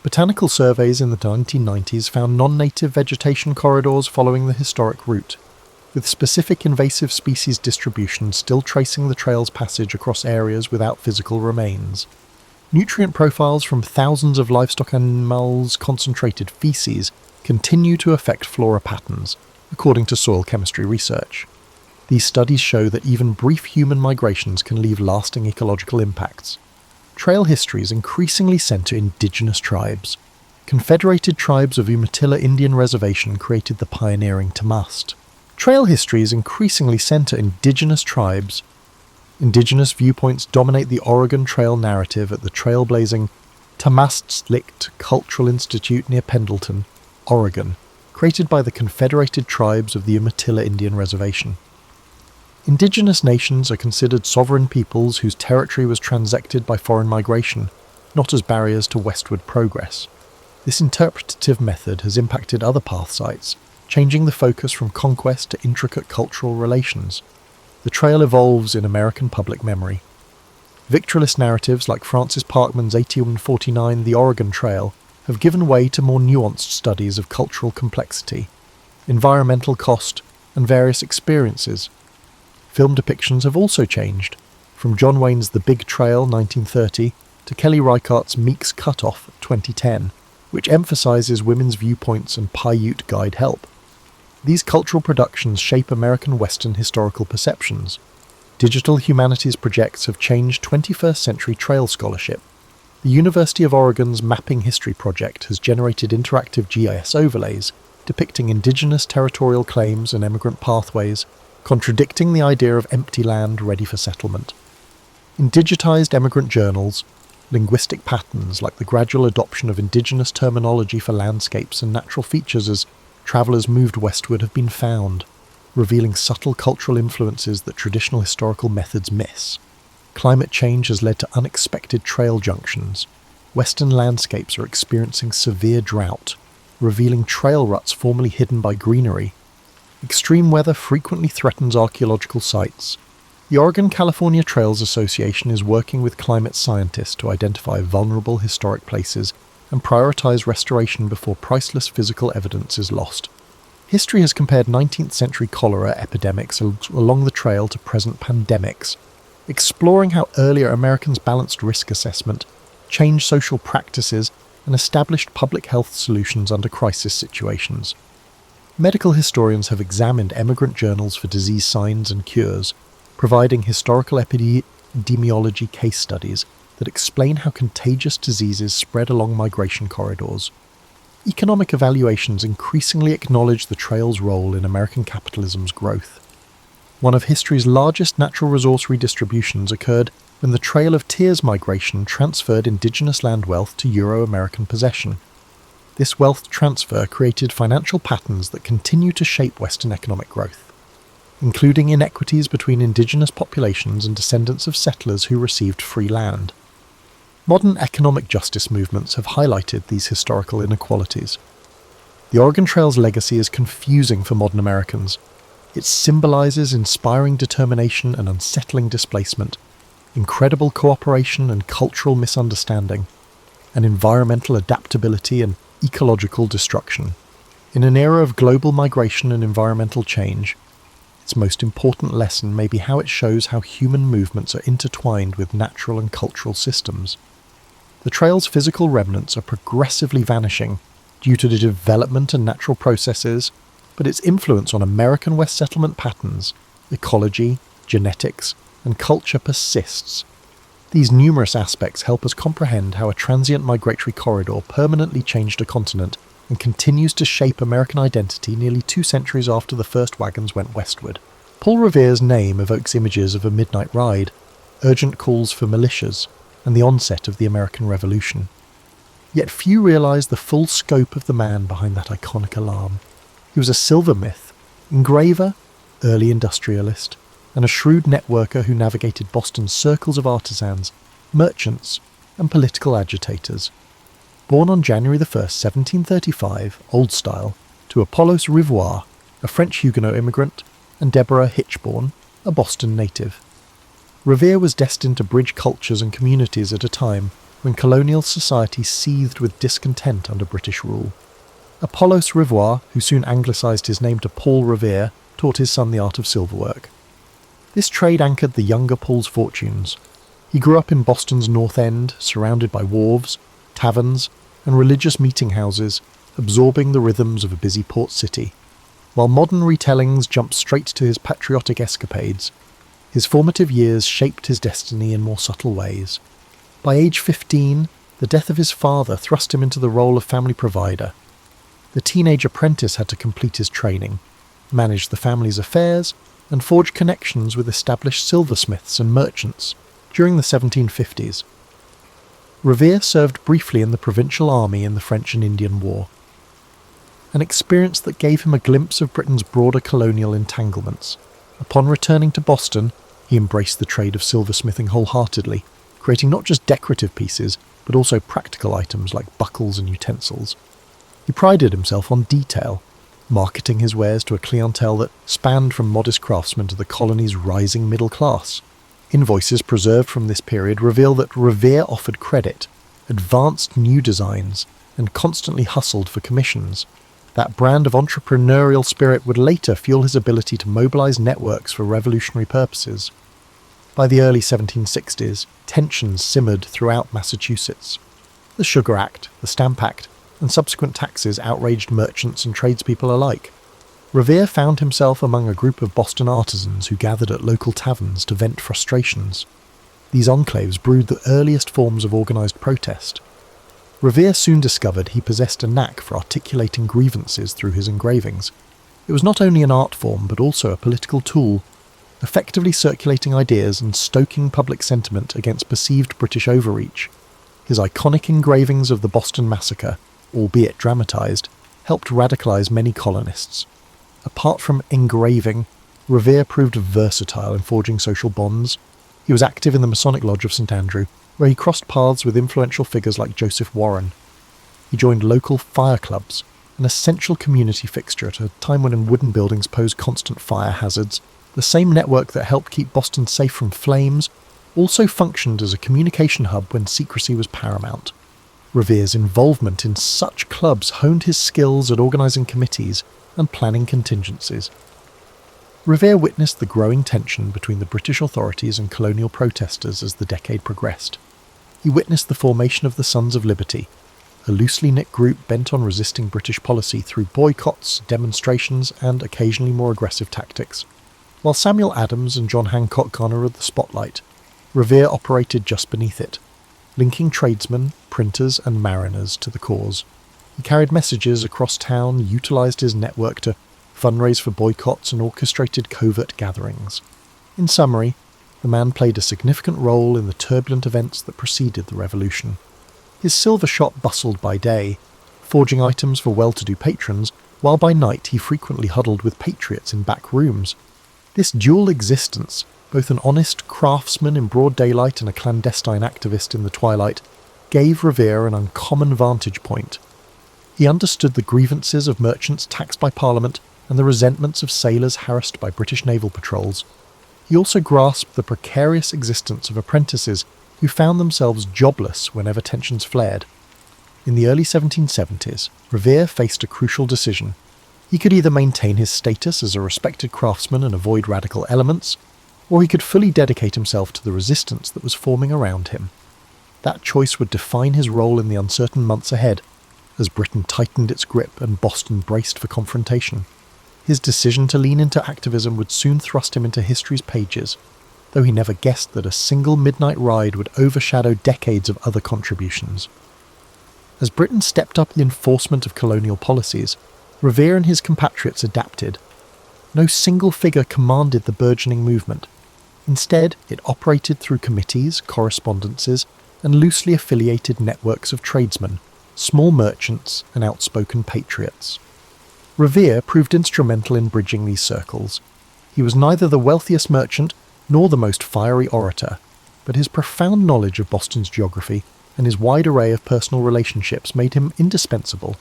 [SPEAKER 1] Botanical surveys in the 1990s found non-native vegetation corridors following the historic route, with specific invasive species distribution still tracing the trail's passage across areas without physical remains. Nutrient profiles from thousands of livestock animals' concentrated feces continue to affect flora patterns, according to soil chemistry research. These studies show that even brief human migrations can leave lasting ecological impacts. Trail histories increasingly center indigenous tribes. Confederated Tribes of Umatilla Indian Reservation created the pioneering Tamast. Trail histories increasingly center indigenous tribes. Indigenous viewpoints dominate the Oregon Trail narrative at the trailblazing Tamast Cultural Institute near Pendleton, Oregon, created by the Confederated Tribes of the Umatilla Indian Reservation. Indigenous nations are considered sovereign peoples whose territory was transected by foreign migration, not as barriers to westward progress. This interpretative method has impacted other path sites, changing the focus from conquest to intricate cultural relations. The trail evolves in American public memory. Victorialist narratives like Francis Parkman's 1849 The Oregon Trail have given way to more nuanced studies of cultural complexity, environmental cost, and various experiences. Film depictions have also changed, from John Wayne's The Big Trail 1930 to Kelly Reichardt's Meek's Cutoff 2010, which emphasizes women's viewpoints and Paiute guide help. These cultural productions shape American Western historical perceptions. Digital humanities projects have changed 21st century trail scholarship. The University of Oregon's Mapping History project has generated interactive GIS overlays depicting indigenous territorial claims and emigrant pathways, contradicting the idea of empty land ready for settlement. In digitized emigrant journals, linguistic patterns like the gradual adoption of indigenous terminology for landscapes and natural features as travellers moved westward have been found, revealing subtle cultural influences that traditional historical methods miss. Climate change has led to unexpected trail junctions. Western landscapes are experiencing severe drought, revealing trail ruts formerly hidden by greenery. Extreme weather frequently threatens archaeological sites. The Oregon-California Trails Association is working with climate scientists to identify vulnerable historic places and prioritize restoration before priceless physical evidence is lost. History has compared 19th century cholera epidemics along the trail to present pandemics, exploring how earlier Americans balanced risk assessment, changed social practices, and established public health solutions under crisis situations. Medical historians have examined emigrant journals for disease signs and cures, providing historical epidemiology case studies that explain how contagious diseases spread along migration corridors. Economic evaluations increasingly acknowledge the trail's role in American capitalism's growth. One of history's largest natural resource redistributions occurred when the Trail of Tears migration transferred indigenous land wealth to Euro-American possession. This wealth transfer created financial patterns that continue to shape Western economic growth, including inequities between indigenous populations and descendants of settlers who received free land. Modern economic justice movements have highlighted these historical inequalities. The Oregon Trail's legacy is confusing for modern Americans. It symbolizes inspiring determination and unsettling displacement, incredible cooperation and cultural misunderstanding, and environmental adaptability and ecological destruction. In an era of global migration and environmental change, its most important lesson may be how it shows how human movements are intertwined with natural and cultural systems. The trail's physical remnants are progressively vanishing due to the development and natural processes, but its influence on American West settlement patterns, ecology, genetics, and culture persists. These numerous aspects help us comprehend how a transient migratory corridor permanently changed a continent and continues to shape American identity nearly 2 centuries after the first wagons went westward. Paul Revere's name evokes images of a midnight ride, urgent calls for militias, and the onset of the American Revolution. Yet few realise the full scope of the man behind that iconic alarm. He was a silversmith, engraver, early industrialist, and a shrewd networker who navigated Boston's circles of artisans, merchants, and political agitators. Born on January 1st, 1735, Old Style, to Apollos Revere, a French Huguenot immigrant, and Deborah Hitchborn, a Boston native. Revere was destined to bridge cultures and communities at a time when colonial society seethed with discontent under British rule. Apollos Revere, who soon anglicised his name to Paul Revere, taught his son the art of silverwork. This trade anchored the younger Paul's fortunes. He grew up in Boston's North End, surrounded by wharves, taverns, and religious meeting houses, absorbing the rhythms of a busy port city. While modern retellings jumped straight to his patriotic escapades, his formative years shaped his destiny in more subtle ways. By age 15, the death of his father thrust him into the role of family provider. The teenage apprentice had to complete his training, manage the family's affairs, and forge connections with established silversmiths and merchants during the 1750s. Revere served briefly in the Provincial Army in the French and Indian War, an experience that gave him a glimpse of Britain's broader colonial entanglements. Upon returning to Boston, he embraced the trade of silversmithing wholeheartedly, creating not just decorative pieces, but also practical items like buckles and utensils. He prided himself on detail, marketing his wares to a clientele that spanned from modest craftsmen to the colony's rising middle class. Invoices preserved from this period reveal that Revere offered credit, advanced new designs, and constantly hustled for commissions. That brand of entrepreneurial spirit would later fuel his ability to mobilize networks for revolutionary purposes. By the early 1760s, tensions simmered throughout Massachusetts. The Sugar Act, the Stamp Act, and subsequent taxes outraged merchants and tradespeople alike. Revere found himself among a group of Boston artisans who gathered at local taverns to vent frustrations. These enclaves brewed the earliest forms of organised protest. Revere soon discovered he possessed a knack for articulating grievances through his engravings. It was not only an art form but also a political tool, effectively circulating ideas and stoking public sentiment against perceived British overreach. His iconic engravings of the Boston Massacre, albeit dramatised, helped radicalise many colonists. Apart from engraving, Revere proved versatile in forging social bonds. He was active in the Masonic Lodge of St Andrew, where he crossed paths with influential figures like Joseph Warren. He joined local fire clubs, an essential community fixture at a time when wooden buildings posed constant fire hazards. The same network that helped keep Boston safe from flames also functioned as a communication hub when secrecy was paramount. Revere's involvement in such clubs honed his skills at organising committees and planning contingencies. Revere witnessed the growing tension between the British authorities and colonial protesters as the decade progressed. He witnessed the formation of the Sons of Liberty, a loosely knit group bent on resisting British policy through boycotts, demonstrations, and occasionally more aggressive tactics. While Samuel Adams and John Hancock garnered the spotlight, Revere operated just beneath it, linking tradesmen, printers, and mariners to the cause. He carried messages across town, utilised his network to fundraise for boycotts, and orchestrated covert gatherings. In summary, the man played a significant role in the turbulent events that preceded the revolution. His silver shop bustled by day, forging items for well-to-do patrons, while by night he frequently huddled with patriots in back rooms. This dual existence, both an honest craftsman in broad daylight and a clandestine activist in the twilight, gave Revere an uncommon vantage point. He understood the grievances of merchants taxed by Parliament and the resentments of sailors harassed by British naval patrols. He also grasped the precarious existence of apprentices who found themselves jobless whenever tensions flared. In the early 1770s, Revere faced a crucial decision. He could either maintain his status as a respected craftsman and avoid radical elements, or he could fully dedicate himself to the resistance that was forming around him. That choice would define his role in the uncertain months ahead, as Britain tightened its grip and Boston braced for confrontation. His decision to lean into activism would soon thrust him into history's pages. though he never guessed that a single midnight ride would overshadow decades of other contributions. As Britain stepped up the enforcement of colonial policies, Revere and his compatriots adapted. No single figure commanded the burgeoning movement. Instead, it operated through committees, correspondences, and loosely affiliated networks of tradesmen, small merchants, and outspoken patriots. Revere proved instrumental in bridging these circles. He was neither the wealthiest merchant nor the most fiery orator, but his profound knowledge of Boston's geography and his wide array of personal relationships made him indispensable.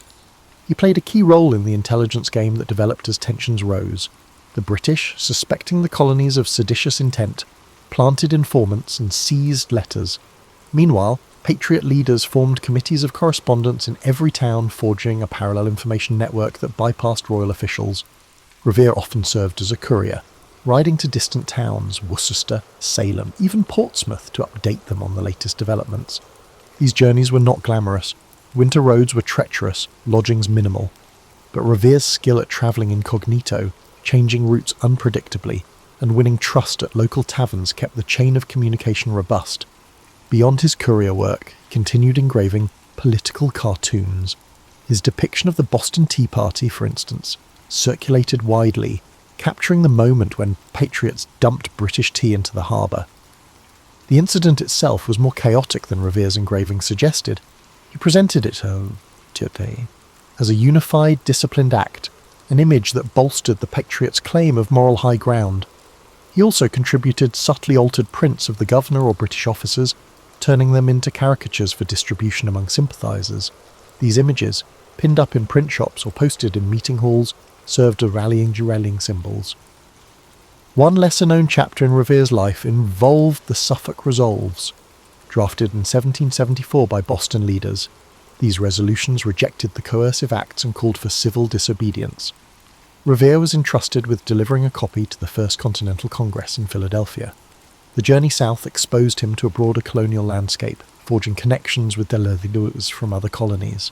[SPEAKER 1] He played a key role in the intelligence game that developed as tensions rose. The British, suspecting the colonies of seditious intent, planted informants and seized letters. Meanwhile, patriot leaders formed committees of correspondence in every town, forging a parallel information network that bypassed royal officials. Revere often served as a courier, riding to distant towns, Worcester, Salem, even Portsmouth, to update them on the latest developments. These journeys were not glamorous. Winter roads were treacherous, lodgings minimal. But Revere's skill at travelling incognito, changing routes unpredictably, and winning trust at local taverns kept the chain of communication robust. Beyond his courier work, he continued engraving political cartoons. His depiction of the Boston Tea Party, for instance, circulated widely, capturing the moment when patriots dumped British tea into the harbour. The incident itself was more chaotic than Revere's engraving suggested. He presented it as a unified, disciplined act, an image that bolstered the patriots' claim of moral high ground. He also contributed subtly altered prints of the governor or British officers, turning them into caricatures for distribution among sympathisers. These images, pinned up in print shops or posted in meeting halls, served as rallying symbols. One lesser-known chapter in Revere's life involved the Suffolk Resolves, drafted in 1774 by Boston leaders. These resolutions rejected the coercive acts and called for civil disobedience. Revere was entrusted with delivering a copy to the First Continental Congress in Philadelphia. The journey south exposed him to a broader colonial landscape, forging connections with delegators from other colonies.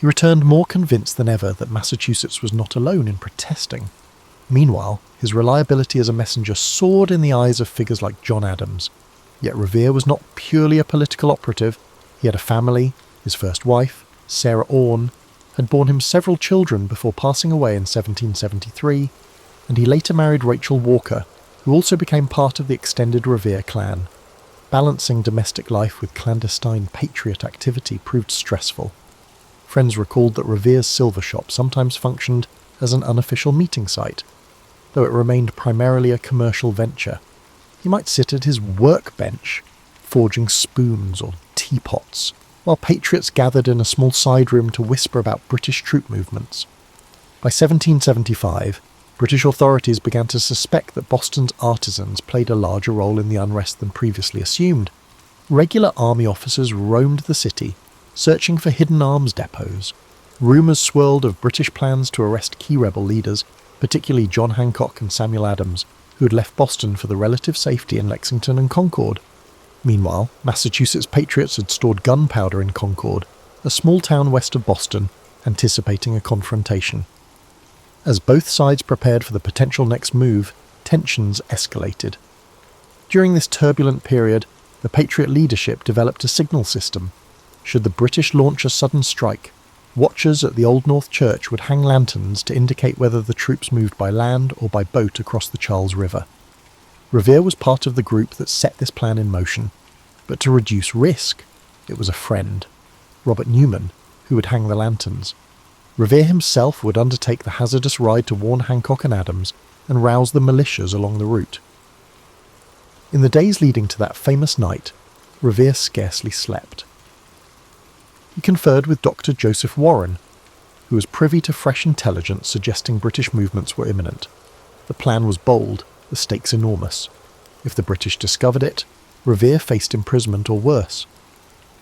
[SPEAKER 1] He returned more convinced than ever that Massachusetts was not alone in protesting. Meanwhile, his reliability as a messenger soared in the eyes of figures like John Adams. Yet Revere was not purely a political operative. He had a family. His first wife, Sarah Orne, had borne him several children before passing away in 1773, and he later married Rachel Walker, who also became part of the extended Revere clan. Balancing domestic life with clandestine patriot activity proved stressful. Friends recalled that Revere's silver shop sometimes functioned as an unofficial meeting site, though it remained primarily a commercial venture. He might sit at his workbench, forging spoons or teapots, while patriots gathered in a small side room to whisper about British troop movements. By 1775, British authorities began to suspect that Boston's artisans played a larger role in the unrest than previously assumed. Regular army officers roamed the city, searching for hidden arms depots. Rumours swirled of British plans to arrest key rebel leaders, particularly John Hancock and Samuel Adams, who had left Boston for the relative safety in Lexington and Concord. Meanwhile, Massachusetts patriots had stored gunpowder in Concord, a small town west of Boston, anticipating a confrontation. As both sides prepared for the potential next move, tensions escalated. During this turbulent period, the patriot leadership developed a signal system. Should the British launch a sudden strike, watchers at the Old North Church would hang lanterns to indicate whether the troops moved by land or by boat across the Charles River. Revere was part of the group that set this plan in motion, but to reduce risk, it was a friend, Robert Newman, who would hang the lanterns. Revere himself would undertake the hazardous ride to warn Hancock and Adams and rouse the militias along the route. In the days leading to that famous night, Revere scarcely slept. He conferred with Dr. Joseph Warren, who was privy to fresh intelligence suggesting British movements were imminent. The plan was bold, the stakes enormous. If the British discovered it, Revere faced imprisonment or worse.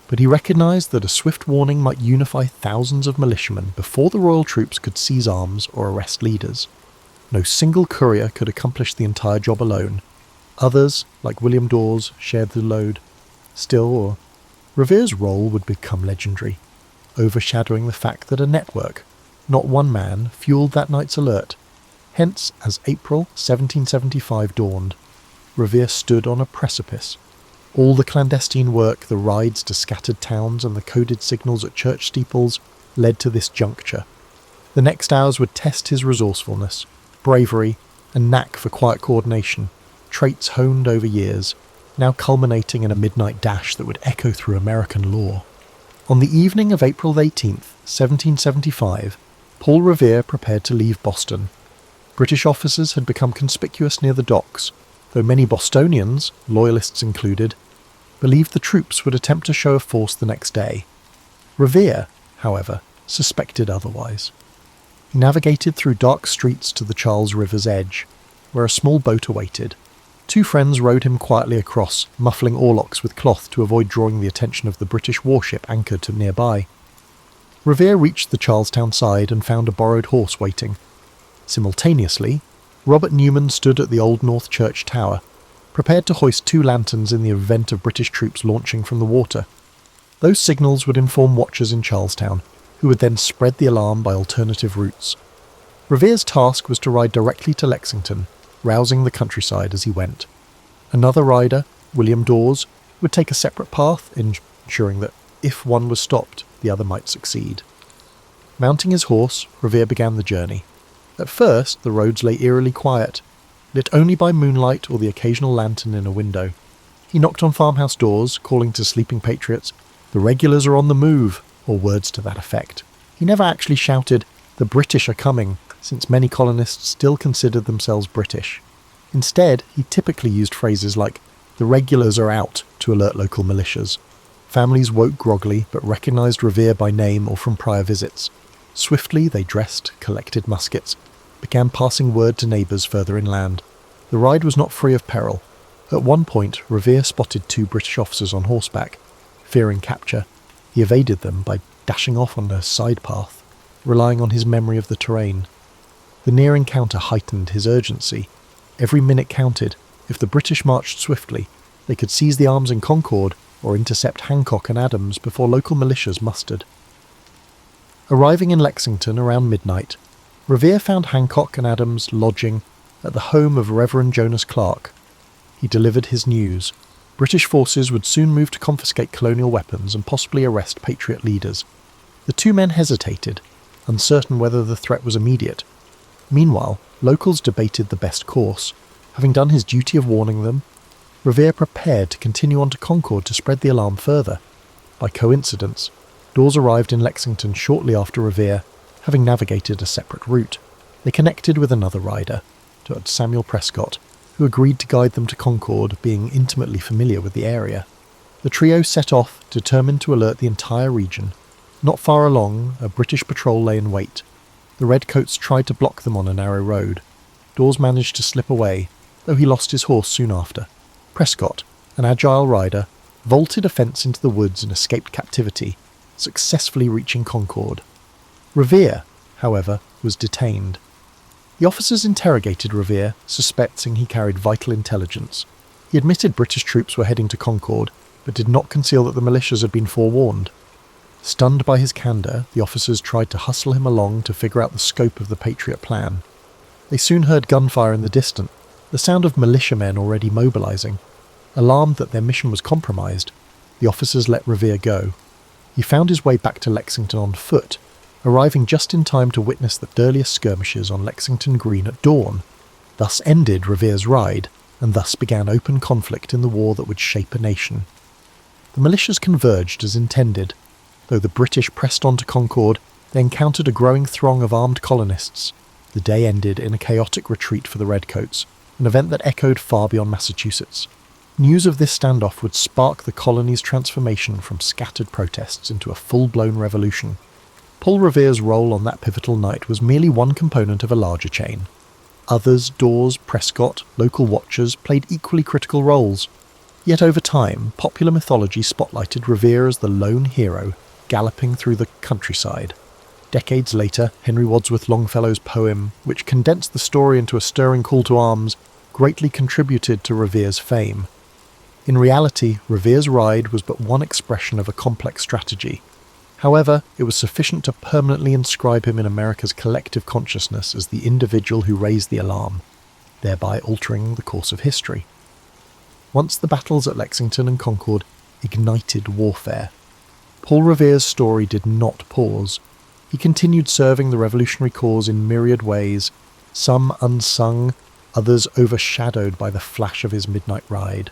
[SPEAKER 1] But he recognised that a swift warning might unify thousands of militiamen before the royal troops could seize arms or arrest leaders. No single courier could accomplish the entire job alone. Others, like William Dawes, shared the load. Still, Revere's role would become legendary, overshadowing the fact that a network, not one man, fueled that night's alert. Hence, as April 1775 dawned, Revere stood on a precipice. All the clandestine work, the rides to scattered towns and the coded signals at church steeples led to this juncture. The next hours would test his resourcefulness, bravery, and knack for quiet coordination, traits honed over years, now culminating in a midnight dash that would echo through American lore. On the evening of April 18th, 1775, Paul Revere prepared to leave Boston. British officers had become conspicuous near the docks, though many Bostonians, loyalists included, believed the troops would attempt a show of force the next day. Revere, however, suspected otherwise. He navigated through dark streets to the Charles River's edge, where a small boat awaited. Two friends rowed him quietly across, muffling oarlocks with cloth to avoid drawing the attention of the British warship anchored to nearby. Revere reached the Charlestown side and found a borrowed horse waiting. Simultaneously, Robert Newman stood at the Old North Church Tower, prepared to hoist 2 lanterns in the event of British troops launching from the water. Those signals would inform watchers in Charlestown, who would then spread the alarm by alternative routes. Revere's task was to ride directly to Lexington, rousing the countryside as he went. Another rider, William Dawes, would take a separate path, ensuring that if one was stopped, the other might succeed. Mounting his horse, Revere began the journey. At first, the roads lay eerily quiet, lit only by moonlight or the occasional lantern in a window. He knocked on farmhouse doors, calling to sleeping patriots, "The regulars are on the move," or words to that effect. He never actually shouted, "The British are coming," since many colonists still considered themselves British. Instead, he typically used phrases like, "The regulars are out," to alert local militias. Families woke groggily, but recognised Revere by name or from prior visits. Swiftly they dressed, collected muskets, began passing word to neighbours further inland. The ride was not free of peril. At one point, Revere spotted 2 British officers on horseback. Fearing capture, he evaded them by dashing off on a side path, relying on his memory of the terrain. The near encounter heightened his urgency. Every minute counted. If the British marched swiftly, they could seize the arms in Concord or intercept Hancock and Adams before local militias mustered. Arriving in Lexington around midnight, Revere found Hancock and Adams lodging at the home of Reverend Jonas Clark. He delivered his news. British forces would soon move to confiscate colonial weapons and possibly arrest Patriot leaders. The 2 men hesitated, uncertain whether the threat was immediate. Meanwhile, locals debated the best course. Having done his duty of warning them, Revere prepared to continue on to Concord to spread the alarm further. By coincidence, Dawes arrived in Lexington shortly after Revere, having navigated a separate route. They connected with another rider, Dr. Samuel Prescott, who agreed to guide them to Concord, being intimately familiar with the area. The trio set off, determined to alert the entire region. Not far along, a British patrol lay in wait. The redcoats tried to block them on a narrow road. Dawes managed to slip away, though he lost his horse soon after. Prescott, an agile rider, vaulted a fence into the woods and escaped captivity, successfully reaching Concord. Revere, however, was detained. The officers interrogated Revere, suspecting he carried vital intelligence. He admitted British troops were heading to Concord, but did not conceal that the militias had been forewarned. Stunned by his candour, the officers tried to hustle him along to figure out the scope of the Patriot plan. They soon heard gunfire in the distance, the sound of militiamen already mobilising. Alarmed that their mission was compromised, the officers let Revere go. He found his way back to Lexington on foot, arriving just in time to witness the earliest skirmishes on Lexington Green at dawn. Thus ended Revere's ride, and thus began open conflict in the war that would shape a nation. The militias converged as intended. Though the British pressed on to Concord, they encountered a growing throng of armed colonists. The day ended in a chaotic retreat for the Redcoats, an event that echoed far beyond Massachusetts. News of this standoff would spark the colony's transformation from scattered protests into a full-blown revolution. Paul Revere's role on that pivotal night was merely one component of a larger chain. Others, Dawes, Prescott, local watchers, played equally critical roles. Yet over time, popular mythology spotlighted Revere as the lone hero, galloping through the countryside. Decades later, Henry Wadsworth Longfellow's poem, which condensed the story into a stirring call to arms, greatly contributed to Revere's fame. In reality, Revere's ride was but one expression of a complex strategy. However, it was sufficient to permanently inscribe him in America's collective consciousness as the individual who raised the alarm, thereby altering the course of history. once the battles at Lexington and Concord ignited warfare. Paul Revere's story did not pause. He continued serving the revolutionary cause in myriad ways, some unsung, others overshadowed by the flash of his midnight ride.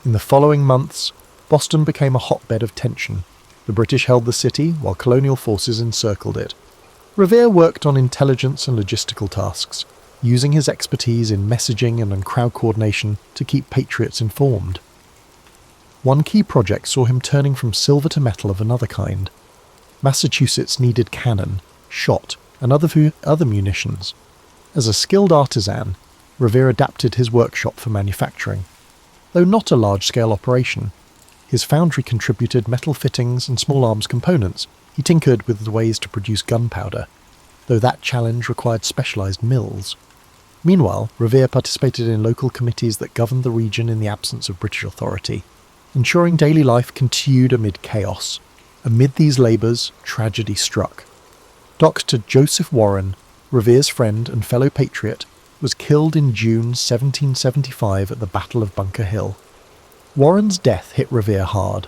[SPEAKER 1] In the following months, Boston became a hotbed of tension. The British held the city, while colonial forces encircled it. Revere worked on intelligence and logistical tasks, using his expertise in messaging and crowd coordination to keep patriots informed. One key project saw him turning from silver to metal of another kind. Massachusetts needed cannon, shot, and other munitions. As a skilled artisan, Revere adapted his workshop for manufacturing. Though not a large-scale operation, his foundry contributed metal fittings and small arms components. He tinkered with the ways to produce gunpowder, though that challenge required specialised mills. Meanwhile, Revere participated in local committees that governed the region in the absence of British authority, ensuring daily life continued amid chaos. Amid these labours, tragedy struck. Dr. Joseph Warren, Revere's friend and fellow patriot, was killed in June 1775 at the Battle of Bunker Hill. Warren's death hit Revere hard.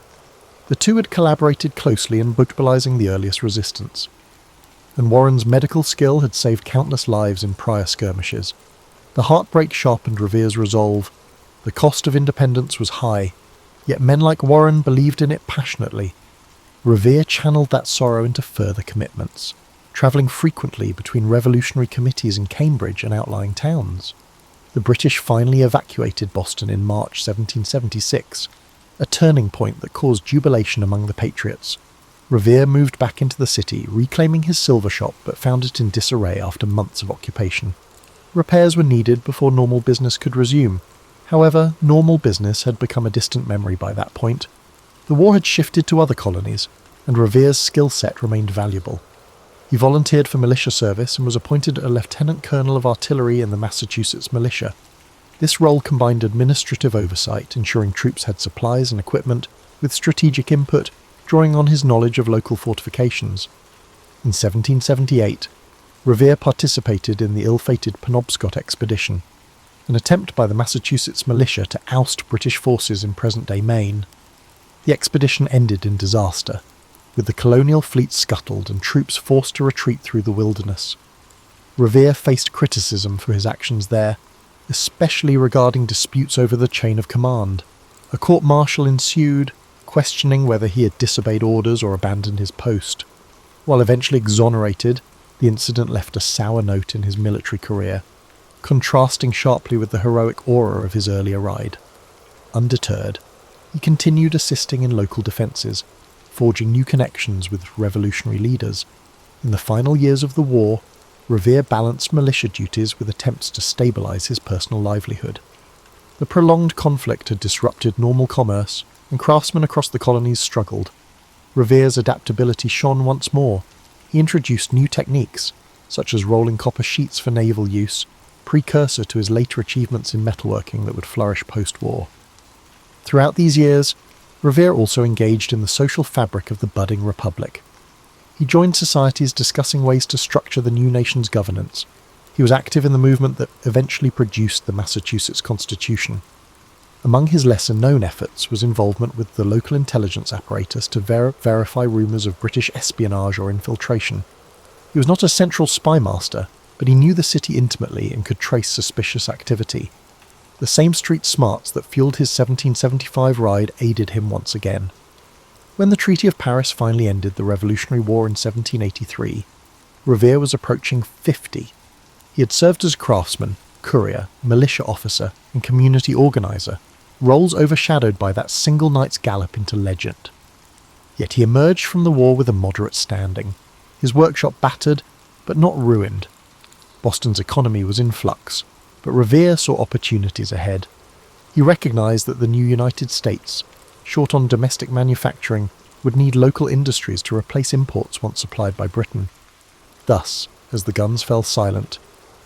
[SPEAKER 1] The two had collaborated closely in brutalising the earliest resistance, and Warren's medical skill had saved countless lives in prior skirmishes. The heartbreak sharpened Revere's resolve. The cost of independence was high, yet men like Warren believed in it passionately. Revere channeled that sorrow into further commitments, travelling frequently between revolutionary committees in Cambridge and outlying towns. The British finally evacuated Boston in March 1776, a turning point that caused jubilation among the patriots. Revere moved back into the city, reclaiming his silver shop, but found it in disarray after months of occupation. Repairs were needed before normal business could resume. However, normal business had become a distant memory by that point. The war had shifted to other colonies, and Revere's skill set remained valuable. He volunteered for militia service and was appointed a lieutenant colonel of artillery in the Massachusetts militia. This role combined administrative oversight, ensuring troops had supplies and equipment, with strategic input, drawing on his knowledge of local fortifications. In 1778, Revere participated in the ill-fated Penobscot expedition, an attempt by the Massachusetts militia to oust British forces in present-day Maine. The expedition ended in disaster, with the colonial fleet scuttled and troops forced to retreat through the wilderness. Revere faced criticism for his actions there, especially regarding disputes over the chain of command. A court-martial ensued, questioning whether he had disobeyed orders or abandoned his post. While eventually exonerated, the incident left a sour note in his military career, contrasting sharply with the heroic aura of his earlier ride. Undeterred, he continued assisting in local defences, forging new connections with revolutionary leaders. In the final years of the war, Revere balanced militia duties with attempts to stabilise his personal livelihood. The prolonged conflict had disrupted normal commerce, and craftsmen across the colonies struggled. Revere's adaptability shone once more. He introduced new techniques, such as rolling copper sheets for naval use, precursor to his later achievements in metalworking that would flourish post-war. Throughout these years, Revere also engaged in the social fabric of the budding republic. He joined societies discussing ways to structure the new nation's governance. He was active in the movement that eventually produced the Massachusetts Constitution. Among his lesser-known efforts was involvement with the local intelligence apparatus to verify rumours of British espionage or infiltration. He was not a central spy master, but he knew the city intimately and could trace suspicious activity. The same street smarts that fueled his 1775 ride aided him once again. When the Treaty of Paris finally ended the Revolutionary War in 1783, Revere was approaching 50. He had served as a craftsman, courier, militia officer, and community organiser, roles overshadowed by that single night's gallop into legend. Yet he emerged from the war with a moderate standing, his workshop battered, but not ruined. Boston's economy was in flux, but Revere saw opportunities ahead. He recognised that the new United States, short on domestic manufacturing, would need local industries to replace imports once supplied by Britain. Thus, as the guns fell silent,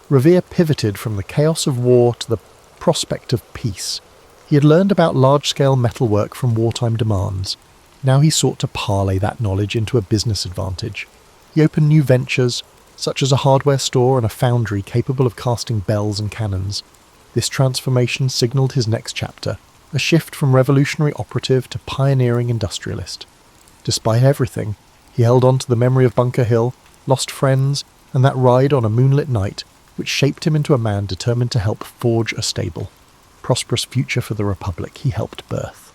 [SPEAKER 1] Revere pivoted from the chaos of war to the prospect of peace. He had learned about large-scale metalwork from wartime demands. Now he sought to parlay that knowledge into a business advantage. He opened new ventures, such as a hardware store and a foundry capable of casting bells and cannons. This transformation signalled his next chapter, a shift from revolutionary operative to pioneering industrialist. Despite everything, he held on to the memory of Bunker Hill, lost friends, and that ride on a moonlit night, which shaped him into a man determined to help forge a stable, prosperous future for the Republic he helped birth.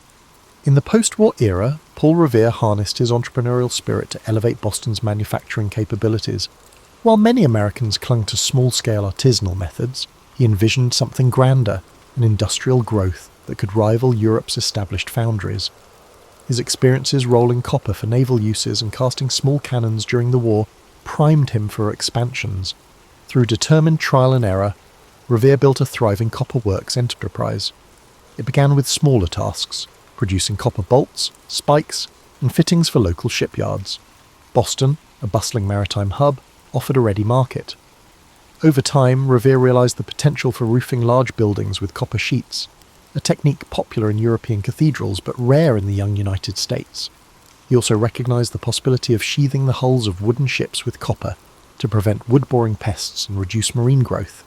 [SPEAKER 1] In the post-war era, Paul Revere harnessed his entrepreneurial spirit to elevate Boston's manufacturing capabilities. While many Americans clung to small-scale artisanal methods, he envisioned something grander, an industrial growth that could rival Europe's established foundries. His experiences rolling copper for naval uses and casting small cannons during the war primed him for expansions. Through determined trial and error, Revere built a thriving copper works enterprise. It began with smaller tasks, producing copper bolts, spikes, and fittings for local shipyards. Boston, a bustling maritime hub, offered a ready market. Over time, Revere realized the potential for roofing large buildings with copper sheets, a technique popular in European cathedrals but rare in the young United States. He also recognized the possibility of sheathing the hulls of wooden ships with copper to prevent wood-boring pests and reduce marine growth.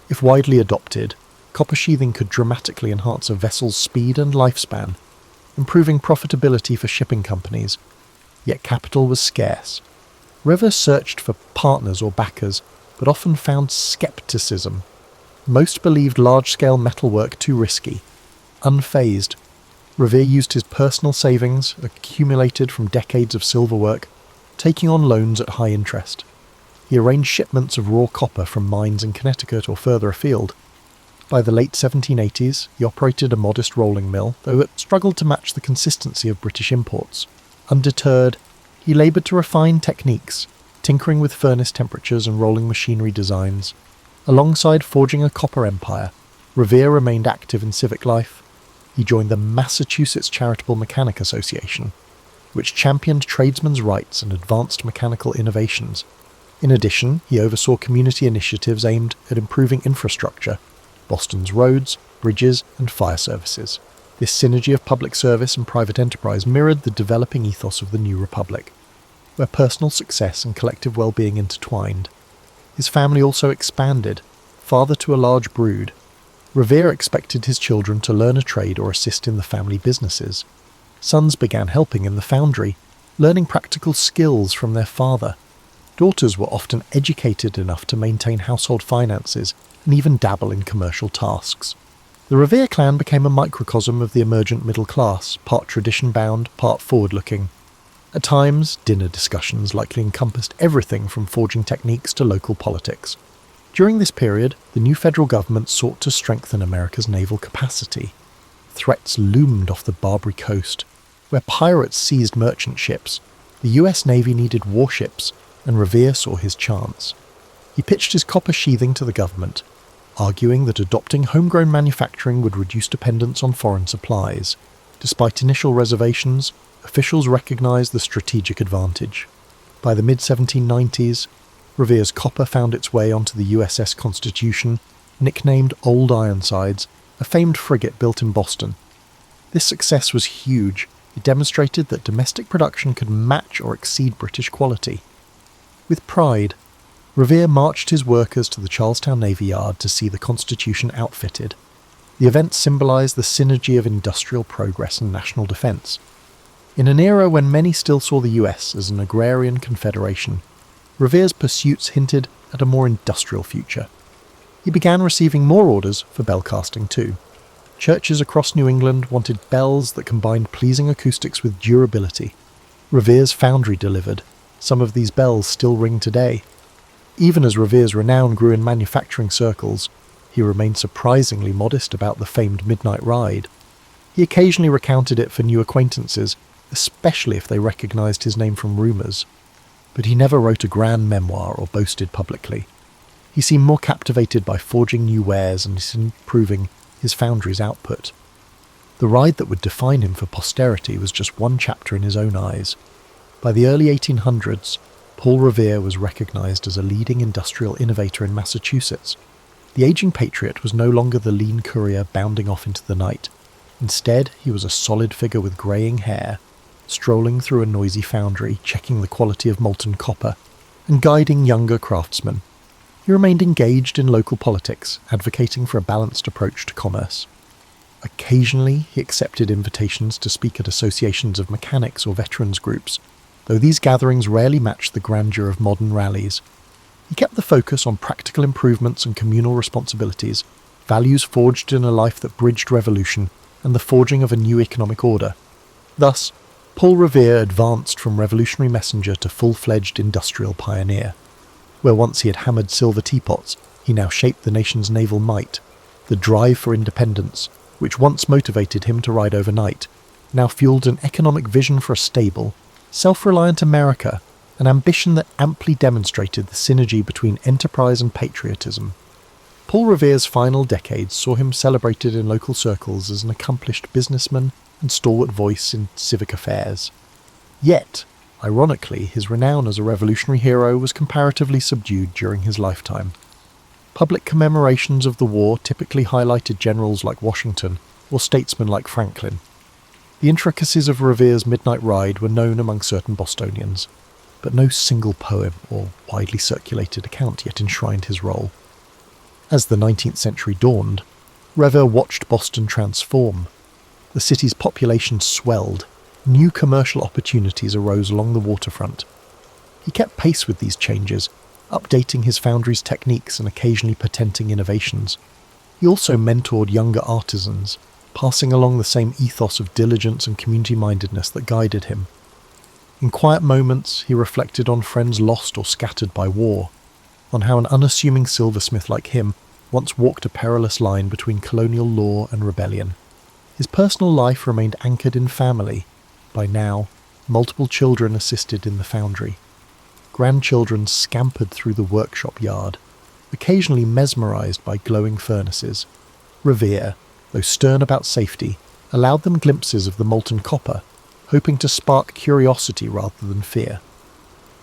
[SPEAKER 1] If widely adopted, copper sheathing could dramatically enhance a vessel's speed and lifespan, improving profitability for shipping companies. Yet capital was scarce. Revere searched for partners or backers, but often found skepticism. Most believed large-scale metalwork too risky. Unfazed, Revere used his personal savings, accumulated from decades of silver work, taking on loans at high interest. He arranged shipments of raw copper from mines in Connecticut or further afield. By the late 1780s, he operated a modest rolling mill, though it struggled to match the consistency of British imports. Undeterred, he laboured to refine techniques, tinkering with furnace temperatures and rolling machinery designs. Alongside forging a copper empire, Revere remained active in civic life. He joined the Massachusetts Charitable Mechanic Association, which championed tradesmen's rights and advanced mechanical innovations. In addition, he oversaw community initiatives aimed at improving infrastructure, Boston's roads, bridges, and fire services. This synergy of public service and private enterprise mirrored the developing ethos of the New Republic, where personal success and collective well-being intertwined. His family also expanded, father to a large brood. Revere expected his children to learn a trade or assist in the family businesses. Sons began helping in the foundry, learning practical skills from their father. Daughters were often educated enough to maintain household finances and even dabble in commercial tasks. The Revere clan became a microcosm of the emergent middle class, part tradition-bound, part forward-looking. At times, dinner discussions likely encompassed everything from forging techniques to local politics. During this period, the new federal government sought to strengthen America's naval capacity. Threats loomed off the Barbary coast, where pirates seized merchant ships. The US Navy needed warships, and Revere saw his chance. He pitched his copper sheathing to the government, arguing that adopting homegrown manufacturing would reduce dependence on foreign supplies. Despite initial reservations, officials recognized the strategic advantage. By the mid-1790s, Revere's copper found its way onto the USS Constitution, nicknamed Old Ironsides, a famed frigate built in Boston. This success was huge. It demonstrated that domestic production could match or exceed British quality. With pride, Revere marched his workers to the Charlestown Navy Yard to see the Constitution outfitted. The event symbolized the synergy of industrial progress and national defense. In an era when many still saw the US as an agrarian confederation, Revere's pursuits hinted at a more industrial future. He began receiving more orders for bell casting too. Churches across New England wanted bells that combined pleasing acoustics with durability. Revere's foundry delivered. Some of these bells still ring today. Even as Revere's renown grew in manufacturing circles, he remained surprisingly modest about the famed midnight ride. He occasionally recounted it for new acquaintances, especially if they recognized his name from rumors. But he never wrote a grand memoir or boasted publicly. He seemed more captivated by forging new wares and improving his foundry's output. The ride that would define him for posterity was just one chapter in his own eyes. By the early 1800s, Paul Revere was recognized as a leading industrial innovator in Massachusetts. The aging patriot was no longer the lean courier bounding off into the night. Instead, he was a solid figure with greying hair, strolling through a noisy foundry, checking the quality of molten copper, and guiding younger craftsmen. He remained engaged in local politics, advocating for a balanced approach to commerce. Occasionally, he accepted invitations to speak at associations of mechanics or veterans groups, though these gatherings rarely matched the grandeur of modern rallies. He kept the focus on practical improvements and communal responsibilities, values forged in a life that bridged revolution, and the forging of a new economic order. Thus, Paul Revere advanced from revolutionary messenger to full-fledged industrial pioneer. Where once he had hammered silver teapots, he now shaped the nation's naval might. The drive for independence, which once motivated him to ride overnight, now fueled an economic vision for a stable, self-reliant America, an ambition that amply demonstrated the synergy between enterprise and patriotism. Paul Revere's final decades saw him celebrated in local circles as an accomplished businessman and stalwart voice in civic affairs. Yet, ironically, his renown as a revolutionary hero was comparatively subdued during his lifetime. Public commemorations of the war typically highlighted generals like Washington or statesmen like Franklin. The intricacies of Revere's midnight ride were known among certain Bostonians, but no single poem or widely circulated account yet enshrined his role. As the 19th century dawned, Revere watched Boston transform. The city's population swelled. New commercial opportunities arose along the waterfront. He kept pace with these changes, updating his foundry's techniques and occasionally patenting innovations. He also mentored younger artisans, passing along the same ethos of diligence and community-mindedness that guided him. In quiet moments, he reflected on friends lost or scattered by war, on how an unassuming silversmith like him once walked a perilous line between colonial law and rebellion. His personal life remained anchored in family. By now, multiple children assisted in the foundry. Grandchildren scampered through the workshop yard, occasionally mesmerized by glowing furnaces. Revere, though stern about safety, allowed them glimpses of the molten copper, hoping to spark curiosity rather than fear.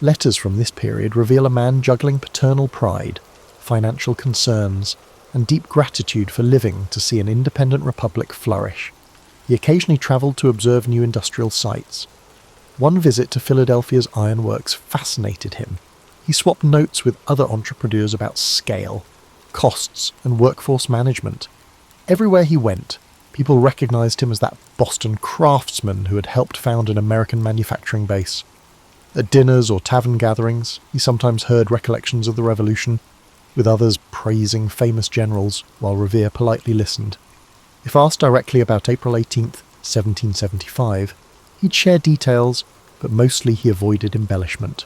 [SPEAKER 1] Letters from this period reveal a man juggling paternal pride, financial concerns, and deep gratitude for living to see an independent republic flourish. He occasionally travelled to observe new industrial sites. One visit to Philadelphia's ironworks fascinated him. He swapped notes with other entrepreneurs about scale, costs, and workforce management. Everywhere he went, people recognized him as that Boston craftsman who had helped found an American manufacturing base. At dinners or tavern gatherings, he sometimes heard recollections of the Revolution, with others praising famous generals while Revere politely listened. If asked directly about April 18th, 1775, he'd share details, but mostly he avoided embellishment.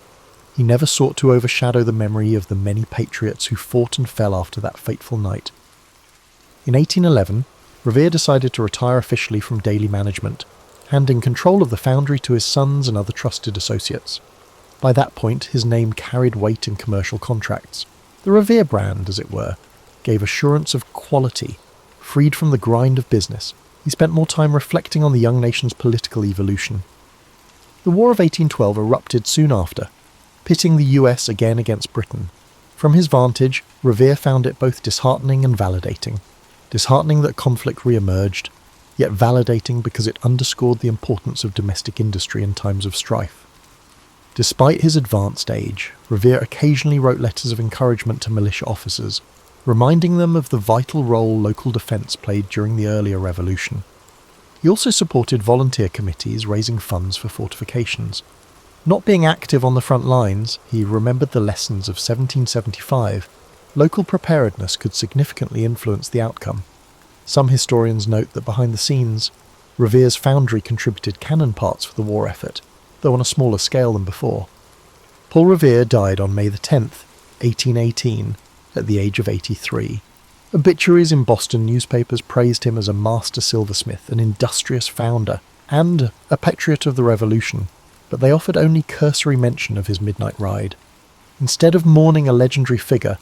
[SPEAKER 1] He never sought to overshadow the memory of the many patriots who fought and fell after that fateful night. In 1811, Revere decided to retire officially from daily management, handing control of the foundry to his sons and other trusted associates. By that point, his name carried weight in commercial contracts. The Revere brand, as it were, gave assurance of quality. Freed from the grind of business, he spent more time reflecting on the young nation's political evolution. The War of 1812 erupted soon after, pitting the US again against Britain. From his vantage, Revere found it both disheartening and validating. Disheartening that conflict re-emerged, yet validating because it underscored the importance of domestic industry in times of strife. Despite his advanced age, Revere occasionally wrote letters of encouragement to militia officers, reminding them of the vital role local defence played during the earlier revolution. He also supported volunteer committees raising funds for fortifications. Not being active on the front lines, he remembered the lessons of 1775. Local preparedness could significantly influence the outcome. Some historians note that behind the scenes, Revere's foundry contributed cannon parts for the war effort, though on a smaller scale than before. Paul Revere died on May 10th, 1818, at the age of 83. Obituaries in Boston newspapers praised him as a master silversmith, an industrious founder, and a patriot of the Revolution, but they offered only cursory mention of his midnight ride. Instead of mourning a legendary figure,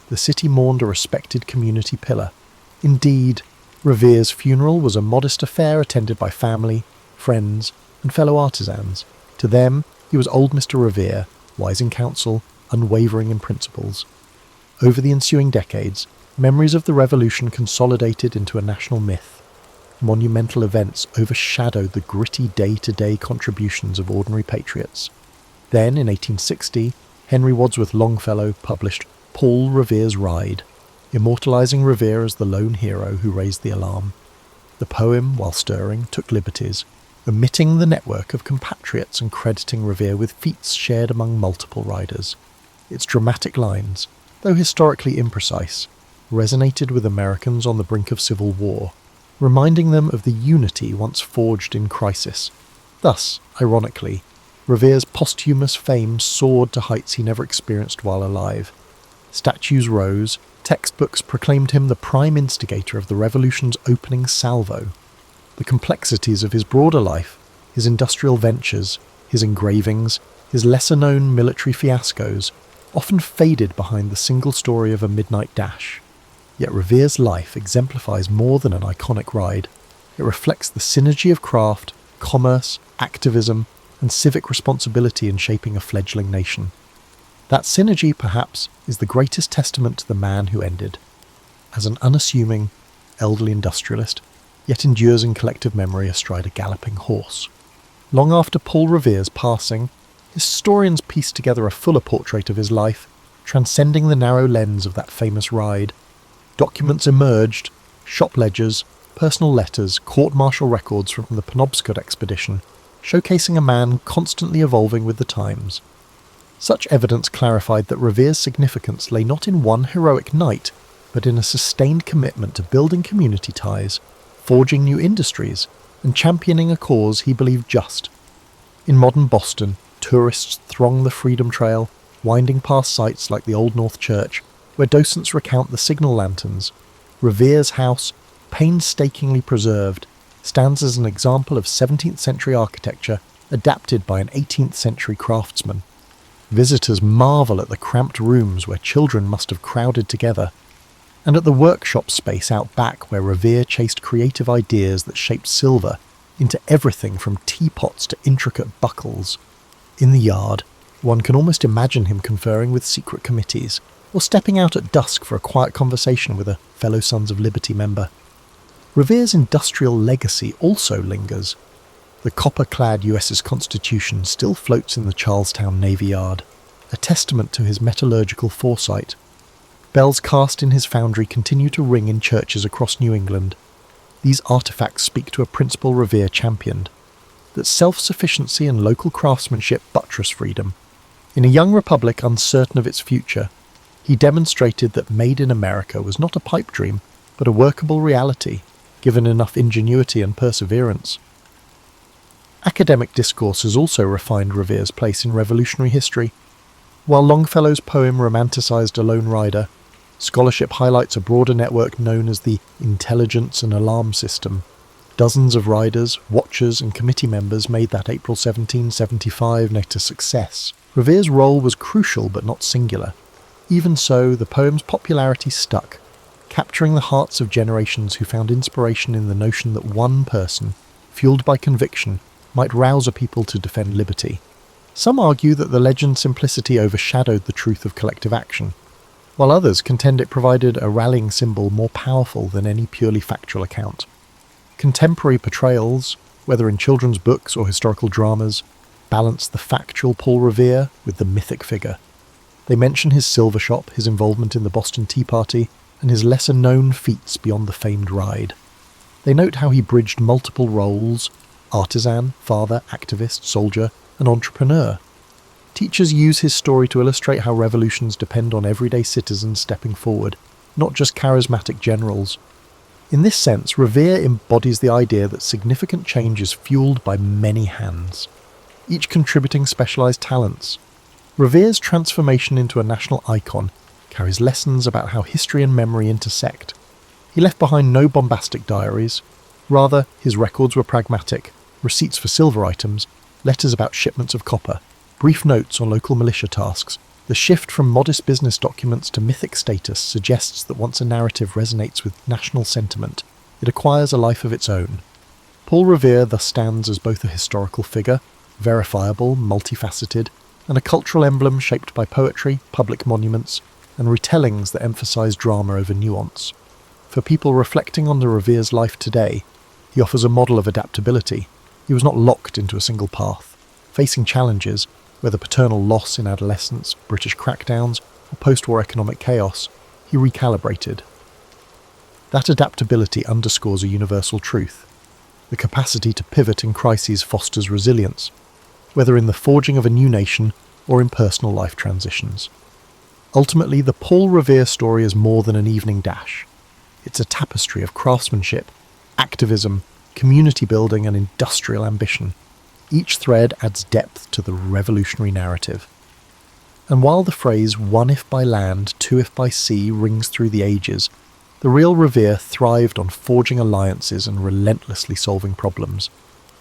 [SPEAKER 1] the city mourned a respected community pillar. Indeed, Revere's funeral was a modest affair attended by family, friends, and fellow artisans. To them, he was old Mr. Revere, wise in counsel, unwavering in principles. Over the ensuing decades, memories of the Revolution consolidated into a national myth. Monumental events overshadowed the gritty day-to-day contributions of ordinary patriots. Then, in 1860, Henry Wadsworth Longfellow published Paul Revere's Ride, immortalizing Revere as the lone hero who raised the alarm. The poem, while stirring, took liberties, omitting the network of compatriots and crediting Revere with feats shared among multiple riders. Its dramatic lines, though historically imprecise, resonated with Americans on the brink of civil war, reminding them of the unity once forged in crisis. Thus, ironically, Revere's posthumous fame soared to heights he never experienced while alive. Statues rose, textbooks proclaimed him the prime instigator of the revolution's opening salvo. The complexities of his broader life, his industrial ventures, his engravings, his lesser-known military fiascos, often faded behind the single story of a midnight dash. Yet Revere's life exemplifies more than an iconic ride. It reflects the synergy of craft, commerce, activism, and civic responsibility in shaping a fledgling nation. That synergy, perhaps, is the greatest testament to the man who ended. As an unassuming, elderly industrialist, yet endures in collective memory astride a galloping horse. Long after Paul Revere's passing, historians pieced together a fuller portrait of his life, transcending the narrow lens of that famous ride. Documents emerged, shop ledgers, personal letters, court-martial records from the Penobscot expedition, showcasing a man constantly evolving with the times. Such evidence clarified that Revere's significance lay not in one heroic night, but in a sustained commitment to building community ties, forging new industries, and championing a cause he believed just. In modern Boston, tourists throng the Freedom Trail, winding past sites like the Old North Church, where docents recount the signal lanterns. Revere's house, painstakingly preserved, stands as an example of 17th century architecture adapted by an 18th century craftsman. Visitors marvel at the cramped rooms where children must have crowded together, and at the workshop space out back where Revere chased creative ideas that shaped silver into everything from teapots to intricate buckles. In the yard, one can almost imagine him conferring with secret committees, or stepping out at dusk for a quiet conversation with a fellow Sons of Liberty member. Revere's industrial legacy also lingers. The copper-clad US's Constitution still floats in the Charlestown Navy Yard, a testament to his metallurgical foresight. Bells cast in his foundry continue to ring in churches across New England. These artefacts speak to a principle Revere championed, that self-sufficiency and local craftsmanship buttress freedom. In a young republic uncertain of its future, he demonstrated that Made in America was not a pipe dream, but a workable reality, given enough ingenuity and perseverance. Academic discourse has also refined Revere's place in revolutionary history. While Longfellow's poem romanticised a lone rider, scholarship highlights a broader network known as the Intelligence and Alarm System. Dozens of riders, watchers and committee members made that April 1775 night a success. Revere's role was crucial but not singular. Even so, the poem's popularity stuck, capturing the hearts of generations who found inspiration in the notion that one person, fueled by conviction, might rouse a people to defend liberty. Some argue that the legend's simplicity overshadowed the truth of collective action, while others contend it provided a rallying symbol more powerful than any purely factual account. Contemporary portrayals, whether in children's books or historical dramas, balance the factual Paul Revere with the mythic figure. They mention his silver shop, his involvement in the Boston Tea Party, and his lesser-known feats beyond the famed ride. They note how he bridged multiple roles: artisan, father, activist, soldier, and entrepreneur. Teachers use his story to illustrate how revolutions depend on everyday citizens stepping forward, not just charismatic generals. In this sense, Revere embodies the idea that significant change is fueled by many hands, each contributing specialised talents. Revere's transformation into a national icon carries lessons about how history and memory intersect. He left behind no bombastic diaries. Rather, his records were pragmatic: receipts for silver items, letters about shipments of copper, brief notes on local militia tasks. The shift from modest business documents to mythic status suggests that once a narrative resonates with national sentiment, it acquires a life of its own. Paul Revere thus stands as both a historical figure, verifiable, multifaceted, and a cultural emblem shaped by poetry, public monuments, and retellings that emphasise drama over nuance. For people reflecting on the Revere's life today, he offers a model of adaptability. He was not locked into a single path. Facing challenges, whether paternal loss in adolescence, British crackdowns, or post-war economic chaos, he recalibrated. That adaptability underscores a universal truth. The capacity to pivot in crises fosters resilience, whether in the forging of a new nation or in personal life transitions. Ultimately, the Paul Revere story is more than an evening dash. It's a tapestry of craftsmanship, activism, community building and industrial ambition. Each thread adds depth to the revolutionary narrative. And while the phrase "one if by land, two if by sea" rings through the ages, the real Revere thrived on forging alliances and relentlessly solving problems.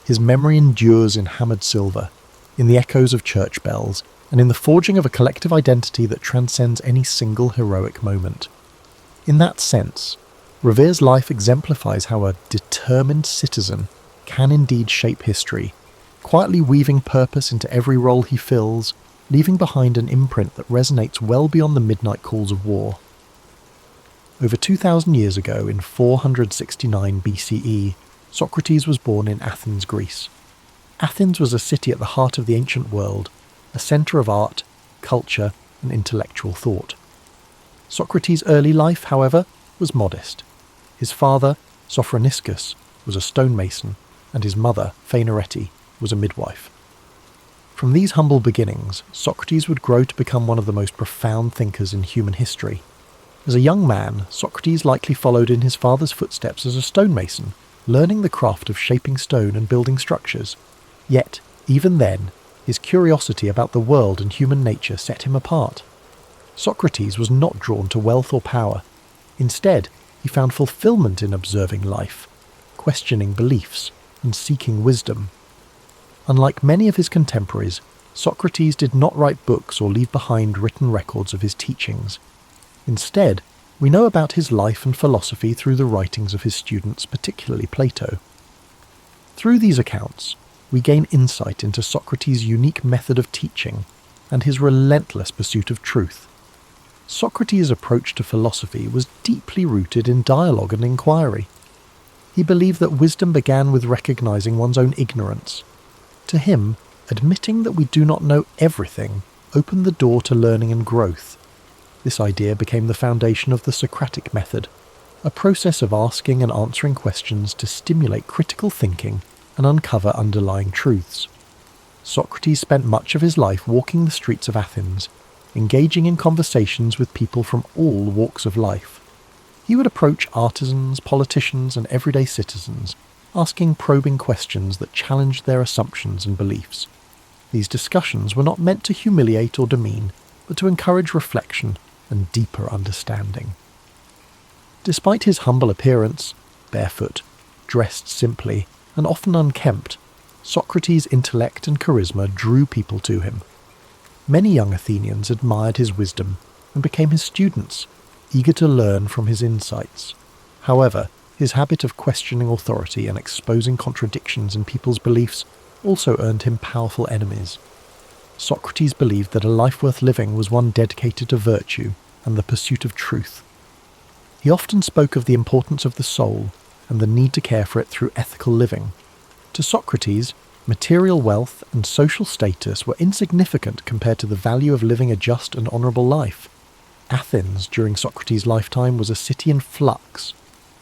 [SPEAKER 1] His memory endures in hammered silver, in the echoes of church bells, and in the forging of a collective identity that transcends any single heroic moment. In that sense, Revere's life exemplifies how a determined citizen can indeed shape history, quietly weaving purpose into every role he fills, leaving behind an imprint that resonates well beyond the midnight calls of war. Over 2,000 years ago, in 469 BCE, Socrates was born in Athens, Greece. Athens was a city at the heart of the ancient world, a centre of art, culture, and intellectual thought. Socrates' early life, however, was modest. His father, Sophroniscus, was a stonemason, and his mother, Phaenorete, was a midwife. From these humble beginnings, Socrates would grow to become one of the most profound thinkers in human history. As a young man, Socrates likely followed in his father's footsteps as a stonemason, learning the craft of shaping stone and building structures. Yet, even then, his curiosity about the world and human nature set him apart. Socrates was not drawn to wealth or power. Instead, he found fulfillment in observing life, questioning beliefs, and seeking wisdom. Unlike many of his contemporaries, Socrates did not write books or leave behind written records of his teachings. Instead, we know about his life and philosophy through the writings of his students, particularly Plato. Through these accounts, we gain insight into Socrates' unique method of teaching and his relentless pursuit of truth. Socrates' approach to philosophy was deeply rooted in dialogue and inquiry. He believed that wisdom began with recognizing one's own ignorance. To him, admitting that we do not know everything opened the door to learning and growth. This idea became the foundation of the Socratic method, a process of asking and answering questions to stimulate critical thinking and uncover underlying truths. Socrates spent much of his life walking the streets of Athens, engaging in conversations with people from all walks of life. He would approach artisans, politicians, and everyday citizens, asking probing questions that challenged their assumptions and beliefs. These discussions were not meant to humiliate or demean, but to encourage reflection and deeper understanding. Despite his humble appearance, barefoot, dressed simply, and often unkempt, Socrates' intellect and charisma drew people to him. Many young Athenians admired his wisdom and became his students, eager to learn from his insights. However, his habit of questioning authority and exposing contradictions in people's beliefs also earned him powerful enemies. Socrates believed that a life worth living was one dedicated to virtue and the pursuit of truth. He often spoke of the importance of the soul and the need to care for it through ethical living. To Socrates, material wealth and social status were insignificant compared to the value of living a just and honourable life. Athens, during Socrates' lifetime, was a city in flux.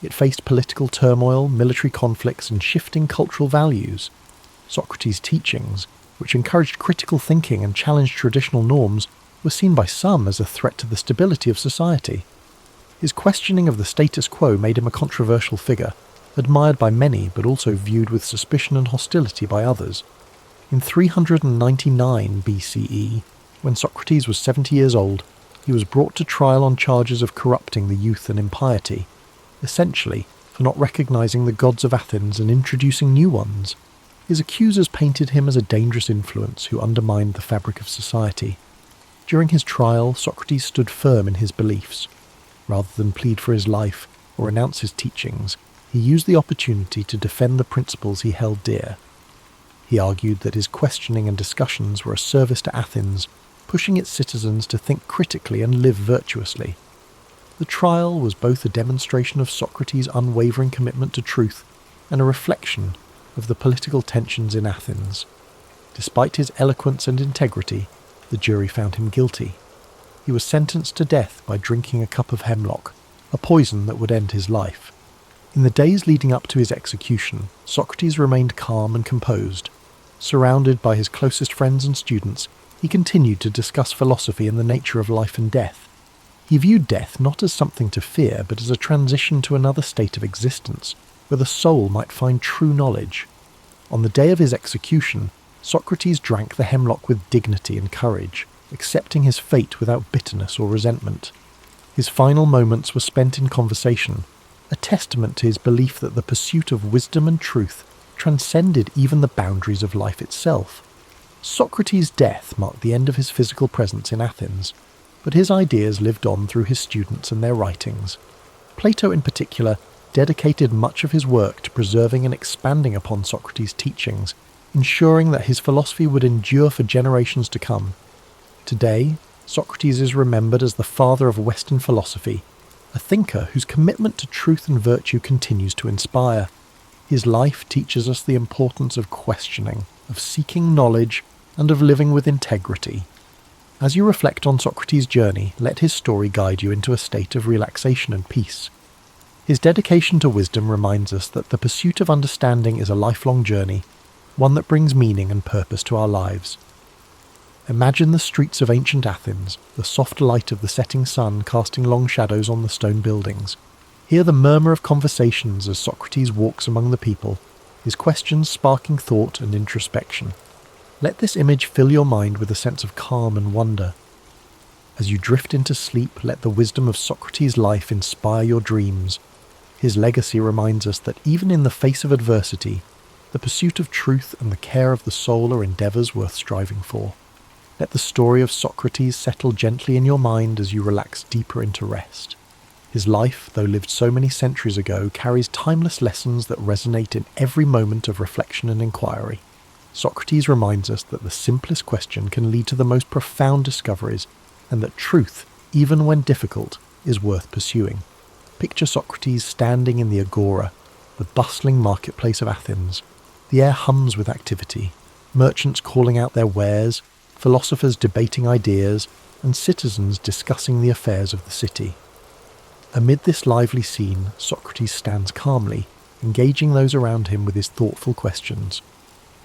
[SPEAKER 1] It faced political turmoil, military conflicts, and shifting cultural values. Socrates' teachings, which encouraged critical thinking and challenged traditional norms, were seen by some as a threat to the stability of society. His questioning of the status quo made him a controversial figure, admired by many but also viewed with suspicion and hostility by others. In 399 BCE, when Socrates was 70 years old, he was brought to trial on charges of corrupting the youth and impiety, essentially for not recognizing the gods of Athens and introducing new ones. His accusers painted him as a dangerous influence who undermined the fabric of society. During his trial, Socrates stood firm in his beliefs. Rather than plead for his life or renounce his teachings, he used the opportunity to defend the principles he held dear. He argued that his questioning and discussions were a service to Athens, pushing its citizens to think critically and live virtuously. The trial was both a demonstration of Socrates' unwavering commitment to truth and a reflection of the political tensions in Athens. Despite his eloquence and integrity, the jury found him guilty. He was sentenced to death by drinking a cup of hemlock, a poison that would end his life. In the days leading up to his execution, Socrates remained calm and composed. Surrounded by his closest friends and students, he continued to discuss philosophy and the nature of life and death. He viewed death not as something to fear, but as a transition to another state of existence, where the soul might find true knowledge. On the day of his execution, Socrates drank the hemlock with dignity and courage, accepting his fate without bitterness or resentment. His final moments were spent in conversation, a testament to his belief that the pursuit of wisdom and truth transcended even the boundaries of life itself. Socrates' death marked the end of his physical presence in Athens, but his ideas lived on through his students and their writings. Plato in particular dedicated much of his work to preserving and expanding upon Socrates' teachings, ensuring that his philosophy would endure for generations to come. Today, Socrates is remembered as the father of Western philosophy, a thinker whose commitment to truth and virtue continues to inspire. His life teaches us the importance of questioning, of seeking knowledge, and of living with integrity. As you reflect on Socrates' journey, let his story guide you into a state of relaxation and peace. His dedication to wisdom reminds us that the pursuit of understanding is a lifelong journey, one that brings meaning and purpose to our lives. Imagine the streets of ancient Athens, the soft light of the setting sun casting long shadows on the stone buildings. Hear the murmur of conversations as Socrates walks among the people, his questions sparking thought and introspection. Let this image fill your mind with a sense of calm and wonder. As you drift into sleep, let the wisdom of Socrates' life inspire your dreams. His legacy reminds us that even in the face of adversity, the pursuit of truth and the care of the soul are endeavours worth striving for. Let the story of Socrates settle gently in your mind as you relax deeper into rest. His life, though lived so many centuries ago, carries timeless lessons that resonate in every moment of reflection and inquiry. Socrates reminds us that the simplest question can lead to the most profound discoveries, and that truth, even when difficult, is worth pursuing. Picture Socrates standing in the agora, the bustling marketplace of Athens. The air hums with activity, merchants calling out their wares, philosophers debating ideas, and citizens discussing the affairs of the city. Amid this lively scene, Socrates stands calmly, engaging those around him with his thoughtful questions.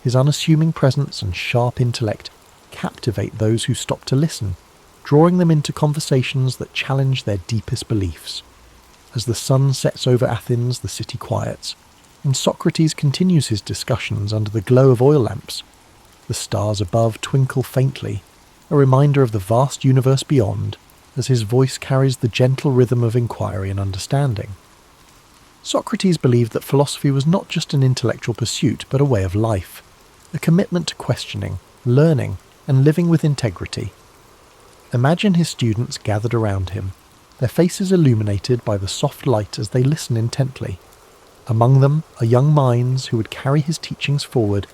[SPEAKER 1] His unassuming presence and sharp intellect captivate those who stop to listen, drawing them into conversations that challenge their deepest beliefs. As the sun sets over Athens, the city quiets, and Socrates continues his discussions under the glow of oil lamps. The stars above twinkle faintly, a reminder of the vast universe beyond, as his voice carries the gentle rhythm of inquiry and understanding. Socrates believed that philosophy was not just an intellectual pursuit, but a way of life, a commitment to questioning, learning, and living with integrity. Imagine his students gathered around him, their faces illuminated by the soft light as they listen intently. Among them are young minds who would carry his teachings forward,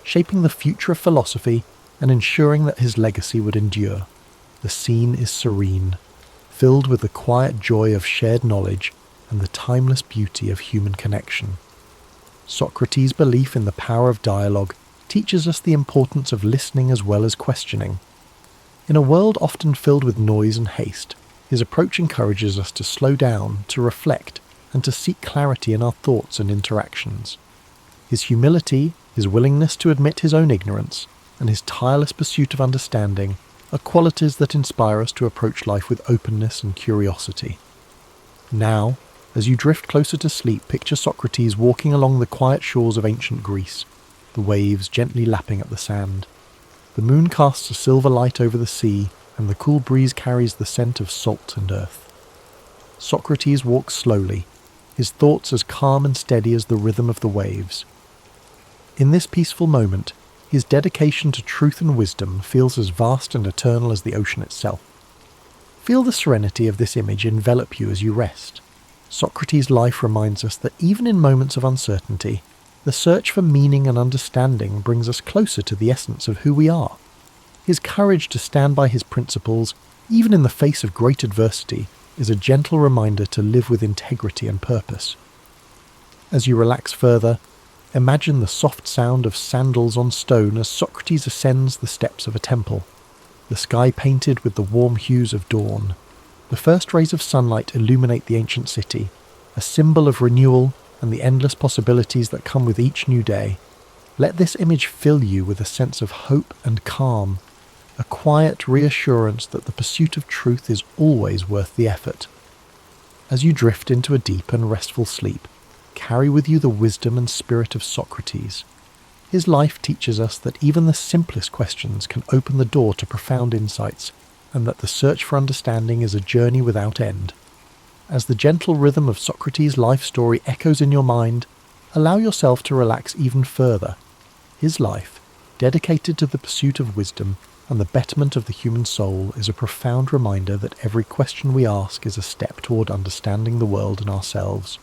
[SPEAKER 1] shaping the future of philosophy and ensuring that his legacy would endure. The scene is serene, filled with the quiet joy of shared knowledge and the timeless beauty of human connection. Socrates' belief in the power of dialogue teaches us the importance of listening as well as questioning. In a world often filled with noise and haste, his approach encourages us to slow down, to reflect, and to seek clarity in our thoughts and interactions. His humility, his willingness to admit his own ignorance, and his tireless pursuit of understanding are qualities that inspire us to approach life with openness and curiosity. Now, as you drift closer to sleep, picture Socrates walking along the quiet shores of ancient Greece, the waves gently lapping at the sand. The moon casts a silver light over the sea, and the cool breeze carries the scent of salt and earth. Socrates walks slowly, his thoughts as calm and steady as the rhythm of the waves. In this peaceful moment, his dedication to truth and wisdom feels as vast and eternal as the ocean itself. Feel the serenity of this image envelop you as you rest. Socrates' life reminds us that even in moments of uncertainty, the search for meaning and understanding brings us closer to the essence of who we are. His courage to stand by his principles, even in the face of great adversity, is a gentle reminder to live with integrity and purpose. As you relax further, imagine the soft sound of sandals on stone as Socrates ascends the steps of a temple, the sky painted with the warm hues of dawn. The first rays of sunlight illuminate the ancient city, a symbol of renewal and the endless possibilities that come with each new day. Let this image fill you with a sense of hope and calm, a quiet reassurance that the pursuit of truth is always worth the effort. As you drift into a deep and restful sleep, carry with you the wisdom and spirit of Socrates. His life teaches us that even the simplest questions can open the door to profound insights, and that the search for understanding is a journey without end. As the gentle rhythm of Socrates' life story echoes in your mind, allow yourself to relax even further. His life, dedicated to the pursuit of wisdom and the betterment of the human soul, is a profound reminder that every question we ask is a step toward understanding the world and ourselves.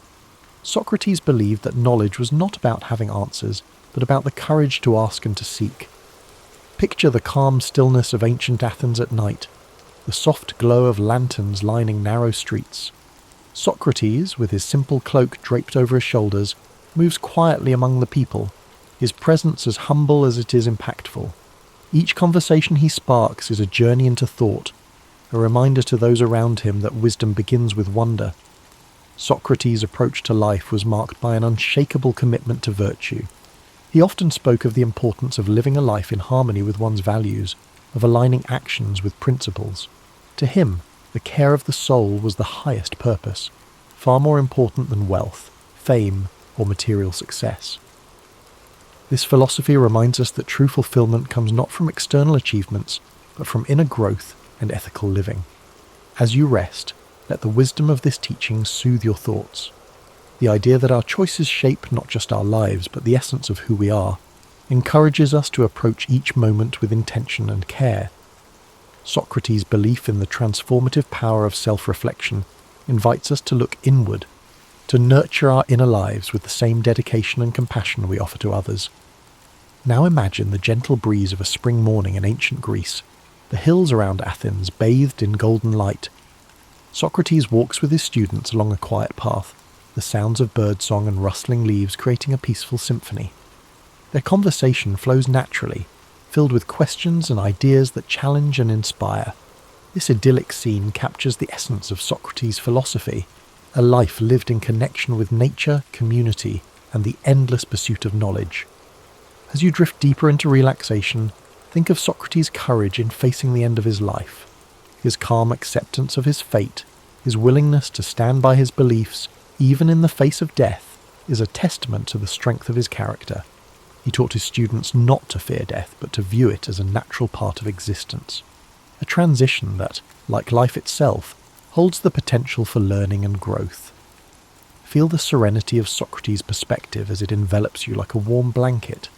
[SPEAKER 1] Socrates believed that knowledge was not about having answers, but about the courage to ask and to seek. Picture the calm stillness of ancient Athens at night, the soft glow of lanterns lining narrow streets. Socrates, with his simple cloak draped over his shoulders, moves quietly among the people, his presence as humble as it is impactful. Each conversation he sparks is a journey into thought, a reminder to those around him that wisdom begins with wonder. Socrates' approach to life was marked by an unshakable commitment to virtue. He often spoke of the importance of living a life in harmony with one's values, of aligning actions with principles. To him, the care of the soul was the highest purpose, far more important than wealth, fame, or material success. This philosophy reminds us that true fulfillment comes not from external achievements, but from inner growth and ethical living. As you rest, let the wisdom of this teaching soothe your thoughts. The idea that our choices shape not just our lives, but the essence of who we are, encourages us to approach each moment with intention and care. Socrates' belief in the transformative power of self-reflection invites us to look inward, to nurture our inner lives with the same dedication and compassion we offer to others. Now imagine the gentle breeze of a spring morning in ancient Greece, the hills around Athens bathed in golden light. Socrates walks with his students along a quiet path, the sounds of birdsong and rustling leaves creating a peaceful symphony. Their conversation flows naturally, filled with questions and ideas that challenge and inspire. This idyllic scene captures the essence of Socrates' philosophy, a life lived in connection with nature, community, and the endless pursuit of knowledge. As you drift deeper into relaxation, think of Socrates' courage in facing the end of his life. His calm acceptance of his fate, his willingness to stand by his beliefs, even in the face of death, is a testament to the strength of his character. He taught his students not to fear death, but to view it as a natural part of existence. A transition that, like life itself, holds the potential for learning and growth. Feel the serenity of Socrates' perspective as it envelops you like a warm blanket.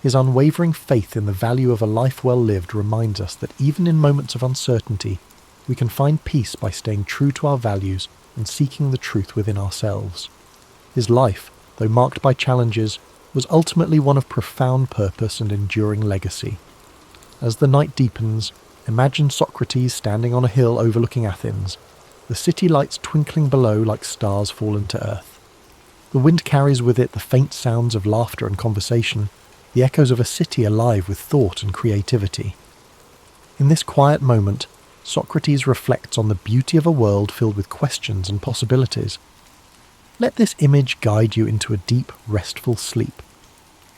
[SPEAKER 1] His unwavering faith in the value of a life well lived reminds us that even in moments of uncertainty, we can find peace by staying true to our values and seeking the truth within ourselves. His life, though marked by challenges, was ultimately one of profound purpose and enduring legacy. As the night deepens, imagine Socrates standing on a hill overlooking Athens, the city lights twinkling below like stars fallen to earth. The wind carries with it the faint sounds of laughter and conversation, the echoes of a city alive with thought and creativity. In this quiet moment, Socrates reflects on the beauty of a world filled with questions and possibilities. Let this image guide you into a deep, restful sleep.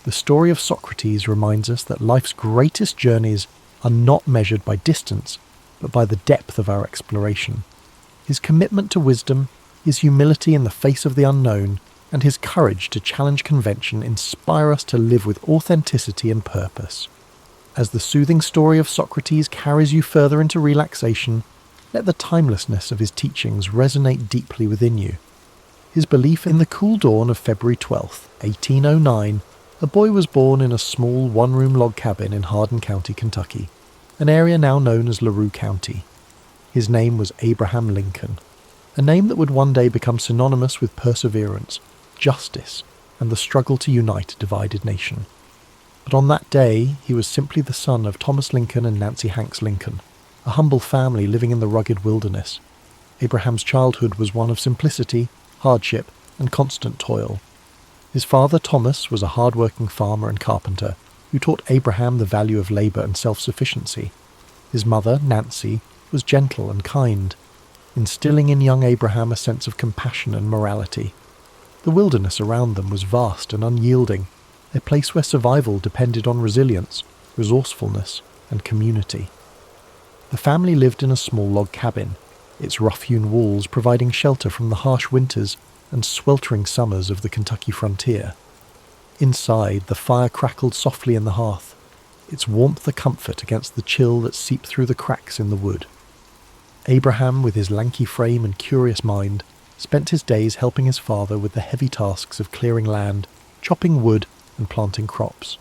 [SPEAKER 1] The story of Socrates reminds us that life's greatest journeys are not measured by distance, but by the depth of our exploration. His commitment to wisdom, his humility in the face of the unknown, and his courage to challenge convention inspire us to live with authenticity and purpose. As the soothing story of Socrates carries you further into relaxation, let the timelessness of his teachings resonate deeply within you. His belief in the cool dawn of February 12, 1809, a boy was born in a small one-room log cabin in Hardin County, Kentucky, an area now known as LaRue County. His name was Abraham Lincoln, a name that would one day become synonymous with perseverance, justice, and the struggle to unite a divided nation. But on that day, he was simply the son of Thomas Lincoln and Nancy Hanks Lincoln, a humble family living in the rugged wilderness. Abraham's childhood was one of simplicity, hardship, and constant toil. His father, Thomas, was a hard-working farmer and carpenter who taught Abraham the value of labour and self-sufficiency. His mother, Nancy, was gentle and kind. instilling in young Abraham a sense of compassion and morality. The wilderness around them was vast and unyielding, a place where survival depended on resilience, resourcefulness, and community. The family lived in a small log cabin, its rough-hewn walls providing shelter from the harsh winters and sweltering summers of the Kentucky frontier. Inside, the fire crackled softly in the hearth, its warmth a comfort against the chill that seeped through the cracks in the wood. Abraham, with his lanky frame and curious mind, spent his days helping his father with the heavy tasks of clearing land, chopping wood, and planting crops.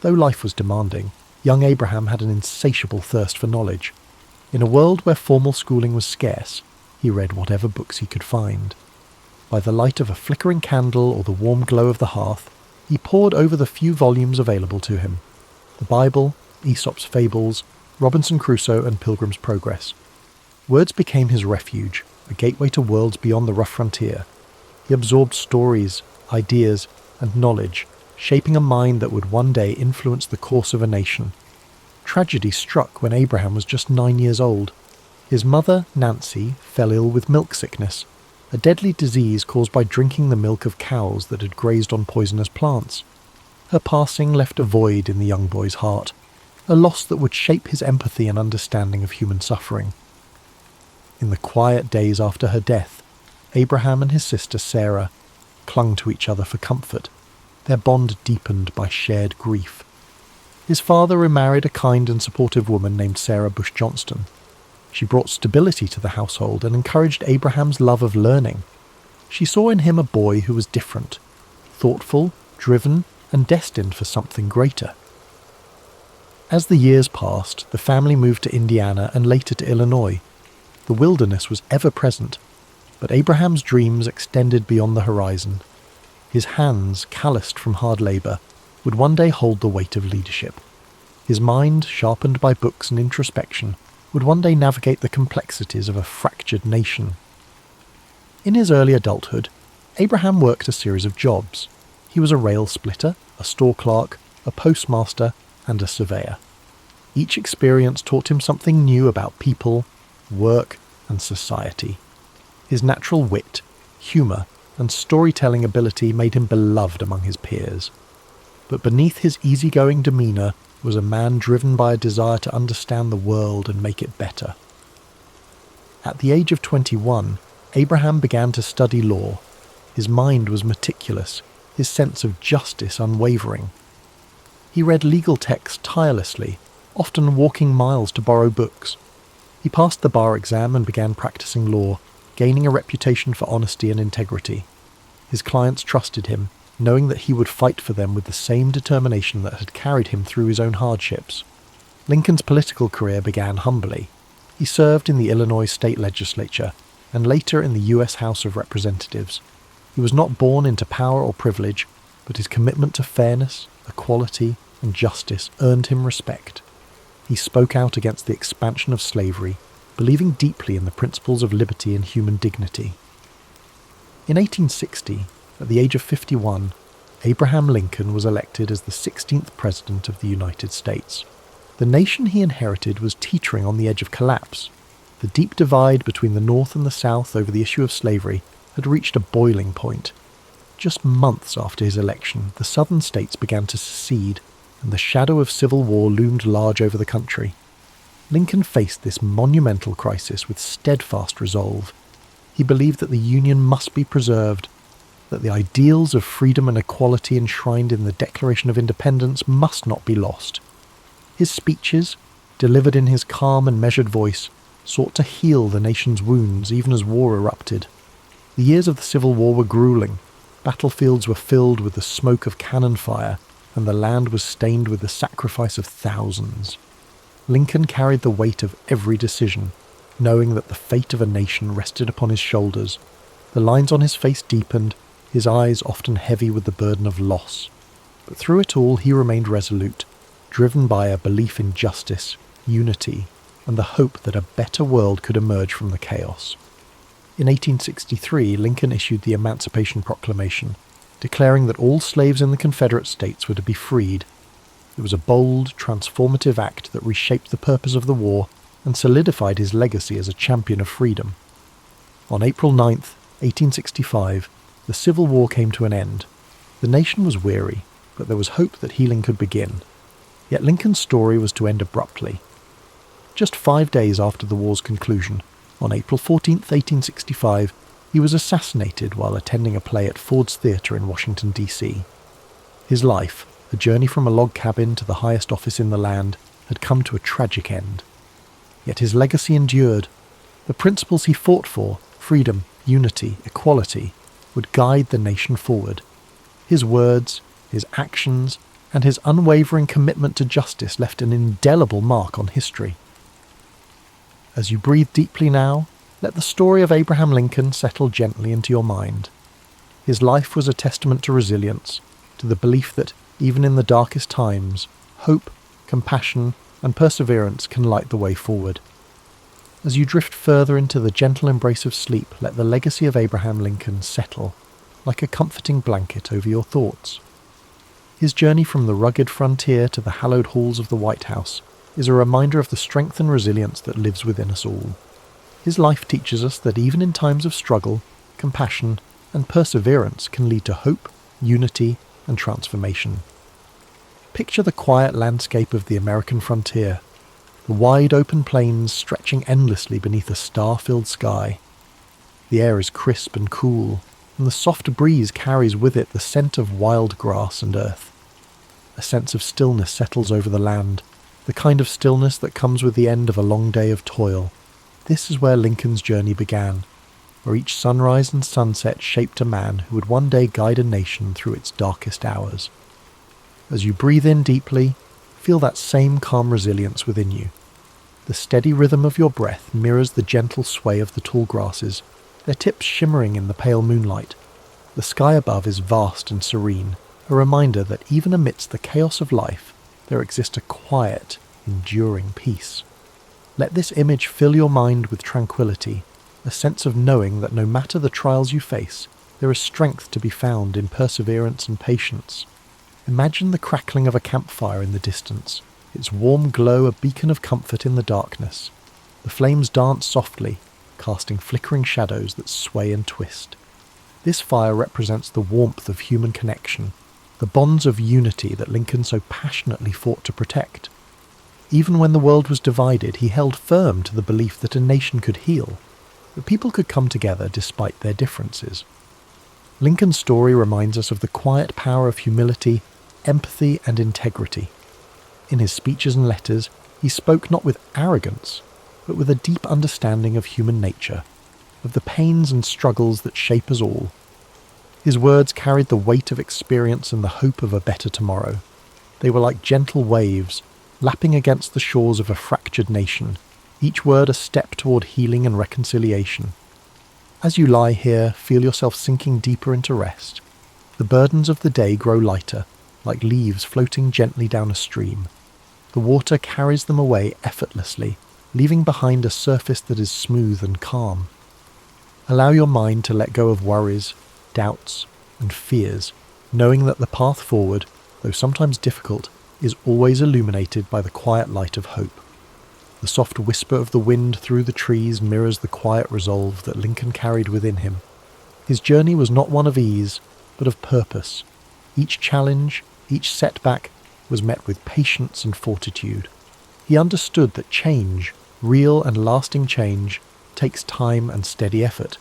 [SPEAKER 1] Though life was demanding, young Abraham had an insatiable thirst for knowledge. In a world where formal schooling was scarce, he read whatever books he could find. By the light of a flickering candle or the warm glow of the hearth, he pored over the few volumes available to him. The Bible, Aesop's Fables, Robinson Crusoe and Pilgrim's Progress. Words became his refuge, a gateway to worlds beyond the rough frontier. He absorbed stories, ideas, and knowledge, shaping a mind that would one day influence the course of a nation. Tragedy struck when Abraham was just 9 years old. His mother, Nancy, fell ill with milk sickness, a deadly disease caused by drinking the milk of cows that had grazed on poisonous plants. Her passing left a void in the young boy's heart, a loss that would shape his empathy and understanding of human suffering. In the quiet days after her death, Abraham and his sister Sarah clung to each other for comfort, their bond deepened by shared grief. His father remarried a kind and supportive woman named Sarah Bush Johnston. She brought stability to the household and encouraged Abraham's love of learning. She saw in him a boy who was different, thoughtful, driven, and destined for something greater. As the years passed, the family moved to Indiana and later to Illinois. The wilderness was ever present, but Abraham's dreams extended beyond the horizon. His hands, calloused from hard labour, would one day hold the weight of leadership. His mind, sharpened by books and introspection, would one day navigate the complexities of a fractured nation. In his early adulthood, Abraham worked a series of jobs. He was a rail splitter, a store clerk, a postmaster, and a surveyor. Each experience taught him something new about people, work, and society. His natural wit, humour, and storytelling ability made him beloved among his peers. But beneath his easygoing demeanour was a man driven by a desire to understand the world and make it better. At the age of 21, Abraham began to study law. His mind was meticulous, his sense of justice unwavering. He read legal texts tirelessly, often walking miles to borrow books. He passed the bar exam and began practicing law, gaining a reputation for honesty and integrity. His clients trusted him, knowing that he would fight for them with the same determination that had carried him through his own hardships. Lincoln's political career began humbly. He served in the Illinois state legislature, and later in the U.S. House of Representatives. He was not born into power or privilege, but his commitment to fairness, equality, and justice earned him respect. He spoke out against the expansion of slavery, believing deeply in the principles of liberty and human dignity. In 1860, at the age of 51, Abraham Lincoln was elected as the 16th President of the United States. The nation he inherited was teetering on the edge of collapse. The deep divide between the North and the South over the issue of slavery had reached a boiling point. Just months after his election, the southern states began to secede, and the shadow of civil war loomed large over the country. Lincoln faced this monumental crisis with steadfast resolve. He believed that the Union must be preserved, that the ideals of freedom and equality enshrined in the Declaration of Independence must not be lost. His speeches, delivered in his calm and measured voice, sought to heal the nation's wounds even as war erupted. The years of the Civil War were grueling. Battlefields were filled with the smoke of cannon fire, and the land was stained with the sacrifice of thousands. Lincoln carried the weight of every decision, knowing that the fate of a nation rested upon his shoulders. The lines on his face deepened, his eyes often heavy with the burden of loss. But through it all he remained resolute, driven by a belief in justice, unity, and the hope that a better world could emerge from the chaos. In 1863, Lincoln issued the Emancipation Proclamation, declaring that all slaves in the Confederate States were to be freed. It was a bold, transformative act that reshaped the purpose of the war and solidified his legacy as a champion of freedom. On April 9th, 1865, the Civil War came to an end. The nation was weary, but there was hope that healing could begin. Yet Lincoln's story was to end abruptly. Just 5 days after the war's conclusion, on April 14th, 1865, he was assassinated while attending a play at Ford's Theatre in Washington, D.C. His life, a journey from a log cabin to the highest office in the land, had come to a tragic end. Yet his legacy endured. The principles he fought for, freedom, unity, equality, would guide the nation forward. His words, his actions, and his unwavering commitment to justice left an indelible mark on history. As you breathe deeply now, let the story of Abraham Lincoln settle gently into your mind. His life was a testament to resilience, to the belief that, even in the darkest times, hope, compassion, and perseverance can light the way forward. As you drift further into the gentle embrace of sleep, let the legacy of Abraham Lincoln settle, like a comforting blanket over your thoughts. His journey from the rugged frontier to the hallowed halls of the White House is a reminder of the strength and resilience that lives within us all. His life teaches us that even in times of struggle, compassion, and perseverance can lead to hope, unity, and transformation. Picture the quiet landscape of the American frontier, the wide open plains stretching endlessly beneath a star-filled sky. The air is crisp and cool, and the soft breeze carries with it the scent of wild grass and earth. A sense of stillness settles over the land, the kind of stillness that comes with the end of a long day of toil. This is where Lincoln's journey began, where each sunrise and sunset shaped a man who would one day guide a nation through its darkest hours. As you breathe in deeply, feel that same calm resilience within you. The steady rhythm of your breath mirrors the gentle sway of the tall grasses, their tips shimmering in the pale moonlight. The sky above is vast and serene, a reminder that even amidst the chaos of life, there exists a quiet, enduring peace. Let this image fill your mind with tranquility, a sense of knowing that no matter the trials you face, there is strength to be found in perseverance and patience. Imagine the crackling of a campfire in the distance, its warm glow a beacon of comfort in the darkness. The flames dance softly, casting flickering shadows that sway and twist. This fire represents the warmth of human connection, the bonds of unity that Lincoln so passionately fought to protect. Even when the world was divided, he held firm to the belief that a nation could heal, that people could come together despite their differences. Lincoln's story reminds us of the quiet power of humility, empathy, and integrity. In his speeches and letters, he spoke not with arrogance, but with a deep understanding of human nature, of the pains and struggles that shape us all. His words carried the weight of experience and the hope of a better tomorrow. They were like gentle waves, lapping against the shores of a fractured nation, each word a step toward healing and reconciliation. As you lie here, feel yourself sinking deeper into rest. The burdens of the day grow lighter, like leaves floating gently down a stream. The water carries them away effortlessly, leaving behind a surface that is smooth and calm. Allow your mind to let go of worries, doubts, and fears, knowing that the path forward, though sometimes difficult, is always illuminated by the quiet light of hope. The soft whisper of the wind through the trees mirrors the quiet resolve that Lincoln carried within him. His journey was not one of ease, but of purpose. Each challenge, each setback, was met with patience and fortitude. He understood that change, real and lasting change, takes time and steady effort.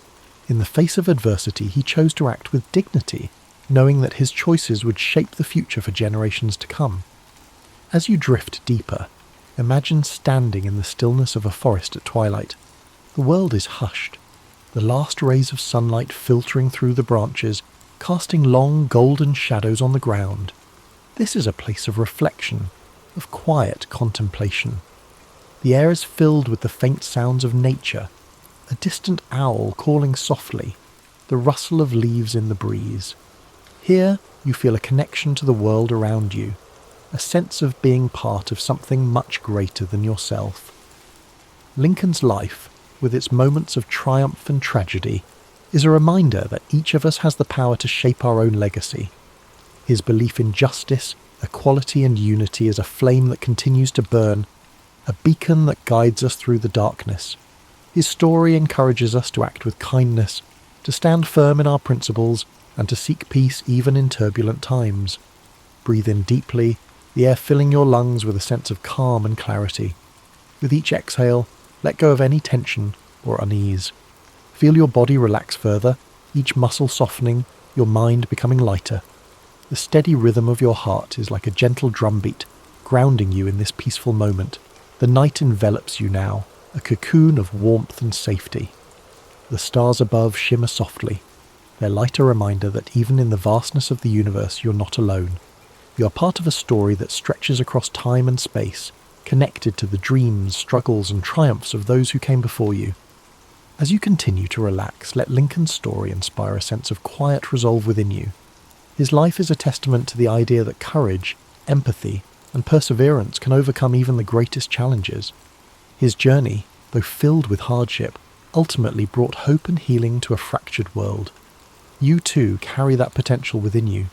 [SPEAKER 1] In the face of adversity, he chose to act with dignity, knowing that his choices would shape the future for generations to come. As you drift deeper, imagine standing in the stillness of a forest at twilight. The world is hushed, the last rays of sunlight filtering through the branches, casting long golden shadows on the ground. This is a place of reflection, of quiet contemplation. The air is filled with the faint sounds of nature, a distant owl calling softly, the rustle of leaves in the breeze. Here you feel a connection to the world around you, a sense of being part of something much greater than yourself. Lincoln's life, with its moments of triumph and tragedy, is a reminder that each of us has the power to shape our own legacy. His belief in justice, equality, and unity is a flame that continues to burn, a beacon that guides us through the darkness. His story encourages us to act with kindness, to stand firm in our principles, and to seek peace even in turbulent times. Breathe in deeply, the air filling your lungs with a sense of calm and clarity. With each exhale, let go of any tension or unease. Feel your body relax further, each muscle softening, your mind becoming lighter. The steady rhythm of your heart is like a gentle drumbeat, grounding you in this peaceful moment. The night envelops you now, a cocoon of warmth and safety. The stars above shimmer softly, their light a reminder that even in the vastness of the universe you're not alone. You are part of a story that stretches across time and space, connected to the dreams, struggles and triumphs of those who came before you. As you continue to relax, let Lincoln's story inspire a sense of quiet resolve within you. His life is a testament to the idea that courage, empathy, and perseverance can overcome even the greatest challenges. His journey, though filled with hardship, ultimately brought hope and healing to a fractured world. You too carry that potential within you,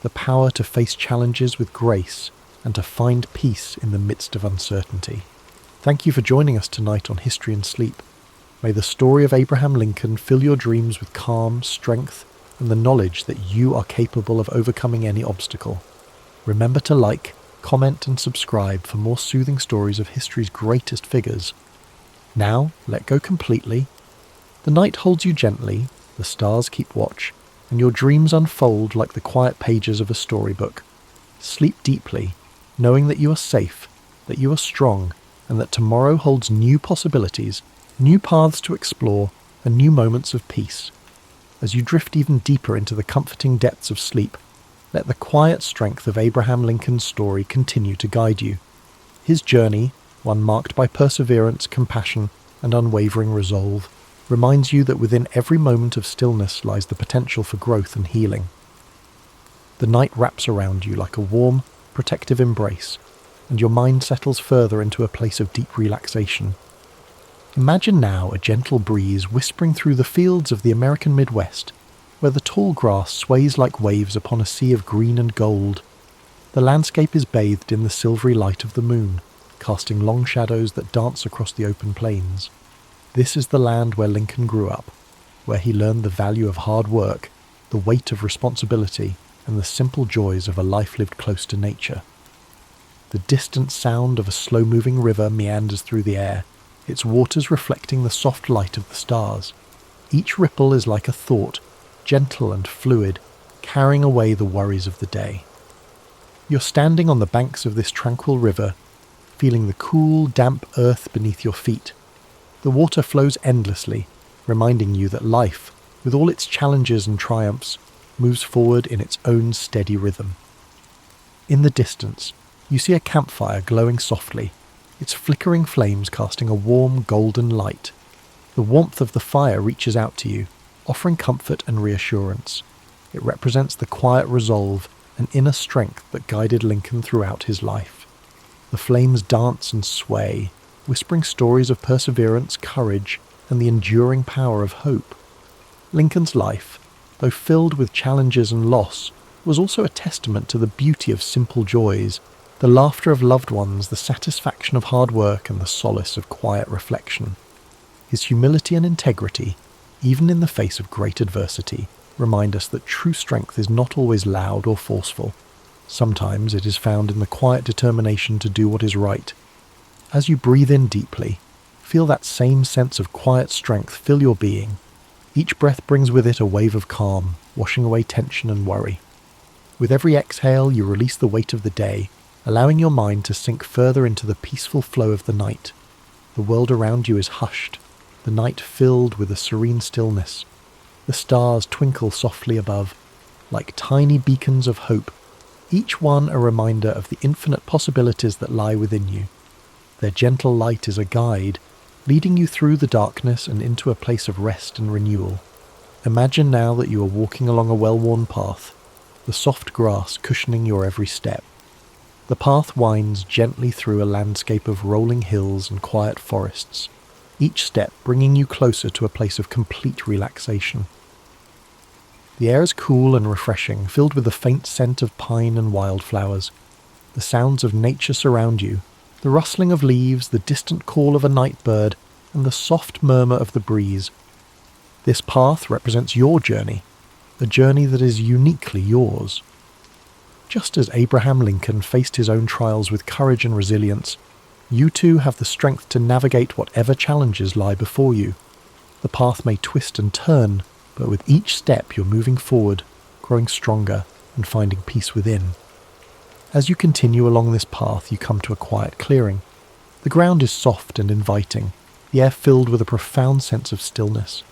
[SPEAKER 1] the power to face challenges with grace and to find peace in the midst of uncertainty. Thank you for joining us tonight on History and Sleep. May the story of Abraham Lincoln fill your dreams with calm, strength, and the knowledge that you are capable of overcoming any obstacle. Remember to like, comment and subscribe for more soothing stories of history's greatest figures. Now, let go completely. The night holds you gently, the stars keep watch, and your dreams unfold like the quiet pages of a storybook. Sleep deeply, knowing that you are safe, that you are strong, and that tomorrow holds new possibilities, new paths to explore, and new moments of peace. As you drift even deeper into the comforting depths of sleep, let the quiet strength of Abraham Lincoln's story continue to guide you. His journey, one marked by perseverance, compassion, and unwavering resolve, reminds you that within every moment of stillness lies the potential for growth and healing. The night wraps around you like a warm, protective embrace, and your mind settles further into a place of deep relaxation. Imagine now a gentle breeze whispering through the fields of the American Midwest, where the tall grass sways like waves upon a sea of green and gold. The landscape is bathed in the silvery light of the moon, casting long shadows that dance across the open plains. This is the land where Lincoln grew up, where he learned the value of hard work, the weight of responsibility, and the simple joys of a life lived close to nature. The distant sound of a slow-moving river meanders through the air, its waters reflecting the soft light of the stars. Each ripple is like a thought, gentle and fluid, carrying away the worries of the day. You're standing on the banks of this tranquil river, feeling the cool, damp earth beneath your feet. The water flows endlessly, reminding you that life, with all its challenges and triumphs, moves forward in its own steady rhythm. In the distance, you see a campfire glowing softly, its flickering flames casting a warm, golden light. The warmth of the fire reaches out to you, offering comfort and reassurance. It represents the quiet resolve and inner strength that guided Lincoln throughout his life. The flames dance and sway, whispering stories of perseverance, courage, and the enduring power of hope. Lincoln's life, though filled with challenges and loss, was also a testament to the beauty of simple joys, the laughter of loved ones, the satisfaction of hard work, and the solace of quiet reflection. His humility and integrity, even in the face of great adversity, remind us that true strength is not always loud or forceful. Sometimes it is found in the quiet determination to do what is right. As you breathe in deeply, feel that same sense of quiet strength fill your being. Each breath brings with it a wave of calm, washing away tension and worry. With every exhale, you release the weight of the day, allowing your mind to sink further into the peaceful flow of the night. The world around you is hushed, the night filled with a serene stillness. The stars twinkle softly above, like tiny beacons of hope, each one a reminder of the infinite possibilities that lie within you. Their gentle light is a guide, leading you through the darkness and into a place of rest and renewal. Imagine now that you are walking along a well-worn path, the soft grass cushioning your every step. The path winds gently through a landscape of rolling hills and quiet forests, each step bringing you closer to a place of complete relaxation. The air is cool and refreshing, filled with the faint scent of pine and wildflowers. The sounds of nature surround you, the rustling of leaves, the distant call of a night bird, and the soft murmur of the breeze. This path represents your journey, a journey that is uniquely yours. Just as Abraham Lincoln faced his own trials with courage and resilience, you too have the strength to navigate whatever challenges lie before you. The path may twist and turn, but with each step you're moving forward, growing stronger and finding peace within. As you continue along this path, you come to a quiet clearing. The ground is soft and inviting, the air filled with a profound sense of stillness.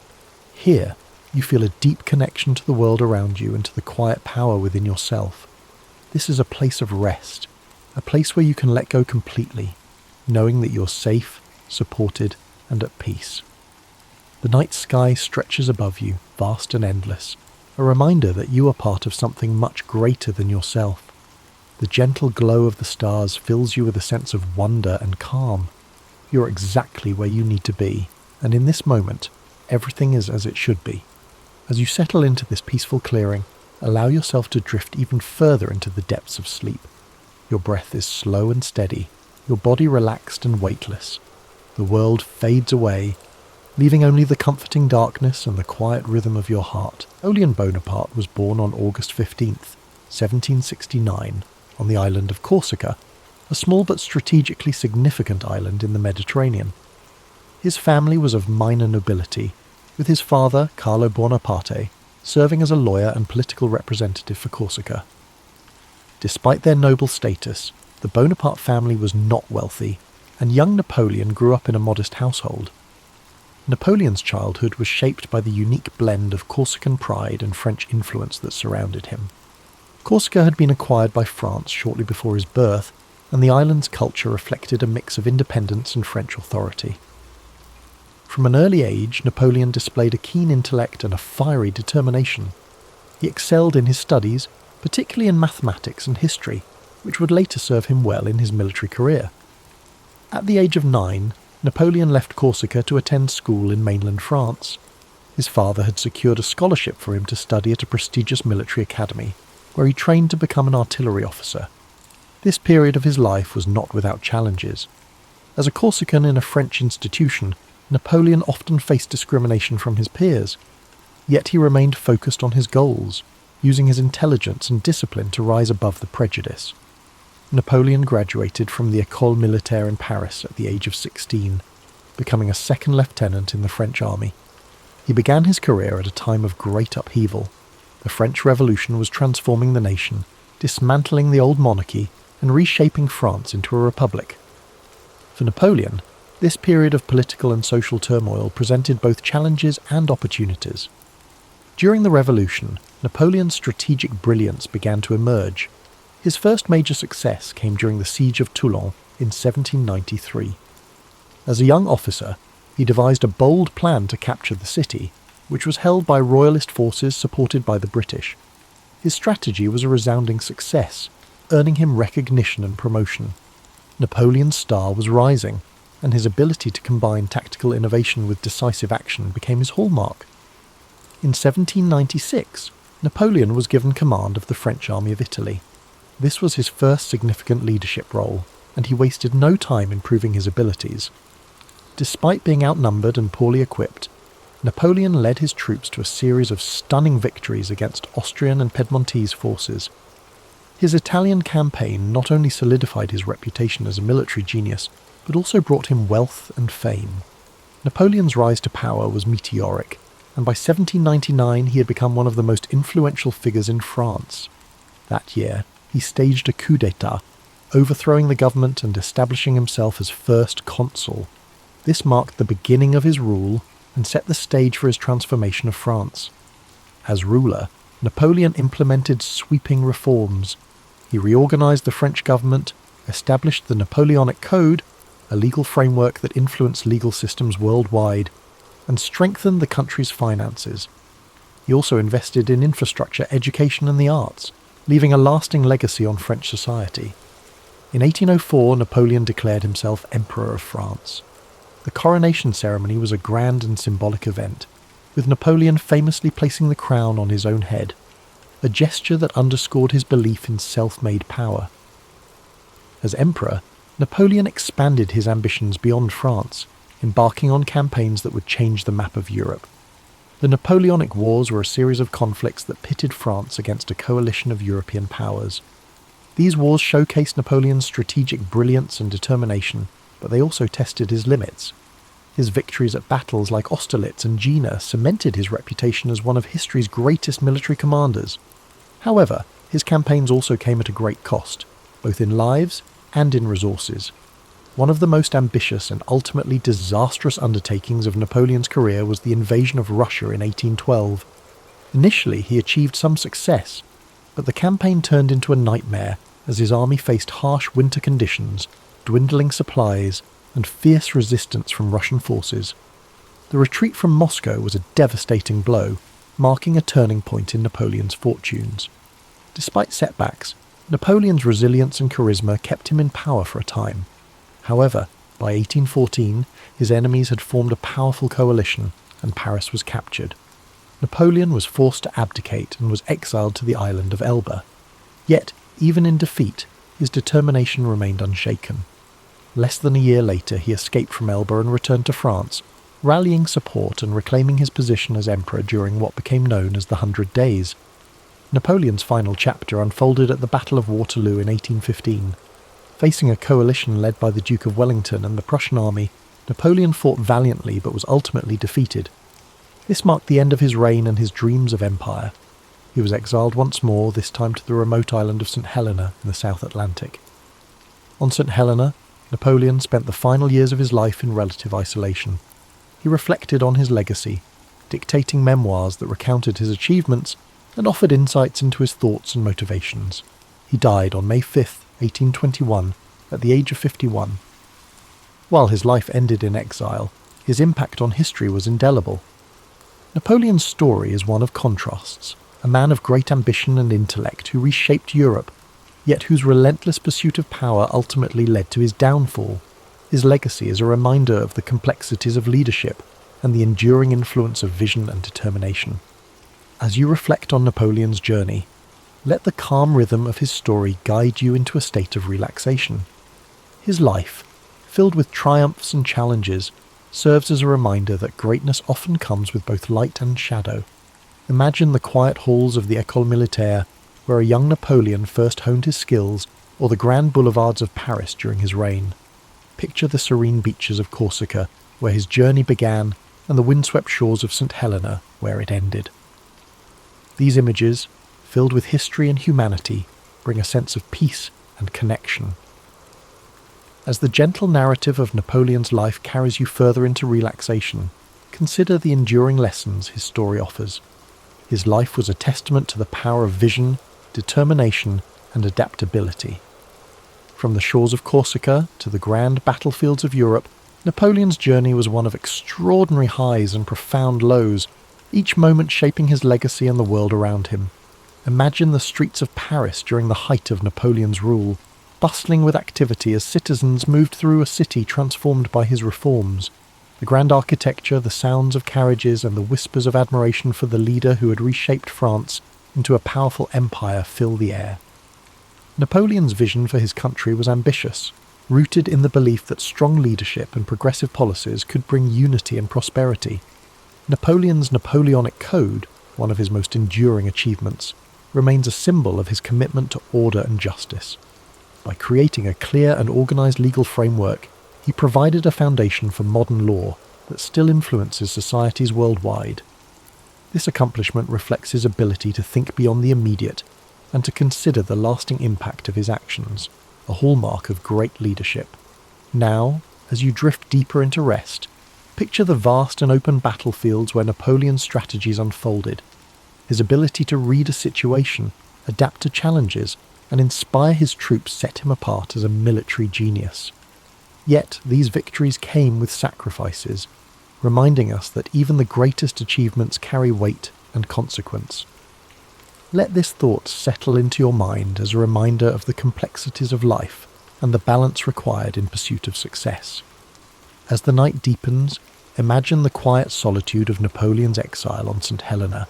[SPEAKER 1] Here, you feel a deep connection to the world around you and to the quiet power within yourself. This is a place of rest, a place where you can let go completely, knowing that you're safe, supported, and at peace. The night sky stretches above you, vast and endless, a reminder that you are part of something much greater than yourself. The gentle glow of the stars fills you with a sense of wonder and calm. You're exactly where you need to be, and in this moment, everything is as it should be. As you settle into this peaceful clearing, allow yourself to drift even further into the depths of sleep. Your breath is slow and steady, your body relaxed and weightless. The world fades away, leaving only the comforting darkness and the quiet rhythm of your heart. Napoleon Bonaparte was born on August 15th, 1769, on the island of Corsica, a small but strategically significant island in the Mediterranean. His family was of minor nobility, with his father, Carlo Bonaparte, serving as a lawyer and political representative for Corsica. Despite their noble status, the Bonaparte family was not wealthy, and young Napoleon grew up in a modest household. Napoleon's childhood was shaped by the unique blend of Corsican pride and French influence that surrounded him. Corsica had been acquired by France shortly before his birth, and the island's culture reflected a mix of independence and French authority. From an early age, Napoleon displayed a keen intellect and a fiery determination. He excelled in his studies, particularly in mathematics and history, which would later serve him well in his military career. At the age of 9, Napoleon left Corsica to attend school in mainland France. His father had secured a scholarship for him to study at a prestigious military academy, where he trained to become an artillery officer. This period of his life was not without challenges. As a Corsican in a French institution, Napoleon often faced discrimination from his peers, yet he remained focused on his goals, using his intelligence and discipline to rise above the prejudice. Napoleon graduated from the École Militaire in Paris at the age of 16, becoming a second lieutenant in the French army. He began his career at a time of great upheaval. The French Revolution was transforming the nation, dismantling the old monarchy and reshaping France into a republic. For Napoleon, this period of political and social turmoil presented both challenges and opportunities. During the Revolution, Napoleon's strategic brilliance began to emerge. His first major success came during the Siege of Toulon in 1793. As a young officer, he devised a bold plan to capture the city, which was held by royalist forces supported by the British. His strategy was a resounding success, earning him recognition and promotion. Napoleon's star was rising, and his ability to combine tactical innovation with decisive action became his hallmark. In 1796, Napoleon was given command of the French army of Italy. This was his first significant leadership role, and he wasted no time in proving his abilities. Despite being outnumbered and poorly equipped, Napoleon led his troops to a series of stunning victories against Austrian and Piedmontese forces. His Italian campaign not only solidified his reputation as a military genius, but also brought him wealth and fame. Napoleon's rise to power was meteoric, and by 1799 he had become one of the most influential figures in France. That year, he staged a coup d'état, overthrowing the government and establishing himself as first consul. This marked the beginning of his rule and set the stage for his transformation of France. As ruler, Napoleon implemented sweeping reforms. He reorganized the French government, established the Napoleonic Code, a legal framework that influenced legal systems worldwide, and strengthened the country's finances. He also invested in infrastructure, education and the arts, leaving a lasting legacy on French society. In 1804, Napoleon declared himself Emperor of France. The coronation ceremony was a grand and symbolic event, with Napoleon famously placing the crown on his own head, a gesture that underscored his belief in self-made power. As emperor, Napoleon expanded his ambitions beyond France, embarking on campaigns that would change the map of Europe. The Napoleonic Wars were a series of conflicts that pitted France against a coalition of European powers. These wars showcased Napoleon's strategic brilliance and determination, but they also tested his limits. His victories at battles like Austerlitz and Jena cemented his reputation as one of history's greatest military commanders. However, his campaigns also came at a great cost, both in lives and in resources. One of the most ambitious and ultimately disastrous undertakings of Napoleon's career was the invasion of Russia in 1812. Initially, he achieved some success, but the campaign turned into a nightmare as his army faced harsh winter conditions, dwindling supplies, and fierce resistance from Russian forces. The retreat from Moscow was a devastating blow, marking a turning point in Napoleon's fortunes. Despite setbacks, Napoleon's resilience and charisma kept him in power for a time. However, by 1814, his enemies had formed a powerful coalition, and Paris was captured. Napoleon was forced to abdicate and was exiled to the island of Elba. Yet, even in defeat, his determination remained unshaken. Less than a year later, he escaped from Elba and returned to France, rallying support and reclaiming his position as emperor during what became known as the 100 Days. Napoleon's final chapter unfolded at the Battle of Waterloo in 1815. Facing a coalition led by the Duke of Wellington and the Prussian army, Napoleon fought valiantly but was ultimately defeated. This marked the end of his reign and his dreams of empire. He was exiled once more, this time to the remote island of St. Helena in the South Atlantic. On St. Helena, Napoleon spent the final years of his life in relative isolation. He reflected on his legacy, dictating memoirs that recounted his achievements and offered insights into his thoughts and motivations. He died on May 5th, 1821, at the age of 51. While his life ended in exile, his impact on history was indelible. Napoleon's story is one of contrasts, a man of great ambition and intellect who reshaped Europe, yet whose relentless pursuit of power ultimately led to his downfall. His legacy is a reminder of the complexities of leadership and the enduring influence of vision and determination. As you reflect on Napoleon's journey, let the calm rhythm of his story guide you into a state of relaxation. His life, filled with triumphs and challenges, serves as a reminder that greatness often comes with both light and shadow. Imagine the quiet halls of the École Militaire, where a young Napoleon first honed his skills, or the grand boulevards of Paris during his reign. Picture the serene beaches of Corsica, where his journey began, and the windswept shores of St. Helena, where it ended. These images, filled with history and humanity, bring a sense of peace and connection. As the gentle narrative of Napoleon's life carries you further into relaxation, consider the enduring lessons his story offers. His life was a testament to the power of vision, determination, and adaptability. From the shores of Corsica to the grand battlefields of Europe, Napoleon's journey was one of extraordinary highs and profound lows, each moment shaping his legacy and the world around him. Imagine the streets of Paris during the height of Napoleon's rule, bustling with activity as citizens moved through a city transformed by his reforms. The grand architecture, the sounds of carriages, and the whispers of admiration for the leader who had reshaped France into a powerful empire fill the air. Napoleon's vision for his country was ambitious, rooted in the belief that strong leadership and progressive policies could bring unity and prosperity. Napoleon's Napoleonic Code, one of his most enduring achievements, remains a symbol of his commitment to order and justice. By creating a clear and organized legal framework, he provided a foundation for modern law that still influences societies worldwide. This accomplishment reflects his ability to think beyond the immediate and to consider the lasting impact of his actions, a hallmark of great leadership. Now, as you drift deeper into rest, picture the vast and open battlefields where Napoleon's strategies unfolded. His ability to read a situation, adapt to challenges, and inspire his troops set him apart as a military genius. Yet these victories came with sacrifices, reminding us that even the greatest achievements carry weight and consequence. Let this thought settle into your mind as a reminder of the complexities of life and the balance required in pursuit of success. As the night deepens, imagine the quiet solitude of Napoleon's exile on St. Helena.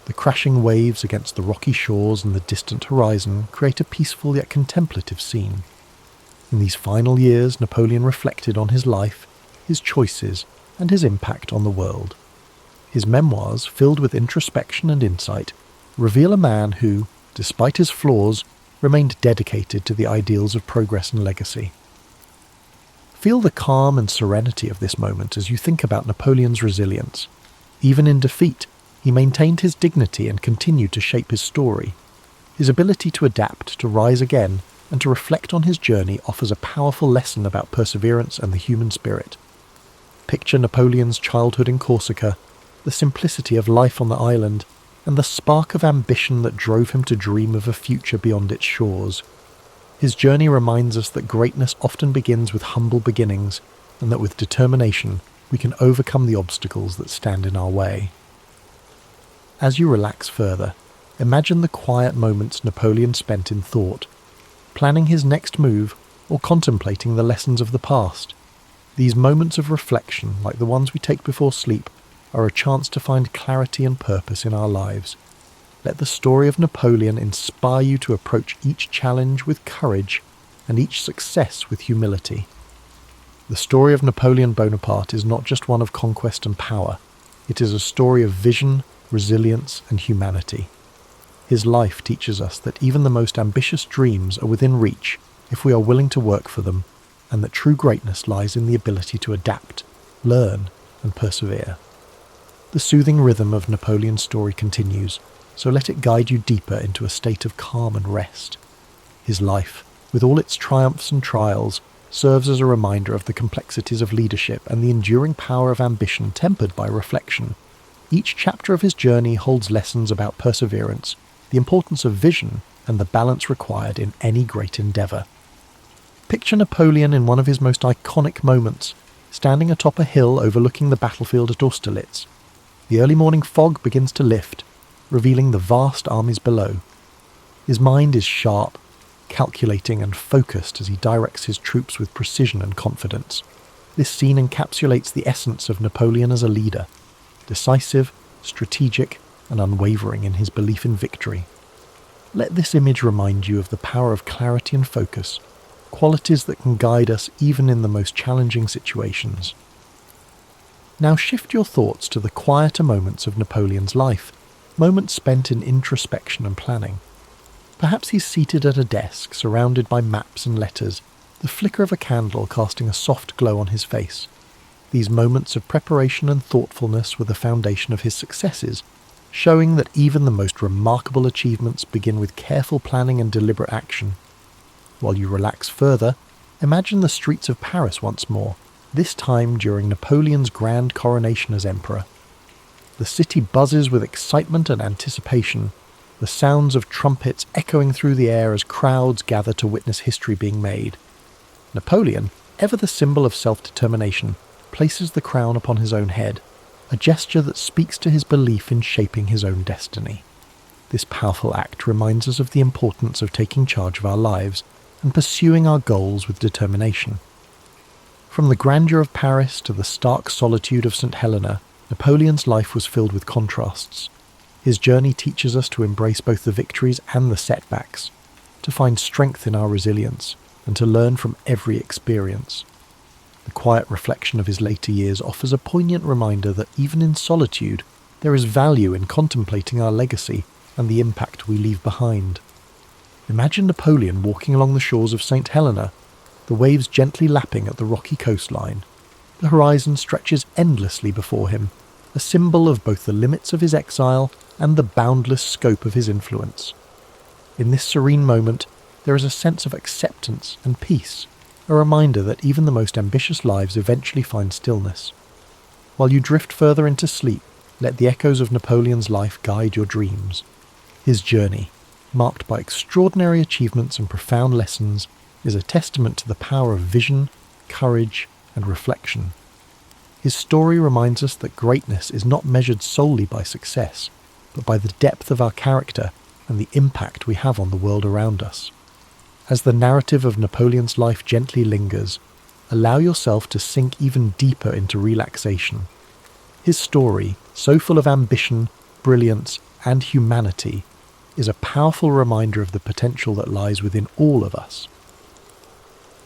[SPEAKER 1] The crashing waves against the rocky shores and the distant horizon create a peaceful yet contemplative scene. In these final years, Napoleon reflected on his life, his choices, and his impact on the world. His memoirs, filled with introspection and insight, reveal a man who, despite his flaws, remained dedicated to the ideals of progress and legacy. Feel the calm and serenity of this moment as you think about Napoleon's resilience. Even in defeat, he maintained his dignity and continued to shape his story. His ability to adapt, to rise again, and to reflect on his journey offers a powerful lesson about perseverance and the human spirit. Picture Napoleon's childhood in Corsica, the simplicity of life on the island, and the spark of ambition that drove him to dream of a future beyond its shores. His journey reminds us that greatness often begins with humble beginnings, and that with determination we can overcome the obstacles that stand in our way. As you relax further, imagine the quiet moments Napoleon spent in thought, planning his next move or contemplating the lessons of the past. These moments of reflection, like the ones we take before sleep, are a chance to find clarity and purpose in our lives. Let the story of Napoleon inspire you to approach each challenge with courage and each success with humility. The story of Napoleon Bonaparte is not just one of conquest and power. It is a story of vision, resilience, and humanity. His life teaches us that even the most ambitious dreams are within reach if we are willing to work for them, and that true greatness lies in the ability to adapt, learn, and persevere. The soothing rhythm of Napoleon's story continues, so let it guide you deeper into a state of calm and rest. His life, with all its triumphs and trials, serves as a reminder of the complexities of leadership and the enduring power of ambition tempered by reflection. Each chapter of his journey holds lessons about perseverance, the importance of vision, and the balance required in any great endeavour. Picture Napoleon in one of his most iconic moments, standing atop a hill overlooking the battlefield at Austerlitz. The early morning fog begins to lift, revealing the vast armies below. His mind is sharp, calculating and focused as he directs his troops with precision and confidence. This scene encapsulates the essence of Napoleon as a leader, decisive, strategic, and unwavering in his belief in victory. Let this image remind you of the power of clarity and focus, qualities that can guide us even in the most challenging situations. Now shift your thoughts to the quieter moments of Napoleon's life, moments spent in introspection and planning. Perhaps he's seated at a desk, surrounded by maps and letters, the flicker of a candle casting a soft glow on his face. These moments of preparation and thoughtfulness were the foundation of his successes, showing that even the most remarkable achievements begin with careful planning and deliberate action. While you relax further, imagine the streets of Paris once more, this time during Napoleon's grand coronation as emperor. The city buzzes with excitement and anticipation, the sounds of trumpets echoing through the air as crowds gather to witness history being made. Napoleon, ever the symbol of self-determination, places the crown upon his own head, a gesture that speaks to his belief in shaping his own destiny. This powerful act reminds us of the importance of taking charge of our lives and pursuing our goals with determination. From the grandeur of Paris to the stark solitude of St. Helena, Napoleon's life was filled with contrasts. His journey teaches us to embrace both the victories and the setbacks, to find strength in our resilience, and to learn from every experience. The quiet reflection of his later years offers a poignant reminder that even in solitude, there is value in contemplating our legacy and the impact we leave behind. Imagine Napoleon walking along the shores of St. Helena, the waves gently lapping at the rocky coastline. The horizon stretches endlessly before him, a symbol of both the limits of his exile and the boundless scope of his influence. In this serene moment, there is a sense of acceptance and peace, a reminder that even the most ambitious lives eventually find stillness. While you drift further into sleep, let the echoes of Napoleon's life guide your dreams. His journey, marked by extraordinary achievements and profound lessons, is a testament to the power of vision, courage, and reflection. His story reminds us that greatness is not measured solely by success, but by the depth of our character and the impact we have on the world around us. As the narrative of Napoleon's life gently lingers, allow yourself to sink even deeper into relaxation. His story, so full of ambition, brilliance, and humanity, is a powerful reminder of the potential that lies within all of us.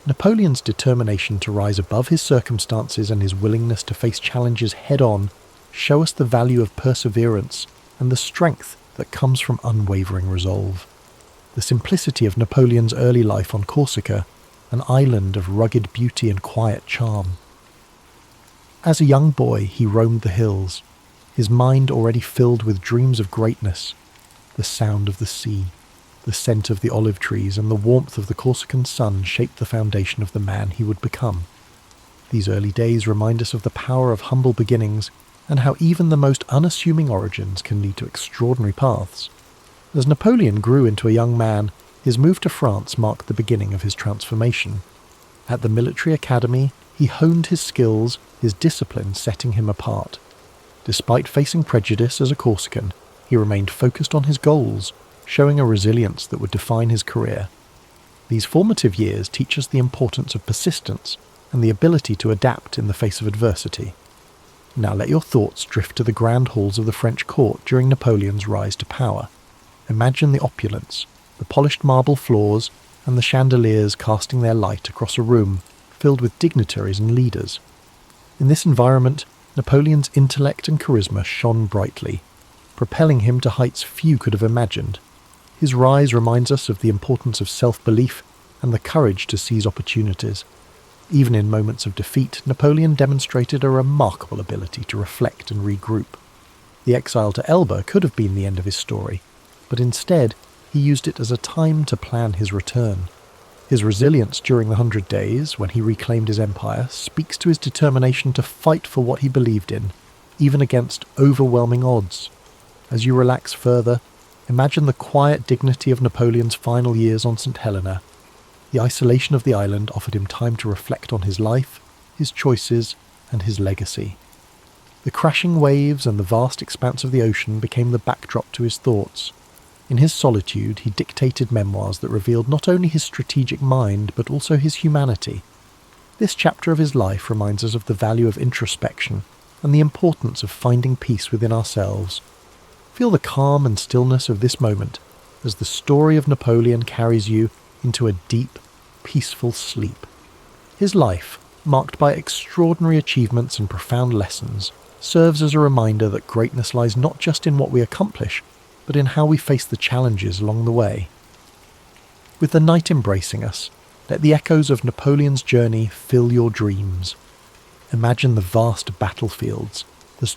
[SPEAKER 1] Napoleon's determination to rise above his circumstances and his willingness to face challenges head-on show us the value of perseverance and the strength that comes from unwavering resolve. The simplicity of Napoleon's early life on Corsica, an island of rugged beauty and quiet charm. As a young boy, he roamed the hills, his mind already filled with dreams of greatness. The sound of the sea, the scent of the olive trees, and the warmth of the Corsican sun shaped the foundation of the man he would become. These early days remind us of the power of humble beginnings and how even the most unassuming origins can lead to extraordinary paths. As Napoleon grew into a young man, his move to France marked the beginning of his transformation. At the military academy, he honed his skills, his discipline setting him apart. Despite facing prejudice as a Corsican, he remained focused on his goals, showing a resilience that would define his career. These formative years teach us the importance of persistence and the ability to adapt in the face of adversity. Now let your thoughts drift to the grand halls of the French court during Napoleon's rise to power. Imagine the opulence, the polished marble floors, and the chandeliers casting their light across a room filled with dignitaries and leaders. In this environment, Napoleon's intellect and charisma shone brightly, propelling him to heights few could have imagined. His rise reminds us of the importance of self-belief and the courage to seize opportunities. Even in moments of defeat, Napoleon demonstrated a remarkable ability to reflect and regroup. The exile to Elba could have been the end of his story, but instead he used it as a time to plan his return. His resilience during the 100 Days, when he reclaimed his empire, speaks to his determination to fight for what he believed in, even against overwhelming odds. As you relax further, imagine the quiet dignity of Napoleon's final years on St. Helena. The isolation of the island offered him time to reflect on his life, his choices, and his legacy. The crashing waves and the vast expanse of the ocean became the backdrop to his thoughts. In his solitude, he dictated memoirs that revealed not only his strategic mind, but also his humanity. This chapter of his life reminds us of the value of introspection and the importance of finding peace within ourselves. Feel the calm and stillness of this moment as the story of Napoleon carries you into a deep, peaceful sleep. His life, marked by extraordinary achievements and profound lessons, serves as a reminder that greatness lies not just in what we accomplish, but in how we face the challenges along the way. With the night embracing us, let the echoes of Napoleon's journey fill your dreams. Imagine the vast battlefields, the